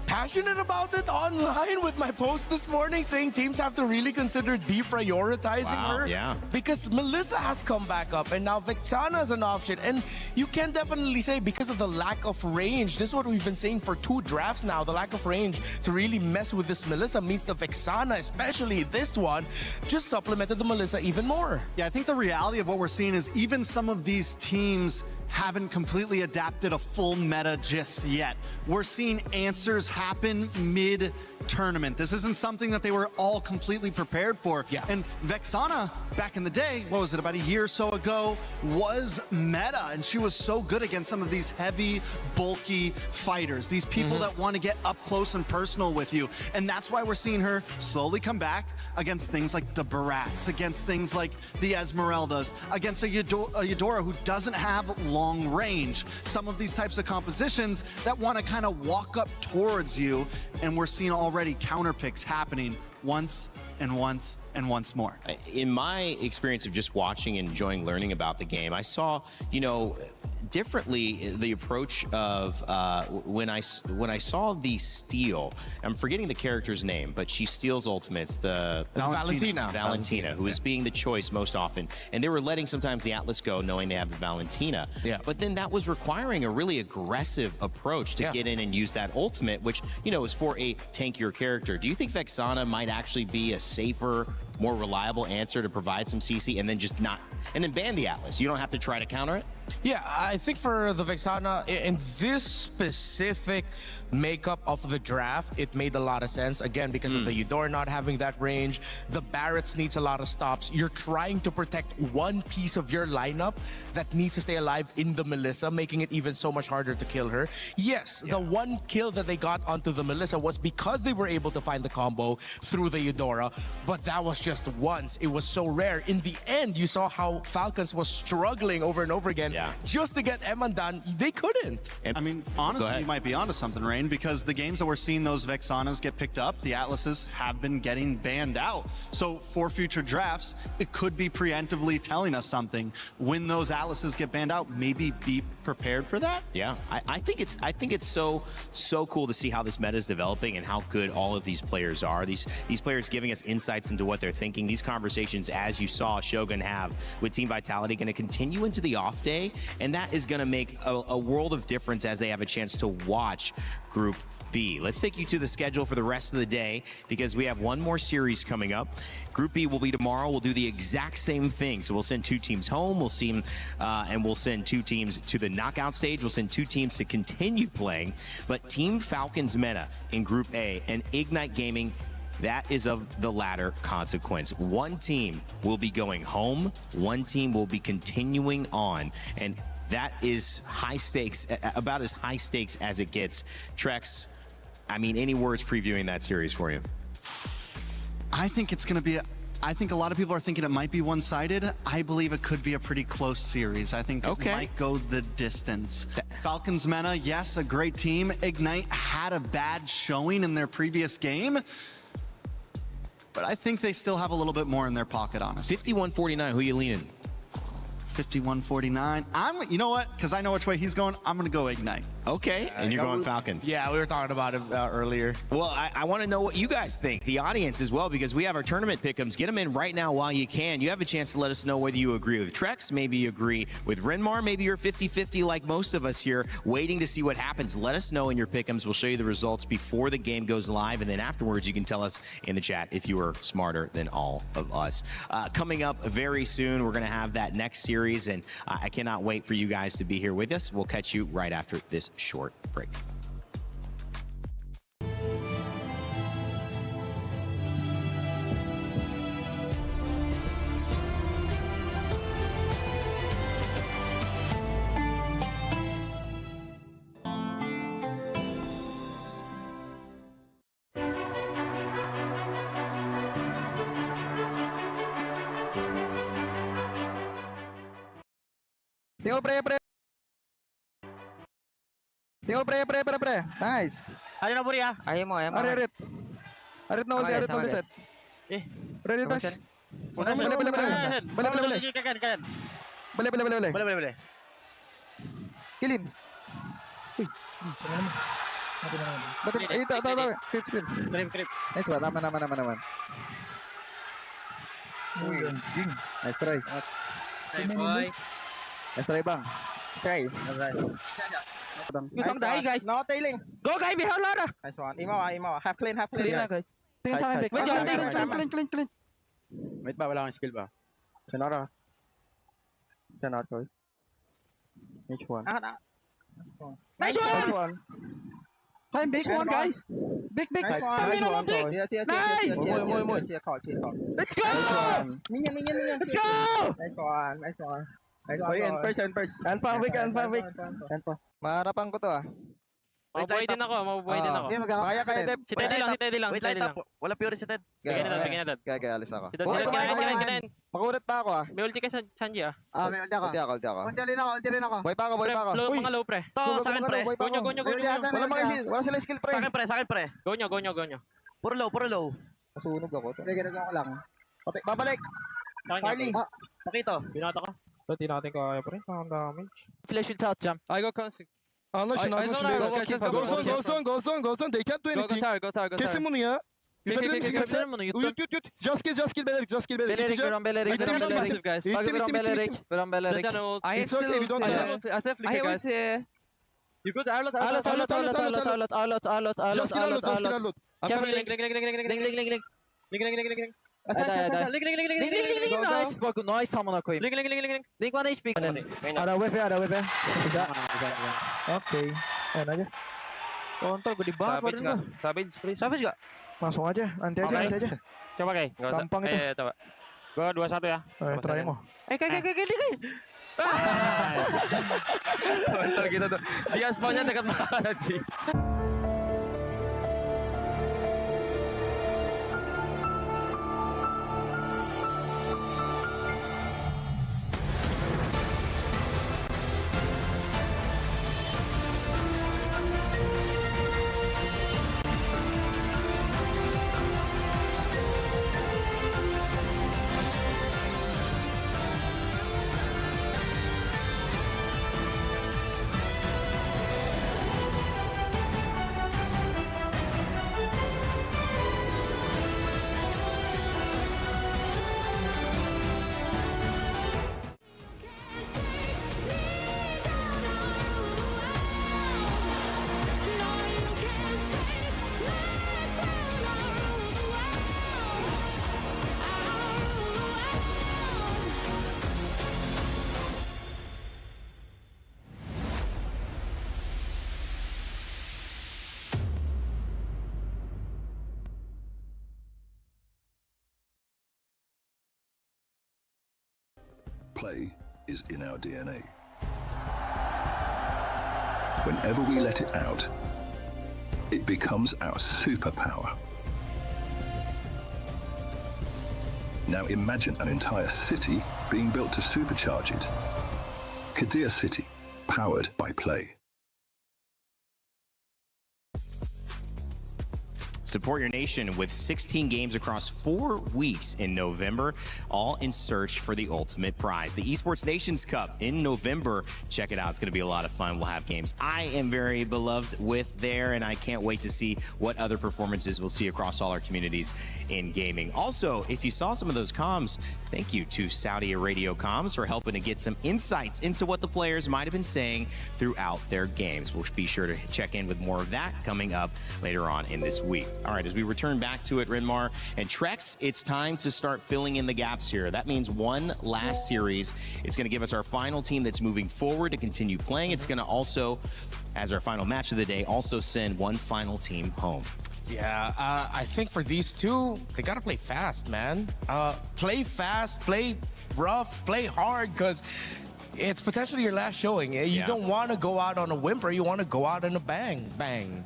passionate about it online with my post this morning, saying teams have to really consider deprioritizing her. Yeah. Because Melissa has come back up, and now Vexana is an option. And you can definitely say, because of the lack of range, this is what we've been saying for 2 drafts now, the lack of range to really mess with this Melissa means the Vexana, especially this one, just supplemented the Melissa even more. Yeah, I think the reality of what we're seeing is even some of these teams haven't completely adapted a full meta just yet. We're seeing answers happen mid-tournament. This isn't something that they were all completely prepared for. Yeah. And Vexana, back in the day, what was it, about a year or so ago, was meta, and she was so good against some of these heavy, bulky fighters, these people that want to get up close and personal with you. And that's why we're seeing her slowly come back against things like the Barats, against things like the Esmeraldas, against a Eudora who doesn't have long range. Some of these types of compositions that want to kind of walk up towards you, and we're seeing already counter picks happening once and once and once more. In my experience of just watching and enjoying learning about the game, I saw, you know, differently the approach of when I saw the steal. I'm forgetting the character's name, but she steals ultimates. The Valentina, who is being the choice most often, and they were letting sometimes the Atlas go, knowing they have the Valentina. Yeah. But then that was requiring a really aggressive approach to get in and use that ultimate, which, you know, is for a tankier character. Do you think Vexana might actually be a safer, more reliable answer to provide some CC and then just not, and then ban the Atlas? You don't have to try to counter it? Yeah, I think for the Vexana, in this specific makeup of the draft, it made a lot of sense. Again, because of the Eudora not having that range, the Barretts needs a lot of stops. You're trying to protect one piece of your lineup that needs to stay alive in the Melissa, making it even so much harder to kill her. Yes, the one kill that they got onto the Melissa was because they were able to find the combo through the Eudora, but that was just once. It was so rare. In the end, you saw how Falcons was struggling over and over again just to get Eman done. They couldn't. I mean, honestly, you might be onto something, Rain, because the games that we're seeing those Vexanas get picked up, the Atlases have been getting banned out. So for future drafts, it could be preemptively telling us something. When those Atlases get banned out, maybe be prepared for that. Yeah, I think it's so cool to see how this meta is developing and how good all of these players are. These players giving us insights into what they're thinking. These conversations, as you saw Shogun have with Team Vitality, going to continue into the off day, and that is going to make a world of difference as they have a chance to watch Group B. Let's take you to the schedule for the rest of the day, because we have one more series coming up. Group B will be tomorrow. We'll do the exact same thing. So we'll send 2 teams home. We'll see, and we'll send 2 teams to the knockout stage. We'll send 2 teams to continue playing. But Team Falcons meta in Group A and Ignite Gaming, that is of the latter consequence. One team will be going home. One team will be continuing on. And that is high stakes, about as high stakes as it gets. Trex, I mean, any words previewing that series for you? I think it's going to be I think a lot of people are thinking it might be one-sided. I believe it could be a pretty close series. I think it might go the distance. Falcons meta, yes, a great team. Ignite had a bad showing in their previous game, but I think they still have a little bit more in their pocket, honestly. 51-49, who you leaning? 51-49. You know what? Because I know which way he's going, I'm going to go Ignite. Okay, and you're going Falcons. Yeah, we were talking about it earlier. Well, I want to know what you guys think, the audience as well, because we have our tournament pick'ems. Get them in right now while you can. You have a chance to let us know whether you agree with Trex, maybe you agree with Renmar, maybe you're 50-50 like most of us here, waiting to see what happens. Let us know in your pick'ems. We'll show you the results before the game goes live, and then afterwards you can tell us in the chat if you are smarter than all of us. Coming up very soon, we're going to have that next series series, and I cannot wait for you guys to be here with us. We'll catch you right after this short break. Tinggal pre. Tinggal pre. Nice. Ada na buri ya? Ayo mo. Arit na ulti set. Ready touch. Boleh. Kill him. Betul. Tahu. Crips. Nice one. Aman. Nice try. Nice try bang. Bang dai guys. No tailing. Go guys, behind ladder. Nice one. Imaw. Half clean. Tinggal sa akin. Clean. Wait ba, wala akong skill ba? Cannot ko. Nice one. Nice one. Time big one guys. Big. Nice one. Nice. More. Let's go. Minion. Let's go. Nice one. End first. Anpa. Maharapan ko to ah. Mabubuhay din ako. Okay, kaya Deb. Si Teddy lang. Wait, light up. Wala pure si Ted. Bigyan na. Kaya alis ako. Si Ted. Makulit pa ako ah. May ulti ka sa Sanji ah. May ulti ako. Ulti rin ako. Boy pa ako. Mga low pre. To, sa akin pre. Gonyo. Wala sila skill pre. Sa akin pre. Gonyo. Puro low. Nasunog ako. Ginagawa ko lang. Babalik. Farley. Pakito. Binata ko. Hindi natin kaya pre. Ang damage. Flash will out jump. I go consec. Anlaşın. Go zone. They can't do anything. Go tower. Kesin bunu ya. Keselim bunu. Yut. Just kill Belerik. Belerik. It's okay, we don't have. I have flicker guys. You good Arlot. Just kill Arlot. Careful, link. Nice. Bak, nice amına koyayım. Link 1 HP. Ada WP. Bisa. Oke. Enak aja. Kontol gede banget badan gua. Savage gak? Langsung aja, nanti aja. Coba guys. Gampang itu. Coba. Gua 21 ya. Try mo. Kayak. Kontol gitu tuh. Dia spawnnya dekat banget sih. Play is in our DNA. Whenever we let it out, it becomes our superpower. Now imagine an entire city being built to supercharge it. Kadir City, powered by play. Support your nation with 16 games across 4 weeks in November, all in search for the ultimate prize. The Esports Nations Cup in November. Check it out. It's going to be a lot of fun. We'll have games I am very beloved with there, and I can't wait to see what other performances we'll see across all our communities in gaming. Also, if you saw some of those comms, thank you to Saudi Radio Comms for helping to get some insights into what the players might have been saying throughout their games. We'll be sure to check in with more of that coming up later on in this week. All right, as we return back to it, Rinmar and Trex, it's time to start filling in the gaps here. That means one last series. It's going to give us our final team that's moving forward to continue playing. It's going to also, as our final match of the day, also send one final team home. Yeah, I think for these two, they gotta play fast, man. Play fast, play rough, play hard, because it's potentially your last showing. You don't want to go out on a whimper. You want to go out in a bang, bang.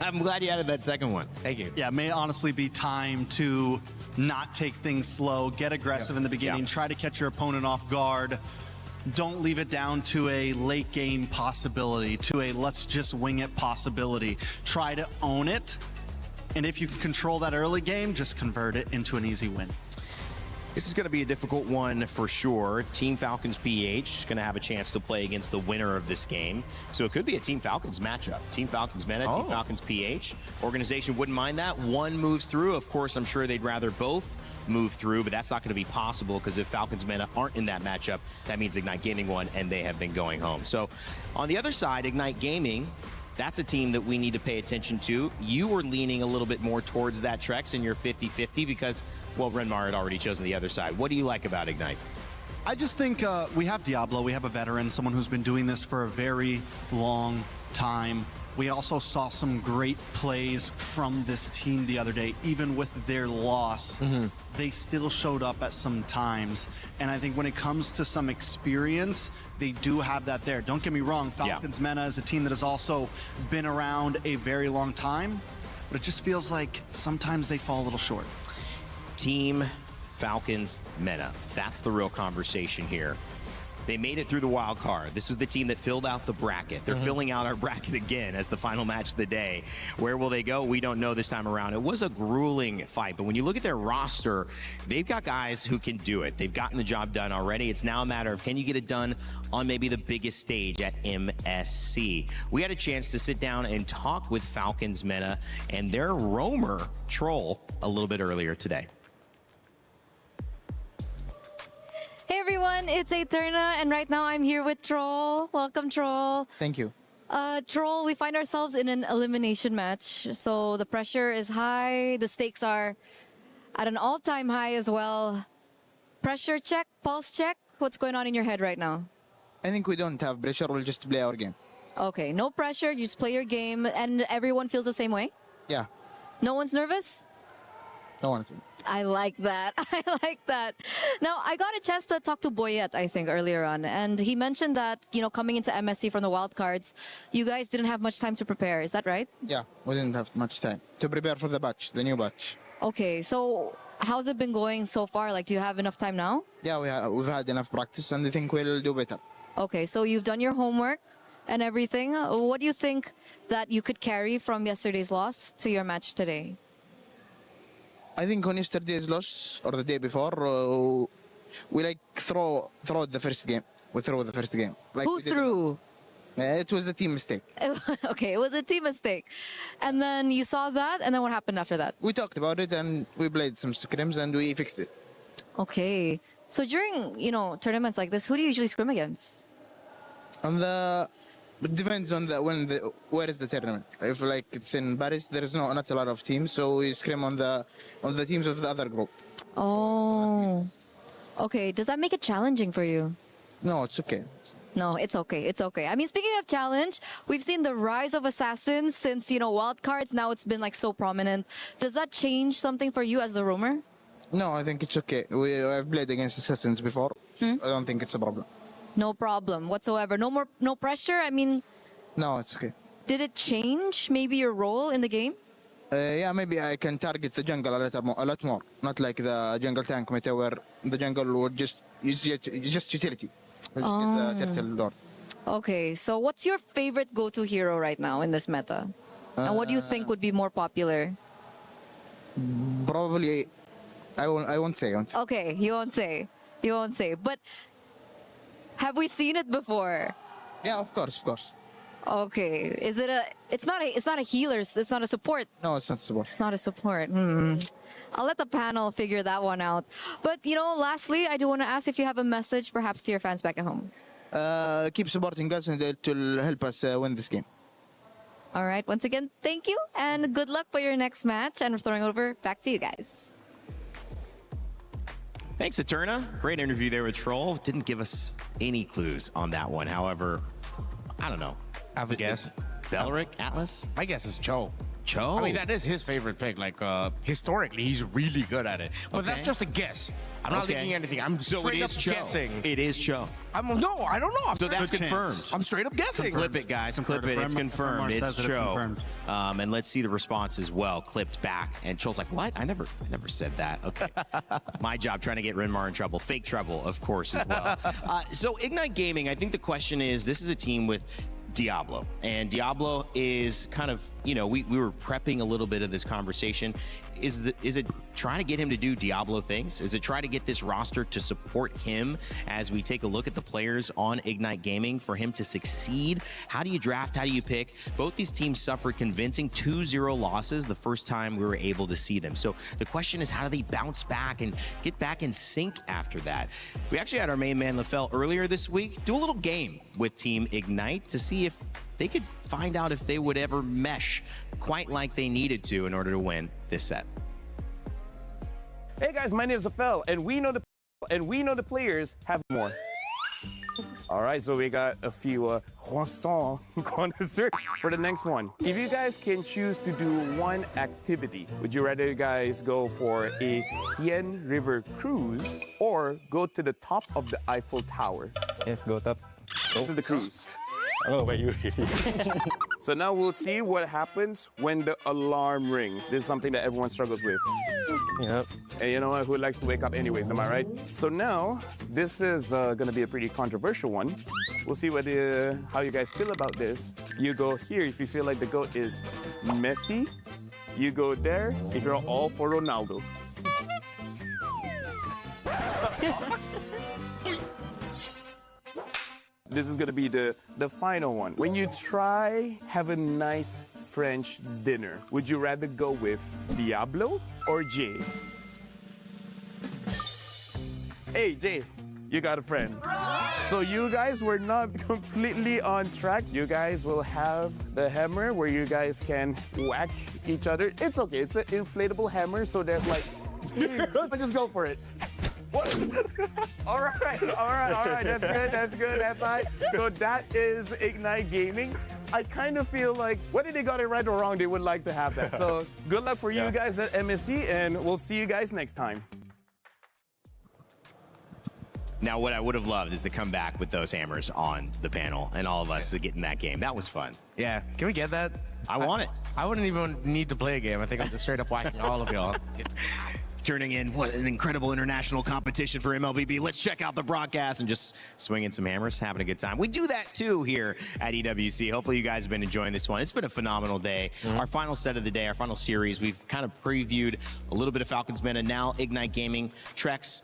I'm glad you added that second one. Thank you. Yeah, it may honestly be time to not take things slow, get aggressive in the beginning, try to catch your opponent off guard. Don't leave it down to a late game possibility, to a let's just wing it possibility. Try to own it. And if you can control that early game, just convert it into an easy win. This is going to be a difficult one for sure. Team Falcons PH is going to have a chance to play against the winner of this game. So it could be a Team Falcons matchup. Team Falcons Meta, Team Falcons PH. Organization wouldn't mind that. One moves through. Of course, I'm sure they'd rather both move through, but that's not going to be possible because if Falcons Meta aren't in that matchup, that means Ignite Gaming won and they have been going home. So on the other side, Ignite Gaming, that's a team that we need to pay attention to. You were leaning a little bit more towards that, Trex, in your 50-50 because, well, Renmar had already chosen the other side. What do you like about Ignite? I just think we have Diablo, we have a veteran, someone who's been doing this for a very long time. We also saw some great plays from this team the other day. Even with their loss, they still showed up at some times. And I think when it comes to some experience, they do have that there. Don't get me wrong, Falcons Meta is a team that has also been around a very long time, but it just feels like sometimes they fall a little short. Team Falcons Meta. That's the real conversation here. They made it through the wild card. This was the team that filled out the bracket. They're filling out our bracket again as the final match of the day. Where will they go? We don't know this time around. It was a grueling fight, but when you look at their roster, they've got guys who can do it. They've gotten the job done already. It's now a matter of can you get it done on maybe the biggest stage at MSC. We had a chance to sit down and talk with Falcons Meta and their roamer Troll a little bit earlier today. Hey everyone, it's Eterna, and right now I'm here with Troll. Welcome, Troll. Thank you. Troll, we find ourselves in an elimination match, so the pressure is high, the stakes are at an all-time high as well. Pressure check, pulse check, what's going on in your head right now? I think we don't have pressure, we'll just play our game. Okay, no pressure, you just play your game, and everyone feels the same way? Yeah. No one's nervous? No one's. I like that. I like that. Now, I got a chance to talk to Boyet, I think, earlier on, and he mentioned that, you know, coming into MSC from the wildcards, you guys didn't have much time to prepare. Is that right? Yeah, we didn't have much time to prepare for the batch, the new batch. Okay, so how's it been going so far? Like, do you have enough time now? Yeah, we've had enough practice, and I think we'll do better. Okay, so you've done your homework and everything. What do you think that you could carry from yesterday's loss to your match today? I think on yesterday's loss or the day before, we like throw the first game. We throw the first game. Like who threw? It was a team mistake. Okay, it was a team mistake. And then you saw that, and then what happened after that? We talked about it, and we played some scrims, and we fixed it. Okay. So during, you know, tournaments like this, who do you usually scrim against? It depends on where is the tournament. If like it's in Paris, there is not a lot of teams, so we scrim on the teams of the other group. Oh, okay. Does that make it challenging for you? No, it's okay. No, it's okay. It's okay. I mean, speaking of challenge, we've seen the rise of assassins since, you know, wildcards. Now it's been like so prominent. Does that change something for you as the roamer? No, I think it's okay. I've played against assassins before. I don't think it's a problem. No problem whatsoever. No pressure. I mean, no, it's okay. Did it change maybe your role in the game? Yeah, maybe I can target the jungle a lot more. Not like the jungle tank meta where the jungle would just use just utility. We'll just get the turtle lord. Okay, so what's your favorite go-to hero right now in this meta? And what do you think would be more popular? Probably, I won't say. Okay, you won't say. You won't say. But have we seen it before? Yeah, of course. Okay. Is it it's not a healer, it's not a support. No, it's not support. It's not a support. I'll let the panel figure that one out. But, you know, lastly, I do want to ask if you have a message perhaps to your fans back at home. Keep supporting us and it will help us win this game. All right. Once again, thank you and good luck for your next match. And we're throwing over back to you guys. Thanks, Eterna. Great interview there with Troll. Didn't give us any clues on that one. However, I don't know. I have a guess. Belric, Atlas? My guess is Cho. Cho? I mean, that is his favorite pick. Like, historically, he's really good at it. But that's just a guess. I'm not thinking anything. I'm straight up guessing. It is Cho. No, I don't know. So that's confirmed. I'm straight up guessing. Clip it, guys. Clip it. It's confirmed. It's Cho. And let's see the response as well. Clipped back. And Troll's like, what? I never said that. Okay. My job trying to get Renmar in trouble. Fake trouble, of course, as well. So Ignite Gaming, I think the question is, this is a team with Diablo. And Diablo is kind of, you know, we were prepping a little bit of this conversation. Is it trying to get him to do Diablo things? Is it try to get this roster to support him as we take a look at the players on Ignite Gaming for him to succeed? How do you draft? How do you pick? Both these teams suffered convincing 2-0 losses the first time we were able to see them. So the question is, how do they bounce back and get back in sync after that? We actually had our main man LaFell earlier this week do a little game with Team Ignite to see if they could find out if they would ever mesh quite like they needed to in order to win this set. Hey guys, my name is LaFell, and we know the players have more. All right, so we got a few croissants going to search for the next one. If you guys can choose to do one activity, would you rather you guys go for a Seine River cruise or go to the top of the Eiffel Tower? Yes, go top. This is the cruise. Oh, but you. So now we'll see what happens when the alarm rings. This is something that everyone struggles with. Yep. And you know what? Who likes to wake up anyways, am I right? So now, this is gonna be a pretty controversial one. We'll see how you guys feel about this. You go here if you feel like the GOAT is Messi. You go there if you're all for Ronaldo. This is gonna be the final one. When you try have a nice French dinner, would you rather go with Diablo or Jay? Hey Jay, you got a friend. So you guys were not completely on track. You guys will have the hammer where you guys can whack each other. It's okay, it's an inflatable hammer, so there's like, just go for it. What? all right, that's good, that's right. So that is Ignite Gaming. I kind of feel like whether they got it right or wrong, they would like to have that. So good luck for you guys at MSC, and we'll see you guys next time. Now, what I would have loved is to come back with those hammers on the panel and all of us to get in that game. That was fun. Yeah, can we get that? I want it. I wouldn't even need to play a game. I think I'm just straight up whacking all of y'all. Turning in what an incredible international competition for MLBB. Let's check out the broadcast and just swinging some hammers, having a good time. We do that too here at EWC. Hopefully you guys have been enjoying this one. It's been a phenomenal day. Our final set of the day, our final series, we've kind of previewed a little bit of Falcons Men and now Ignite Gaming. Trex,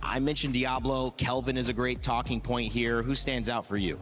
I mentioned Diablo. Kelvin is a great talking point here. Who stands out for you?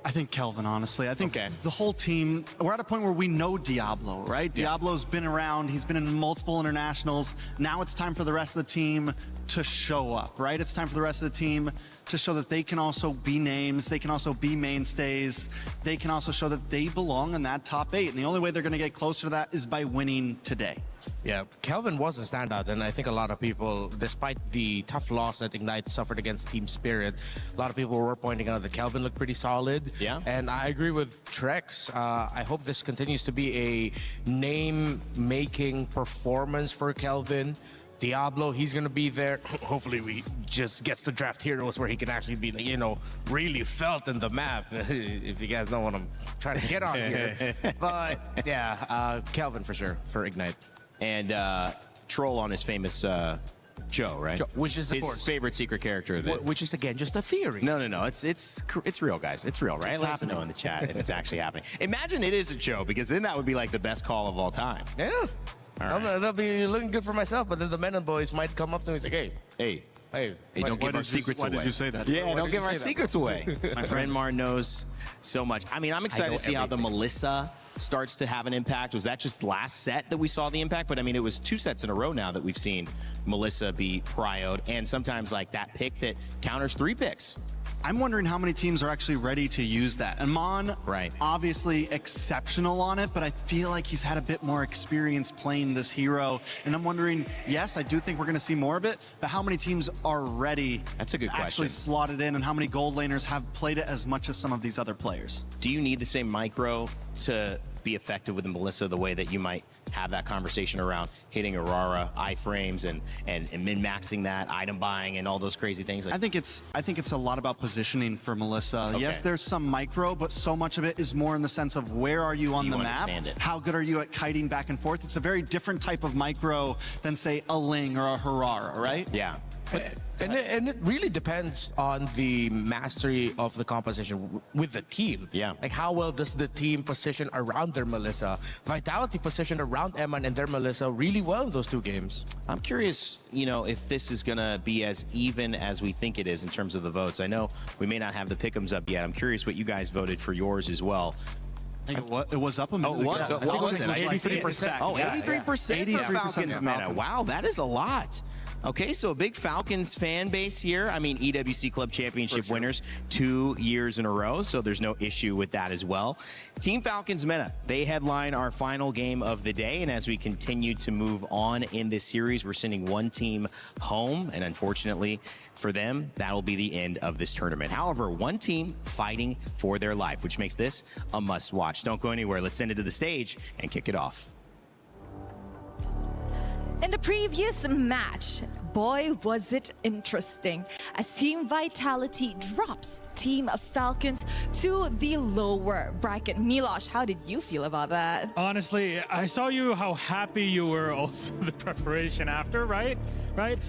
I think Kelvin, honestly. I think the whole team, we're at a point where we know Diablo, right? Yeah. Diablo's been around. He's been in multiple internationals. Now it's time for the rest of the team to show up, right? It's time for the rest of the team to show that they can also be names. They can also be mainstays. They can also show that they belong in that top 8. And the only way they're going to get closer to that is by winning today. Yeah, Kelvin was a standout, and I think a lot of people, despite the tough loss that Ignite suffered against Team Spirit, a lot of people were pointing out that Kelvin looked pretty solid. Yeah. And I agree with Trex. I hope this continues to be a name-making performance for Kelvin. Diablo, he's going to be there. Hopefully we just gets to draft heroes where he can actually be, you know, really felt in the map, if you guys know what I'm trying to get on here. But yeah, Kelvin for sure, for Ignite. And Troll on his famous Joe, right? Joe, which is his favorite secret character. Which is, again, just a theory. No. It's real, guys. It's real, right? Let us know in the chat if it's actually happening. Imagine it is a Joe, because then that would be like the best call of all time. Yeah. That'll be looking good for myself, but then the men and boys might come up to me and say, hey, don't give our secrets away. Why did you say that? Yeah, don't give our secrets away. My friend Mar knows so much. I mean, I'm excited to see how the Melissa starts to have an impact. Was that just last set that we saw the impact? But I mean, it was 2 sets in a row now that we've seen Melissa be prioed, and sometimes like that pick that counters 3 picks I'm wondering how many teams are actually ready to use that. And Mon, obviously exceptional on it, but I feel like he's had a bit more experience playing this hero. And I'm wondering, yes, I do think we're going to see more of it, but how many teams are ready That's a good to question. actually slot it in, and how many gold laners have played it as much as some of these other players? Do you need the same micro to be effective with the Melissa the way that you might have that conversation around hitting Aurora, iframes, and min-maxing that, item buying, and all those crazy things? I think it's a lot about positioning for Melissa. Yes, there's some micro, but so much of it is more in the sense of where are you on the map? How good are you at kiting back and forth? It's a very different type of micro than, say, a Ling or a Harara, right? Yeah. And it really depends on the mastery of the composition with the team. Yeah. Like how well does the team position around their Melissa? Vitality positioned around Eman and their Melissa really well in those two games. I'm curious, you know, if this is going to be as even as we think it is in terms of the votes. I know we may not have the pick'ems up yet. I'm curious what you guys voted for yours as well. I think it was up a minute ago. What was it? 83%. Oh, 83% for Falcons meta. Falcons. Wow, that is a lot. Okay, so a big Falcons fan base here. I mean, EWC Club Championship winners 2 years in a row, so there's no issue with that as well. Team Falcons meta, they headline our final game of the day, and as we continue to move on in this series, we're sending one team home, and unfortunately for them, that'll be the end of this tournament. However, one team fighting for their life, which makes this a must-watch. Don't go anywhere. Let's send it to the stage and kick it off. In the previous match, boy, was it interesting as Team Vitality drops Team Falcons to the lower bracket. Milosh, how did you feel about that? Honestly, I saw you how happy you were also the preparation after, right?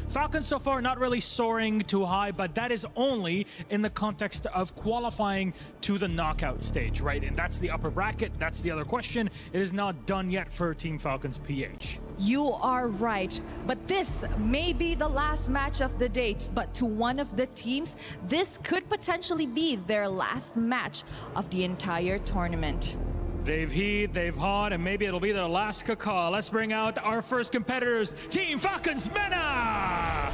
Falcons so far not really soaring too high, but that is only in the context of qualifying to the knockout stage, right? And that's the upper bracket. That's the other question. It is not done yet for Team Falcons PH. You are right, but this may be the last match of the day, but to one of the teams, this could potentially be their last match of the entire tournament. They've heat, they've hot, and maybe it'll be their last caca. Let's bring out our first competitors, Team Falcons MENA!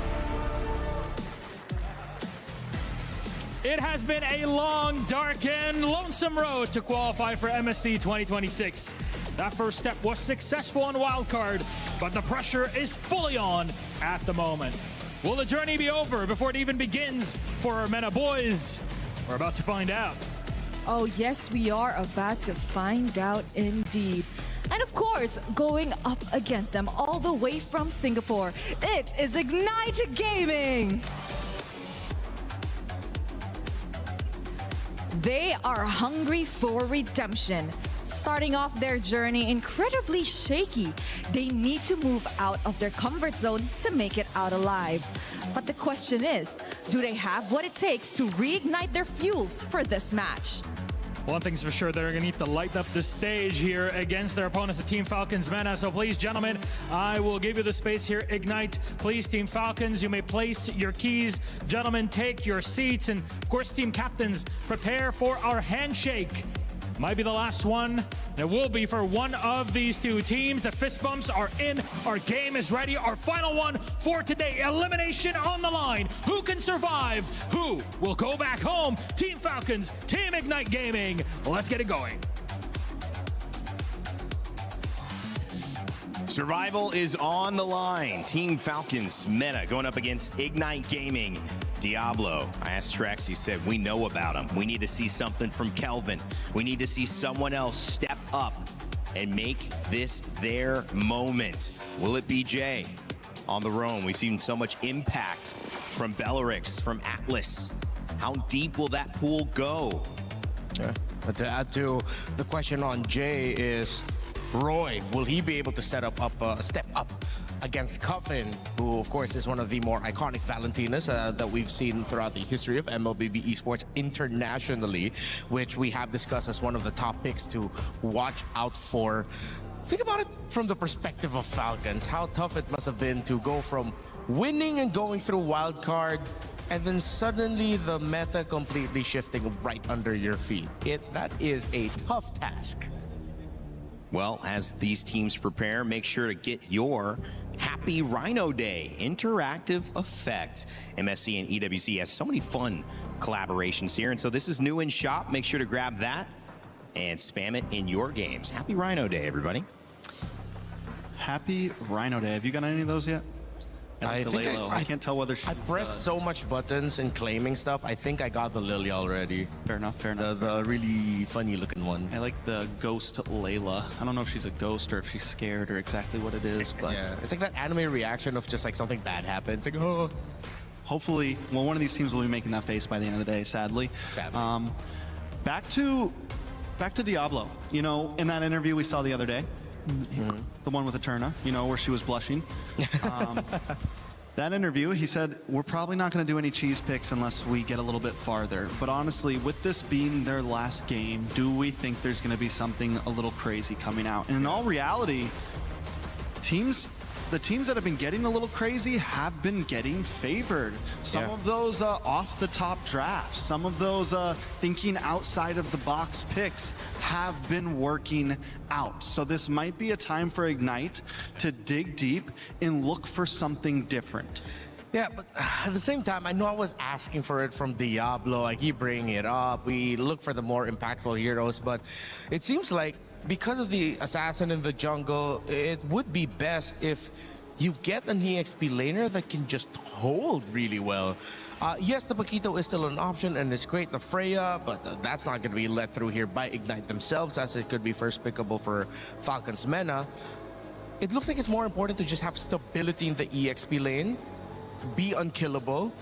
It has been a long, dark, and lonesome road to qualify for MSC 2026. That first step was successful on wildcard, but the pressure is fully on at the moment. Will the journey be over before it even begins for our MENA boys? We're about to find out. Oh yes, we are about to find out indeed. And of course, going up against them all the way from Singapore, it is Ignite Gaming! They are hungry for redemption. Starting off their journey incredibly shaky, they need to move out of their comfort zone to make it out alive. But the question is, do they have what it takes to reignite their fuels for this match? One thing's for sure, they're going to need to light up the stage here against their opponents, the Team Falcons MENA. So please, gentlemen, I will give you the space here. Ignite, please, Team Falcons, you may place your keys. Gentlemen, take your seats. And of course, team captains, prepare for our handshake. Might be the last one. It will be for one of these two teams. The fist bumps are in. Our game is ready. Our final one for today. Elimination on the line. Who can survive? Who will go back home? Team Falcons, Team Ignite Gaming. Let's get it going. Survival is on the line. Team Falcons MENA going up against Ignite Gaming. Diablo, I asked Trex, he said, we know about him. We need to see something from Kelvin. We need to see someone else step up and make this their moment. Will it be Jay on the roam? We've seen so much impact from Bellerix, from Atlas. How deep will that pool go? But to add to the question on Jay is, Roy, will he be able to step up against Coffin, who of course is one of the more iconic Valentinas that we've seen throughout the history of MLBB esports internationally, which we have discussed as one of the top picks to watch out for. Think about it from the perspective of Falcons, how tough it must have been to go from winning and going through wildcard and then suddenly the meta completely shifting right under your feet. That is a tough task. Well, as these teams prepare, make sure to get your Happy Rhino Day interactive effect. MSC and EWC has so many fun collaborations here, and so this is new in shop. Make sure to grab that and spam it in your games. Happy Rhino Day, everybody. Happy Rhino Day. Have you got any of those yet? I can't tell whether she's... I pressed so much buttons and claiming stuff. I think I got the Lily already. Fair enough, fair enough. The really funny looking one. I like the ghost Layla. I don't know if she's a ghost or if she's scared or exactly what it is, but... Yeah, it's like that anime reaction of just like something bad happens. Like, oh. Hopefully, well, one of these teams will be making that face by the end of the day, sadly. Back to Diablo. You know, in that interview we saw the other day, the one with Eterna, you know, where she was blushing. That interview, he said, we're probably not going to do any cheese picks unless we get a little bit farther. But honestly, with this being their last game, do we think there's going to be something a little crazy coming out? And in all reality, the teams that have been getting a little crazy have been getting favored. Some of those off-the-top drafts, some of those thinking outside of the box picks have been working out. So this might be a time for Ignite to dig deep and look for something different. Yeah, but at the same time, I know I was asking for it from Diablo. I keep bringing it up. We look for the more impactful heroes, but it seems like because of the assassin in the jungle, it would be best if you get an EXP laner that can just hold really well. Yes, the Paquito is still an option and it's great, the Freya, but that's not going to be let through here by Ignite themselves, as it could be first pickable for Falcons Mena. It looks like it's more important to just have stability in the EXP lane, be unkillable,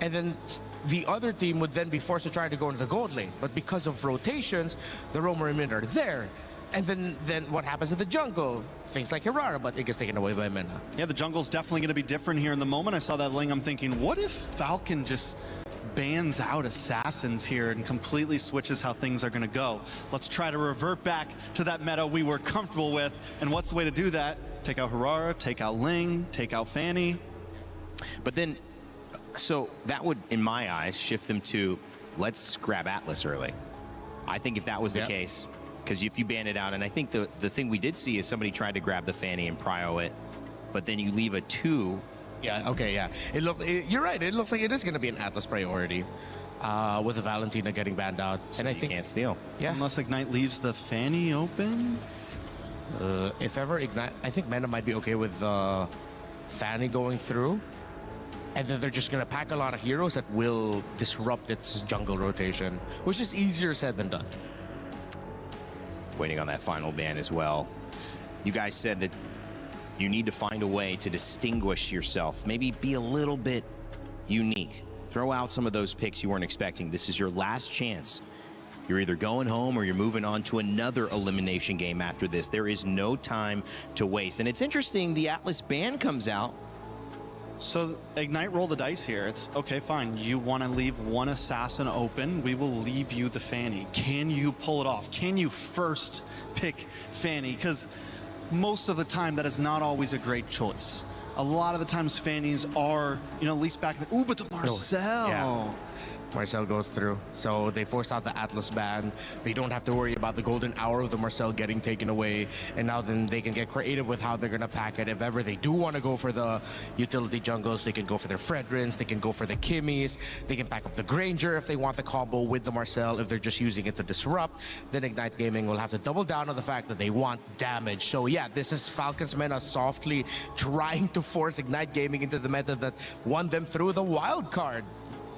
and then the other team would then be forced to try to go into the gold lane. But because of rotations, the Roamer and Mid are there. And then what happens in the jungle? Things like Hirara, but it gets taken away by Mena. Yeah, the jungle's definitely going to be different here. In the moment I saw that Ling, I'm thinking, what if Falcon just bans out assassins here and completely switches how things are going to go? Let's try to revert back to that meta we were comfortable with. And what's the way to do that? Take out Hirara, take out Ling, take out Fanny. But then, so that would, in my eyes, shift them to, let's grab Atlas early. I think if that was the case, because if you ban it out, and I think the thing we did see is somebody tried to grab the Fanny and prio it, but then you leave a 2. Yeah, okay, yeah. You're right, it looks like it is going to be an Atlas priority with the Valentina getting banned out. So and I think can't steal. Yeah. Unless Ignite leaves the Fanny open? If ever Ignite, I think Mena might be okay with Fanny going through. And then they're just going to pack a lot of heroes that will disrupt its jungle rotation, which is easier said than done. Waiting on that final ban as well. You guys said that you need to find a way to distinguish yourself, maybe be a little bit unique. Throw out some of those picks you weren't expecting. This is your last chance. You're either going home or you're moving on to another elimination game after this. There is no time to waste. And it's interesting, the Atlas ban comes out. So Ignite roll the dice here. It's okay, fine. You want to leave one assassin open, we will leave you the Fanny. Can you pull it off? Can you first pick Fanny? Because most of the time that is not always a great choice. A lot of the times Fannies are, you know, at least back in the, ooh, but the Marcel. Yeah. Marcel goes through. So they force out the Atlas ban. They don't have to worry about the golden hour of the Marcel getting taken away. And now then they can get creative with how they're going to pack it. If ever they do want to go for the utility jungles, they can go for their Fredrins, they can go for the Kimmies, they can pack up the Granger if they want the combo with the Marcel. If they're just using it to disrupt, then Ignite Gaming will have to double down on the fact that they want damage. So yeah, this is Falcons Mena softly trying to force Ignite Gaming into the meta that won them through the wild card.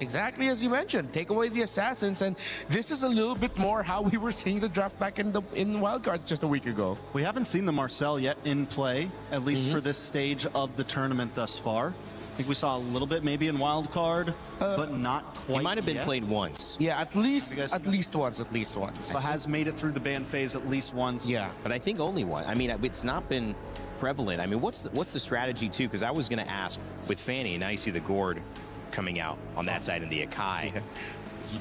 Exactly as you mentioned, take away the assassins, and this is a little bit more how we were seeing the draft back in wildcards just a week ago. We haven't seen the Marcel yet in play, at least for this stage of the tournament thus far. I think we saw a little bit maybe in wildcard, but not quite. He might have been played once. Yeah, at least once. But has made it through the ban phase at least once. Yeah, but I think only one. I mean, it's not been prevalent. I mean, what's the strategy too? Because I was going to ask with Fanny, and now you see the Gourd coming out on that side of the Akai.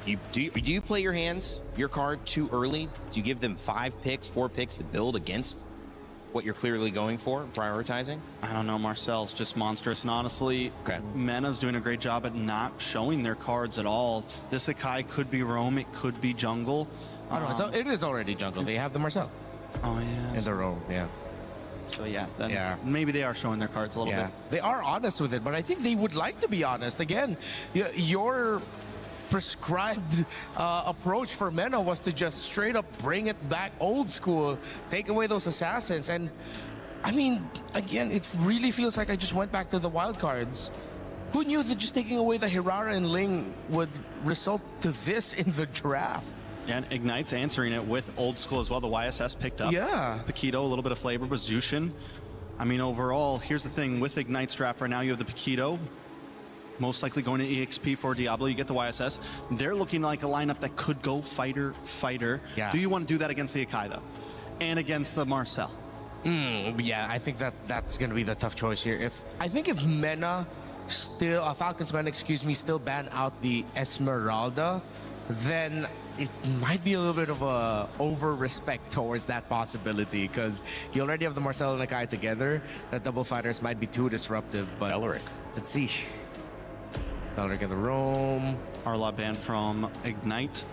Do you play your hands, your card too early? Do you give them 5 picks, 4 picks to build against what you're clearly going for, prioritizing? I don't know, Marcel's just monstrous, and honestly, Mena's doing a great job at not showing their cards at all. This Akai could be roam, it could be jungle. I don't know, it is already jungle. They have the Marcel. Oh, yeah. In their own, yeah. So yeah, then maybe they are showing their cards a little bit. They are honest with it, but I think they would like to be honest. Again, your prescribed approach for MENA was to just straight up bring it back old school, take away those assassins, and I mean, again, it really feels like I just went back to the wild cards. Who knew that just taking away the Hirara and Ling would result to this in the draft? And Ignite's answering it with old school as well. The YSS picked up. Yeah. Paquito, a little bit of flavor, but Zushin. I mean, overall, here's the thing. With Ignite's draft right now, you have the Paquito, most likely going to EXP for Diablo. You get the YSS. They're looking like a lineup that could go fighter. Yeah. Do you want to do that against the Akai, though? And against the Marcel? Yeah, I think that's going to be the tough choice here. I think if MENA still, Falcons MENA, still ban out the Esmeralda, then it might be a little bit of a over-respect towards that possibility, because you already have the Marcel and Akai together. That double fighters might be too disruptive, but let's see. Belleric in the roam. Arlot banned from Ignite.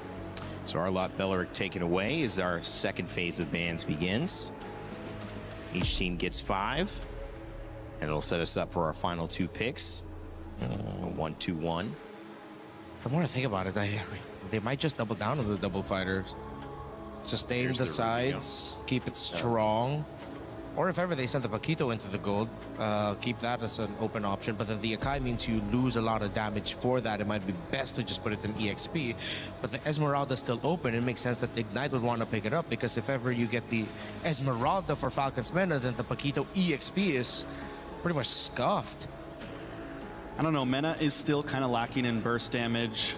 So Arlot Belleric taken away as our second phase of bans begins. Each team gets 5, and it'll set us up for our final 2 picks. 1-2-1. The more I think about it, they might just double down on the double fighters. Sustain the sides, keep it strong. Or if ever they send the Paquito into the gold, keep that as an open option. But then the Akai means you lose a lot of damage for that. It might be best to just put it in EXP. But the Esmeralda is still open. It makes sense that Ignite would want to pick it up, because if ever you get the Esmeralda for Falcons MENA, then the Paquito EXP is pretty much scuffed. I don't know, MENA is still kind of lacking in burst damage,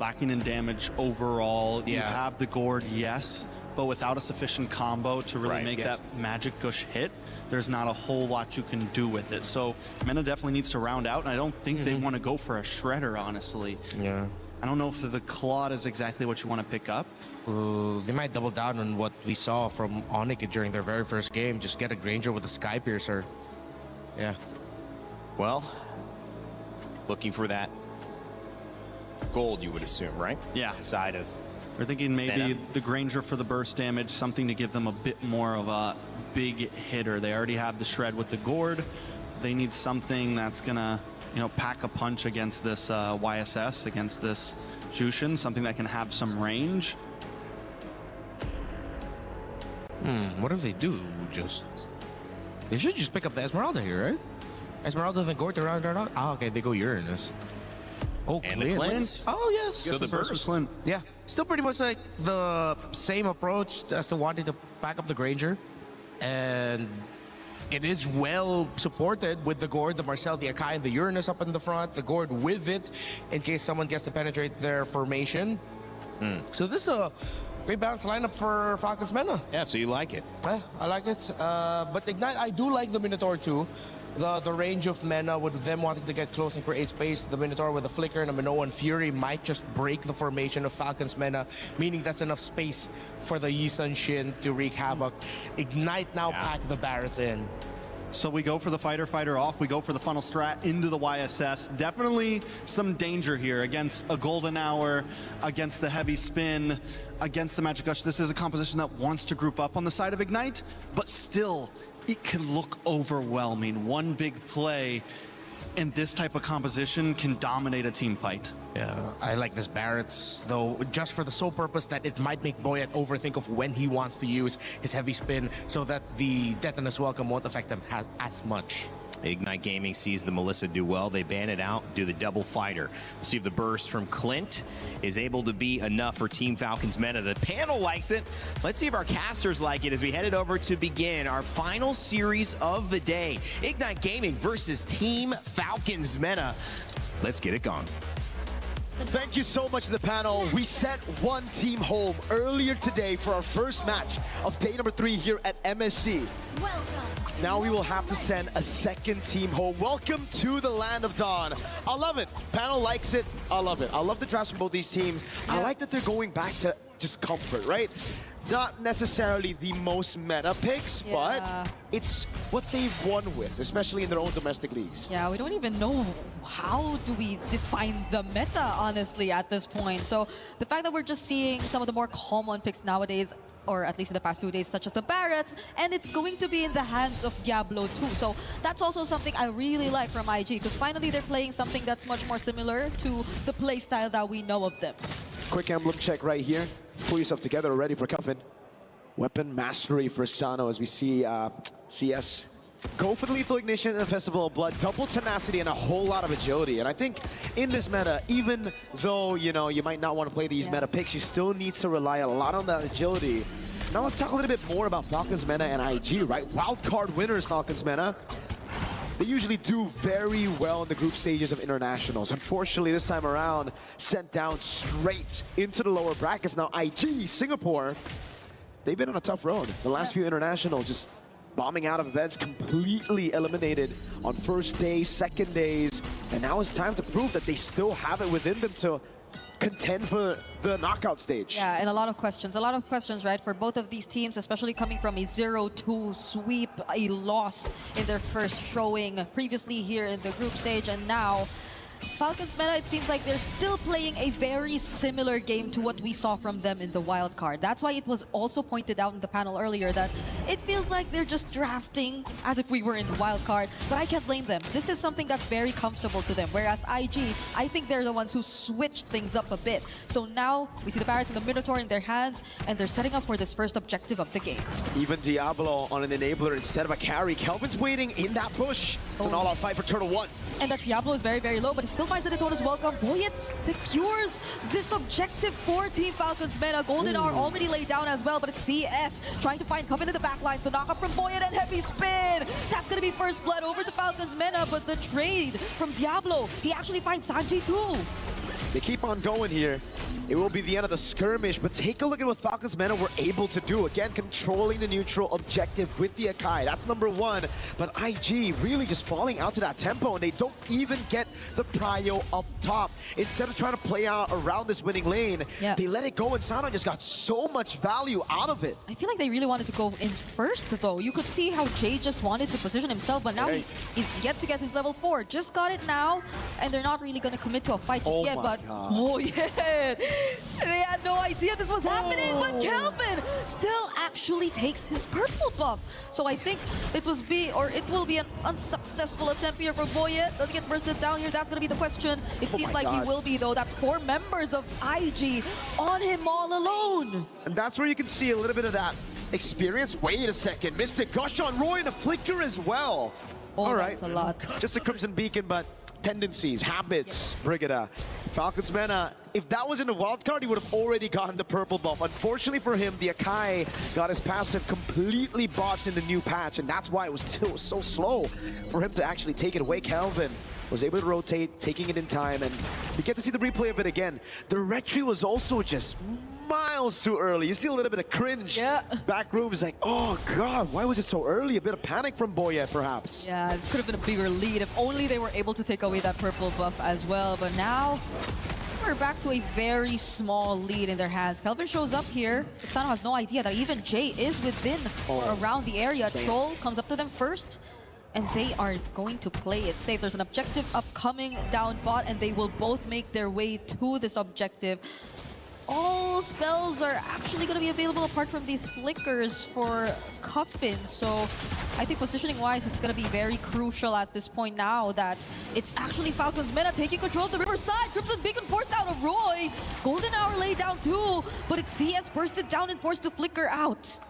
lacking in damage overall. You have the gourd, yes, but without a sufficient combo to really make that magic gush hit, there's not a whole lot you can do with it. So MENA definitely needs to round out, and I don't think they want to go for a shredder, honestly. Yeah. I don't know if the Claude is exactly what you want to pick up. They might double down on what we saw from Onyx during their very first game. Just get a Granger with a Sky Piercer. Yeah. Well, looking for that gold, you would assume, right? Yeah. Side of... We're thinking maybe MENA. the Granger for the burst damage, something to give them a bit more of a big hitter. They already have the shred with the gourd. They need something that's gonna, pack a punch against this YSS, against this Jushin, something that can have some range. What if they do? They should just pick up the Esmeralda here, right? Esmeralda then gourd to round it out. Ah, okay, they go Uranus. Oh, and the Clint. Oh, yes. So the burst. Clint. Yeah, still pretty much like the same approach as to wanting to back up the Granger. And it is well supported with the gourd, the Marcel, the Akai, and the Uranus up in the front. The gourd with it in case someone gets to penetrate their formation. So this is a great balanced lineup for Falcons MENA. Yeah, so you like it. I like it. But Ignite, I do like the Minotaur too. The range of MENA with them wanting to get close and create space. The Minotaur with a Flicker and a Minoan and Fury might just break the formation of Falcons MENA, meaning that's enough space for the Yisun Shin to wreak havoc. Ignite now pack the Barrets in. So we go for the fighter off. We go for the funnel strat into the YSS. Definitely some danger here against a golden hour, against the heavy spin, against the Magic Gush. This is a composition that wants to group up on the side of Ignite, but still, it can look overwhelming. One big play in this type of composition can dominate a team fight. Yeah, I like this Barrett's, though, just for the sole purpose that it might make Boyet overthink of when he wants to use his heavy spin so that the Detonus Welcome won't affect him as much. Ignite Gaming sees the Melissa do well. They ban it out, do the double fighter. We'll see if the burst from Clint is able to be enough for Team Falcons MENA. The panel likes it. Let's see if our casters like it as we headed over to begin our final series of the day. Ignite Gaming versus Team Falcons MENA. Let's get it going. Thank you so much to the panel. We sent one team home earlier today for our first match of day number 3 here at MSC. Now we will have to send a second team home. Welcome to the land of dawn. I love it. Panel likes it. I love it. I love the drafts from both these teams. I like that they're going back to just comfort, right? Not necessarily the most meta picks, but it's what they've won with, especially in their own domestic leagues. Yeah, we don't even know how do we define the meta, honestly, at this point. So the fact that we're just seeing some of the more common picks nowadays, or at least in the past 2 days, such as the Barretts, and it's going to be in the hands of Diablo too. So that's also something I really like from IG, because finally they're playing something that's much more similar to the playstyle that we know of them. Quick emblem check right here. Pull yourself together, ready for Cuffin. Weapon mastery for Sano as we see CS go for the lethal ignition in the Festival of Blood, double tenacity and a whole lot of agility. And I think in this meta, even though, you know, you might not want to play these meta picks, you still need to rely a lot on that agility. Now let's talk a little bit more about Falcons meta and IG, right? Wildcard winners, Falcons meta. They usually do very well in the group stages of internationals. Unfortunately, this time around, sent down straight into the lower brackets. Now IG, Singapore, they've been on a tough road. The last few internationals just bombing out of events, completely eliminated on first days, second days, and now it's time to prove that they still have it within them to contend for the knockout stage. Yeah, and a lot of questions, right, for both of these teams, especially coming from a 0-2 sweep, a loss in their first showing previously here in the group stage, and now Falcons meta, it seems like they're still playing a very similar game to what we saw from them in the wild card. That's why it was also pointed out in the panel earlier that it feels like they're just drafting as if we were in wild card, but I can't blame them. This is something that's very comfortable to them, whereas IG, I think they're the ones who switched things up a bit. So now we see the Barretts and the Minotaur in their hands, and they're setting up for this first objective of the game. Even Diablo on an enabler instead of a carry. Kelvin's waiting in that bush. It's an all-out fight for Turtle 1. And that Diablo is very, very low, but he still finds the Daytona's welcome. Boyet secures this objective for Team Falcons meta. Golden Hour already laid down as well, but it's CS trying to find Coven in the back line. The knock up from Boyet and heavy spin. That's going to be first blood over to Falcons meta, but the trade from Diablo, he actually finds Sanji too. They keep on going here. It will be the end of the skirmish, but take a look at what Falcons meta were able to do. Again, controlling the neutral objective with the Akai. That's number one. But IG really just falling out to that tempo, and they don't even get the prio up top. Instead of trying to play out around this winning lane, they let it go, and Sano just got so much value out of it. I feel like they really wanted to go in first, though. You could see how Jay just wanted to position himself, but now he's yet to get his level 4. Just got it now, and they're not really going to commit to a fight just yet, but they had no idea this was happening, but Kelvin still actually takes his purple buff. So I think it will be an unsuccessful attempt here for Boyet. Doesn't get bursted down here. That's going to be the question. It seems like he will be, though. That's 4 members of IG on him all alone. And that's where you can see a little bit of that experience. Wait a second. Mystic Gush on Roy and a flicker as well. All right. That's a lot. Just a Crimson Beacon, but tendencies, habits, Brigida. Falcons meta, if that was in the wild card, he would have already gotten the purple buff. Unfortunately for him, the Akai got his passive completely botched in the new patch, and that's why it was still so slow for him to actually take it away. Kelvin was able to rotate, taking it in time, and we get to see the replay of it again. The retry was also just miles too early. You see a little bit of cringe. Back room is like, oh God, why was it so early? A bit of panic from Boyet, perhaps. Yeah, this could have been a bigger lead if only they were able to take away that purple buff as well. But now we're back to a very small lead in their hands. Kelvin shows up here. Sano has no idea that even Jay is within or around the area. Troll comes up to them first, and they are going to play it safe. There's an objective upcoming down bot, and they will both make their way to this objective. All spells are actually going to be available apart from these flickers for Cuffin. So I think positioning-wise, it's going to be very crucial at this point now that it's actually Falcons meta taking control of the riverside. Crimson Beacon forced out of Roy. Golden Hour laid down too, but it's CS bursted down and forced to flicker out.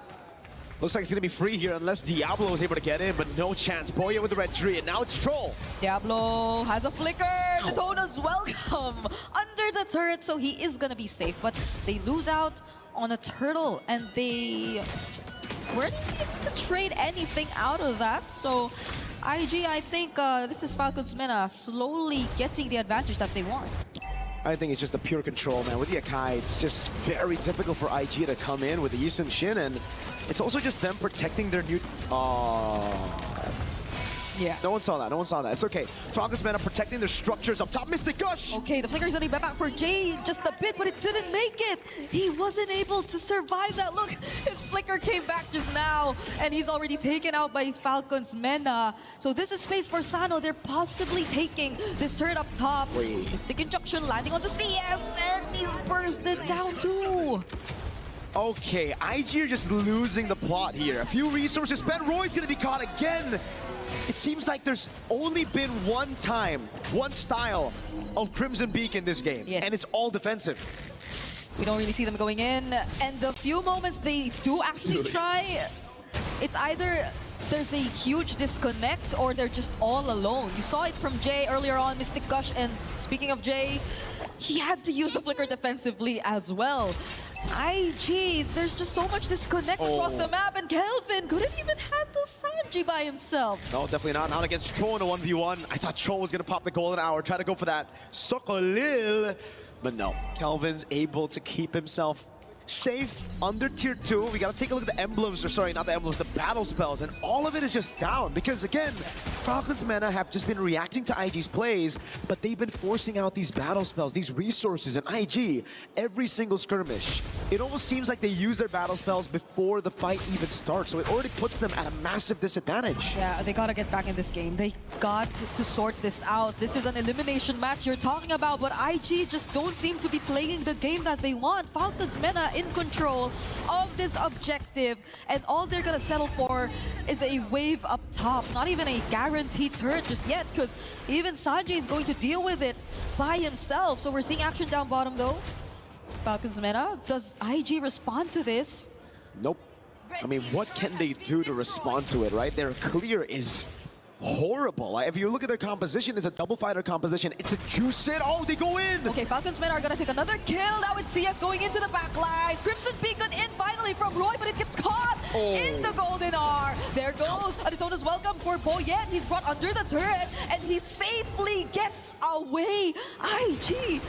Looks like it's going to be free here unless Diablo is able to get in, but no chance. Boyet with the red tree, and now it's Troll. Diablo has a flicker. Daytona's welcome under the turret, so he is going to be safe. But they lose out on a turtle, and they weren't able to trade anything out of that. So IG, I think this is Falcons meta slowly getting the advantage that they want. I think it's just the pure control, man. With the Akai, it's just very difficult for IG to come in with the Yusum Shin, and it's also just them protecting their new... Yeah. No one saw that. No one saw that. It's okay. Falcons meta protecting their structures up top. Mystic Gush! Okay, the flicker's only back for Jay just a bit, but it didn't make it. He wasn't able to survive that. Look, his flicker came back just now, and he's already taken out by Falcons meta. So this is space for Sano. They're possibly taking this turret up top. Mystic Injunction landing onto CS, and he's bursted down too. Okay, IG are just losing the plot here. A few resources spent. Roy's gonna be caught again. It seems like there's only been one time, one style of Crimson Beak in this game, and it's all defensive. We don't really see them going in, and the few moments they do actually try, it's either there's a huge disconnect or they're just all alone. You saw it from Jay earlier on, Mystic Gush, and speaking of Jay, he had to use the flicker defensively as well. IG, there's just so much disconnect across the map, and Kelvin couldn't even handle Sanji by himself. No, definitely not. Not against Tro in a 1v1. I thought Tro was going to pop the golden hour, try to go for that Sokolil. But no, Kelvin's able to keep himself safe under tier 2. We gotta take a look at the emblems, or sorry, not the emblems, the battle spells, and all of it is just down because again, Falcons Mena have just been reacting to IG's plays, but they've been forcing out these battle spells, these resources, and IG, every single skirmish. It almost seems like they use their battle spells before the fight even starts, so it already puts them at a massive disadvantage. Yeah, they gotta get back in this game. They got to sort this out. This is an elimination match you're talking about, but IG just don't seem to be playing the game that they want. Falcons Mena in control of this objective, and all they're gonna settle for is a wave up top. Not even a guaranteed turret just yet, because even Sanjay is going to deal with it by himself. So we're seeing action down bottom though. Falcons Mena, does IG respond to this? Nope. I mean, what can they do to respond to it, right? Their clear is horrible. If you look at their composition, it's a double fighter composition. It's a juice it. Oh, they go in! Okay, Falcons Men are gonna take another kill. Now it's CS going into the back lines. Crimson Beacon in finally from Roy, but it gets caught in the golden R. There goes Aditona's welcome for Boyet. He's brought under the turret, and he safely gets away. IG,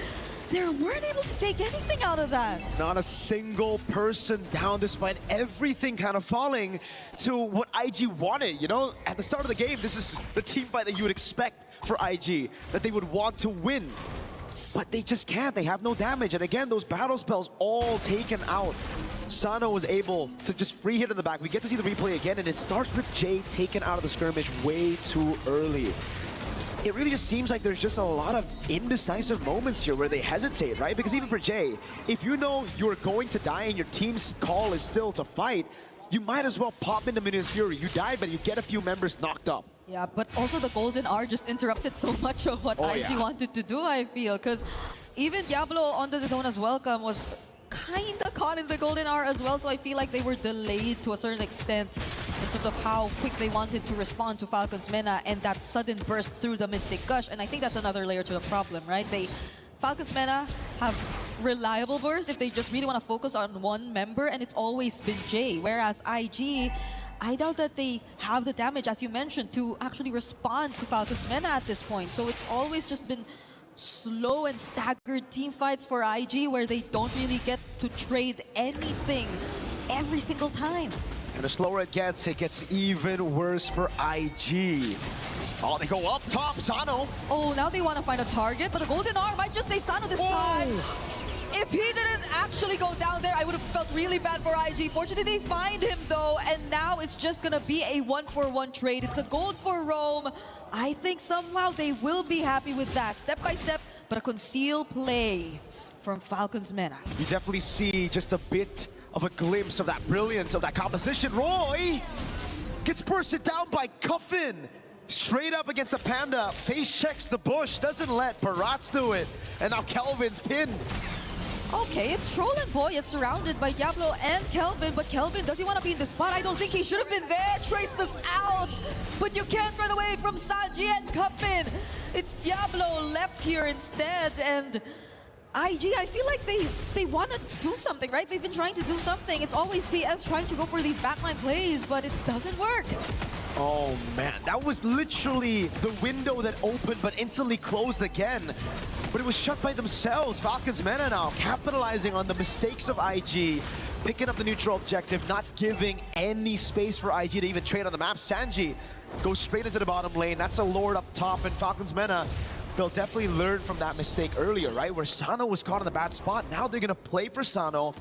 they weren't able to take anything out of that. Not a single person down despite everything kind of falling to what IG wanted. You know, at the start of the game, this is the team fight that you would expect for IG, that they would want to win. But they just can't. They have no damage. And again, those battle spells all taken out. Sano was able to just free hit in the back. We get to see the replay again, and it starts with Jay taken out of the skirmish way too early. It really just seems like there's just a lot of indecisive moments here where they hesitate, right? Because even for Jay, if you know you're going to die and your team's call is still to fight, you might as well pop into Minions Fury. You die, but you get a few members knocked up. Yeah, but also the Golden R just interrupted so much of what IG wanted to do, I feel. Because even Diablo on the Daytona's welcome was kind of caught in the Golden R as well, so I feel like they were delayed to a certain extent in terms of how quick they wanted to respond to Falcons Mena and that sudden burst through the Mystic Gush. And I think that's another layer to the problem, right? Falcons Mena have reliable burst if they just really want to focus on one member, and it's always been Jay. Whereas IG, I doubt that they have the damage, as you mentioned, to actually respond to Falcons Mena at this point. So it's always just been slow and staggered team fights for IG where they don't really get to trade anything every single time. And the slower it gets even worse for IG. Oh, they go up top, Sano. Oh, now they want to find a target, but the Golden R might just save Sano this time. If he didn't actually go down there, I would have felt really bad for IG. Fortunately, they find him though, and now it's just gonna be a 1-for-1 trade. It's a gold for Rome. I think somehow they will be happy with that. Step by step, but a concealed play from Falcons Mena. You definitely see just a bit of a glimpse of that brilliance of that composition. Roy gets bursted down by Cuffin. Straight up against the Panda, face checks the bush, doesn't let Parats do it. And now Kelvin's pinned. Okay, it's Troll and Boy. It's surrounded by Diablo and Kelvin, but Kelvin, does he want to be in the spot? I don't think he should have been there. Trace this out, but you can't run away from Sanji and Cuffin. It's Diablo left here instead, and IG, I feel like they want to do something, right? They've been trying to do something. It's always CS trying to go for these backline plays, but it doesn't work. Oh man, that was literally the window that opened but instantly closed again. But it was shut by themselves. Falcons Mena now capitalizing on the mistakes of IG, picking up the neutral objective, not giving any space for IG to even trade on the map. Sanji goes straight into the bottom lane. That's a Lord up top, and Falcons Mena, they'll definitely learn from that mistake earlier, right? Where Sano was caught in the bad spot. Now they're gonna play for Sano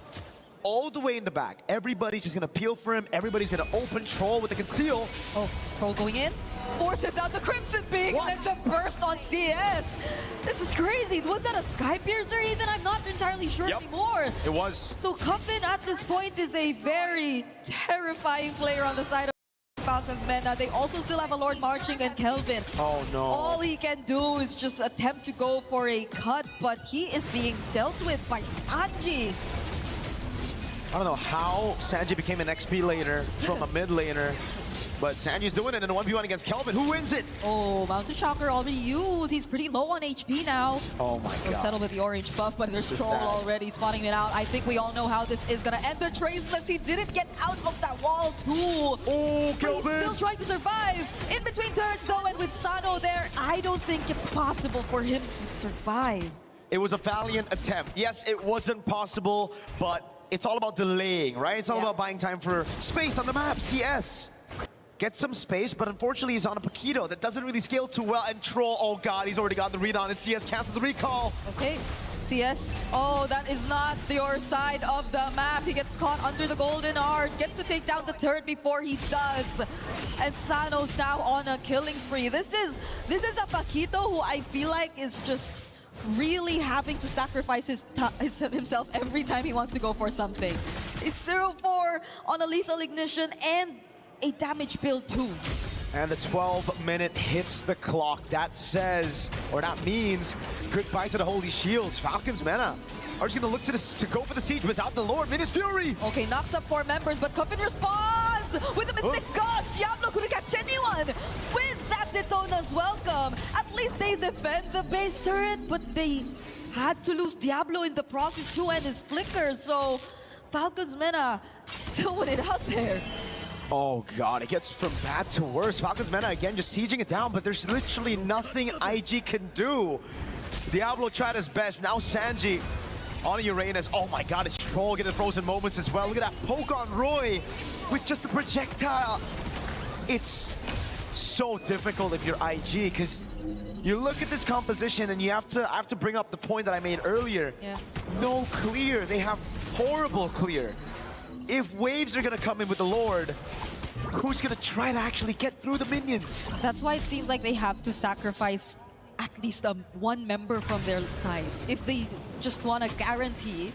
all the way in the back. Everybody's just gonna peel for him. Everybody's gonna open Troll with the conceal. Oh, Troll going in? forces out the Crimson Peak, and then the burst on CS. This is crazy. Was that a Sky Piercer even? I'm not entirely sure anymore. It was. So Coffin at this point is a very terrifying player on the side of Falcons Mena. They also still have a Lord Marching and Kelvin. Oh no. All he can do is just attempt to go for a cut, but he is being dealt with by Sanji. I don't know how Sanji became an XP laner from a mid laner, but Sanji's doing it in a 1v1 against Kelvin. Who wins it? Oh, Mountain Shocker already used. He's pretty low on HP now. Oh my He'll god. settle with the orange buff, but there's Just Troll that. already spotting it out. I think we all know how this is gonna end. The Traceless, he didn't get out of that wall too. Oh, But he's still trying to survive. In between turrets though, and with Sano there, I don't think it's possible for him to survive. It was a valiant attempt. Yes, it wasn't possible, but it's all about delaying, right? It's all about buying time for space on the map. CS get some space, but unfortunately he's on a Paquito that doesn't really scale too well. And Troll, oh god, he's already got the read on it. CS cancels the recall. Okay, CS. Oh, that is not your side of the map. He gets caught under the golden art, gets to take down the turret before he does. And Sano's now on a killing spree. This is a Paquito who I feel like is just really having to sacrifice himself every time he wants to go for something. He's 0-4 on a lethal ignition and a damage build too. And the 12-minute hits the clock. That says, or that means, goodbye to the Holy Shields. Falcons Mena are just gonna look to go for the siege without the Lord. Minus Fury! Okay, knocks up 4 members, but Coffin responds with a Mystic Gush. Diablo couldn't catch anyone with that Detona's welcome. At least they defend the base turret, but they had to lose Diablo in the process too and his flicker, so Falcons Mena still win it out there. Oh god, it gets from bad to worse. Falcons Mena again just sieging it down, but there's literally nothing IG can do. Diablo tried his best. Now Sanji on Uranus. Oh my god, it's Troll getting frozen moments as well. Look at that poke on Roy with just a projectile. It's so difficult if you're IG, because you look at this composition and you have to bring up the point that I made earlier. Yeah. No clear. They have horrible clear. If waves are gonna come in with the Lord, who's gonna try to actually get through the minions? That's why it seems like they have to sacrifice at least one member from their side if they just want to guarantee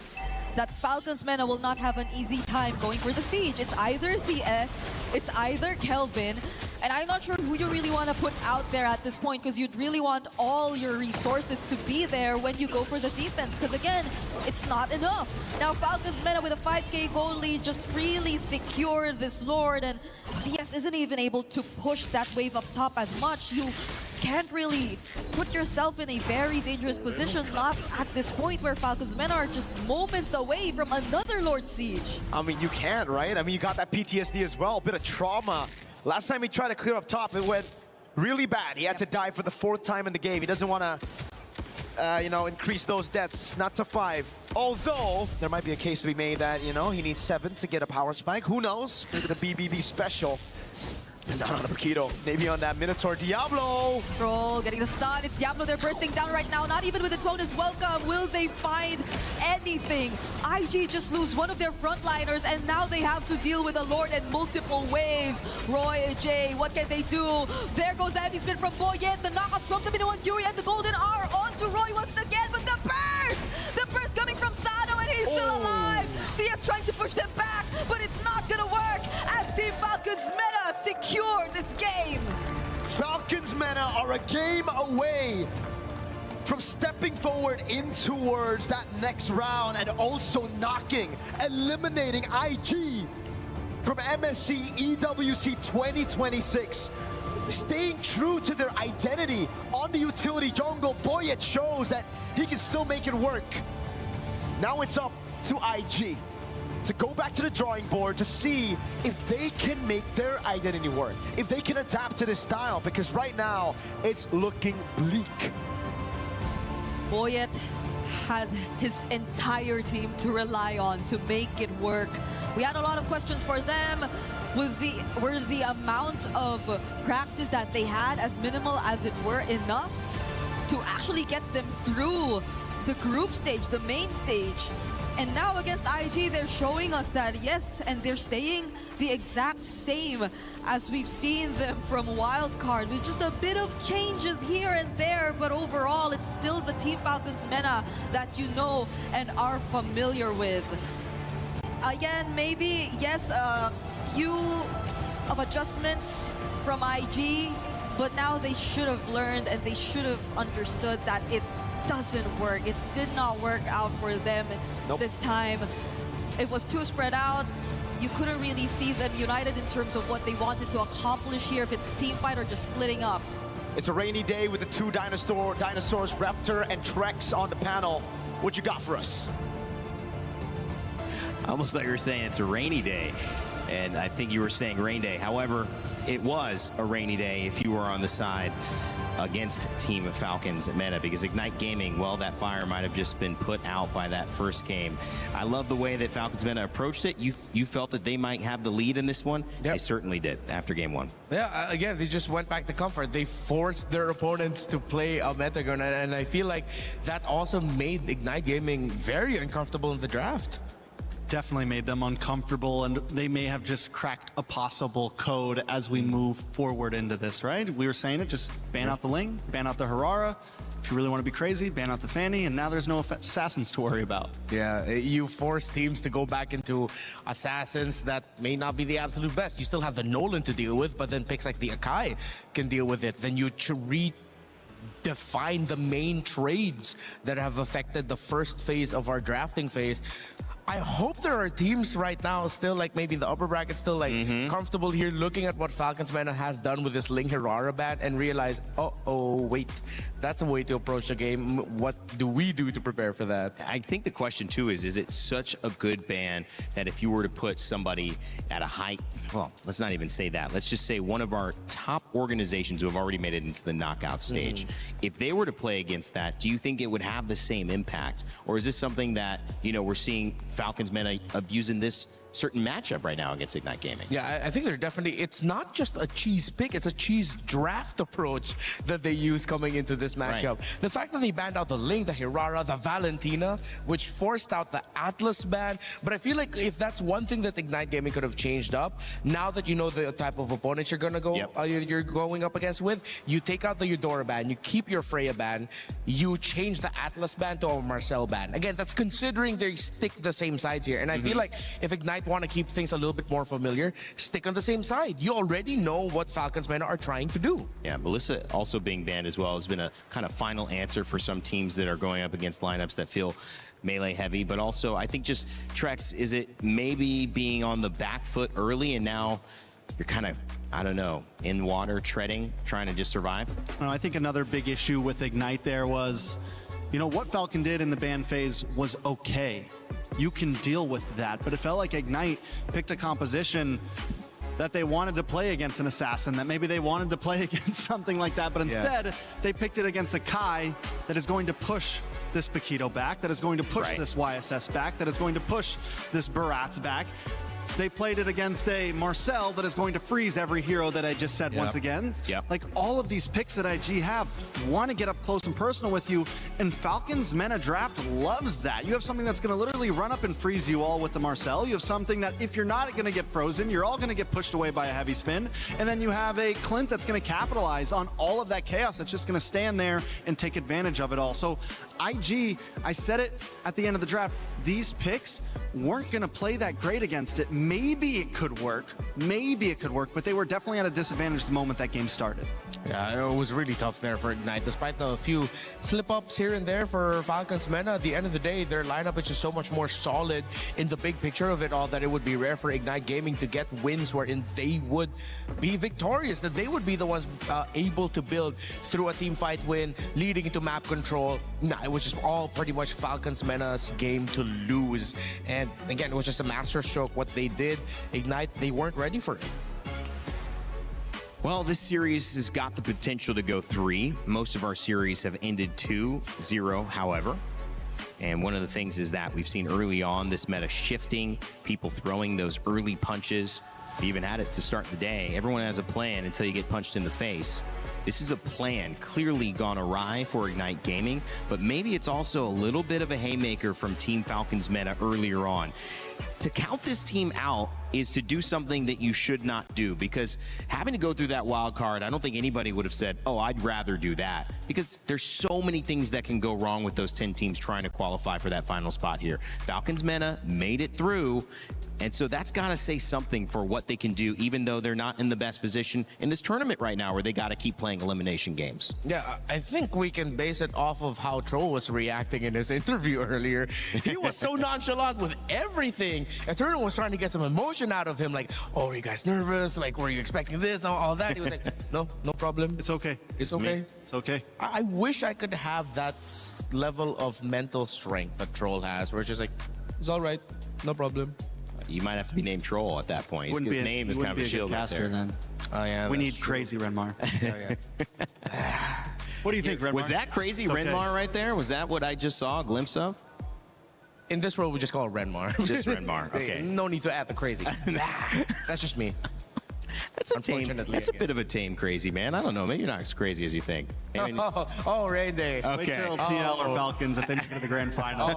that Falcons Mena will not have an easy time going for the siege. It's either CS, it's either Kelvin, and I'm not sure who you really want to put out there at this point, because you'd really want all your resources to be there when you go for the defense, because again, it's not enough. Now Falcons Mena with a 5k goal lead just really secured this Lord, and CS isn't even able to push that wave up top as much. You can't really put yourself in a very dangerous position, not at this point where Falcons Mena are just moments away from another Lord Siege. I mean, you can, right? I mean, you got that PTSD as well, a bit of trauma. Last time he tried to clear up top, it went really bad. He had to die for the 4th time in the game. He doesn't want to, you know, increase those deaths, not to 5. Although, there might be a case to be made that, you know, he needs 7 to get a power spike. Who knows? Maybe the BBB special. And not on the Paquito, maybe on that Minotaur. Diablo! Troll getting the stun. It's Diablo, they're bursting down right now. Not even with its own as welcome. Will they find anything? IG just lose one of their frontliners, and now they have to deal with a Lord and multiple waves. Roy, Jay, what can they do? There goes the heavy spin from Boyet. The knockout from the Minuan Fury and the Golden R onto Roy once again, but the burst! The burst coming from Sano, and he's still alive! CS trying to push them back, but it's not gonna work as Team Falcons Mena secure this game. Falcons Mena are a game away from stepping forward in towards that next round and also eliminating IG from MSC EWC 2026. Staying true to their identity on the utility jungle, Boyet shows that he can still make it work. Now it's up to IG to go back to the drawing board to see if they can make their identity work, if they can adapt to this style, because right now it's looking bleak. Boyet had his entire team to rely on to make it work. We had a lot of questions for them. Were the amount of practice that they had, as minimal as it were, enough to actually get them through the group stage, the main stage. And now against IG, they're showing us that, yes, and they're staying the exact same as we've seen them from Wildcard, with just a bit of changes here and there, but overall, it's still the Team Falcons meta that you know and are familiar with. Again, maybe, yes, a few of adjustments from IG, but now they should have learned and they should have understood that it doesn't work. It did not work out for them this time. It was too spread out. You couldn't really see them united in terms of what they wanted to accomplish here, if it's team fight or just splitting up. It's a rainy day with the two dinosaurs, Raptor and Trex on the panel. What you got for us? Almost like you were saying it's a rainy day, and I think you were saying rain day. However, it was a rainy day if you were on the side against Team Falcons meta, because Ignite Gaming, well, that fire might have just been put out by that first game. I love the way that Falcons meta approached it. You felt that they might have the lead in this one. Yep. They certainly did after game one. Yeah, again, they just went back to comfort. They forced their opponents to play a metagun, and I feel like that also made Ignite Gaming very uncomfortable in the draft. Definitely made them uncomfortable, and they may have just cracked a possible code as we move forward into this, right? We were saying it, just ban out the Ling, ban out the Harara. If you really want to be crazy, ban out the Fanny, and now there's no assassins to worry about. Yeah, you force teams to go back into assassins that may not be the absolute best. You still have the Nolan to deal with, but then picks like the Akai can deal with it. Then you redefine the main trades that have affected the first phase of our drafting phase. I hope there are teams right now still, like maybe the upper bracket, still like comfortable here looking at what Falcons meta has done with this Ling Hirara ban and realize, oh, wait, that's a way to approach the game. What do we do to prepare for that? I think the question too is it such a good ban that if you were to put somebody at a high, well, let's not even say that. Let's just say one of our top organizations who have already made it into the knockout stage. If they were to play against that, do you think it would have the same impact? Or is this something that, you know, we're seeing Falcons meta abusing this certain matchup right now against Ignite Gaming? Yeah, I think they're definitely, it's not just a cheese pick, it's a cheese draft approach that they use coming into this matchup. Right. The fact that they banned out the Ling, the Hirara, the Valentina, which forced out the Atlas ban, but I feel like if that's one thing that Ignite Gaming could have changed up, now that you know the type of opponents you're gonna go, you're going up against with, you take out the Eudora ban, you keep your Freya ban, you change the Atlas ban to a Marcel ban. Again, that's considering they stick the same sides here, and I feel like if Ignite want to keep things a little bit more familiar, stick on the same side. You already know what Falcons meta are trying to do. Yeah, Melissa also being banned as well has been a kind of final answer for some teams that are going up against lineups that feel melee heavy, but also I think just Trex, is it maybe being on the back foot early and now you're kind of, I don't know, in water, treading, trying to just survive? I think another big issue with Ignite there was, you know, what Falcon did in the ban phase was okay. You can deal with that, but it felt like Ignite picked a composition that they wanted to play against an assassin, that maybe they wanted to play against something like that, but instead they picked it against a Kai that is going to push this Paquito back, that is going to push this YSS back, that is going to push this Baratz back. They played it against a Marcel that is going to freeze every hero that I just said once again. Like all of these picks that IG have want to get up close and personal with you, and Falcons meta draft loves that. You have something that's going to literally run up and freeze you all with the Marcel. You have something that if you're not going to get frozen, you're all going to get pushed away by a heavy spin. And then you have a Clint that's going to capitalize on all of that chaos that's just going to stand there and take advantage of it all. So IG, I said it at the end of the draft, these picks weren't going to play that great against it. Maybe it could work, but they were definitely at a disadvantage the moment that game started. Yeah, it was really tough there for Ignite. Despite the few slip-ups here and there for Falcons meta, at the end of the day, their lineup is just so much more solid in the big picture of it all that it would be rare for Ignite Gaming to get wins wherein they would be victorious, that they would be the ones able to build through a team fight win, leading into map control. Nah, it was just all pretty much Falcons meta's game to lose. And again, it was just a masterstroke what they did. Ignite, they weren't ready for it. Well, this series has got the potential to go 3. Most of our series have ended 2-0, however. And one of the things is that we've seen early on this meta shifting, people throwing those early punches. We even had it to start the day. Everyone has a plan until you get punched in the face. This is a plan clearly gone awry for Ignite Gaming, but maybe it's also a little bit of a haymaker from Team Falcons meta earlier on. To count this team out is to do something that you should not do, because having to go through that wild card, I don't think anybody would have said, oh, I'd rather do that, because there's so many things that can go wrong with those 10 teams trying to qualify for that final spot here. Falcons meta made it through, and so that's got to say something for what they can do, even though they're not in the best position in this tournament right now, where they got to keep playing elimination games. Yeah, I think we can base it off of how Troll was reacting in his interview earlier. He was so nonchalant with everything. Eternal was trying to get some emotion out of him, like, oh, are you guys nervous? Like, were you expecting this? No, all that. He was like, no problem. It's okay. It's okay. Me. It's okay. I wish I could have that level of mental strength that Troll has, where it's just like, it's all right, no problem. You might have to be named Troll at that point. His name is kind of a shield right there. Then. Oh, yeah, we need crazy Renmar. What do you think, Renmar? Was that crazy Renmar right there? Was that what I just saw a glimpse of? In this world, we just call it Renmar. Just Renmar, okay. No need to add the crazy. That's just me. That's a tame. That's a bit of a tame crazy, man. I don't know. Maybe you're not as crazy as you think. Rain Day. Okay. Wait till TL or Falcons if they make it to the grand finals.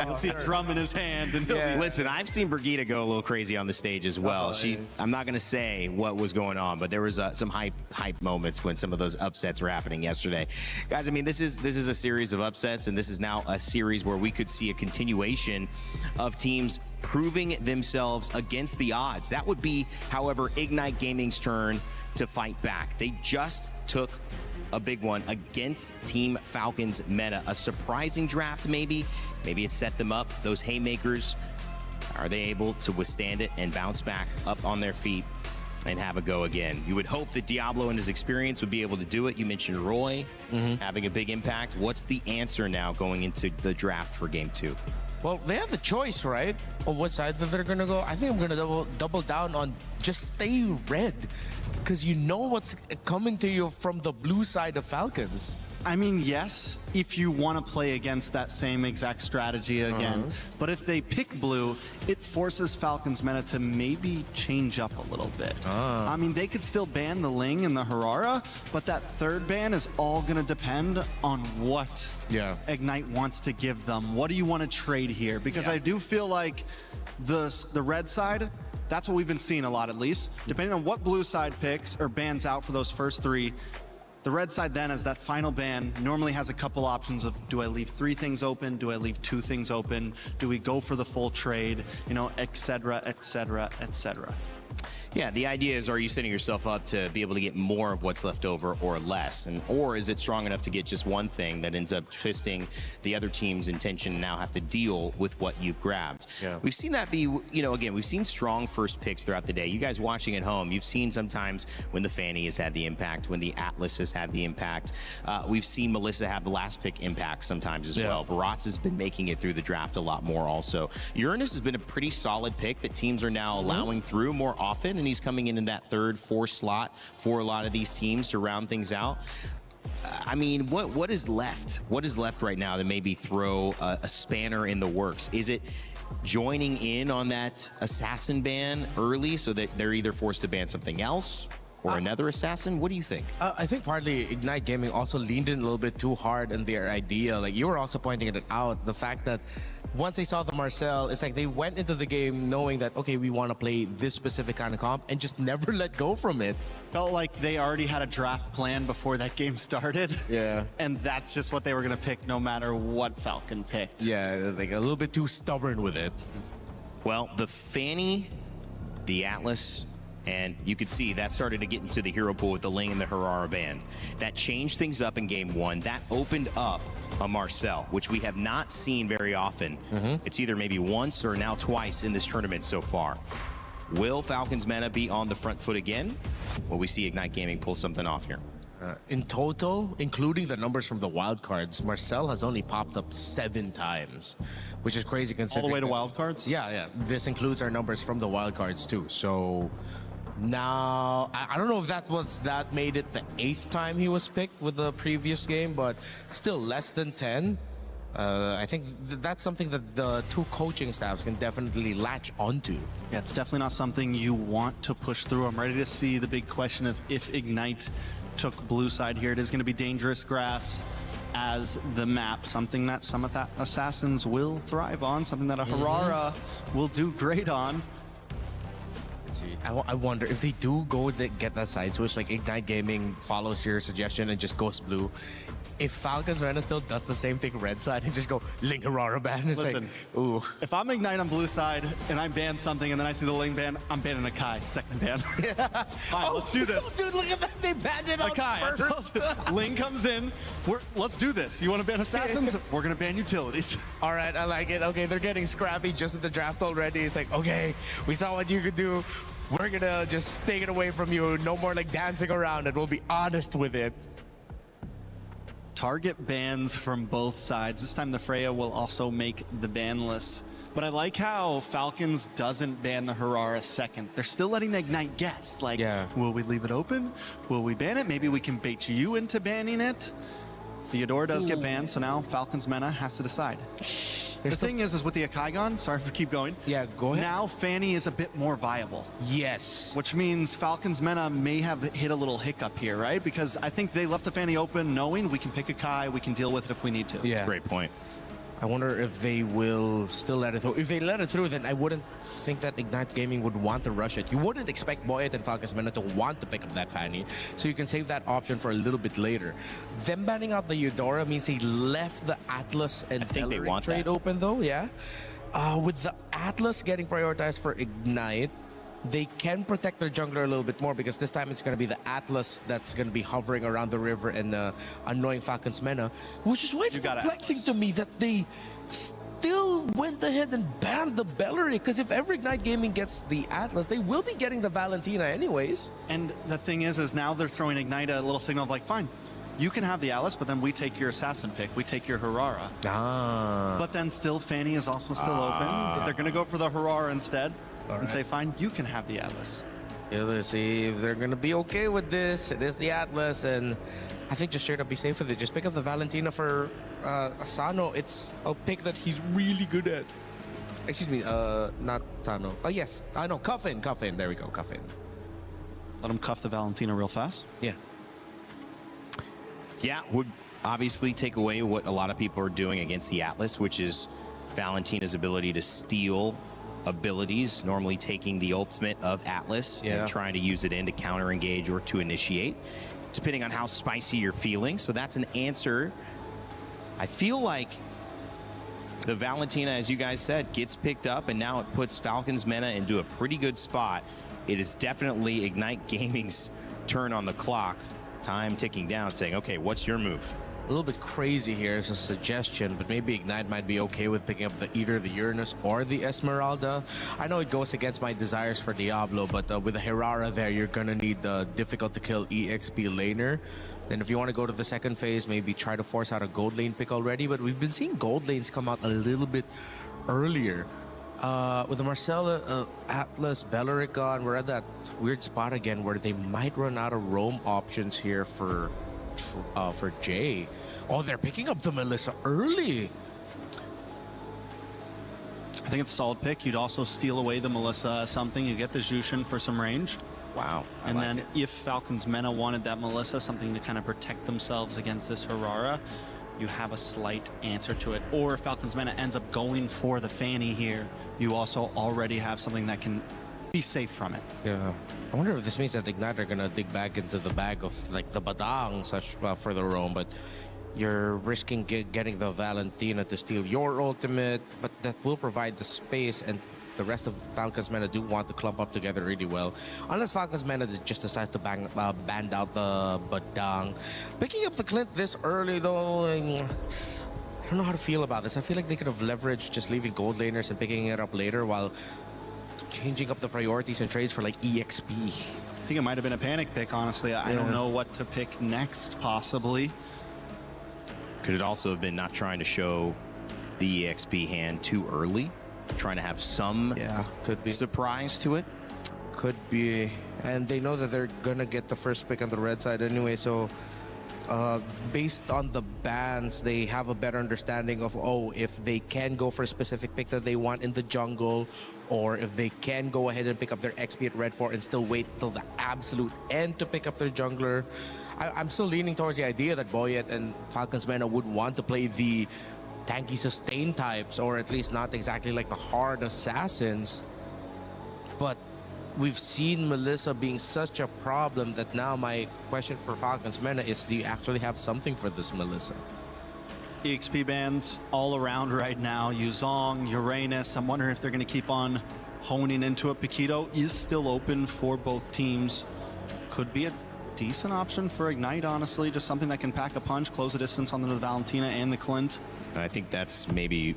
You'll see a drum in his hand. And Listen, I've seen Brigitte go a little crazy on the stage as well. I'm not going to say what was going on, but there was some hype moments when some of those upsets were happening yesterday. Guys, I mean, this is a series of upsets, and this is now a series where we could see a continuation of teams proving themselves against the odds. That would be, however, Ignite Gaming's turn to fight back. They just took a big one against Team Falcons meta. A surprising draft, maybe. Maybe it set them up. Those haymakers, are they able to withstand it and bounce back up on their feet and have a go again? You would hope that Diablo and his experience would be able to do it. You mentioned Roy having a big impact. What's the answer now going into the draft for Game 2? Well, they have the choice, right? On what side that they're gonna go. I think I'm gonna double down on just stay red, because you know what's coming to you from the blue side of Falcons. I mean, yes, if you want to play against that same exact strategy again. But if they pick blue, it forces Falcons meta to maybe change up a little bit. I mean, they could still ban the Ling and the Harara, but that third ban is all going to depend on what Ignite wants to give them. What do you want to trade here? Because I do feel like the red side, that's what we've been seeing a lot, at least. Depending on what blue side picks or bans out for those first three, the red side then, as that final ban, normally has a couple options of, do I leave 3 things open? Do I leave 2 things open? Do we go for the full trade? You know, et cetera, et cetera, et cetera. Yeah, the idea is, are you setting yourself up to be able to get more of what's left over or less? Or is it strong enough to get just one thing that ends up twisting the other team's intention and now have to deal with what you've grabbed? Yeah. We've seen that be, again, we've seen strong first picks throughout the day. You guys watching at home, you've seen sometimes when the Fanny has had the impact, when the Atlas has had the impact. We've seen Melissa have the last pick impact sometimes as well. Baratz has been making it through the draft a lot more also. Uranus has been a pretty solid pick that teams are now allowing through more often, and he's coming in that 3rd, 4th slot for a lot of these teams to round things out. I mean, what is left? What is left right now to maybe throw a spanner in the works? Is it joining in on that assassin ban early so that they're either forced to ban something else or another assassin? What do you think? I think partly Ignite Gaming also leaned in a little bit too hard in their idea. Like, you were also pointing it out, the fact that once they saw the Marcel, it's like they went into the game knowing that, okay, we want to play this specific kind of comp, and just never let go from it. Felt like they already had a draft plan before that game started. Yeah. And that's just what they were going to pick no matter what Falcon picked. Yeah, like a little bit too stubborn with it. Well, the Fanny, the Atlas, and you could see that started to get into the hero pool with the Ling and the Harara band. That changed things up in Game 1. That opened up a Marcel, which we have not seen very often. It's either maybe once or now twice in this tournament so far. Will Falcons meta be on the front foot again? Will we see Ignite Gaming pull something off here? In total, including the numbers from the wildcards, Marcel has only popped up 7 times, which is crazy considering. All the way to wildcards? Yeah. This includes our numbers from the wildcards too. So now, I don't know if that made it the 8th time he was picked with the previous game, but still less than 10. I think that's something that the 2 coaching staffs can definitely latch onto. Yeah, it's definitely not something you want to push through. I'm ready to see the big question of if Ignite took blue side here. It is going to be dangerous grass as the map, something that some of that assassins will thrive on, something that a Harara will do great on. See, I wonder if they do go to get that side switch, like Ignite Gaming follows your suggestion and just goes blue. If Falcons Mana still does the same thing red side and just go Ling Harara ban, it's Listen, like, ooh. If I'm Ignite on blue side and I ban something and then I see the Ling ban, I'm banning a Kai, second ban. Fine, let's do this. Dude, look at that. They banned it out first. Ling comes in. Let's do this. You want to ban assassins? We're going to ban utilities. All right, I like it. Okay, they're getting scrappy just at the draft already. It's like, okay, we saw what you could do. We're going to just take it away from you. No more like dancing around it. We'll be honest with it. Target bans from both sides. This time the Freya will also make the ban list. But I like how Falcons doesn't ban the Harara second. They're still letting Ignite guess. Like, will we leave it open? Will we ban it? Maybe we can bait you into banning it. Theodora does get banned, so now Falcons Mena has to decide. The thing is with the Akaigon, sorry if we keep going. Yeah, go ahead. Now Fanny is a bit more viable. Yes. Which means Falcons Mena may have hit a little hiccup here, right? Because I think they left the Fanny open knowing we can pick a Kai, we can deal with it if we need to. Yeah. That's a great point. I wonder if they will still let it through. If they let it through, then I wouldn't think that Ignite Gaming would want to rush it. You wouldn't expect Boyet and Falcons Mena to want to pick up that Fanny, so you can save that option for a little bit later. Them banning out the Eudora means they left the Atlas and Beleric trade open, though, yeah? With the Atlas getting prioritized for Ignite, they can protect their jungler a little bit more because this time it's going to be the Atlas that's going to be hovering around the river and annoying Falcons Mena, which is why it's perplexing to me that they still went ahead and banned the Bellery, because if ever Ignite Gaming gets the Atlas, they will be getting the Valentina anyways. And the thing is now they're throwing Ignite a little signal of like, fine, you can have the Atlas, but then we take your Assassin pick, we take your Harara. But then still Fanny is also still open, but they're going to go for the Harara instead. And say, fine, you can have the Atlas. Yeah, let's see if they're going to be okay with this. It is the Atlas, and I think just straight up be safe with it. Just pick up the Valentina for Asano. It's a pick that he's really good at. Excuse me, not Sano. Oh, yes, I know, Cuffin. There we go, Cuffin. Let him cuff the Valentina real fast. Yeah. Yeah, would obviously take away what a lot of people are doing against the Atlas, which is Valentina's ability to steal abilities, normally taking the ultimate of Atlas and trying to use it in to counter engage or to initiate, depending on how spicy you're feeling. So that's an answer. I feel like the Valentina, as you guys said, gets picked up, and now it puts Falcons Mena into a pretty good spot. It is definitely Ignite Gaming's turn on the clock. Time ticking down, saying, okay, what's your move? A little bit crazy here as a suggestion, but maybe Ignite might be okay with picking up either the Uranus or the Esmeralda. I know it goes against my desires for Diablo, but with the Herrera there, you're gonna need the difficult-to-kill EXP laner. Then if you want to go to the second phase, maybe try to force out a gold lane pick already, but we've been seeing gold lanes come out a little bit earlier. With the Marcella, Atlas, Belerica, we're at that weird spot again where they might run out of roam options here for Jay. Oh, they're picking up the Melissa early. I think it's a solid pick. You'd also steal away the Melissa something. You get the Jushin for some range. Wow. And then if Falcons Mena wanted that Melissa, something to kind of protect themselves against this Harara, you have a slight answer to it. Or if Falcons Mena ends up going for the Fanny here, you also already have something that can be safe from it. Yeah. I wonder if this means that Ignite are gonna dig back into the bag of like the Badang such for the roam, but you're risking getting the Valentina to steal your ultimate, but that will provide the space, and the rest of Falcons Mena do want to clump up together really well. Unless Falcons Mena just decides to band out the Badang. Picking up the Clint this early though, I don't know how to feel about this. I feel like they could have leveraged just leaving gold laners and picking it up later while changing up the priorities and trades for like EXP. I think it might have been a panic pick, honestly. I don't know what to pick next, possibly. Could it also have been not trying to show the EXP hand too early? Trying to have some could be surprise to it? Could be. And they know that they're gonna get the first pick on the red side anyway, so based on the bans, they have a better understanding of, if they can go for a specific pick that they want in the jungle, or if they can go ahead and pick up their XP at red 4 and still wait till the absolute end to pick up their jungler. I'm still leaning towards the idea that Boyet and Falcons Mena would want to play the tanky sustain types, or at least not exactly like the hard assassins. But we've seen Melissa being such a problem that now my question for Falcons Mena is, do you actually have something for this Melissa? EXP bans all around right now. Yuzong, Uranus. I'm wondering if they're going to keep on honing into it. Paquito is still open for both teams. Could be a decent option for Ignite, honestly. Just something that can pack a punch, close the distance on the Valentina and the Clint. I think that's maybe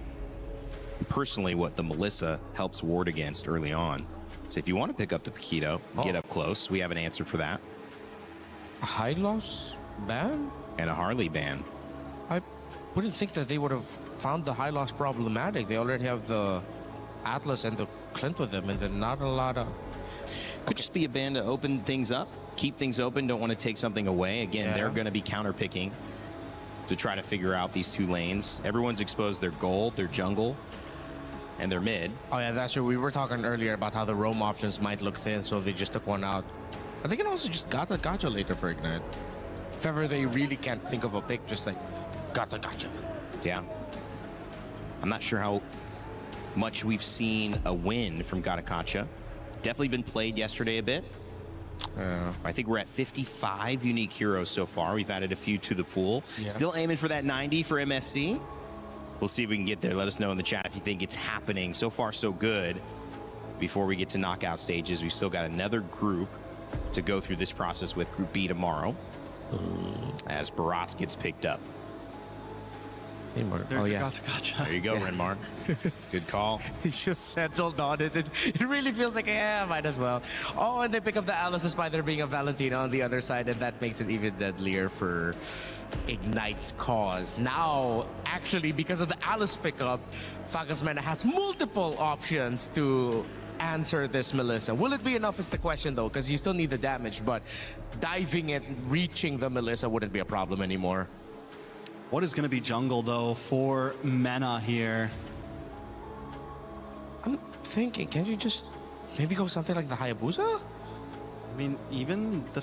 personally what the Melissa helps ward against early on. So if you want to pick up the Paquito, get up close, we have an answer for that. A Hylos ban? And a Harley ban. I wouldn't think that they would have found the Hylos problematic. They already have the Atlas and the Clint with them, and then not a lot of... Could just be a ban to open things up, keep things open, don't want to take something away. Again, they're going to be counter-picking to try to figure out these two lanes. Everyone's exposed their gold, their jungle, and their mid. Oh yeah, that's true. We were talking earlier about how the roam options might look thin, so they just took one out. But they can also just gotcha later for Ignite. If ever they really can't think of a pick, just like gotcha. Yeah. I'm not sure how much we've seen a win from Gatakacha. Definitely been played yesterday a bit. I think we're at 55 unique heroes so far. We've added a few to the pool. Yeah. Still aiming for that 90 for MSC. We'll see if we can get there. Let us know in the chat if you think it's happening. So far, so good. Before we get to knockout stages, we've still got another group to go through this process with, Group B tomorrow, as Barats gets picked up. There's Gotcha. There you go, Renmar. Good call. He just settled on it. It really feels like, yeah, might as well. Oh, and they pick up the Alice despite there being a Valentina on the other side, and that makes it even deadlier for Ignite's cause. Now, actually, because of the Alice pickup, Falcons Mena has multiple options to answer this Melissa. Will it be enough is the question, though, because you still need the damage, but diving it, reaching the Melissa wouldn't be a problem anymore. What is going to be jungle, though, for Mena here? I'm thinking, can't you just maybe go something like the Hayabusa? I mean, even the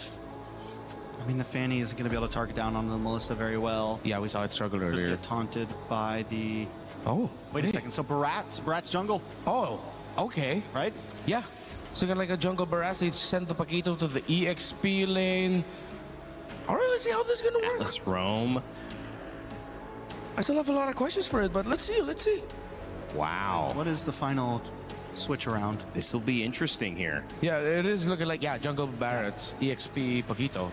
Fanny isn't going to be able to target down on the Melissa very well. Yeah, we saw it struggle earlier. Get taunted by the... Oh. Wait a second. So Barat's jungle. Oh, okay. Right? Yeah. So like a jungle Barat, so you send the Paquito to the EXP lane. All right, let's see how this is going to work. Atlas roam. I still have a lot of questions for it, but let's see. Wow. What is the final switch around? This will be interesting here. Yeah, it is looking like, jungle Barrett's EXP Paquito.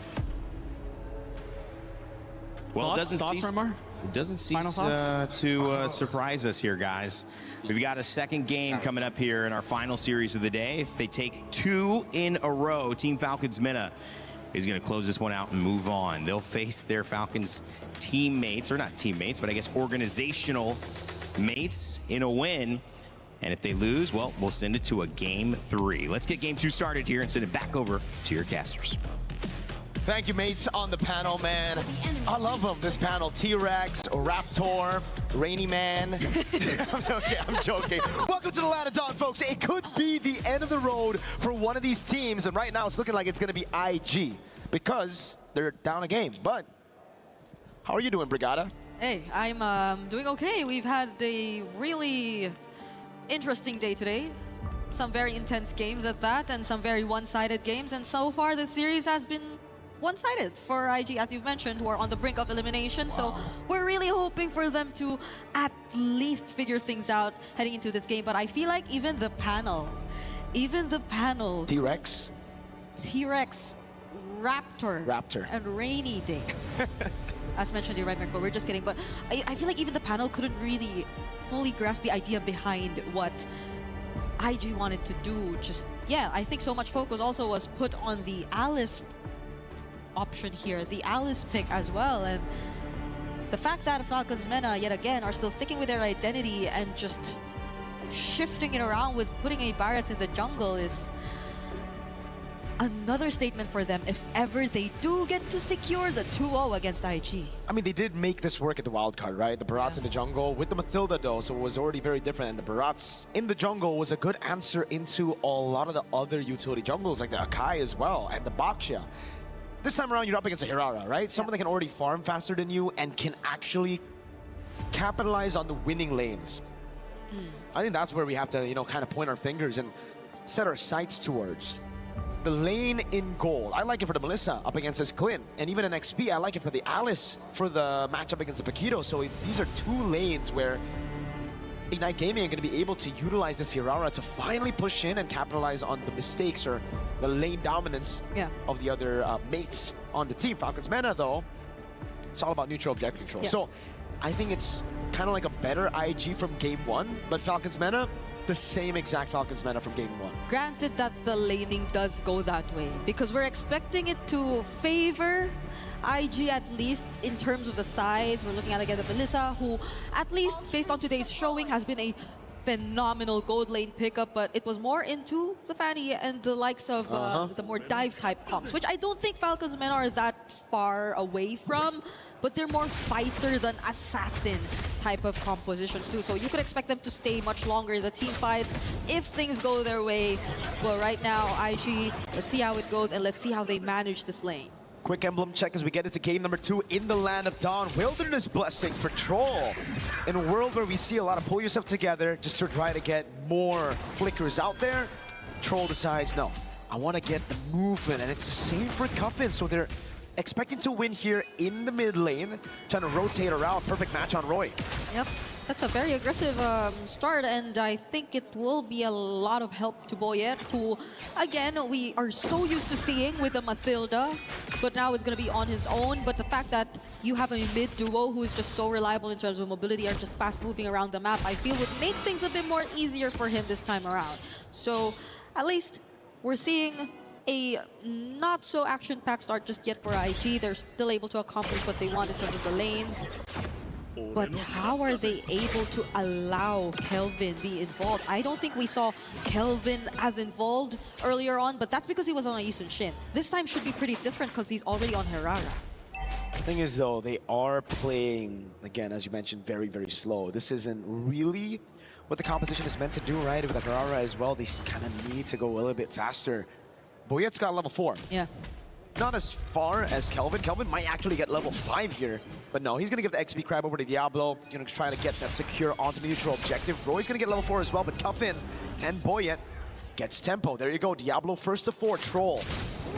Well, Thoughts, Renmar? It doesn't cease to surprise us here, guys. We've got a second game coming up here in our final series of the day. If they take 2 in a row, Team Falcons Mena is going to close this one out and move on. They'll face their Falcons teammates, or not teammates, but I guess organizational mates in a win. And if they lose, well, we'll send it to a Game 3. Let's get Game 2 started here and send it back over to your casters. Thank you, mates, on the panel, man. I love them, this panel. T-Rex, Raptor, Rainy Man. I'm joking. Welcome to the Ladder Dawn, folks. It could be the end of the road for one of these teams, and right now it's looking like it's going to be IG because they're down a game. But how are you doing, Brigada? Hey, I'm doing okay. We've had a really interesting day today. Some very intense games at that, and some very one-sided games. And so far, the series has been one-sided for IG, as you've mentioned, who are on the brink of elimination. Wow. So we're really hoping for them to at least figure things out heading into this game. But I feel like even the panel, T-Rex, Raptor, and Rainy Day. As mentioned, you're right, Mirko, we're just kidding. But I feel like even the panel couldn't really fully grasp the idea behind what IG wanted to do. I think so much focus also was put on the Alice option here, the Alice pick as well, and the fact that Falcons Mena yet again are still sticking with their identity and just shifting it around with putting a Barrett in the jungle is another statement for them if ever they do get to secure the 2-0 against IG. I mean, they did make this work at the wildcard, right? The Barats in the jungle with the Matilda, though, so it was already very different. And the Barats in the jungle was a good answer into a lot of the other utility jungles, like the Akai as well, and the Baksha. this time around you're up against a Hirara, right? Someone that can already farm faster than you and can actually capitalize on the winning lanes. I think that's where we have to, you know, kind of point our fingers and set our sights towards. The lane in gold. I like it for the Melissa up against this Clint. And even in XP, I like it for the Alice for the matchup against the Paquito. So these are two lanes where Ignite Gaming are going to be able to utilize this Hirara to finally push in and capitalize on the mistakes or the lane dominance of the other mates on the team. Falcons Mena, though, it's all about neutral objective control. So I think it's kind of like a better IG from game 1, but Falcons Mena, the same exact Falcons Mena from game 1. Granted that the laning does go that way, because we're expecting it to favor IG, at least in terms of the sides. We're looking at again the Melissa, who at least based on today's showing has been a phenomenal gold lane pickup, but it was more into the Fanny and the likes of the more dive type comps, which I don't think Falcons Men are that far away from, but they're more fighter than assassin type of compositions too. So you could expect them to stay much longer in the team fights if things go their way. But right now, IG, let's see how it goes and let's see how they manage this lane. Quick emblem check as we get into game number 2 in the Land of Dawn. Wilderness Blessing for Troll. In a world where we see a lot of pull yourself together just to try to get more flickers out there, Troll decides, no, I want to get the movement, and it's the same for Cuffin. So they're expecting to win here in the mid lane, trying to rotate around. Perfect match on Roy. Yep, that's a very aggressive start, and I think it will be a lot of help to Boyet, who, again, we are so used to seeing with a Mathilda, but now it's going to be on his own. But the fact that you have a mid duo who is just so reliable in terms of mobility and just fast moving around the map, I feel would make things a bit more easier for him this time around. So at least we're seeing a not so action-packed start just yet for IG. They're still able to accomplish what they want in terms of the lanes. But how are they able to allow Kelvin be involved? I don't think we saw Kelvin as involved earlier on, but that's because he was on a Yisun Shin. This time should be pretty different because he's already on Hirara. The thing is, though, they are playing, again, as you mentioned, very, very slow. This isn't really what the composition is meant to do, right? With the Hirara as well, they kind of need to go a little bit faster. Boyet's got level 4. Yeah. Not as far as Kelvin. Kelvin might actually get level 5 here. But no, he's going to give the XP Crab over to Diablo. Going to try to get that secure onto the neutral objective. Roy's going to get level 4 as well, but Cuffin and Boyet gets tempo. There you go. Diablo first to 4. Troll.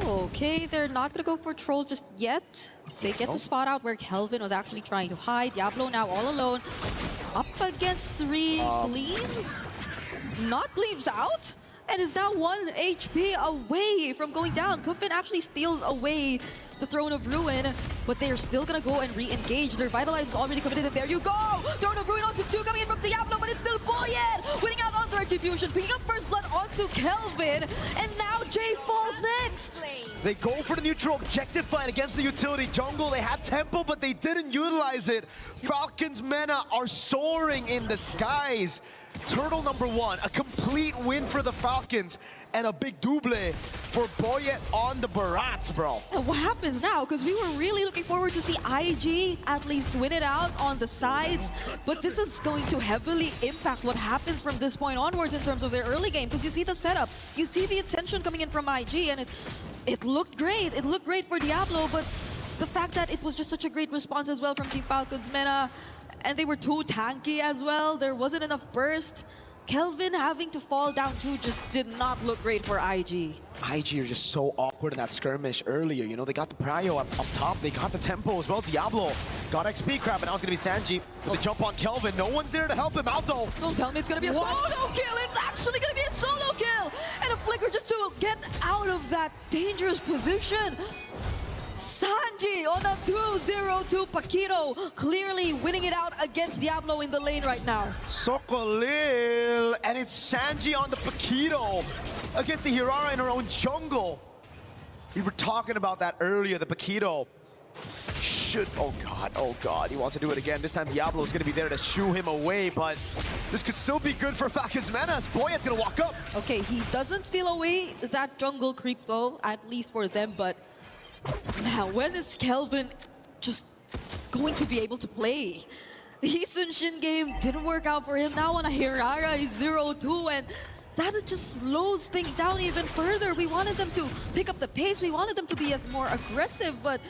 Okay, they're not going to go for Troll just yet. They get to spot out where Kelvin was actually trying to hide. Diablo now all alone. Up against 3 Gleams. Not Gleams out. And is now 1 HP away from going down. Kuffin actually steals away the Throne of Ruin, but they are still gonna go and re-engage. Their Vitalize is already committed, and there you go! Throne of Ruin onto 2 coming in from Diablo, but it's still Boyet! Winning out onto Retribution, picking up first blood onto Kelvin, and now Jay falls next! They go for the neutral objective fight against the utility jungle. They had tempo, but they didn't utilize it. Falcons Mena are soaring in the skies. Turtle number 1, a complete win for the Falcons, and a big double for Boyet on the Barats, bro. And what happens now? Because we were really looking forward to see IG at least win it out on the sides, but this is going to heavily impact what happens from this point onwards in terms of their early game, because you see the setup, you see the attention coming in from IG, and it looked great. It looked great for Diablo, but the fact that it was just such a great response as well from Team Falcons Mena, and they were too tanky as well. There wasn't enough burst. Kelvin having to fall down too just did not look great for IG. IG are just so awkward in that skirmish earlier. You know, they got the prio up top. They got the tempo as well. Diablo got XP Crab, and now it's going to be Sanji with the jump on Kelvin. No one's there to help him out, though. Don't tell me it's going to be a solo kill. It's actually going to be a solo kill. And a flicker just to get out of that dangerous position. Sanji on a 2-0-2 Paquito, clearly winning it out against Diablo in the lane right now. Sokolil, and it's Sanji on the Paquito against the Hirara in her own jungle. We were talking about that earlier, the Paquito should, oh god, he wants to do it again. This time Diablo is going to be there to shoo him away, but this could still be good for Falcons Mena as Boyet's going to walk up. Okay, he doesn't steal away that jungle creep though, at least for them, but man, when is Kelvin just going to be able to play? The Yisun Shin game didn't work out for him. Now on a Hirara, he's 0-2, and that just slows things down even further. We wanted them to pick up the pace. We wanted them to be as more aggressive, but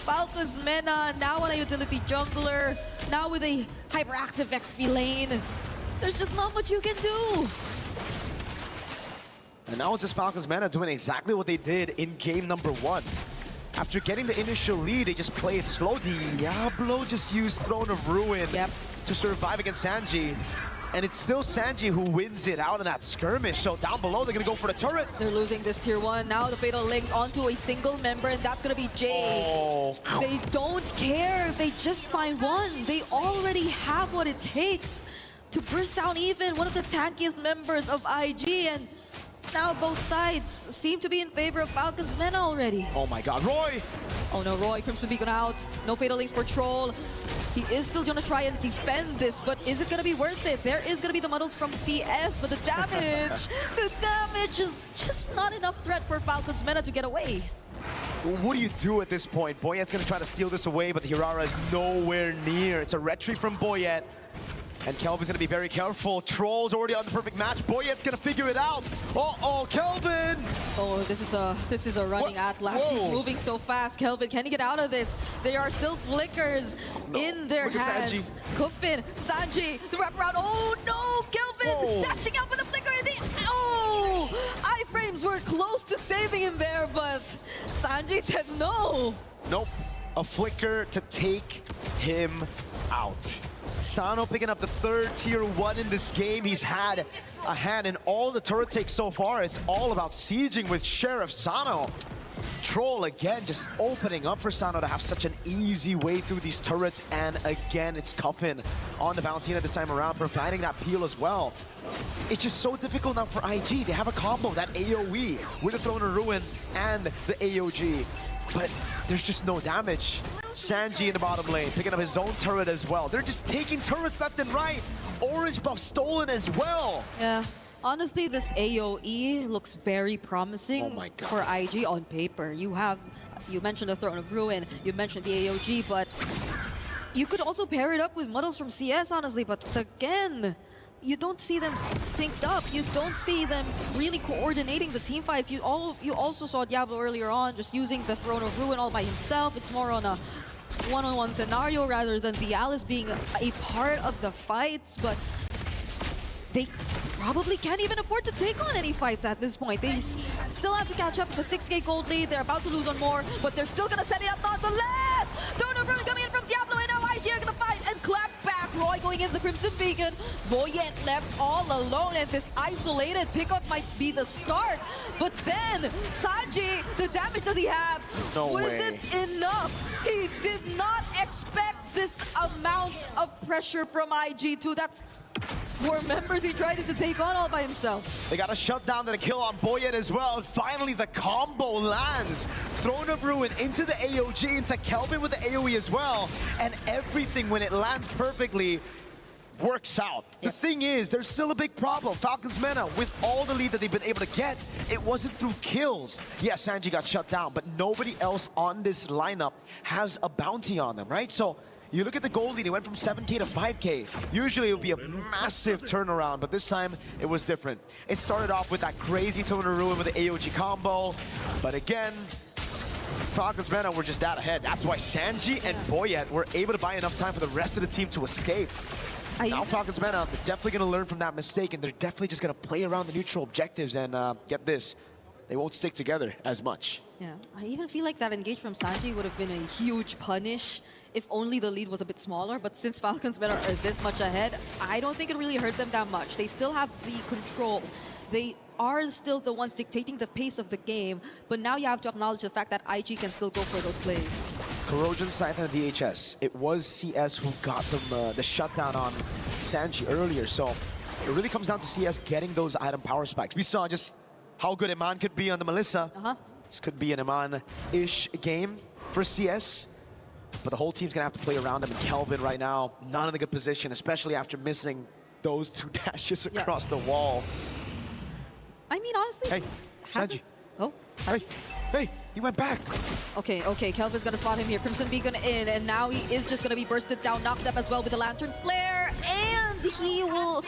Falcons Mena now on a utility jungler, now with a hyperactive XP lane. There's just not much you can do. And now it's just Falcons Mena doing exactly what they did in game number 1. After getting the initial lead, they just play it slow. Diablo just used Throne of Ruin to survive against Sanji. And it's still Sanji who wins it out in that skirmish. So down below, they're going to go for the turret. They're losing this tier 1. Now the Fatal Links onto a single member, and that's going to be Jay. Oh. They don't care if they just find one. They already have what it takes to burst down even one of the tankiest members of IG. And now both sides seem to be in favor of Falcons Mena already. Oh my god, Roy! Oh no, Roy, Crimson Beacon out. No Fatal Links for Troll. He is still gonna try and defend this, but is it gonna be worth it? There is gonna be the muddles from CS, but the damage is just not enough threat for Falcons Mena to get away. What do you do at this point? Boyette's gonna try to steal this away, but the Hirara is nowhere near. It's a retreat from Boyette. And Kelvin's gonna be very careful. Troll's already on the perfect match. Boyette's gonna figure it out. Uh-oh, Kelvin! Oh, this is a running Atlas. He's moving so fast. Kelvin, can he get out of this? There are still flickers in their hands. Kufin, Sanji, the wraparound. Oh no, Kelvin dashing out with the flicker. Oh, iframes were close to saving him there, but Sanji says no. Nope, a flicker to take him out. Sano picking up the 3rd tier 1 in this game. He's had a hand in all the turret takes so far. It's all about sieging with Sheriff Sano. Troll again just opening up for Sano to have such an easy way through these turrets. And again, it's Coffin on the Valentina this time around, providing that peel as well. It's just so difficult now for IG. They have a combo, that AoE with the Throne of Ruin and the AOG. But there's just no damage. Sanji in the bottom lane, picking up his own turret as well. They're just taking turrets left and right. Orange buff stolen as well. Yeah, honestly, this AoE looks very promising for IG on paper. You mentioned the Throne of Ruin, you mentioned the AOG, but you could also pair it up with muddles from CS, honestly. But again, you don't see them synced up. You don't see them really coordinating the team fights. You also saw Diablo earlier on just using the Throne of Ruin all by himself. It's more on a one-on-one scenario rather than the Alice being a part of the fights. But they probably can't even afford to take on any fights at this point. They still have to catch up. It's a 6k gold lead. They're about to lose on more, but they're still going to set it up on the left. Throne of Ruin coming in from Diablo, and now IG are going to fight and clap back. Roy going in the Crimson Beacon. Boyette left all alone, and this isolated pickup might be the start. But then, Sanji, the damage does he have? No Was way. it enough? He did not expect this amount of pressure from IG2. That's 4 members he tried to take on all by himself. They got a shutdown and a kill on Boyette as well. And finally, the combo lands. Throne of Ruin into the AOG, into Kelvin with the AoE as well. And everything, when it lands perfectly, works out. The thing is, there's still a big problem. Falcons Mena, with all the lead that they've been able to get, it wasn't through kills. Yes, Sanji got shut down, but nobody else on this lineup has a bounty on them, right? So you look at the gold lead, it went from 7k to 5k. Usually it would be a massive turnaround, but this time it was different. It started off with that crazy Throne of Ruin with the AOG combo, but again, Falcons Mena were just that ahead. That's why Sanji and Boyette were able to buy enough time for the rest of the team to escape. Now Falcons Mena, they're definitely going to learn from that mistake, and they're definitely just going to play around the neutral objectives, and get this, they won't stick together as much. Yeah, I even feel like that engage from Sanji would have been a huge punish if only the lead was a bit smaller. But since Falcons Mena are this much ahead, I don't think it really hurt them that much. They still have the control. They are still the ones dictating the pace of the game, but now you have to acknowledge the fact that IG can still go for those plays. Corrosion, Scythe, and DHS. It was CS who got them the shutdown on Sanji earlier, so it really comes down to CS getting those item power spikes. We saw just how good Iman could be on the Melissa. This could be an Iman-ish game for CS, but the whole team's gonna have to play around him. And Kelvin right now, not in a good position, especially after missing those 2 dashes across the wall. I mean, honestly, hey, Sanji. Oh, hey, he went back. Okay, Kelvin's gonna spot him here. Crimson Beacon in, and now he is just gonna be bursted down, knocked up as well with the Lantern Flare, and he will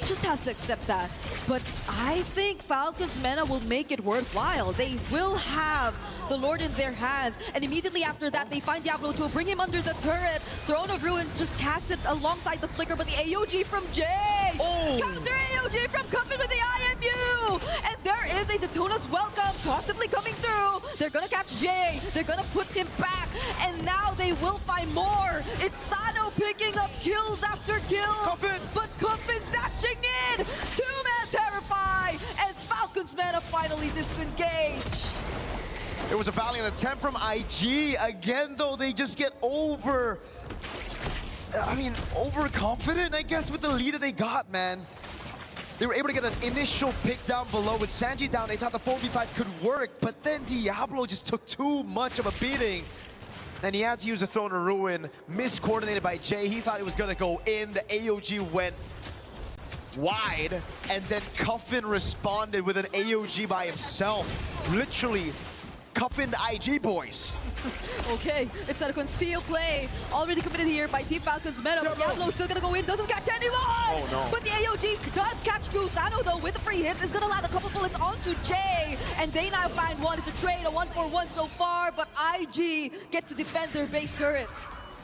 just have to accept that. But I think Falcons Mena will make it worthwhile. They will have the Lord in their hands, and immediately after that, they find Diablo to bring him under the turret. Throne of Ruin just cast it alongside the flicker, but the AOG from Jay! Counter AOG from Cuffin with the IMU! And there is a Daytona's welcome possibly coming through. They're gonna catch Jay, they're gonna put him back, and now they will find more. It's Sano picking up kills after kills. Cuffin! But Cuffin dashing in! Two-man Terrify! And Falcons Mena finally disengage. It was a valiant attempt from IG. Again, though, they just get overconfident, I guess, with the lead that they got, man. They were able to get an initial pick down below. With Sanji down, they thought the 4v5 could work, but then Diablo just took too much of a beating. Then he had to use a Throne of Ruin, miscoordinated by Jay. He thought it was gonna go in. The AOG went wide, and then Cuffin responded with an AOG by himself. Literally, Cuffin the IG boys. Okay, it's a concealed play. Already committed here by Team Falcons Meta. But Diablo still gonna go in, doesn't catch anyone! Oh, no. But the AOG does catch two. Sano, though, with a free hit, is gonna land a couple bullets onto Jay. And they now find one. It's a trade, a 1-for-1 so far. But IG get to defend their base turret.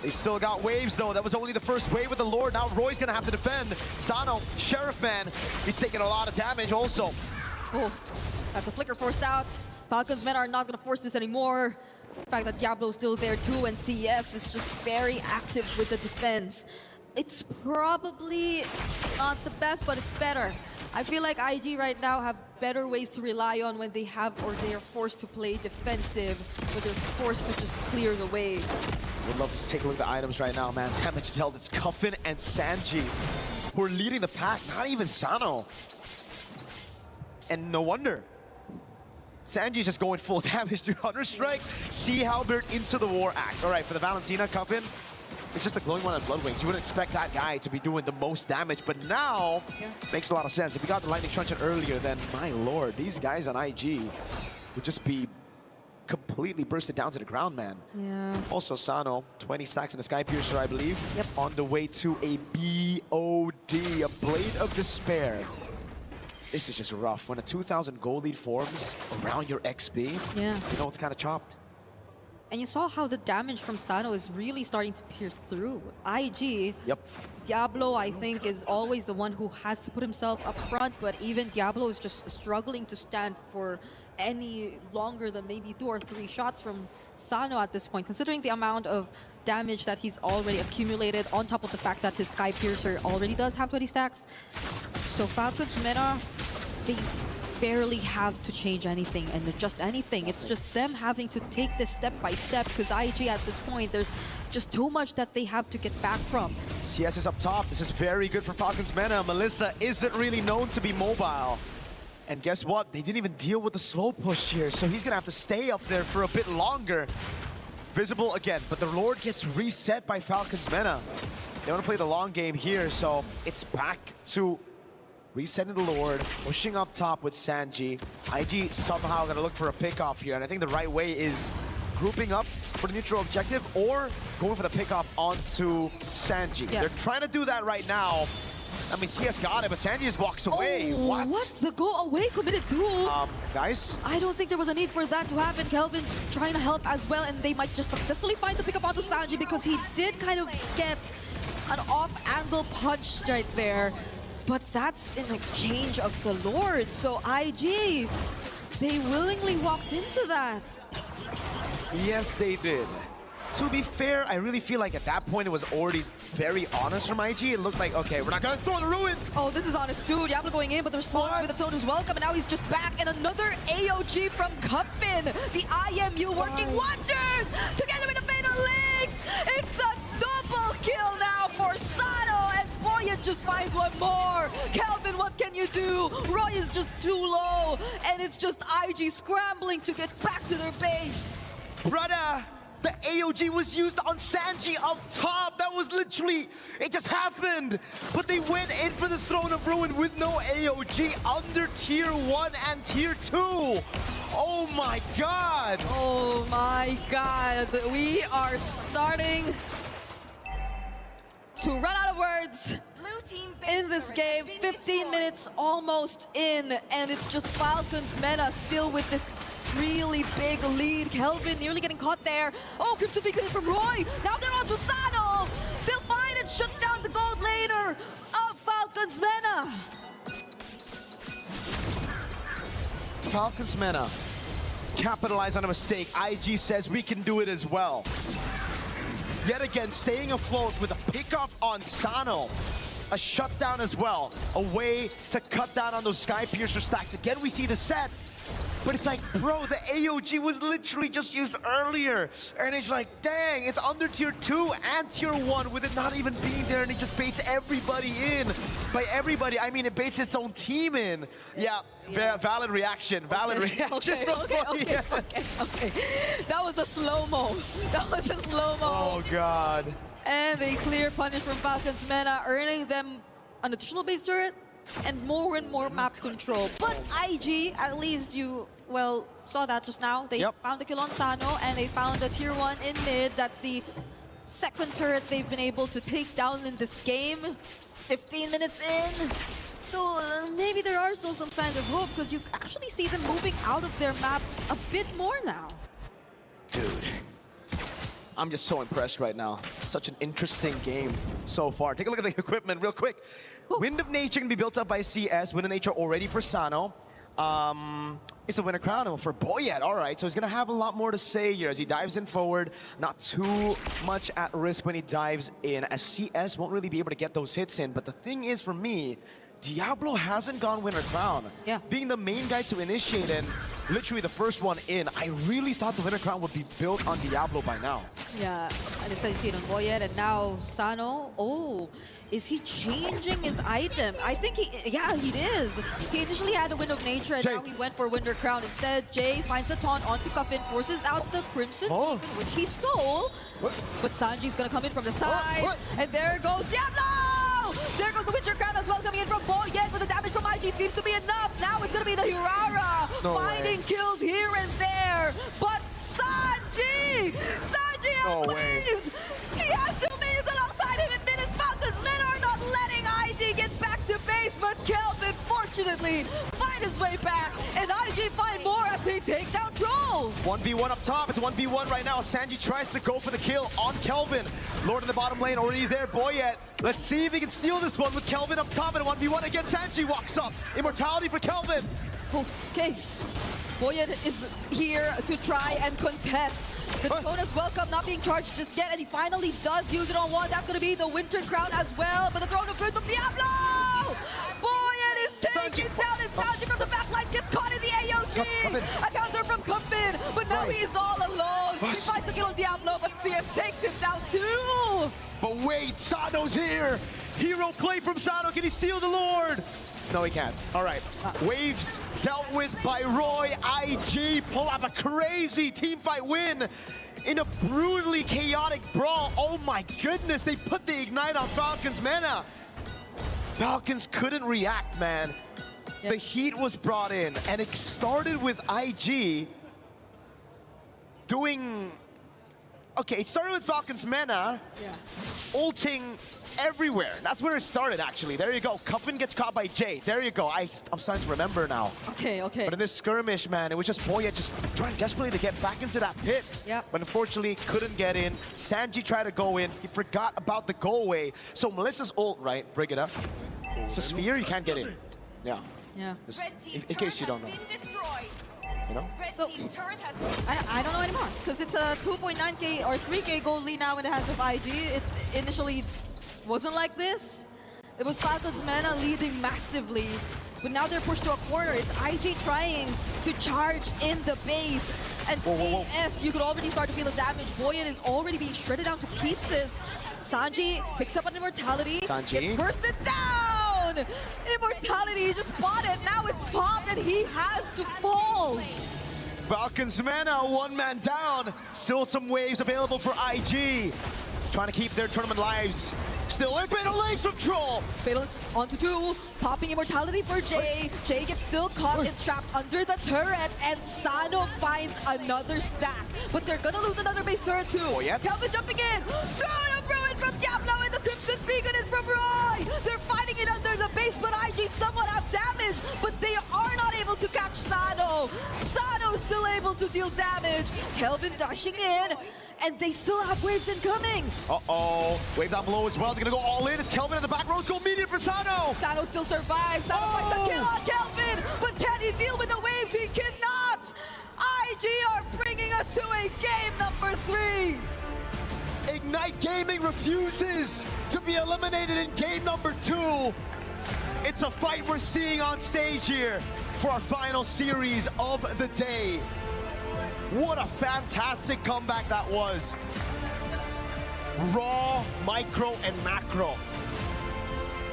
They still got waves, though. That was only the first wave with the Lord. Now Roy's gonna have to defend. Sano, Sheriff Man, he's taking a lot of damage also. Oh, that's a flicker forced out. Falcons Men are not gonna force this anymore. The fact that Diablo's still there too, and CS is just very active with the defense. It's probably not the best, but it's better. I feel like IG right now have better ways to rely on when they have, or they are forced to play defensive, or they're forced to just clear the waves. Would love to take a look at the items right now, man. Damage dealt, it's Cuffin and Sanji who are leading the pack, not even Sano. And no wonder. Sanji's just going full damage to Counter-Strike. Sea Halberd into the War Axe. All right, for the Valentina, Cuffin, it's just a glowing one on Bloodwings. You wouldn't expect that guy to be doing the most damage, but now makes a lot of sense. If we got the Lightning Truncheon earlier, then my lord, these guys on IG would just be completely bursted down to the ground, man. Yeah. Also, Sano, 20 stacks in the Sky Piercer, I believe. Yep. On the way to a BOD, a Blade of Despair. This is just rough. When a 2,000 gold lead forms around your XP, you know it's kind of chopped. And you saw how the damage from Sano is really starting to pierce through. IG, Diablo, I think, is always the one who has to put himself up front, but even Diablo is just struggling to stand for any longer than maybe 2 or 3 shots from Sano at this point, considering the amount of damage that he's already accumulated on top of the fact that his Sky Piercer already does have 20 stacks. So Falcons Meta, they barely have to change anything and adjust anything. It's just them having to take this step by step, because IG at this point, there's just too much that they have to get back from. CS is up top. This is very good for Falcons Meta. Melissa isn't really known to be mobile. And guess what? They didn't even deal with the slow push here, so he's gonna have to stay up there for a bit longer. Visible again, but the Lord gets reset by Falcons Meta. They want to play the long game here, so it's back to resetting the Lord, pushing up top with Sanji. IG somehow gonna look for a pick-off here, and I think the right way is grouping up for the neutral objective or going for the pick-off onto Sanji. They're trying to do that right now. I mean, CS got it, but Sanji just walks away. Oh, what? The go away committed too? Guys? I don't think there was a need for that to happen. Kelvin trying to help as well, and they might just successfully find the pick-up onto Sanji, because he did kind of get an off-angle punch right there. But that's in exchange of the Lord. So IG, they willingly walked into that. Yes, they did. To be fair, I really feel like at that point it was already very honest from IG. It looked like, okay, we're not gonna throw the ruin. Oh, this is honest too. Diablo going in, but the response with the tone is welcome, and now he's just back. And another AOG from Cuffin. The IMU working wonders together with the Fatal Links. It's a double kill now for Sano, and Boyan just finds one more. Kelvin, what can you do? Roy is just too low, and it's just IG scrambling to get back to their base. Brother, the AOG was used on Sanji up top. That was literally, it just happened. But they went in for the Throne of Ruin with no AOG under Tier 1 and Tier 2. Oh my God. Oh my God. We are starting to run out of words. in this game. 15 minutes almost in, and it's just Falcons Meta still with this really big lead. Kelvin nearly getting caught there. Oh, Crypto good in from Roy. Now they're on to Sano. They'll find and shut down the gold laner of Falcons Meta. Falcons Meta capitalize on a mistake. IG says we can do it as well. Yet again, staying afloat with a pickoff on Sano. A shutdown as well. A way to cut down on those Sky Piercer stacks. Again, we see the set. But it's like, bro, the AOG was literally just used earlier. And it's like, dang, it's under tier 2 and tier 1 with it not even being there, and it just baits everybody in. By everybody, I mean it baits its own team in. Yeah, valid reaction, valid reaction. Okay. That was a slow-mo. That was a slow-mo. Oh, God. And they clear punish from Falcons Meta, earning them an additional base turret and more map control. But IG, at least you, well, saw that just now. They found the kill on Sano, and they found a tier 1 in mid. That's the second turret they've been able to take down in this game. 15 minutes in. So maybe there are still some signs of hope, because you actually see them moving out of their map a bit more now. Dude, I'm just so impressed right now. Such an interesting game so far. Take a look at the equipment real quick. Wind of Nature can be built up by CS. Wind of Nature already for Sano. It's a winner crown for Boyet. All right, so he's gonna have a lot more to say here as he dives in forward. Not too much at risk when he dives in, as CS won't really be able to get those hits in. But the thing is, for me, Diablo hasn't gone winner crown. Yeah. Being the main guy to initiate and literally the first one in, I really thought the winner crown would be built on Diablo by now. Yeah, and instead you see it on Boyet, and now Sano. Oh, is he changing his item? I think he is. He initially had a Wind of Nature, and now he went for Winter Crown. Instead, Jay finds the taunt onto Cuffin, forces out the Crimson Beacon, which he stole. But Sanji's gonna come in from the side, and there goes Diablo! There goes the Winter Crown as well, coming in from Boyet, but the damage from IG seems to be enough. Now it's gonna be the Hirara, finding kills here and there. But Sanji has waves! He has 2 minions alongside him in minutes. Falcons men are not letting IG get back to base, but Kelvin fortunately find his way back, and IG find more as they take down Troll. 1v1 up top, it's 1v1 right now. Sanji tries to go for the kill on Kelvin. Lord in the bottom lane already there, Boyet. Let's see if he can steal this one with Kelvin up top, and 1v1 against Sanji walks up. Immortality for Kelvin. Okay. Boyet is here to try and contest. The opponent's welcome not being charged just yet, and he finally does use it on one. That's going to be the Winter Crown as well, but the Throne of Good from Diablo! Boyet is taken down, and Sanji from the backlines gets caught in the AOG! A counter from Cuffin, but now he's all alone. He finds the kill on Diablo, but CS takes him down too! But wait, Sano's here! Hero play from Sano, can he steal the Lord? No, he can't. All right. Waves dealt with by Roy. IG pull up a crazy team fight win in a brutally chaotic brawl. Oh my goodness, they put the Ignite on Falcons Meta. Falcons couldn't react, man. Yep. The heat was brought in, and it started with IG doing... Okay, it started with Falcons Meta ulting everywhere. That's where it started, actually. There you go. Cuffin gets caught by Jay. There you go. I'm starting to remember now. Okay. But in this skirmish, man, it was just Boyet just trying desperately to get back into that pit. Yep. But unfortunately, couldn't get in. Sanji tried to go in. He forgot about the go away. So Melissa's ult, right? Bring it up. It's a sphere. You can't get in. Yeah. Just in case you don't know. You know? So, I don't know anymore, because it's a 2.9k or 3k gold lead now in the hands of IG. It initially wasn't like this. It was Falcons Meta leading massively, but now they're pushed to a corner. It's IG trying to charge in the base, and CS, you could already start to feel the damage. Boyet is already being shredded down to pieces. Sanji picks up an Immortality, gets bursted down! Immortality just bought it, now it's popped, and he has to fall! Falcons Meta, 1 man down. Still some waves available for IG. Trying to keep their tournament lives. Still in Fatal Legs from Troll. Fatalist onto 2, popping Immortality for Jay. Jay gets still caught and trapped under the turret, and Sano finds another stack. But they're gonna lose another base turret too. Kelvin jumping in. Turn of Ruin from Diablo, and the Crimson Beacon in from Roy. They're fighting base, but IG somewhat out damage, but they are not able to catch Sano. Sano still able to deal damage. Kelvin dashing in, and they still have waves incoming. Uh-oh. Wave down below as well. They're gonna go all in. It's Kelvin in the back row. Let's go medium for Sano. Sano still survives. Sano finds the kill on Kelvin, but can he deal with the waves? He cannot. IG are bringing us to a game number 3. Ignite Gaming refuses to be eliminated in game number 2. It's a fight we're seeing on stage here for our final series of the day. What a fantastic comeback that was. Raw, micro, and macro.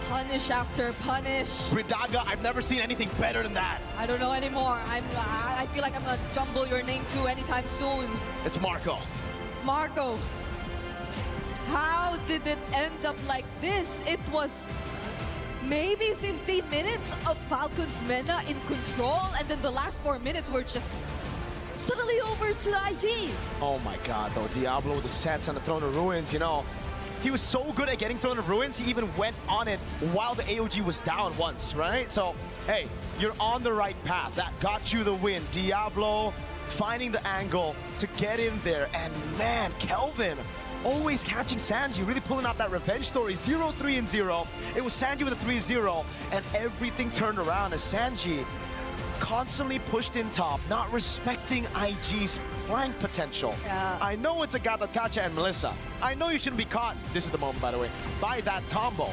Punish after punish. Bridaga, I've never seen anything better than that. I don't know anymore. I feel like I'm gonna jumble your name too anytime soon. It's Marco. Marco. How did it end up like this? It was maybe 15 minutes of Falcons Mena in control, and then the last 4 minutes were just suddenly over to IG. Oh my god, though. Diablo with the sets on the Throne of Ruins, you know. He was so good at getting Throne of Ruins, he even went on it while the AOG was down once, right? So, hey, you're on the right path. That got you the win. Diablo finding the angle to get in there. And man, Kelvin always catching Sanji, really pulling out that revenge story. 0-3-0. It was Sanji with a 3-0, and everything turned around as Sanji constantly pushed in top, not respecting IG's flank potential. Yeah. I know it's a Gatatacha and Melissa. I know you shouldn't be caught, this is the moment by the way, by that combo.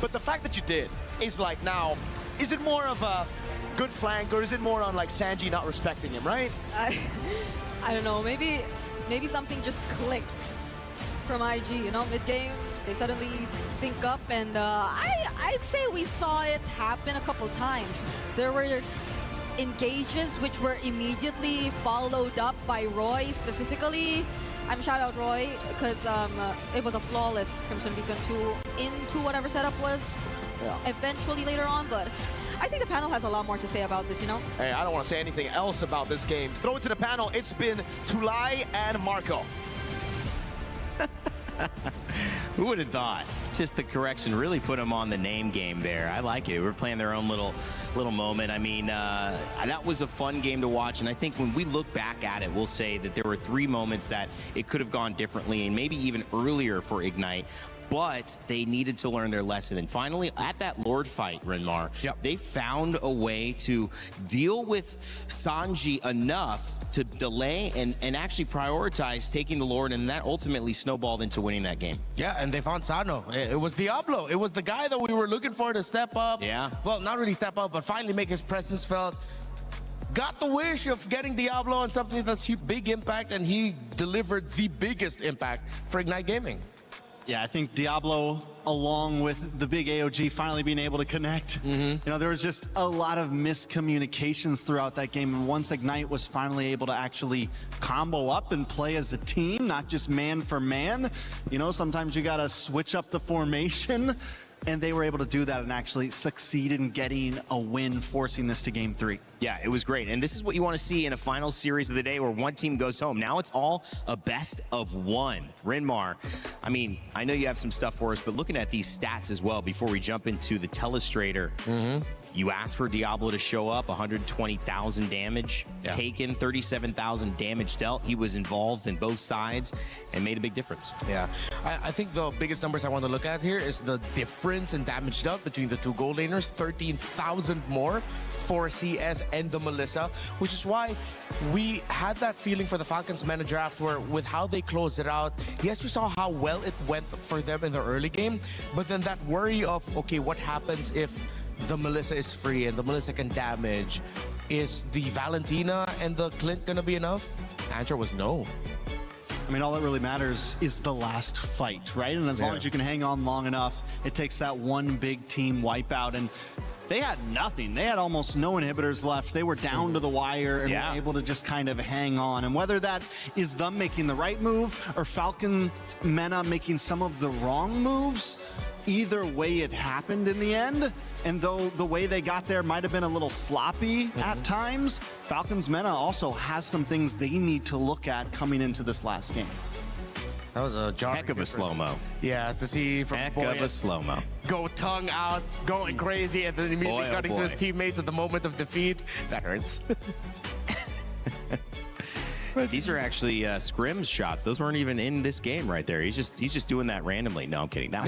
But the fact that you did is like now, is it more of a good flank or is it more on like Sanji not respecting him, right? I don't know, maybe something just clicked from IG, you know, mid-game. They suddenly sync up, and I'd say we saw it happen a couple times. There were engages which were immediately followed up by Roy specifically. I'm shout out Roy because it was a flawless Crimson Beacon 2 into whatever setup was eventually later on, but I think the panel has a lot more to say about this, you know? Hey, I don't want to say anything else about this game. Throw it to the panel. It's been Tulai and Marco. Who would have thought? Just the correction really put them on the name game there. I like it. We're playing their own little moment. I mean, that was a fun game to watch, and I think when we look back at it, we'll say that there were 3 moments that it could have gone differently and maybe even earlier for Ignite. But they needed to learn their lesson. And finally, at that Lord fight, Renmar, they found a way to deal with Sanji enough to delay and actually prioritize taking the Lord, and that ultimately snowballed into winning that game. Yeah, and they found Sano. It was Diablo. It was the guy that we were looking for to step up. Yeah. Well, not really step up, but finally make his presence felt. Got the wish of getting Diablo on something that's big impact, and he delivered the biggest impact for Ignite Gaming. Yeah, I think Diablo, along with the big AOG finally being able to connect. You know, there was just a lot of miscommunications throughout that game. And once Ignite was finally able to actually combo up and play as a team, not just man for man, you know, sometimes you got to switch up the formation. And they were able to do that and actually succeed in getting a win, forcing this to game 3. Yeah, it was great. And this is what you want to see in a final series of the day where one team goes home. Now it's all a best of 1. Renmar, I mean, I know you have some stuff for us, but looking at these stats as well before we jump into the telestrator, you asked for Diablo to show up, 120,000 damage taken, 37,000 damage dealt. He was involved in both sides and made a big difference. Yeah, I think the biggest numbers I want to look at here is the difference in damage dealt between the 2 gold laners, 13,000 more for CS and the Melissa, which is why we had that feeling for the Falcons Mena draft where with how they closed it out, yes, we saw how well it went for them in the early game, but then that worry of, okay, what happens if the Melissa is free and the Melissa can damage? Is the Valentina and the Clint gonna be enough? The answer was no. I mean, all that really matters is the last fight, right? And as long as you can hang on long enough, it takes that one big team wipeout. And they had nothing. They had almost no inhibitors left. They were down to the wire and were able to just kind of hang on. And whether that is them making the right move or Falcon Mena making some of the wrong moves, either way it happened in the end. And though the way they got there might have been a little sloppy at times, Falcons Mena also has some things they need to look at coming into this last game. That was a heck of a slow-mo. Yeah, to see from heck of a slow-mo. go tongue out, going crazy, and then immediately cutting to his teammates at the moment of defeat. That hurts. These are actually scrims shots. Those weren't even in this game right there. He's just doing that randomly. No, I'm kidding. That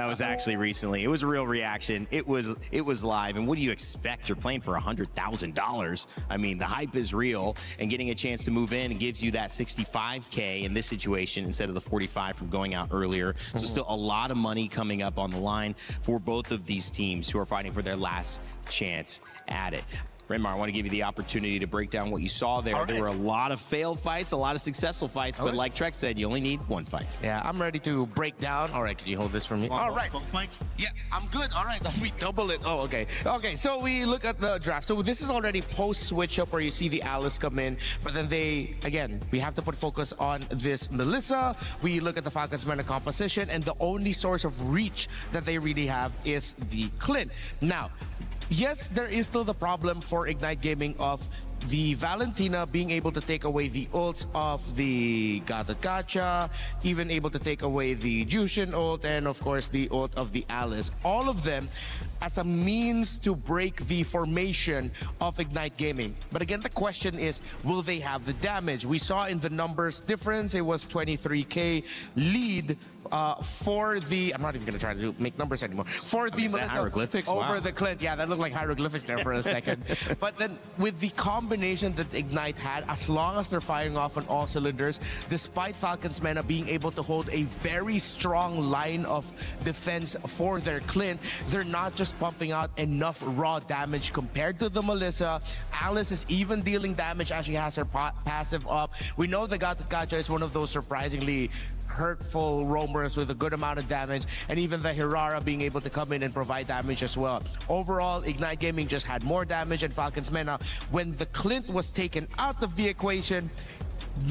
was actually recently. It was a real reaction. It was live. And what do you expect? You're playing for $100,000. I mean, the hype is real, and getting a chance to move in gives you that 65K in this situation instead of the 45 from going out earlier. So still a lot of money coming up on the line for both of these teams who are fighting for their last chance at it. Renmar, I want to give you the opportunity to break down what you saw there. There were a lot of failed fights, a lot of successful fights, but like Trek said, you only need one fight. Yeah, I'm ready to break down. All right, could you hold this for me? All right. Both mics? Yeah, I'm good. All right, we double it. Oh, okay. Okay, so we look at the draft. So this is already post-switch up where you see the Alice come in, but then we have to put focus on this Melissa. We look at the Falcons mana composition, and the only source of reach that they really have is the Clint. Now, yes, there is still the problem for Ignite Gaming of the Valentina being able to take away the ults of the Gacha, even able to take away the Jushin ult, and of course the ult of the Alice. All of them as a means to break the formation of Ignite Gaming. But again, the question is, will they have the damage? We saw in the numbers difference, it was 23K lead for the, I'm not even gonna try to make numbers anymore, for the Melissa hieroglyphics? over the Clint. Yeah, that looked like hieroglyphics there for a second. But then with the combination that Ignite had, as long as they're firing off on all cylinders, despite Falcons Mena being able to hold a very strong line of defense for their Clint, they're not just pumping out enough raw damage compared to the Melissa. Alice is even dealing damage as she has her passive up. We know the Gacha is one of those surprisingly hurtful roamers with a good amount of damage, and even the Hirara being able to come in and provide damage as well. Overall, Ignite Gaming just had more damage, and Falcons Mena, when the Clint was taken out of the equation,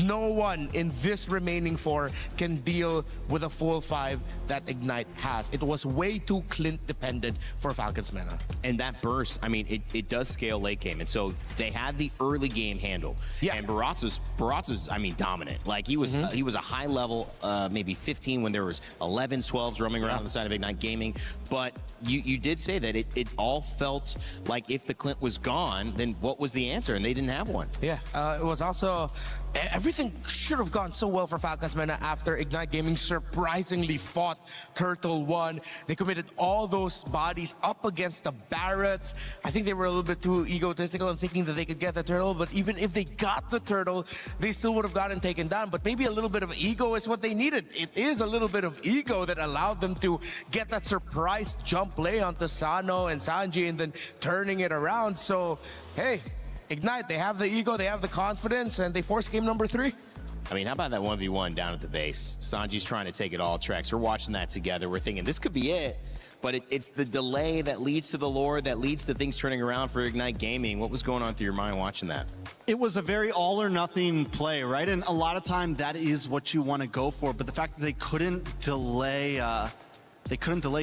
no one in this remaining 4 can deal with a full 5 that Ignite has. It was way too Clint dependent for Falcons Mena. And that burst, I mean, it does scale late game. And so they had the early game handled. Yeah. And Baratza's, I mean, dominant. Like he was a high level, maybe 15 when there was 11s, 12s roaming around on the side of Ignite Gaming. But you did say that it all felt like if the Clint was gone, then what was the answer? And they didn't have one. Yeah, it was also, everything should have gone so well for Falcons Mena after Ignite Gaming surprisingly fought Turtle 1. They committed all those bodies up against the Barretts. I think they were a little bit too egotistical and thinking that they could get the Turtle, but even if they got the Turtle, they still would have gotten taken down. But maybe a little bit of ego is what they needed. It is a little bit of ego that allowed them to get that surprise jump play onto Sano and Sanji and then turning it around. So, hey, Ignite, they have the ego, they have the confidence, and they force game number 3. I mean, how about that 1v1 down at the base? Sanji's trying to take it all, Trex. We're watching that together. We're thinking this could be it, but it's the delay that leads to the lore, that leads to things turning around for Ignite Gaming. What was going on through your mind watching that? It was a very all or nothing play, right? And a lot of time that is what you want to go for, but the fact that they couldn't delay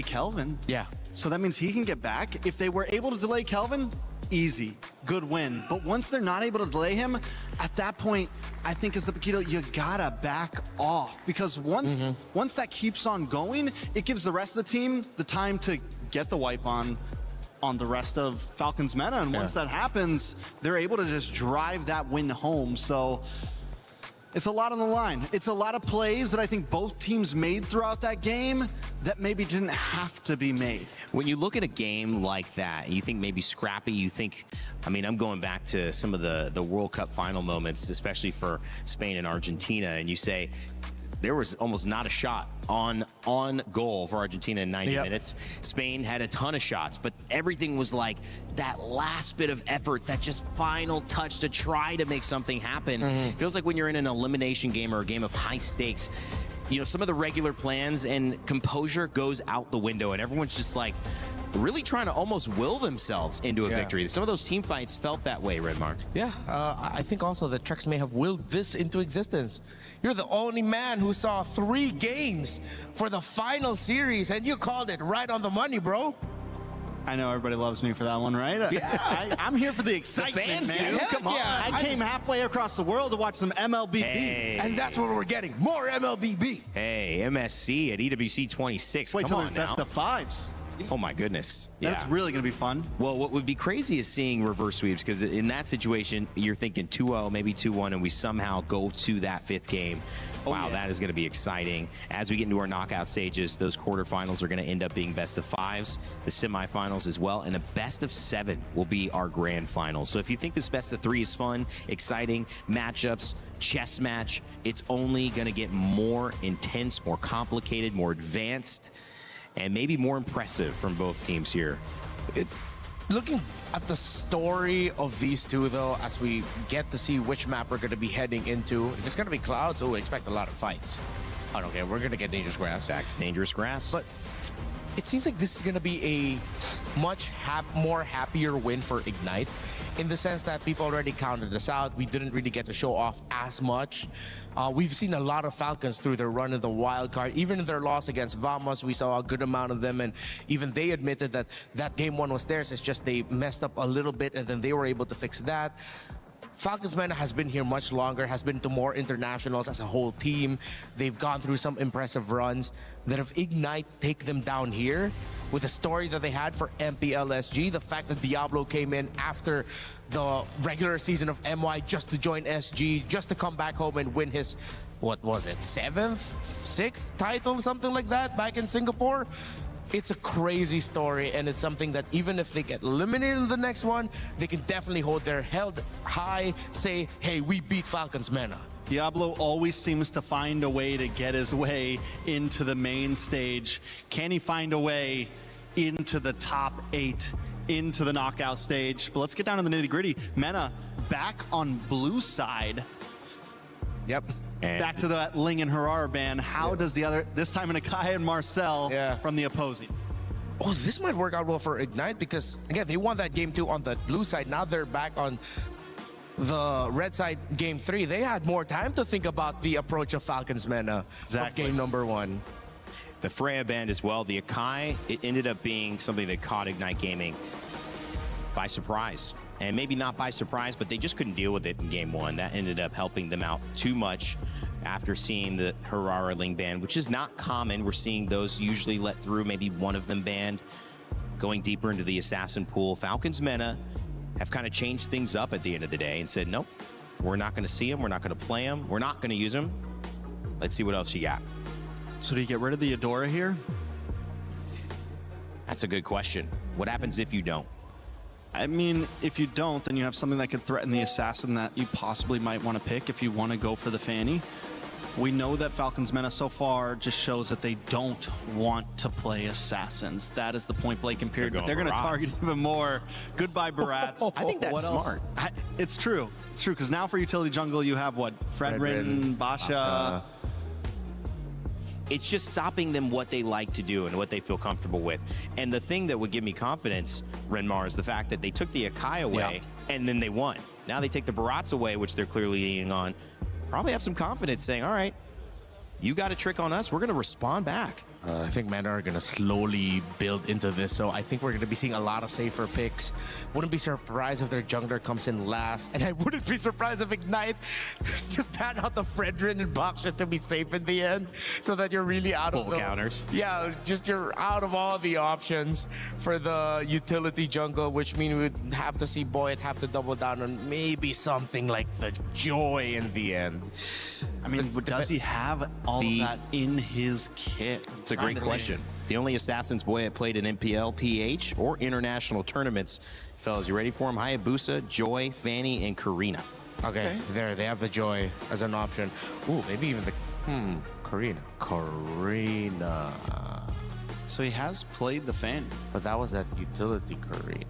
Kelvin. Yeah. So that means he can get back. If they were able to delay Kelvin, easy, good win. But once they're not able to delay him, at that point, I think as the Paquito, you gotta back off, because once that keeps on going, it gives the rest of the team the time to get the wipe on the rest of Falcons Mena, and once that happens, they're able to just drive that win home. So it's a lot on the line. It's a lot of plays that I think both teams made throughout that game that maybe didn't have to be made. When you look at a game like that, you think maybe scrappy, you think, I mean, I'm going back to some of the World Cup final moments, especially for Spain and Argentina, and you say, there was almost not a shot on goal for Argentina in 90 minutes. Spain had a ton of shots, but everything was like that last bit of effort, that just final touch to try to make something happen. It feels like when you're in an elimination game or a game of high stakes, you know, some of the regular plans and composure goes out the window, and everyone's just like really trying to almost will themselves into a victory. Some of those team fights felt that way, Redmar. Yeah, I think also that Trex may have willed this into existence. You're the only man who saw 3 games for the final series, and you called it right on the money, bro. I know everybody loves me for that one, right? Yeah. I'm here for the excitement, man. do. Come on. I came halfway across the world to watch some MLBB. Hey. And that's what we're getting. More MLBB. Hey, MSC at EWC 26. Wait Come till on there's best now. of fives. Oh my goodness. That's really going to be fun. Well, what would be crazy is seeing reverse sweeps, because in that situation, you're thinking 2-0, maybe 2-1, and we somehow go to that fifth game. Wow, that is going to be exciting. As we get into our knockout stages, those quarterfinals are going to end up being best of fives, the semifinals as well, and a best of 7 will be our grand finals. So if you think this best of 3 is fun, exciting, matchups, chess match, it's only going to get more intense, more complicated, more advanced, and maybe more impressive from both teams here. Looking at the story of these two, though, as we get to see which map we're going to be heading into, if it's going to be Clouds, we expect a lot of fights. I don't care. We're going to get Dangerous Grass. Dangerous Grass. But it seems like this is going to be a much more happier win for Ignite, in the sense that people already counted us out. We didn't really get to show off as much. We've seen a lot of Falcons through their run in the wild card. Even in their loss against Vamos, we saw a good amount of them, and even they admitted that that game 1 was theirs. It's just they messed up a little bit, and then they were able to fix that. Falcons MENA has been here much longer, has been to more internationals as a whole team. They've gone through some impressive runs. That if Ignite take them down here, with the story that they had for MPLSG, the fact that Diablo came in after the regular season of MY just to join SG, just to come back home and win his, what was it, 7th, 6th title, something like that, back in Singapore. It's a crazy story, and it's something that even if they get eliminated in the next one, they can definitely hold their head high, say, hey, we beat Falcons MENA. Diablo always seems to find a way to get his way into the main stage. Can he find a way into the top 8, into the knockout stage? But let's get down to the nitty-gritty. MENA back on blue side. Yep. And back to that Ling and Herrera ban. How does the other, this time in Akai and Marcel from the opposing? Oh, this might work out well for Ignite, because, again, they won that game 2 on the blue side. Now they're back on the red side game 3. They had more time to think about the approach of Falcons MENA of game number 1. The Freya band as well. The Akai, it ended up being something that caught Ignite Gaming by surprise. And maybe not by surprise, but they just couldn't deal with it in game 1. That ended up helping them out too much after seeing the Herrera Ling ban, which is not common. We're seeing those usually let through, maybe one of them banned. Going deeper into the assassin pool, Falcons MENA have kind of changed things up at the end of the day and said, nope, we're not going to see him. We're not going to play him. We're not going to use him. Let's see what else you got. So do you get rid of the Adora here? That's a good question. What happens if you don't? I mean, if you don't, then you have something that could threaten the assassin that you possibly might want to pick if you want to go for the Fanny. We know that Falcons MENA so far just shows that they don't want to play assassins. That is the point blank and period. But they're going to target even more. Goodbye, Barats. I think that's smart. It's true. It's true, because now for utility jungle, you have what? Fredrin, Basha. It's just stopping them what they like to do and what they feel comfortable with. And the thing that would give me confidence, Renmar, is the fact that they took the Akai away and then they won. Now they take the Barats away, which they're clearly leaning on. Probably have some confidence saying, all right, you got a trick on us, we're going to respond back. I think MENA are going to slowly build into this, so I think we're going to be seeing a lot of safer picks. Wouldn't be surprised if their jungler comes in last, and I wouldn't be surprised if Ignite just pan out the Fredrin and Boxer to be safe in the end, so that you're really out of the counters. Yeah, just you're out of all the options for the utility jungle, which means we would have to see Boyd have to double down on maybe something like the Joy in the end. I mean, does he have all of that in his kit? It's a great question. The only Assassin's Boy that played in NPL, PH, or international tournaments. Fellas, you ready for him? Hayabusa, Joy, Fanny, and Karina. Okay, there, they have the Joy as an option. Ooh, maybe even the, Karina. So he has played the Fanny. But that was that utility Karina.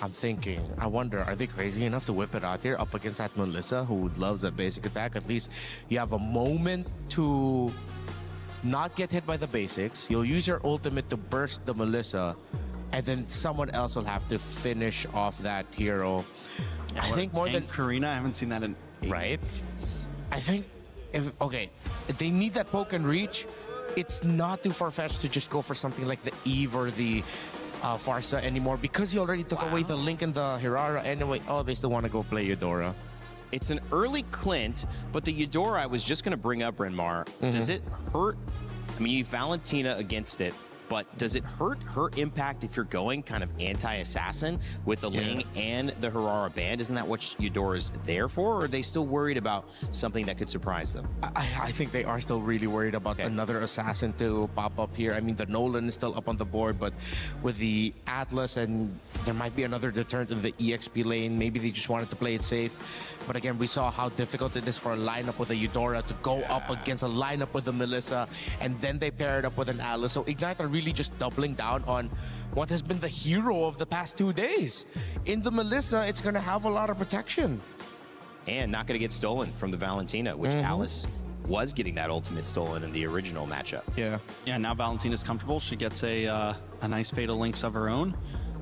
I'm thinking, I wonder, are they crazy enough to whip it out here up against that Melissa, who loves that basic attack? At least you have a moment to not get hit by the basics. You'll use your ultimate to burst the Melissa, and then someone else will have to finish off that hero. Yeah, I think more than Karina, I haven't seen that in 8 years. I think if they need that poke and reach, it's not too far-fetched to just go for something like the Eve or the Farsa anymore because he already took away the Link and the Hirara anyway. Oh, they still want to go play Eudora. It's an early Clint, but the Eudora, I was just going to bring up, Renmar. Does it hurt? I mean, you Valentina against it, but does it hurt her impact if you're going kind of anti-assassin with the Ling and the Hirara band? Isn't that what Eudora's there for, or are they still worried about something that could surprise them? I think they are still really worried about another assassin to pop up here. I mean, the Nolan is still up on the board, but with the Atlas, and there might be another deterrent in the EXP lane. Maybe they just wanted to play it safe. But again, we saw how difficult it is for a lineup with a Eudora to go up against a lineup with a Melissa, and then they pair it up with an Alice. So Ignite are really just doubling down on what has been the hero of the past 2 days. In the Melissa, it's going to have a lot of protection. And not going to get stolen from the Valentina, which Alice was getting that ultimate stolen in the original matchup. Yeah, now Valentina's comfortable. She gets a nice Fatal Links of her own.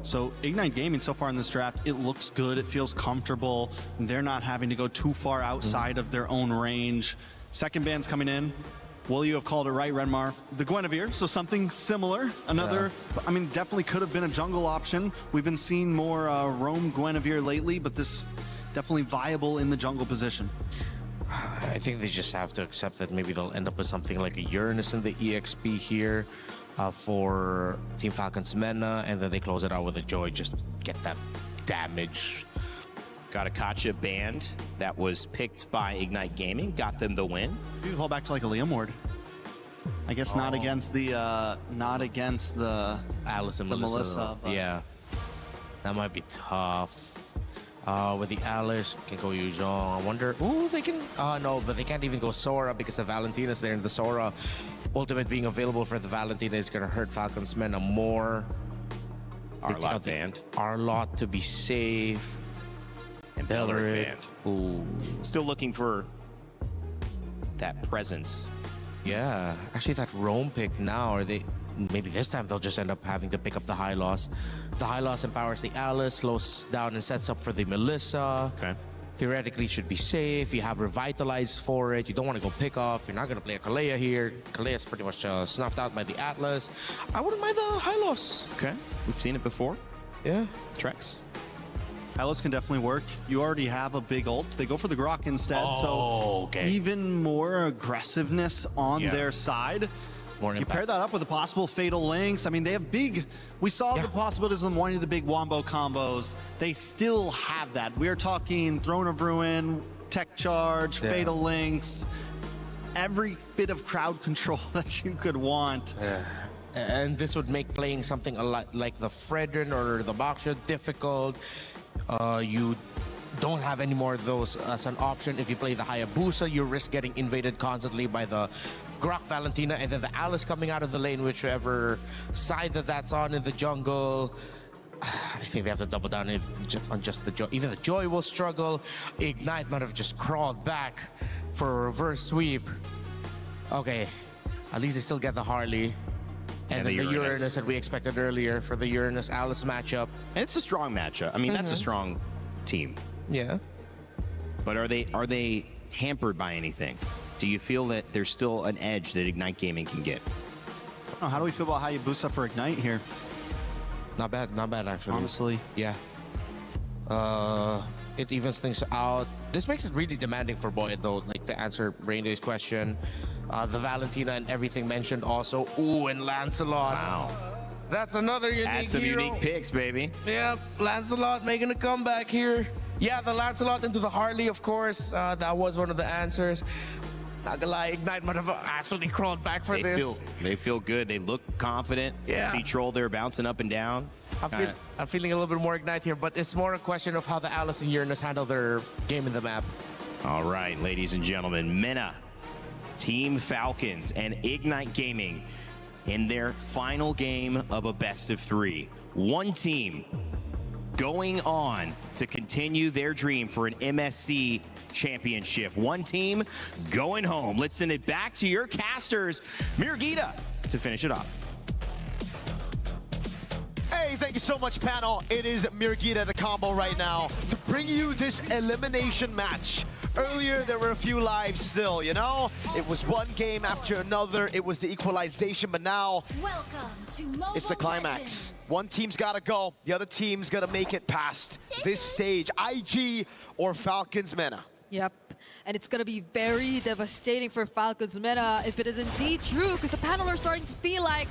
So Ignite Gaming so far in this draft, it looks good. It feels comfortable. They're not having to go too far outside of their own range. Second band's coming in. Will, you have called it right, Renmar. The Guinevere, so something similar. Another, I mean, definitely could have been a jungle option. We've been seeing more roam Guinevere lately, but this definitely viable in the jungle position. I think they just have to accept that maybe they'll end up with something like a Uranus in the EXP here for Team Falcon's Mena, and then they close it out with a Joy, just get that damage. Got a Kacha band that was picked by Ignite Gaming, got them the win. You can call back to like a Liam Ward. I guess not against the Alice and Melissa. Yeah, that might be tough. With the Alice, can go Yuzhong. I wonder. Ooh, they can. No, but they can't even go Sora because the Valentina's there, and the Sora ultimate being available for the Valentina is gonna hurt Falcon's Mena more. Arlot band. Arlot to be safe. And Bellerin. Ooh. Still looking for that presence. Yeah, actually that roam pick now, or they maybe this time they'll just end up having to pick up the high loss. The high loss empowers the Alice, slows down and sets up for the Melissa. Okay. Theoretically should be safe. You have Revitalize for it. You don't want to go pick off. You're not going to play a Kalea here. Kalea is pretty much snuffed out by the Atlas. I wouldn't mind the high loss. Okay, we've seen it before. Yeah. Trex. Alice can definitely work. You already have a big ult. They go for the Grok instead, so even more aggressiveness on their side. You pair that up with a possible Fatal Links. I mean, they have big... We saw the possibilities of them wanting the big Wombo combos. They still have that. We're talking Throne of Ruin, Tech Charge, Fatal Links, every bit of crowd control that you could want. And this would make playing something a lot like the Fredrin or the Boxer difficult. You don't have any more of those as an option. If you play the Hayabusa, you risk getting invaded constantly by the Grok Valentina, and then the Alice coming out of the lane, whichever side that's on in the jungle. I think they have to double down on just the Joy. Even the Joy will struggle. Ignite might have just crawled back for a reverse sweep. Okay, at least they still get the Harley. And then the Uranus that we expected earlier for the Uranus-Alice matchup. And it's a strong matchup. I mean, that's a strong team. Yeah. But are they hampered by anything? Do you feel that there's still an edge that Ignite Gaming can get? Oh, how do we feel about Hayabusa for Ignite here? Not bad actually. Honestly. Yeah. It evens things out. This makes it really demanding for Boyd though, like to answer Rainday's question. The Valentina and everything mentioned also. Ooh, and Lancelot. Wow. That's another unique Add some hero. unique picks, baby. Yep, Lancelot making a comeback here. Yeah, the Lancelot into the Harley, of course. That was one of the answers. Not gonna lie, Ignite might have actually crawled back for this. They feel good. They look confident. Yeah. See Troll there bouncing up and down. I'm feeling a little bit more Ignite here, but it's more a question of how the Alice and Uranus handle their game in the map. All right, ladies and gentlemen, Mena, Team Falcons, and Ignite Gaming in their final game of a best-of-3. One team going on to continue their dream for an MSC championship. One team going home. Let's send it back to your casters, Mirgita, to finish it off. Hey, thank you. you so much, panel. It is Mirgita, the combo right now, to bring you this elimination match. Earlier, there were a few lives still, you know? It was one game after another. It was the equalization, but now it's the climax. One team's got to go. The other team's got to make it past this stage. IG or Falcons Mena. Yep, and it's going to be very devastating for Falcons Meta if it is indeed true, because the panel are starting to feel like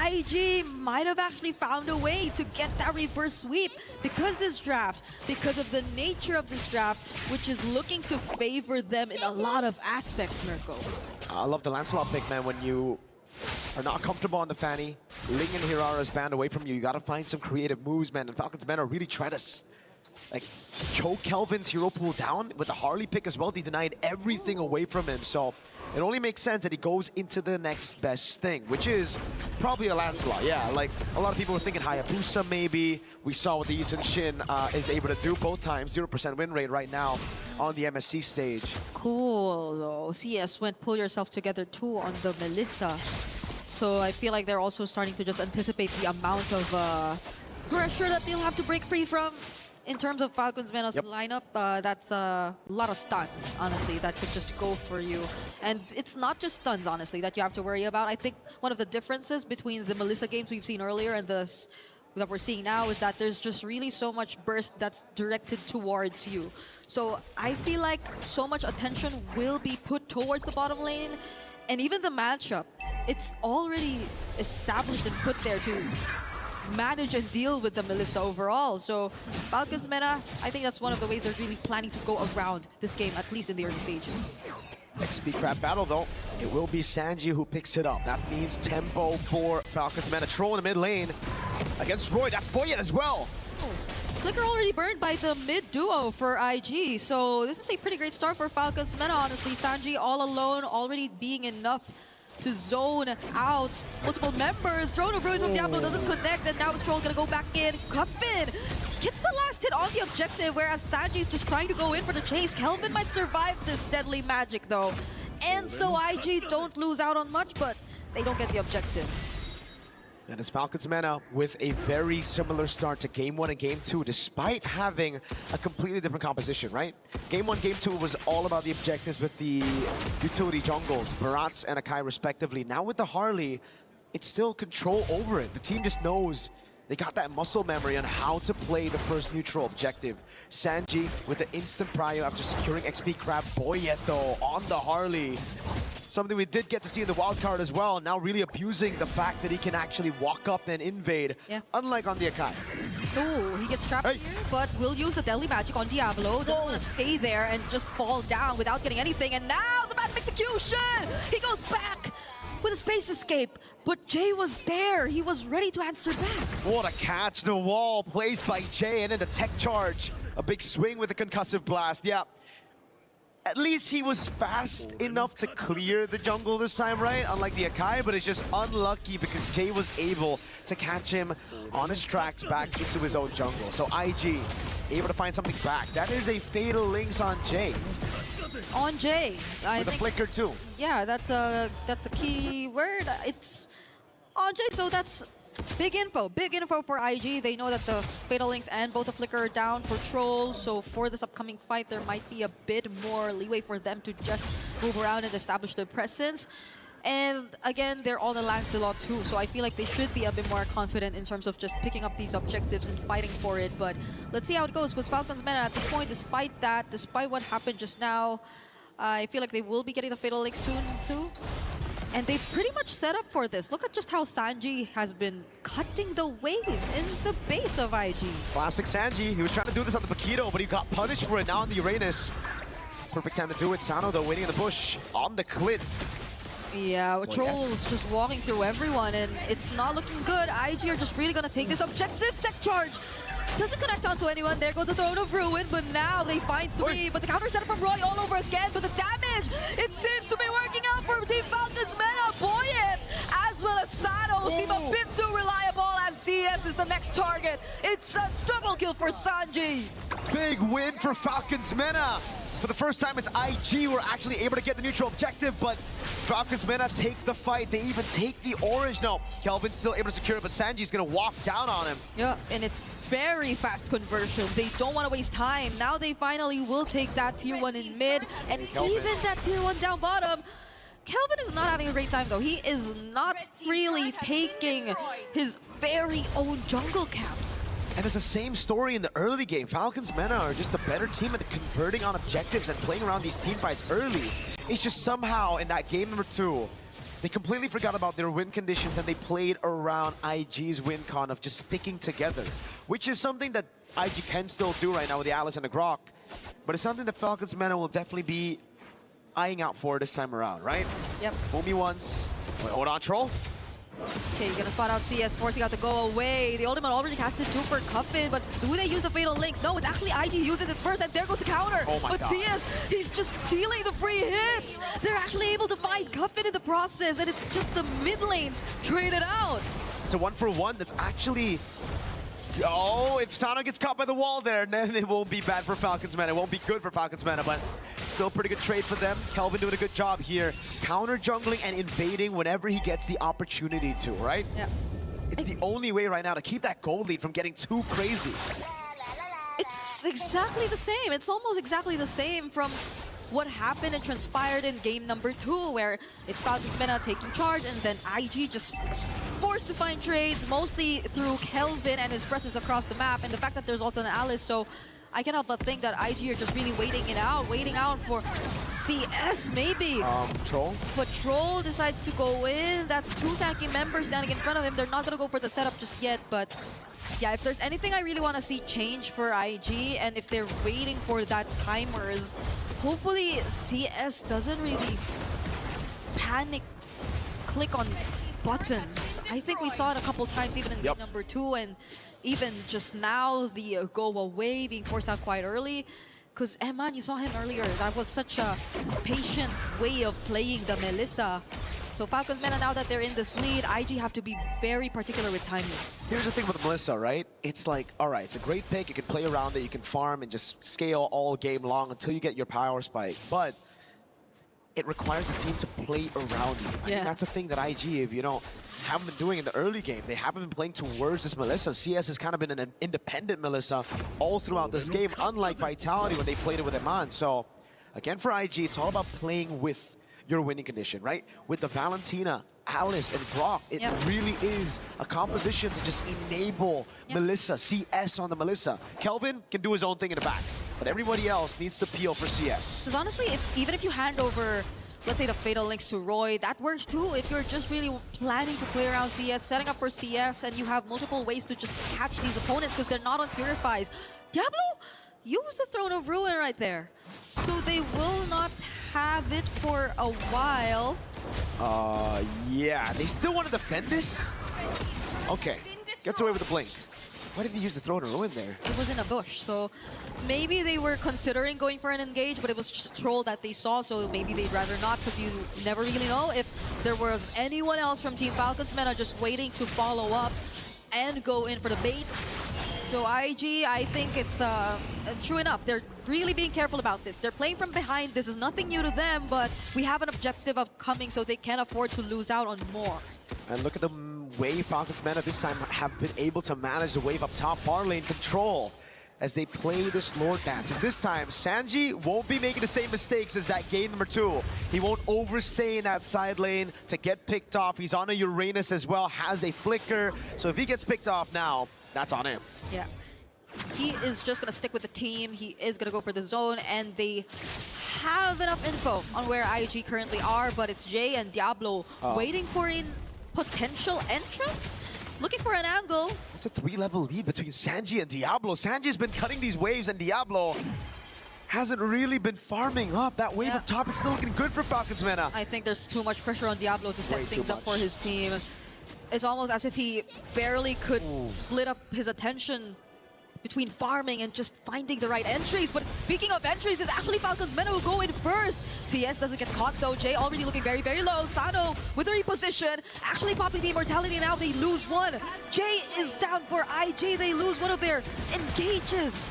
IG might have actually found a way to get that reverse sweep because of the nature of this draft, which is looking to favor them in a lot of aspects, Mirko. I love the Lancelot pick, man. When you are not comfortable on the Fanny, Ling and Hirara's banned away from you, you got to find some creative moves, man. And Falcons Meta are really trying to choke Kelvin's hero pool down with the Harley pick as well. They denied everything away from him, so it only makes sense that he goes into the next best thing, which is probably a Lancelot. Yeah, like a lot of people were thinking Hayabusa maybe. We saw what the Yisun Shin is able to do both times. 0% win rate right now on the MSC stage. Cool though. CS went pull yourself together too on the Melissa. So I feel like they're also starting to just anticipate the amount of pressure that they'll have to break free from. In terms of Falcons Mena's lineup, that's a lot of stuns, honestly, that could just go for you. And it's not just stuns, honestly, that you have to worry about. I think one of the differences between the Melissa games we've seen earlier and this that we're seeing now is that there's just really so much burst that's directed towards you. So I feel like so much attention will be put towards the bottom lane. And even the matchup, it's already established and put there to manage and deal with the Melissa overall. So Falcons Meta, I think that's one of the ways they're really planning to go around this game, at least in the early stages. XP crab battle though, it will be Sanji who picks it up. That means tempo for Falcons Meta. Troll in the mid lane against Roy. That's Boyet as well. Flicker already burned by the mid duo for IG, so this is a pretty great start for Falcons Meta, honestly. Sanji all alone, already being enough to zone out multiple members. Throne of Ruin from Diablo doesn't connect, and now Stroll gonna go back in. Cuffin gets the last hit on the objective, whereas Sanji's just trying to go in for the chase. Kelvin might survive this deadly magic though. And so IG don't lose out on much, but they don't get the objective. And it's Falcons Meta with a very similar start to Game 1 and Game 2, despite having a completely different composition, right? Game 1, Game 2 was all about the objectives with the utility jungles, Barats and Akai respectively. Now with the Harley, it's still control over it. The team just knows they got that muscle memory on how to play the first neutral objective. Sanji with the instant prio after securing XP Crab. Boyet though on the Harley. Something we did get to see in the wildcard as well, now really abusing the fact that he can actually walk up and invade, unlike on the Akai. Ooh, he gets trapped here, but will use the deadly magic on Diablo. Doesn't want to stay there and just fall down without getting anything, and now the bad execution! He goes back with a space escape, but Jay was there. He was ready to answer back. What a catch, the wall placed by Jay, and then the tech charge. A big swing with the concussive blast, yeah. At least he was fast enough to clear the jungle this time, right? Unlike the Akai, but it's just unlucky because Jay was able to catch him on his tracks back into his own jungle. So IG able to find something back. That is a fatal links on Jay. On Jay. With a flicker too. Yeah, that's a key word. It's on Jay, so that's big info for IG. They know that the Fatal Links and both the Flicker are down for Troll, so for this upcoming fight, there might be a bit more leeway for them to just move around and establish their presence. And again, they're on the Lancelot too, so I feel like they should be a bit more confident in terms of just picking up these objectives and fighting for it. But let's see how it goes, because Falcons Meta at this point, despite what happened just now, I feel like they will be getting the Fatal Link soon too. And they pretty much set up for this. Look at just how Sanji has been cutting the waves in the base of IG. Classic Sanji. He was trying to do this on the Paquito, but he got punished for it now on the Uranus. Perfect time to do it. Sano, though, waiting in the bush on the clit. Yeah, Troll's just walking through everyone, and it's not looking good. IG are just really going to take this objective. Tech charge doesn't connect onto anyone. There goes the Throne of Ruin, but now they find three. But the counter setup from Roy all over again. But the damage, it seems to be working out for Team Falcons Meta. Boyet, as well as Sano, seem a bit too reliable as CS is the next target. It's a double kill for Sanji. Big win for Falcons Meta. For the first time, it's IG were actually able to get the neutral objective, but Falcons Mena take the fight. They even take the orange. No, Kelvin's still able to secure it, but Sanji's gonna walk down on him. Yeah, and it's very fast conversion. They don't want to waste time. Now they finally will take that tier 1 in mid, and even that tier 1 down bottom. Kelvin is not having a great time though. He is not really taking his very own jungle camps. And it's the same story in the early game. Falcons Mena are just a better team at converting on objectives and playing around these team fights early. It's just somehow in that game number 2, they completely forgot about their win conditions and they played around IG's win con of just sticking together, which is something that IG can still do right now with the Alice and the Grok. But it's something that Falcons Mena will definitely be eyeing out for this time around, right? Yep. Fool me once. Wait, hold on, Troll. Okay, you're gonna spot out CS, forcing out to go away. The ultimate already casted 2 for Cuffin, but do they use the Fatal Links? No, it's actually IG uses it first, and there goes the counter. Oh my but God. CS, he's just stealing the free hits. They're actually able to find Cuffin in the process, and it's just the mid lanes traded out. It's a 1-for-1 that's actually... Oh, if Sano gets caught by the wall there, then it won't be bad for Falcons Mena. It won't be good for Falcons Mena, but still pretty good trade for them. Kelvin doing a good job here. Counter jungling and invading whenever he gets the opportunity to, right? Yeah. It's the only way right now to keep that gold lead from getting too crazy. It's exactly the same. It's almost exactly the same from what happened and transpired in game number 2, where it's Falcons Mena taking charge and then IG just forced to find trades, mostly through Kelvin and his presence across the map, and the fact that there's also an Alice, so I cannot but think that IG are just really waiting out for CS maybe. Troll? But Troll decides to go in. That's 2 tanky members standing in front of him. They're not gonna go for the setup just yet, but yeah, if there's anything I really want to see change for IG, and if they're waiting for that timers, hopefully CS doesn't really panic click on buttons. I think we saw it a couple times even in game number 2, and even just now the go away being forced out quite early. Because Eman, you saw him earlier, that was such a patient way of playing the Melissa. So Falcons Mena, now that they're in this lead, IG have to be very particular with timings. Here's the thing with Melissa, right? It's like, all right, it's a great pick. You can play around it, you can farm and just scale all game long until you get your power spike. But it requires a team to play around you. I mean, that's the thing that IG, if you don't, haven't been doing in the early game. They haven't been playing towards this Melissa. CS has kind of been an independent Melissa all throughout this game, unlike Vitality when they played it with Eman. So, again, for IG, it's all about playing with your winning condition, right? With the Valentina, Alice, and Brock, it really is a composition to just enable Melissa, CS on the Melissa. Kelvin can do his own thing in the back, but everybody else needs to peel for CS. Because honestly, even if you hand over, let's say, the Fatal Links to Roy, that works too. If you're just really planning to play around CS, setting up for CS, and you have multiple ways to just catch these opponents because they're not on Purifies. Diablo used the Throne of Ruin right there. So they will not have it for a while. Yeah, they still want to defend this? Okay, gets away with the blink. Why did they use the Throne of Ruin there? It was in a bush, so maybe they were considering going for an engage, but it was just Troll that they saw, so maybe they'd rather not, because you never really know if there was anyone else from Team Falcons Mena just waiting to follow up and go in for the bait. So IG, I think it's true enough. They're really being careful about this. They're playing from behind. This is nothing new to them, but we have an objective of coming, so they can't afford to lose out on more. And look at the way Falcons Mena this time have been able to manage the wave up top, far lane control as they play this Lord Dance. And this time, Sanji won't be making the same mistakes as that game number 2. He won't overstay in that side lane to get picked off. He's on a Uranus as well, has a flicker. So if he gets picked off now, that's on him. Yeah. He is just going to stick with the team. He is going to go for the zone, and they have enough info on where IG currently are, but it's Jay and Diablo waiting for a potential entrance, looking for an angle. It's a 3-level lead between Sanji and Diablo. Sanji's been cutting these waves, and Diablo hasn't really been farming up. That wave up top is still looking good for Falcons Mena. I think there's too much pressure on Diablo to set things up for his team. It's almost as if he barely could split up his attention between farming and just finding the right entries. But speaking of entries, it's actually Falcons Mena who go in first. CS doesn't get caught though. Jay already looking very, very low. Sano with the reposition, actually popping the immortality. Now they lose one. Jay is down for IG. They lose one of their engages.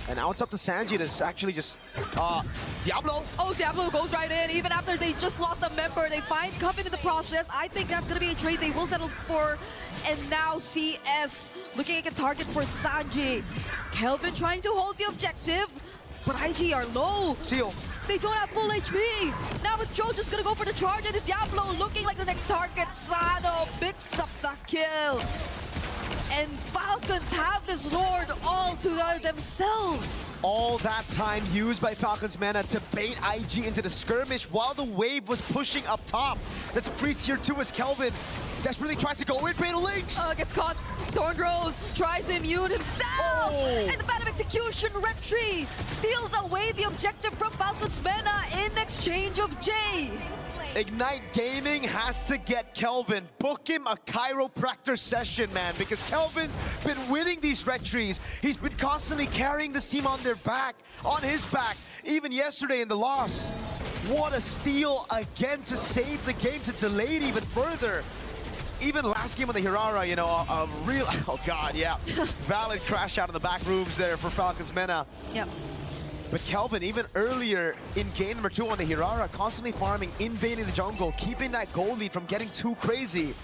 And now it's up to Sanji to actually just, Diablo. Oh, Diablo goes right in. Even after they just lost a member, they find Coven in the process. I think that's going to be a trade they will settle for. And now CS looking at a target for Sanji. Kelvin trying to hold the objective, but IG are low. Seal. They don't have full HP. Now it's Joe just going to go for the charge, and the Diablo looking like the next target. Sano picks up the kill. And Falcons have this Lord all to themselves. All that time used by Falcons Mana to bait IG into the skirmish while the wave was pushing up top. That's a free tier 2 as Kelvin desperately tries to go in, Fatal Links. Gets caught. Thorn Rose tries to immune himself. And the Phantom Execution Retry steals away the objective from Falcons Mana in exchange of Jay. Ignite Gaming has to get Kelvin. Book him a chiropractor session, man, because Kelvin's been winning these retries. He's been constantly carrying this team on his back, even yesterday in the loss. What a steal again to save the game, to delay it even further. Even last game on the Hirara, you know, a real, oh God, yeah. Valid crash out in the back rooms there for Falcons Mena. Yep. But Kelvin, even earlier in game number 2 on the Hirara, constantly farming, invading the jungle, keeping that goal lead from getting too crazy.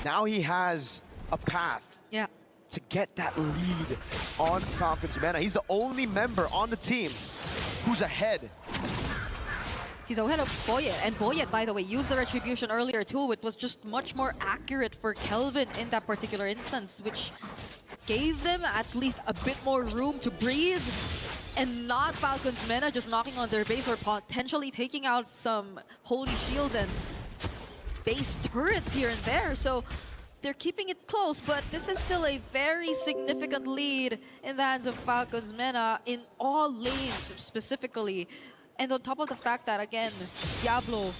Now he has a path to get that lead on Falcons Mena. He's the only member on the team who's ahead. He's ahead of Boyet, and Boyet, by the way, used the Retribution earlier too. It was just much more accurate for Kelvin in that particular instance, which gave them at least a bit more room to breathe. And not Falcons Mena just knocking on their base or potentially taking out some holy shields and base turrets here and there. So they're keeping it close, but this is still a very significant lead in the hands of Falcons Mena in all lanes specifically. And on top of the fact that, again, Diablo,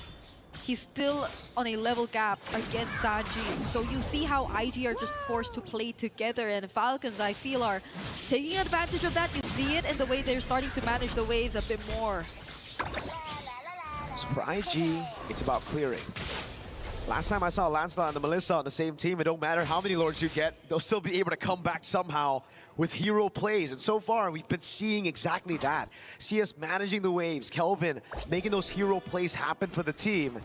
he's still on a level gap against Sanji. So you see how IG are just forced to play together, and Falcons, I feel, are taking advantage of that. You see it in the way they're starting to manage the waves a bit more. So for IG, it's about clearing. Last time I saw Lancelot and the Melissa on the same team, it don't matter how many Lords you get, they'll still be able to come back somehow with hero plays. And so far, we've been seeing exactly that. CS managing the waves, Kelvin making those hero plays happen for the team.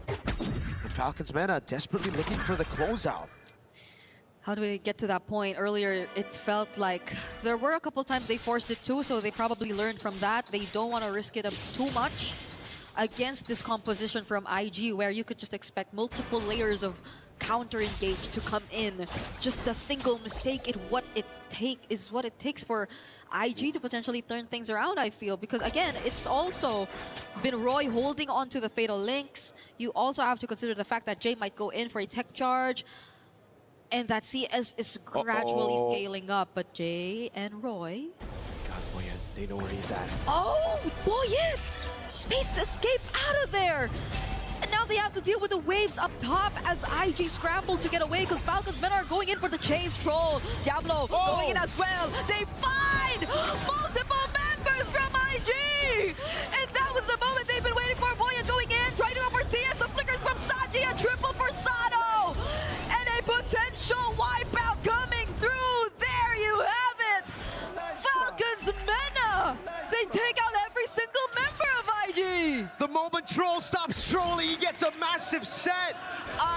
And Falcons Mena desperately looking for the closeout. How do we get to that point? Earlier, it felt like there were a couple times they forced it too, so they probably learned from that. They don't want to risk it too much against this composition from IG, where you could just expect multiple layers of counter-engage to come in. Just a single mistake is what it takes for IG to potentially turn things around, I feel. Because again, it's also been Roy holding on to the Fatal Links. You also have to consider the fact that Jay might go in for a tech charge, and that CS is gradually scaling up. But Jay and Roy... God, Boyet, they know where he's at. Oh, Boyet! Space escape out of there! And now they have to deal with the waves up top as IG scramble to get away because Falcons Mena are going in for the chase troll. Diablo going in as well. They find multiple members from IG! And that was the moment they've been waiting for. Boya going in, trying to go for CS. The flickers from Sanji, a triple for Sano! And a potential wipeout coming through. There you have it! Falcons Mena! They take out every single member of IG! The moment Troll stops trolling, he gets a massive set.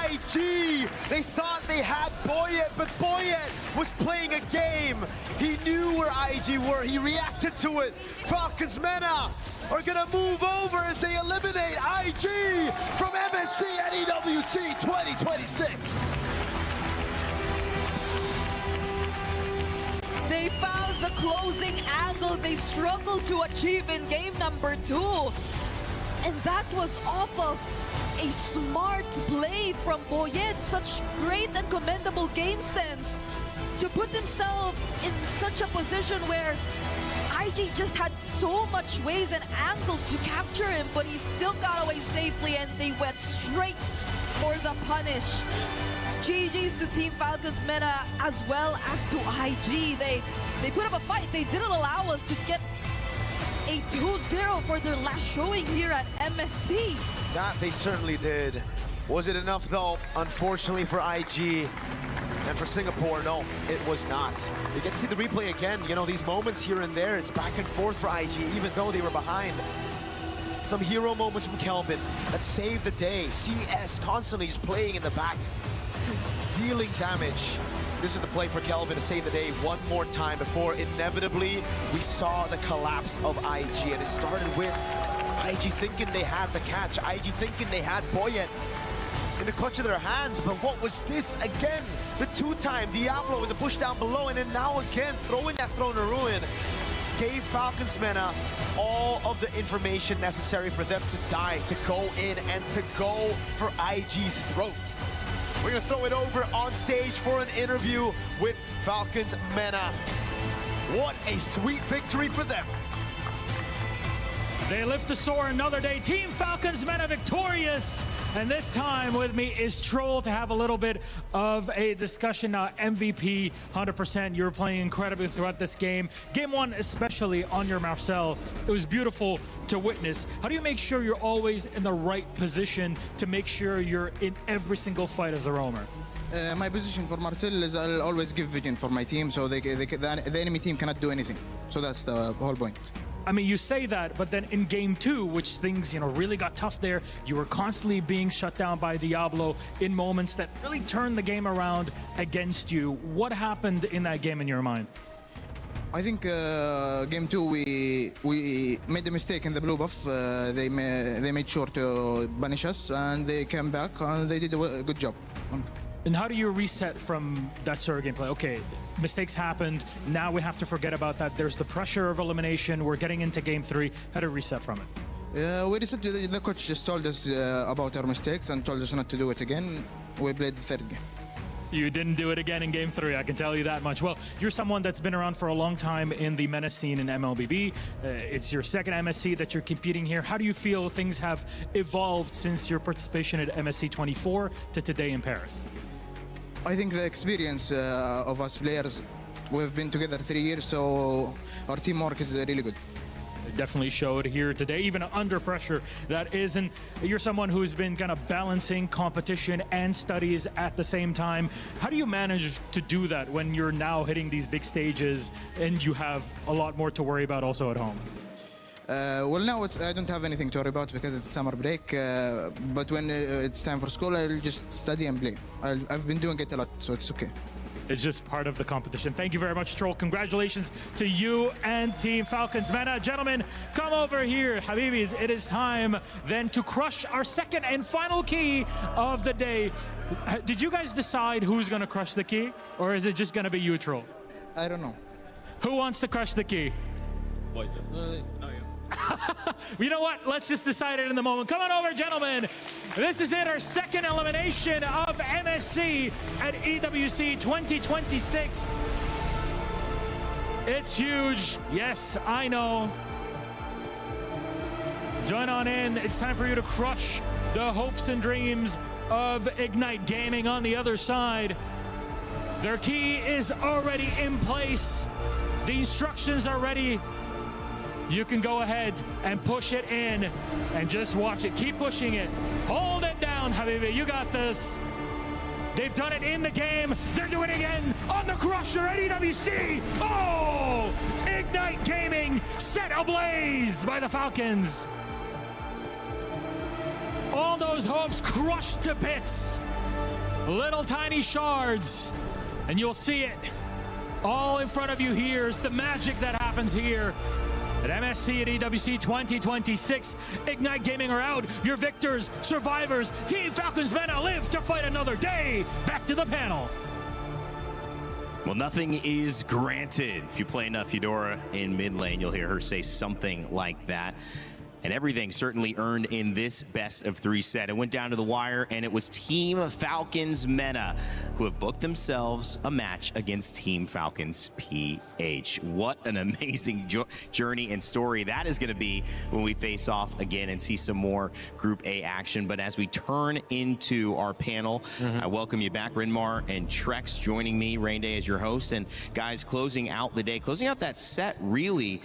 IG, they thought they had Boyet, but Boyet was playing a game. He knew where IG were, he reacted to it. Falcons Mena are gonna move over as they eliminate IG from MSC at EWC 2026. They found the closing angle they struggled to achieve in game number 2. And that was off of a smart play from Boyet. Such great and commendable game sense to put himself in such a position where IG just had so much ways and angles to capture him, but he still got away safely and they went straight for the punish. GG's to Team Falcons Mena as well as to IG. They put up a fight. They didn't allow us to get a 2-0 for their last showing here at MSC. That they certainly did. Was it enough though? Unfortunately for IG, And for Singapore, no, it was not. You get to see the replay again. You know, these moments here and there, it's back and forth for IG, even though they were behind. Some hero moments from Kelvin that saved the day. CS constantly just playing in the back, dealing damage. This is the play for Kelvin to save the day one more time before inevitably we saw the collapse of IG. And it started with IG thinking they had the catch, IG thinking they had Boyet in the clutch of their hands, but what was this again? The two-time Diablo in the bush down below, and then now again throwing that throne of ruin gave Falcons Mena all of the information necessary for them to die, to go in and to go for IG's throat. We're gonna throw it over on stage for an interview with Falcons Mena. What a sweet victory for them. They lift the sword another day. Team Falcons Mena victorious. And this time with me is Troll to have a little bit of a discussion. MVP, 100%. You were playing incredibly throughout this game. Game one, especially on your Marcel. It was beautiful to witness. How do you make sure you're always in the right position to make sure you're in every single fight as a roamer? My position for Marcel is I'll always give vision for my team, so the enemy team cannot do anything. So that's the whole point. I mean, you say that, but then in game two, which things, really got tough there, you were constantly being shut down by Diablo in moments that really turned the game around against you. What happened in that game in your mind? I think game two, we made a mistake in the blue buff. They made sure to punish us, and they came back, and they did a good job. And how do you reset from that sort of gameplay? Okay, mistakes happened. Now we have to forget about that. There's the pressure of elimination. We're getting into game three. How to reset from it? We reset. The coach just told us about our mistakes and told us not to do it again. We played the third game. You didn't do it again in game three, I can tell you that much. Well, you're someone that's been around for a long time in the MENA scene in MLBB. It's your second MSC that you're competing here. How do you feel things have evolved since your participation at MSC 24 to today in Paris? I think the experience of us players, we've been together 3 years, so our teamwork is really good. It definitely showed here today, even under pressure. That isn't. You're someone who's been kind of balancing competition and studies at the same time. How do you manage to do that when you're now hitting these big stages and you have a lot more to worry about also at home? Well, now I don't have anything to worry about because it's summer break. But when it's time for school, I'll just study and play. I've been doing it a lot, so it's okay. It's just part of the competition. Thank you very much, Troll. Congratulations to you and Team Falcons Mena. Gentlemen, come over here. Habibis, it is time then to crush our second and final key of the day. Did you guys decide who's going to crush the key? Or is it just going to be you, Troll? I don't know. Who wants to crush the key? You know what? Let's just decide it in the moment. Come on over, gentlemen. This is it, our second elimination of MSC at EWC 2026. It's huge. Yes, I know. Join on in. It's time for you to crush the hopes and dreams of Ignite Gaming on the other side. Their key is already in place. The instructions are ready. You can go ahead and push it in and just watch it. Keep pushing it. Hold it down, Habibi. You got this. They've done it in the game. They're doing it again on the Crusher at EWC. Oh! Ignite Gaming set ablaze by the Falcons. All those hopes crushed to bits. Little tiny shards. And you'll see it all in front of you here. It's the magic that happens here. At MSC at EWC 2026, Ignite Gaming are out. Your victors, survivors, Team Falcons Mena live to fight another day. Back to the panel. Well, nothing is granted. If you play enough Eudora in mid lane, you'll hear her say something like that. And everything certainly earned in this best of three set. It went down to the wire, and it was Team Falcons Mena who have booked themselves a match against Team Falcons PH. What an amazing journey and story that is going to be when we face off again and see some more Group A action. But as we turn into our panel, I welcome you back, Rinmar and Trex joining me, Rain Day as your host. And guys, closing out the day, closing out that set, really,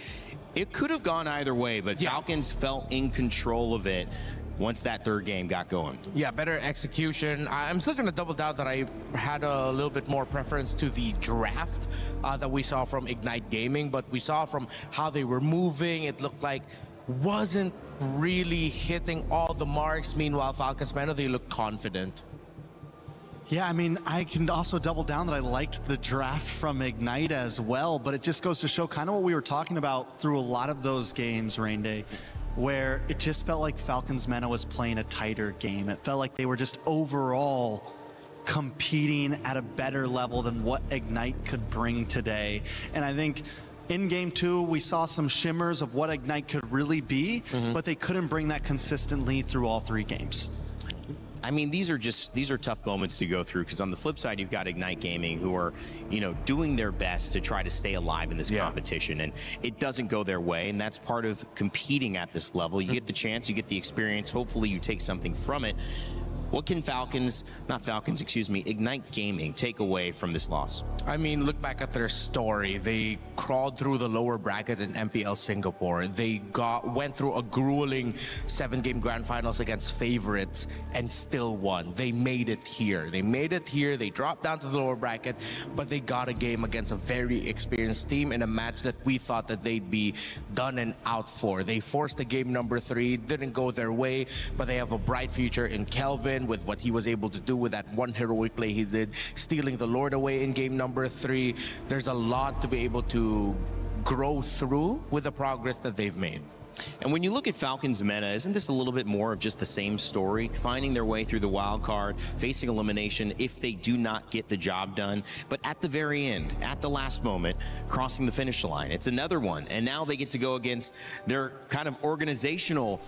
it could have gone either way, but Falcons felt in control of it. once that third game got going. Yeah, better execution. I'm still going to double down that I had a little bit more preference to the draft that we saw from Ignite Gaming, but we saw from how they were moving, it looked like wasn't really hitting all the marks. Meanwhile, Falcons Mena, they look confident. Yeah, I mean, I can also double down that I liked the draft from Ignite as well, but it just goes to show kind of what we were talking about through a lot of those games, Rain Day, where it just felt like Falcons Mena was playing a tighter game. It felt like they were just overall competing at a better level than what Ignite could bring today. And I think in game 2, we saw some shimmers of what Ignite could really be, but they couldn't bring that consistently through all 3 games. I mean, these are tough moments to go through, because on the flip side, you've got Ignite Gaming, who are, doing their best to try to stay alive in this competition, and it doesn't go their way, and that's part of competing at this level. You get the chance, you get the experience, hopefully you take something from it. What can Ignite Gaming take away from this loss? I mean, look back at their story. They crawled through the lower bracket in MPL Singapore. They went through a grueling 7-game grand finals against favorites and still won. They made it here. They dropped down to the lower bracket, but they got a game against a very experienced team in a match that we thought that they'd be done and out for. They forced the game number 3, didn't go their way, but they have a bright future in Kelvin, with what he was able to do with that one heroic play he did, stealing the Lord away in game number 3. There's a lot to be able to grow through with the progress that they've made. And when you look at Falcons Mena, isn't this a little bit more of just the same story? Finding their way through the wild card, facing elimination if they do not get the job done, but at the very end, at the last moment, crossing the finish line. It's another one, and now they get to go against their kind of organizational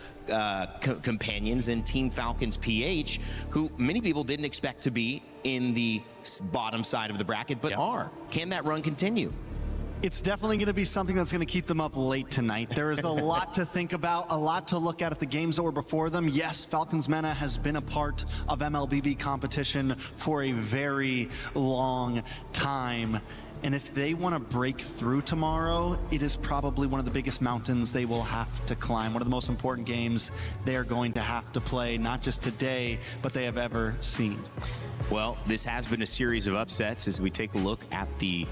companions in Team Falcons PH, who many people didn't expect to be in the bottom side of the bracket, but are. Can that run continue? It's definitely going to be something that's going to keep them up late tonight. There is a lot to think about, a lot to look at the games that were before them. Yes, Falcons Mena has been a part of MLBB competition for a very long time. And if they want to break through tomorrow, it is probably one of the biggest mountains they will have to climb. One of the most important games they are going to have to play, not just today, but they have ever seen. Well, this has been a series of upsets as we take a look at the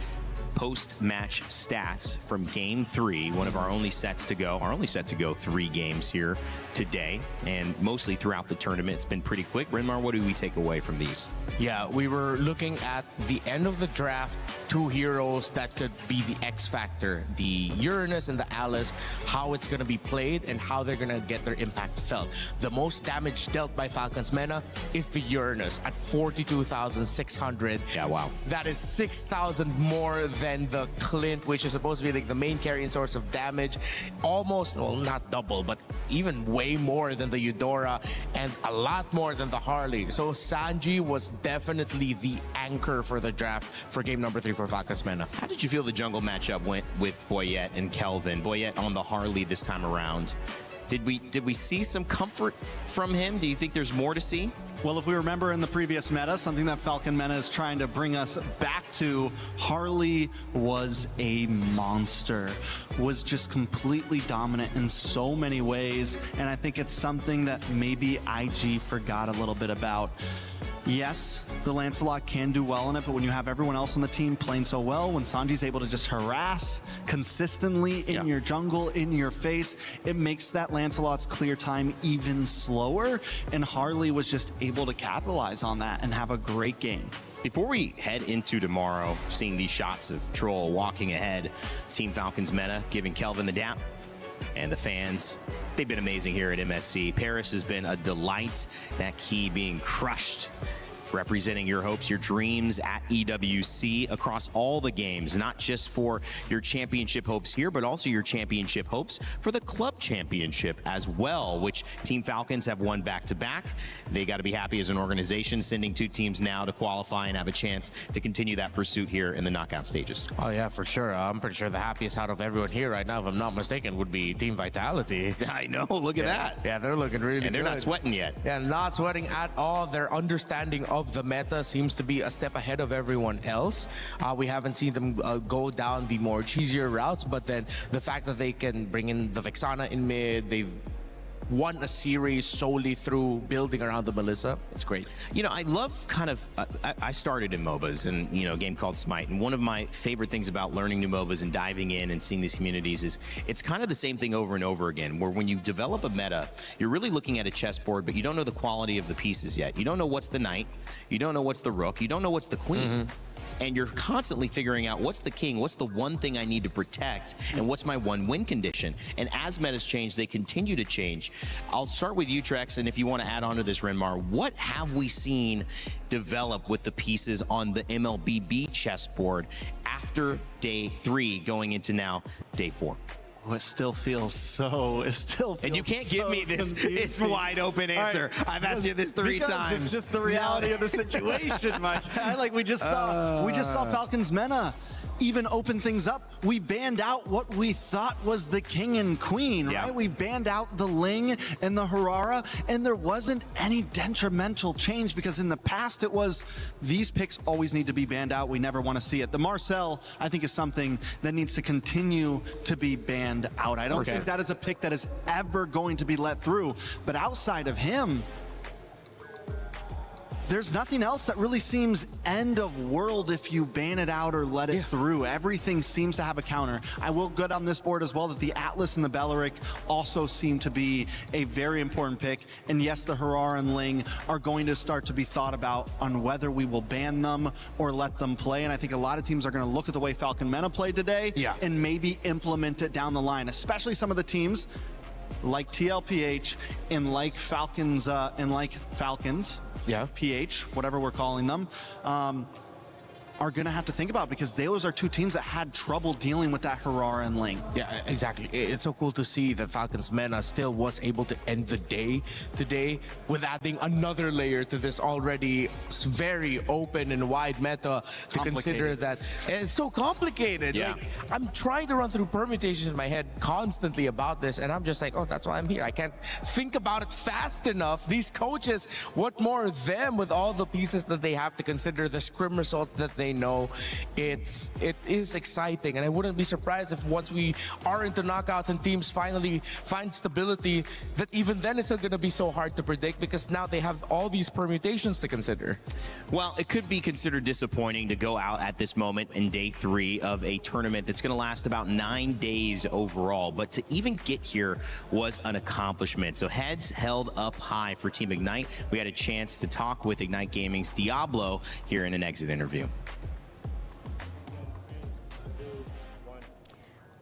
post-match stats from Game 3, one of our only sets to go. Our only set to go 3 games here today, and mostly throughout the tournament. It's been pretty quick. Renmar, what do we take away from these? Yeah, we were looking at the end of the draft, 2 heroes that could be the X factor, the Uranus and the Alice, how it's going to be played and how they're going to get their impact felt. The most damage dealt by Falcons Mena is the Uranus at 42,600. Yeah, wow. That is 6,000 more than the Clint, which is supposed to be like the main carrying source of damage. Almost, well, not double, but even way more than the Eudora and a lot more than the Harley. So Sanji was definitely the anchor for the draft for game number 3 for Falcons Mena. How did you feel the jungle matchup went with Boyette and Kelvin? Boyette on the Harley this time around. Did we see some comfort from him? Do you think there's more to see? Well, if we remember in the previous meta, something that Falcon Mena is trying to bring us back to, Harley was a monster, was just completely dominant in so many ways, and I think it's something that maybe IG forgot a little bit about. Yes, the Lancelot can do well in it, but when you have everyone else on the team playing so well, when Sanji's able to just harass consistently in your jungle, in your face, it makes that Lancelot's clear time even slower, and Harley was just able to capitalize on that and have a great game. Before we head into tomorrow, seeing these shots of Troll walking ahead, Team Falcons Mena giving Kelvin the dap, and the fans, they've been amazing here at MSC. Paris has been a delight. That key being crushed, representing your hopes, your dreams at EWC across all the games, not just for your championship hopes here, but also your championship hopes for the club championship as well, which Team Falcons have won back-to-back. They got to be happy as an organization, sending 2 teams now to qualify and have a chance to continue that pursuit here in the knockout stages. Oh yeah, for sure. I'm pretty sure the happiest out of everyone here right now, if I'm not mistaken, would be Team Vitality. I know, look at that. Yeah, they're looking really good. And they're not sweating yet. Yeah, not sweating at all. Their understanding of the meta seems to be a step ahead of everyone else. We haven't seen them go down the more cheesier routes, but then the fact that they can bring in the Vexana in mid, they've won a series solely through building around the Melissa. It's great. You know, I love kind of, I started in MOBAs and, you know, a game called Smite. And one of my favorite things about learning new MOBAs and diving in and seeing these communities is it's kind of the same thing over and over again, where when you develop a meta, you're really looking at a chessboard, but you don't know the quality of the pieces yet. You don't know what's the knight. You don't know what's the rook. You don't know what's the queen. And you're constantly figuring out what's the king, what's the one thing I need to protect, and what's my one win condition. And as metas change, they continue to change. I'll start with you, Trex, and if you want to add on to this, Renmar, what have we seen develop with the pieces on the MLBB chessboard after day 3 going into now day 4? Oh, it still feels so. And you can't give me this. It's wide open answer. Right. I've asked you this 3 times. It's just the reality of the situation, Mike. Like we just saw Falcons Mena even open things up. We banned out what we thought was the king and queen, right? Yeah. We banned out the Ling and the Harara, and there wasn't any detrimental change because in the past it was these picks always need to be banned out. We never want to see it. The Marcel, I think, is something that needs to continue to be banned out. I don't think that is a pick that is ever going to be let through. But outside of him, there's nothing else that really seems end of world if you ban it out or let it through. Everything seems to have a counter. I will good on this board as well that the Atlas and the Belleric also seem to be a very important pick. And yes, the Harar and Ling are going to start to be thought about on whether we will ban them or let them play. And I think a lot of teams are going to look at the way Falcon Mena played today and maybe implement it down the line, especially some of the teams like TLPH and like Falcons PH, whatever we're calling them, are going to have to think about because those are 2 teams that had trouble dealing with that Harar and Ling. Yeah, exactly. It's so cool to see that Falcons Mena still was able to end the day today with adding another layer to this already very open and wide meta to consider that. And it's so complicated. Yeah. Like, I'm trying to run through permutations in my head constantly about this, and I'm just like, oh, that's why I'm here. I can't think about it fast enough. These coaches, what more them with all the pieces that they have to consider, the scrim results that they know. It is exciting, and I wouldn't be surprised if once we are into knockouts and teams finally find stability, that even then it's still going to be so hard to predict because now they have all these permutations to consider. Well, it could be considered disappointing to go out at this moment in day 3 of a tournament that's going to last about 9 days overall, but to even get here was an accomplishment. So heads held up high for Team Ignite. We had a chance to talk with Ignite Gaming's Diablo here in an exit interview.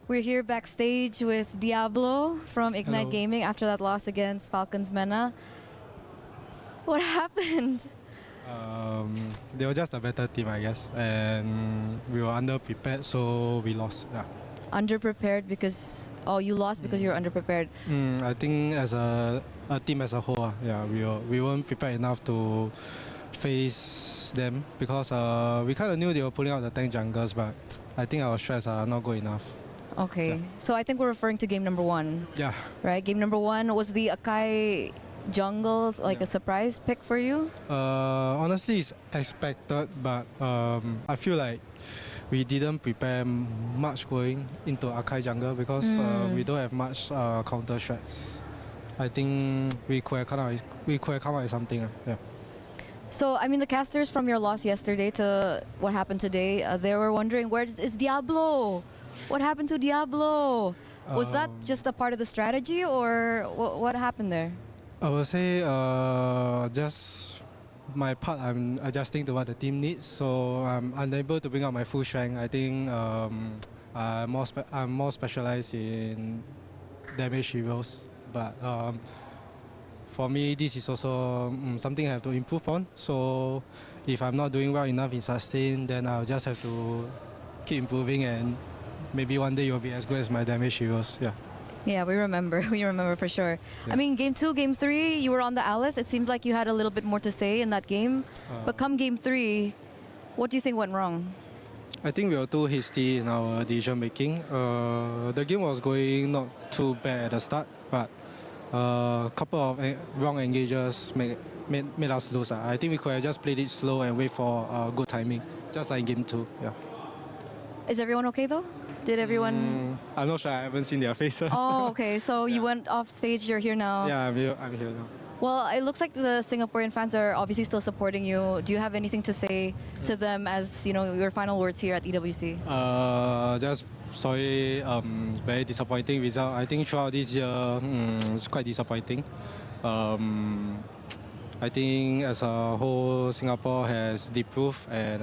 We're here backstage with Diablo from Ignite Gaming after that loss against Falcons Mena. What happened? They were just a better team, I guess, and we were underprepared, so we lost. Yeah. Underprepared because you lost because you were underprepared. I think as a team as a whole, we weren't prepared enough to face them because we kind of knew they were pulling out the tank junglers, but I think our strats are not good enough. Okay, so I think we're referring to game number 1. Yeah. Right, game number 1 was the Akai jungle like a surprise pick for you? Honestly, it's expected, but I feel like we didn't prepare much going into Akai jungle because we don't have much counter strats. I think we could have come out with something. Yeah. So, I mean, the casters from your loss yesterday to what happened today, they were wondering, where is Diablo? What happened to Diablo? Was that just a part of the strategy, or what happened there? I would say just my part, I'm adjusting to what the team needs, so I'm unable to bring out my full strength. I think I'm more specialized in damage heroes, but for me, this is also something I have to improve on. So if I'm not doing well enough in sustain, then I'll just have to keep improving, and maybe one day you'll be as good as my damage heroes. Yeah. Yeah, we remember. We remember for sure. Yeah. I mean, game 2, game 3, you were on the Alice. It seemed like you had a little bit more to say in that game. But come game 3, what do you think went wrong? I think we were too hasty in our decision making. The game was going not too bad at the start, but a couple of wrong engages made us lose. I think we could have just played it slow and wait for good timing, just like in game 2. Yeah. Is everyone okay though? Did everyone? I'm not sure. I haven't seen their faces. Oh, okay. So you went off stage. You're here now. Yeah, I'm here now. Well, it looks like the Singaporean fans are obviously still supporting you. Do you have anything to say to them as your final words here at EWC? Just sorry, very disappointing result. I think throughout this year, it's quite disappointing. I think as a whole, Singapore has improved, and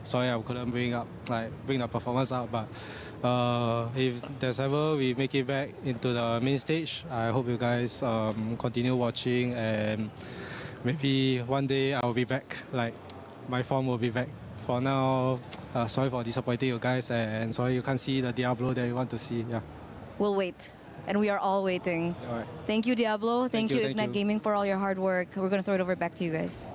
sorry I couldn't bring the performance up. But if there's ever we make it back into the main stage, I hope you guys continue watching, and maybe one day I'll be back. Like my form will be back. For now, sorry for disappointing you guys, and sorry you can't see the Diablo that you want to see. Yeah. We'll wait. And we are all waiting. All right. Thank you, Diablo. Thank you, thank Ignite you. Gaming, for all your hard work. We're going to throw it over back to you guys.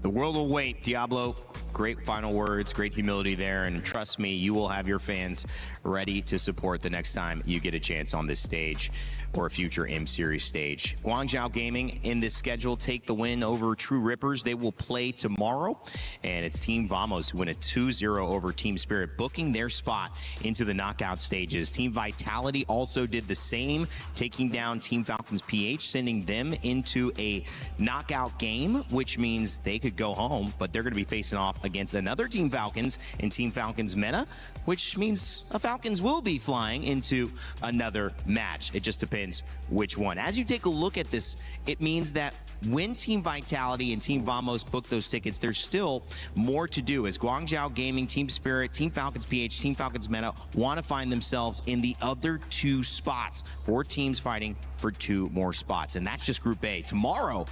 The world will wait, Diablo. Great final words, great humility there, and trust me, you will have your fans ready to support the next time you get a chance on this stage or a future M Series stage. Guangzhou Gaming in this schedule take the win over True Rippers. They will play tomorrow, and it's Team Vamos who win a 2-0 over Team Spirit, booking their spot into the knockout stages. Team Vitality also did the same, taking down Team Falcons PH, sending them into a knockout game, which means they could go home, but they're going to be facing off against another Team Falcons in Team Falcons Meta, which means the Falcons will be flying into another match. It just depends which one. As you take a look at this, it means that when Team Vitality and Team Vamos book those tickets, there's still more to do as Guangzhou Gaming, Team Spirit, Team Falcons PH, Team Falcons Meta want to find themselves in the other 2 spots. 4 teams fighting for 2 more spots, and that's just Group A. Tomorrow,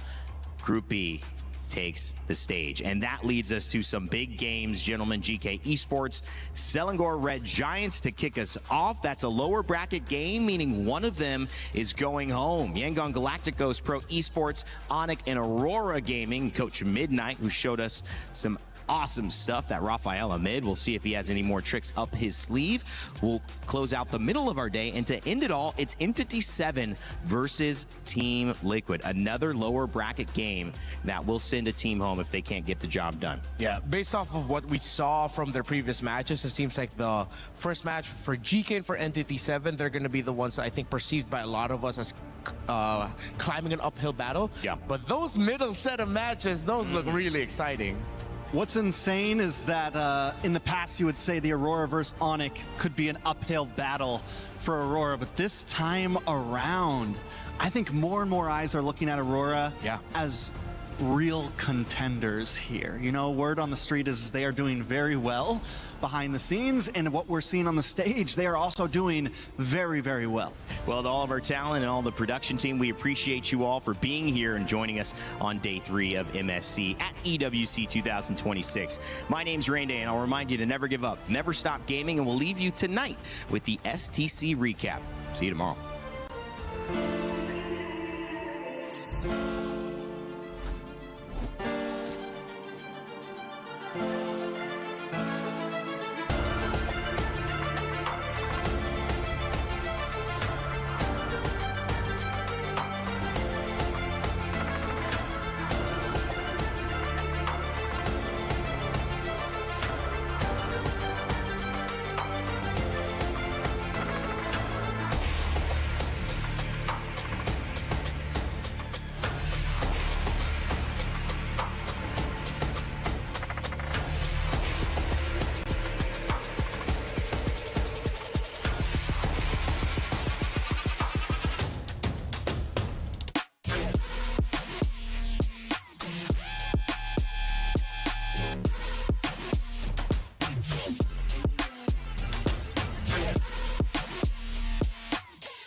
Group B takes the stage, and that leads us to some big games, gentlemen. GK Esports, Selangor Red Giants to kick us off. That's a lower bracket game, meaning one of them is going home. Yangon Galacticos Pro Esports, Onyx and Aurora Gaming. Coach Midnight, who showed us some awesome stuff, that Rafael Ahmed. We'll see if he has any more tricks up his sleeve. We'll close out the middle of our day, and to end it all, it's Entity 7 versus Team Liquid. Another lower bracket game that will send a team home if they can't get the job done. Yeah, based off of what we saw from their previous matches, it seems like the first match for GK and for Entity 7, they're going to be the ones I think perceived by a lot of us as climbing an uphill battle. Yeah. But those middle set of matches, those look really exciting. What's insane is that in the past you would say the Aurora versus Onyx could be an uphill battle for Aurora, but this time around, I think more and more eyes are looking at Aurora as real contenders here. You know, word on the street is they are doing very well behind the scenes, and what we're seeing on the stage, they are also doing very, very well. Well, to all of our talent and all the production team, we appreciate you all for being here and joining us on day 3 of MSC at EWC 2026. My name's Rain Day, and I'll remind you to never give up, never stop gaming, and we'll leave you tonight with the STC recap. See you tomorrow.